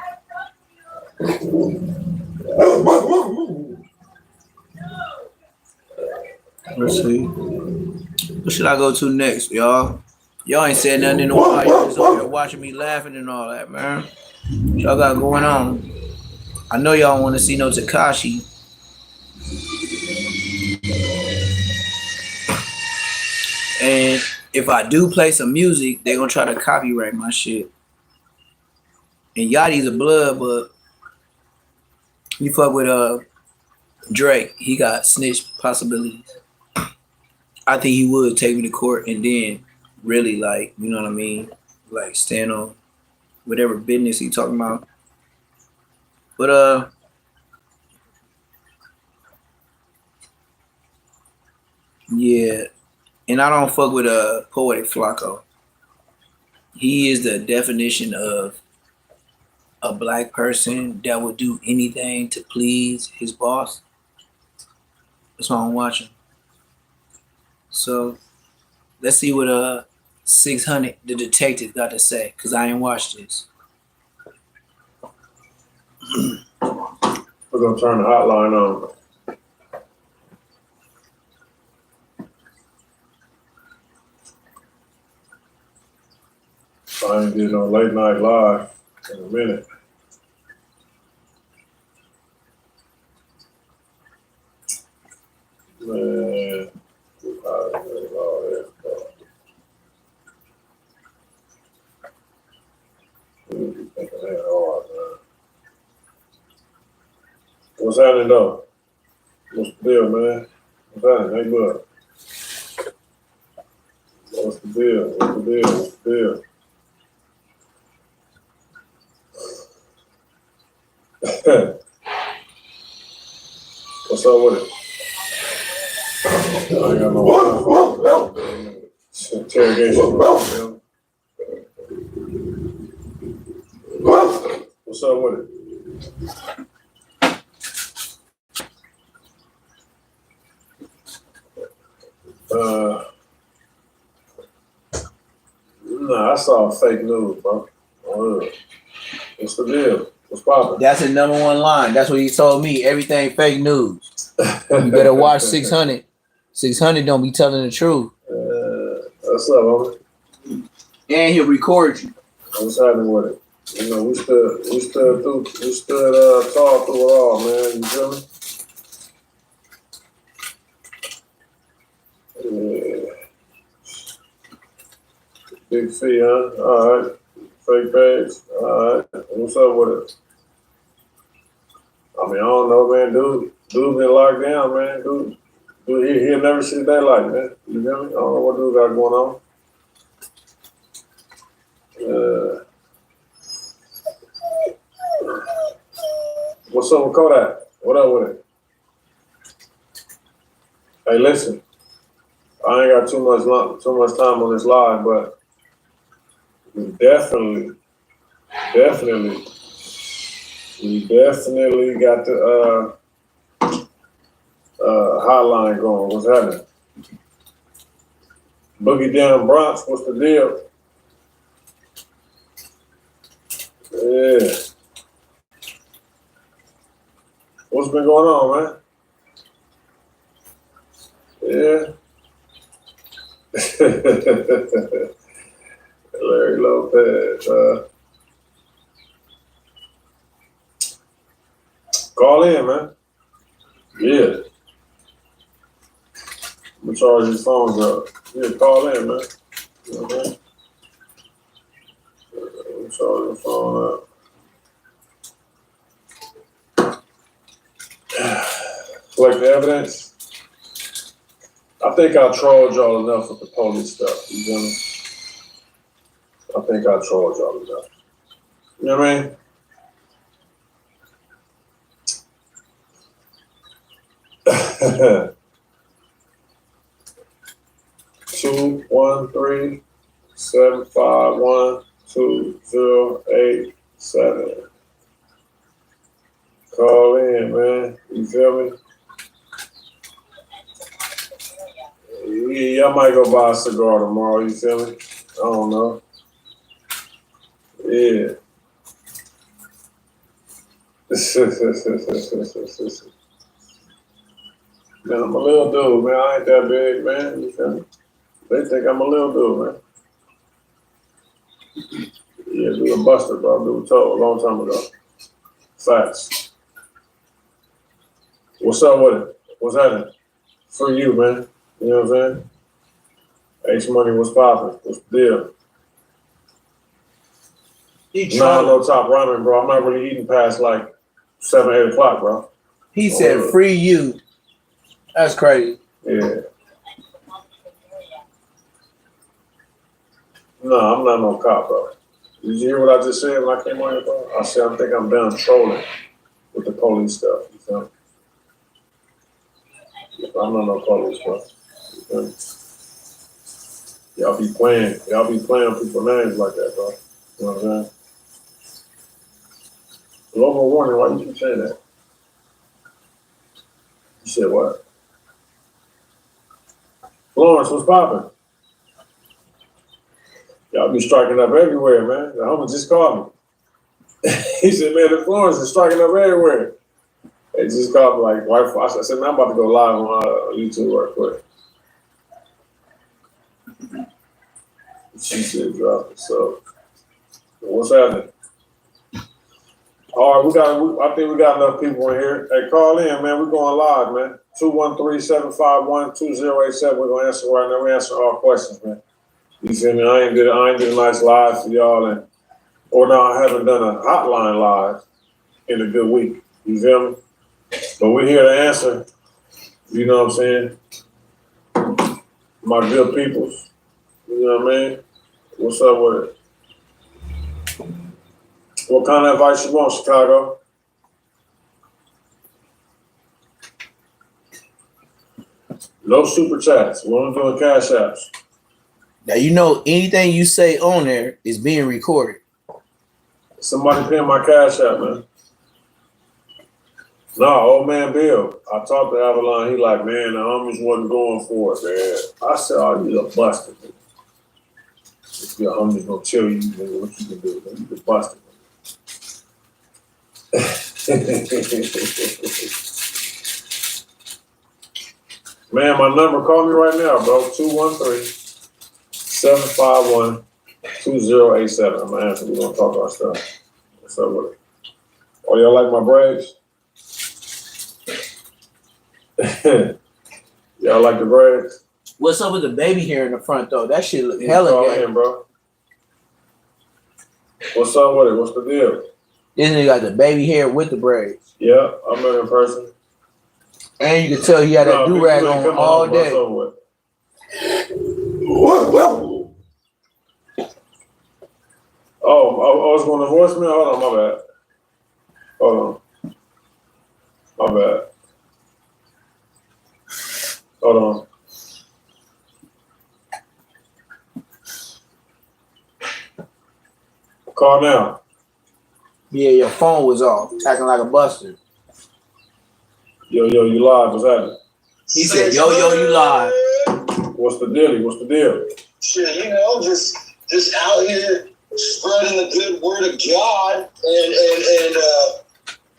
Let's see. What should I go to next, y'all? Y'all ain't said nothing in a while. Y'all just over here watching me laughing and all that, man. What y'all got going on? I know y'all want to see no Tekashi. And if I do play some music, they're gonna try to copyright my shit. And Yachty's a blood, but you fuck with Drake, he got snitch possibilities. I think he would take me to court and then really, like, you know what I mean? Like, stand on whatever business he talking about. But yeah. And I don't fuck with Poetic Flacco. He is the definition of a black person that would do anything to please his boss. That's why I'm watching. So let's see what 600 the detective got to say, because I ain't watched this. We're gonna turn the hotline on. I ain't did no late night live in a minute. Man, what's happening though? What's the deal, man? What's happening? Hey, look. What's the deal? What's the deal? What's the deal? What's up with it? I ain't got no interrogation. What's up with it? Nah, I saw fake news, bro. What's the deal? What's poppin'? That's the number one line. That's what he told me. Everything fake news. You better watch 600. 600 don't be telling the truth. What's up, homie? And he'll record you. What's happening with it? You know, we stood tall through it all, man. You feel me? Yeah. Big fee, huh? All right. Fake page. All right. What's up with it? I mean, I don't know, man. Dude been locked down, man. Dude he'll never see daylight, man. You feel me? I don't know what dude got going on. What's up with Kodak? What up with it? Hey, listen. I ain't got too much time on this live, but we definitely got the hotline going. What's happening? Boogie Down Bronx, what's the deal? Yeah. what's been going on, man? Yeah. Larry Lopez. Call in, man. Yeah. I'm gonna charge these phones up. Yeah, call in, man. You know what I mean? I'm gonna charge the phone up. Collect the evidence. I think I trolled y'all enough with the police stuff. You feel me? I think I trolled y'all enough. You know what I mean? Two 1-3-751-2087. Call in, man. You feel me? Yeah, I might go buy a cigar tomorrow. You feel me? I don't know. Yeah. Man, I'm a little dude, man. I ain't that big, man. You feel me? They think I'm a little dude, man. Yeah, do a buster, bro. Do a toe a long time ago. Facts. What's up with it? What's happening? For you, man. You know what I'm saying? H Money, what's poppin'? What's the deal? Nah, no top ramen, bro. I'm not really eating past like 7, 8 o'clock, bro. He said, free you. That's crazy. Yeah. No, I'm not no cop, bro. Did you hear what I just said when I came on here, bro? I said, I think I'm done trolling with the police stuff. You feel me? I'm not no police, bro. You feel me? Y'all be playing people's names like that, bro. You know what I'm saying? Global warning, why you keep saying that? You said what? Florence, what's poppin'? Y'all be striking up everywhere, man. The homie just called me. He said, man, the Florence is striking up everywhere. They just called me like, right? I said, man, I'm about to go live on YouTube real quick. She said, drop it. So, what's happening? All right, I think we got enough people in here. Hey, call in, man. We're going live, man. 213-751-2087. We're gonna answer right now. We answer all questions, man. You feel me? I ain't did a nice live for y'all, I haven't done a hotline live in a good week. You feel me? But we're here to answer. You know what I'm saying? My good peoples. You know what I mean? What's up with it? What kind of advice you want, Chicago? No super chats. We're only doing cash apps. Now, you know, anything you say on there is being recorded. Somebody paying my cash app, man. No, old man Bill. I talked to Avalon. He like, man, the homies wasn't going for it, man. I said, oh, you a busted. If your homies gonna chill you, man, what you can do, man? You can bust it. Man, my number, call me right now, bro. 213-751-2087. I'm gonna answer. We're gonna talk our stuff. What's up with it? Oh, y'all like my braids? Y'all like the braids? What's up with the baby hair in the front, though? That shit look hella gay. Bro. What's up with it? What's the deal? This nigga got the baby hair with the braids. Yeah, I met him in person. And you can tell he had that do-rag on all day. Well. Oh, I was going to voicemail? Hold on, my bad. Hold on. My bad. Hold on. Call now. Yeah, your phone was off, acting like a buster. Yo, you live. What's happening? He said, yo, you live. What's the deal? What's the deal? Shit, you know, just out here spreading the good word of God and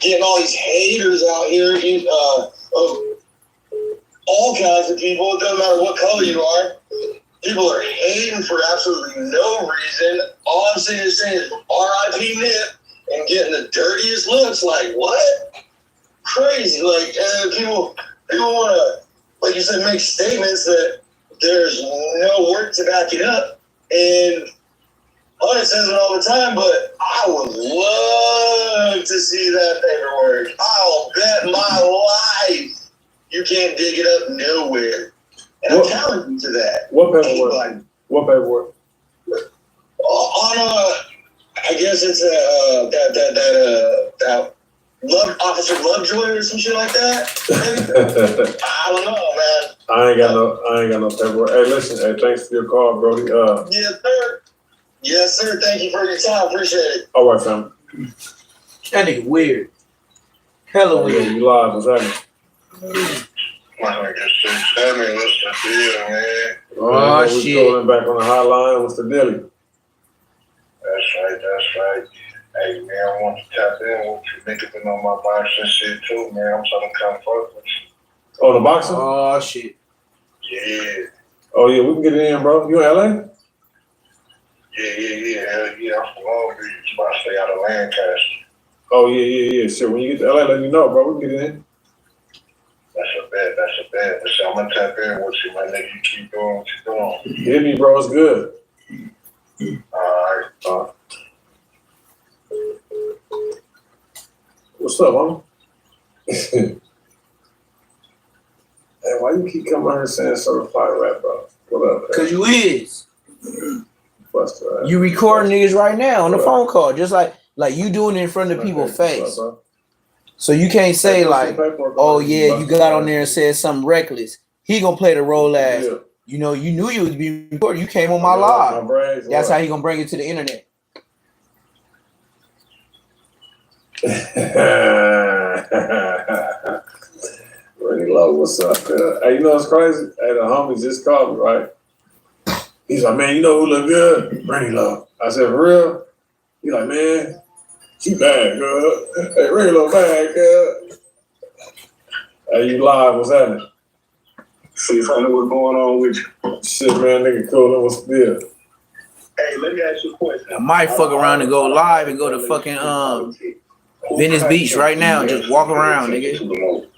getting all these haters out here, of all kinds of people. It doesn't matter what color you are. People are hating for absolutely no reason. All I'm saying is R.I.P. Nip and getting the dirtiest looks. Like, what? Crazy. Like, people want to, like you said, make statements that there's no work to back it up. And Hunter says it all the time, but I would love to see that paperwork. I'll bet my life you can't dig it up nowhere. And I'm challenging you to that. What paperwork? What paperwork? I guess it's that Officer Lovejoy or some shit like that. I don't know, man. I ain't got no paperwork. Hey, listen. Hey, thanks for your call, Brody. Yes, sir. Yes, sir. Thank you for your time. Appreciate it. All right, fam. That nigga weird. Hella weird. You live? What's happening? My nigga 6'7", what's the deal, man? Oh, shit. We calling back on the hotline. What's the deal? That's right. Hey, man, I want to tap in with you. Niggas been on my boxing shit, too, man. I'm trying to come fuck with you. Oh, the boxing? Oh, shit. Yeah. Oh, yeah, we can get it in, bro. You in LA? Yeah. Hell yeah, I'm from Long Beach, but I stay out of Lancaster. Oh, yeah. Shit, when you get to LA, let me know, bro. We can get it in. That's a bet. But I'm gonna tap in with you, my nigga. You keep doing what you're doing. Hit me, bro. It's good. All right. What's up, homie? Hey, why you keep coming here saying certified rap, bro? What up? Cause you is. Buster, you recording niggas right now on the phone call, just like you doing it in front of people's face. So you can't say like, oh yeah, you got on there and said something reckless. He gonna play the role as, you know, you knew you was being recorded. You came on my live. That's how he gonna bring it to the internet. Randy Lowe, what's up? Hey, you know what's crazy? Hey, the homies just called me, right? He's like, man, you know who look good? Randy Lowe. I said, for real? He's like, man, she bad, girl. Hey, Randy Lowe bad, girl. Hey, you live? What's happening? See, what's going on with you? Shit, man, nigga, cool. What's the deal? Hey, let me ask you a question. I might fuck around and go live and go to fucking Venice Beach right now. Just walk around, nigga.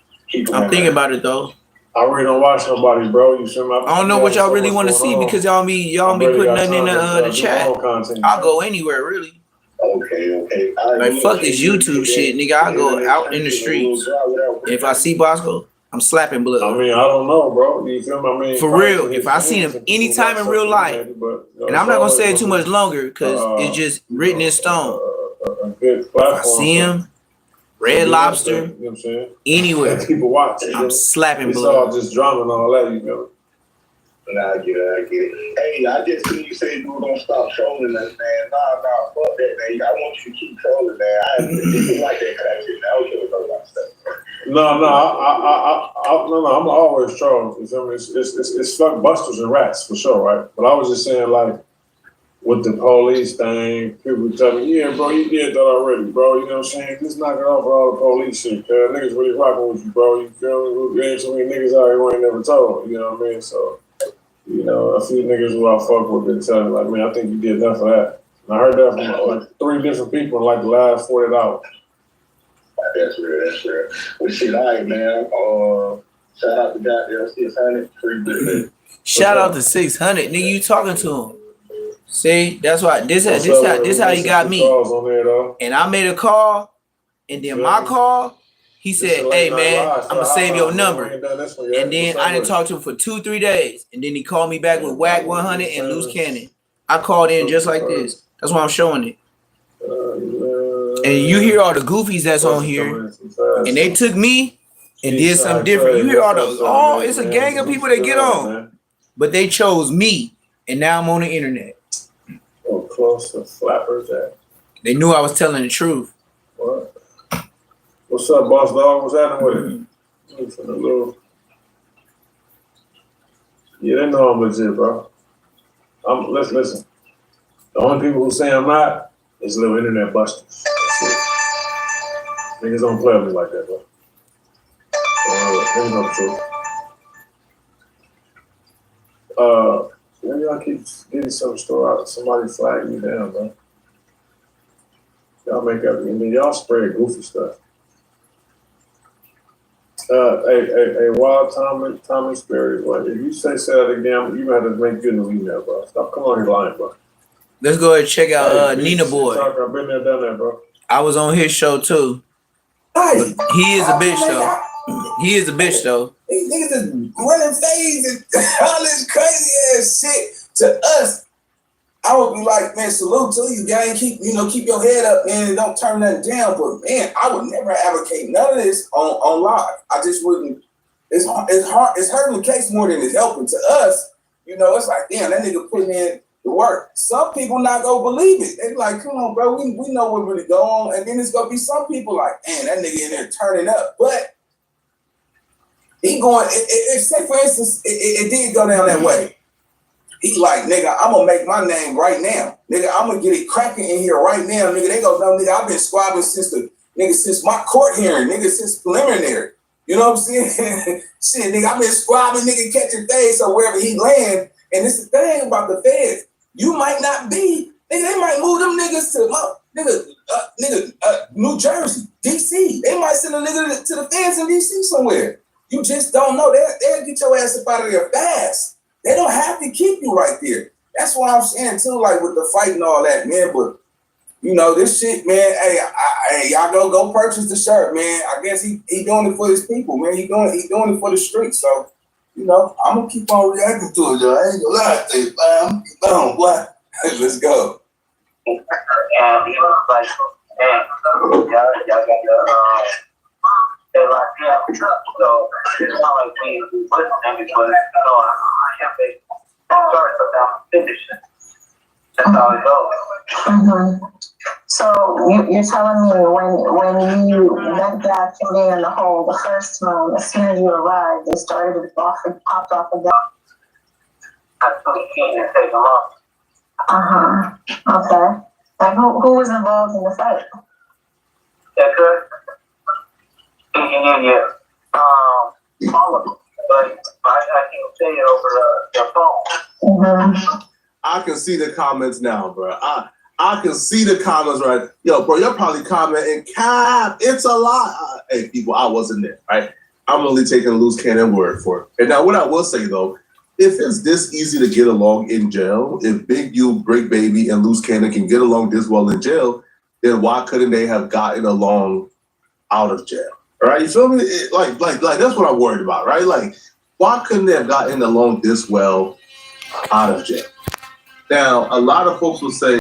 I'm thinking about it though. I really don't watch nobody, bro. You see my, I don't know what y'all really want to see because y'all be putting nothing in the chat. I'll go anywhere really. Okay. Like fuck this YouTube shit, nigga. I'll go out in the streets. If I see Bosco, I'm slapping blood. I mean, I don't know, bro. You feel me? I mean, for real, if I seen him anytime in real life, and I'm not gonna say it too much longer because it's just written in stone. If I see him, Red Lobster, you know what I'm saying? Anywhere, people watch. I'm slapping it's blood. It's all just drama and all that, you know. Nah, I get it. Hey, I just seen you say you were gonna stop trolling us, man. Nah, fuck that, man. I want you to keep trolling, man. I didn't like that kind of shit. I don't care about stuff. No, I'm always trolling. You feel me? It's fuck busters and rats for sure, right? But I was just saying, like, with the police thing, people tell me, yeah, bro, you did that already, bro. You know what I'm saying? Just knock it off with all the police shit, cuz niggas really rocking with you, bro. You feel me? There ain't so many niggas out here who ain't never told, you know what I mean? So, you know, a few niggas who I fuck with been telling me, like, man, I think you did enough of that. And I heard that from like 3 different people in like the last 48 hours. That's real. Well, shit, all right, man. Shout out to goddamn 600. Free good. Shout out to 600, nigga. You talking to him? See, that's why this how he got me. And I made a call, and then my call, he said, "Hey man, I'm gonna save your number." And then I didn't talk to him for 2-3 days, and then he called me back with Whack 100 and Loose Cannon. I called in just like this. That's why I'm showing it. And you hear all the goofies that's on here, and they took me and did something different. You hear all it's a gang of people that get on, but they chose me, and now I'm on the internet. Oh, close to flappers at. They knew I was telling the truth. What? What's up, boss dog? What's happening with it? Yeah, they know I'm legit, bro. Listen. The only people who say I'm not is little internet busters. That's it. Niggas don't play with me like that, bro. Let me know the truth. Maybe I keep getting some store out. Somebody flag me down, bro. Y'all make up. I mean, y'all spread goofy stuff. Hey, Wild Tommy Sperry. What if you say that again? You gotta make you a new email, bro. Stop coming on here lying, bro. Let's go ahead and check out Nina Boy. I've been there, done that, bro. I was on his show too. He is a bitch though. He is a bitch though. These niggas is running phase and all this crazy ass shit to us. I would be like, man, salute to you, gang. Keep your head up, man, and don't turn nothing down. But man, I would never advocate none of this on live. I just wouldn't. It's hard. It's hurting the case more than it's helping to us. It's like, damn, that nigga putting in the work. Some people not gonna believe it. They be like, come on, bro, we know what really go on. And then it's gonna be some people like, man, that nigga in there turning up. But he going. Say for instance, it did go down that way. He like, nigga, I'm gonna make my name right now. Nigga, I'm gonna get it cracking in here right now. Nigga, they go, no, nigga, I've been squabbling since my court hearing, nigga, since preliminary. You know what I'm saying? Shit, nigga, I've been squabbling, nigga, catching feds, so wherever he land. And it's the thing about the feds. You might not be, nigga, they might move them niggas to New Jersey, DC. They might send a nigga to the feds in DC somewhere. You just don't know. They'll get your ass up out of there fast. They don't have to keep you right there. That's what I'm saying too, like with the fight and all that, man. But this shit, man. Hey, y'all go purchase the shirt, man. I guess he doing it for his people, man. He doing it for the streets. So, I'm gonna keep on reacting to it, though. I ain't gonna lie to you, man. Keep on, boy. Let's go. Like, y'all got the they like, yeah, so it's not like we listen to it, but I can't be sorry for them finishing. That's how it goes. So you're telling me when you went back in the hole the first time, as soon as you arrived, they started popped off the gun. I took a key and take them off. Okay. And who was involved in the fight? Yeah, good. Yeah. All of them. But I can't say it over the phone. I can see the comments now, bro. I can see the comments, right? Yo, bro, you're probably commenting, Cap, it's a lot. Hey, people, I wasn't there, right? I'm only taking a loose cannon word for it. And now what I will say, though, if it's this easy to get along in jail, if Big U, Break Baby, and Loose Cannon can get along this well in jail, then why couldn't they have gotten along out of jail? All right, you feel me? Like that's what I'm worried about, right? Like, why couldn't they have gotten along this well out of jail? Now, a lot of folks will say,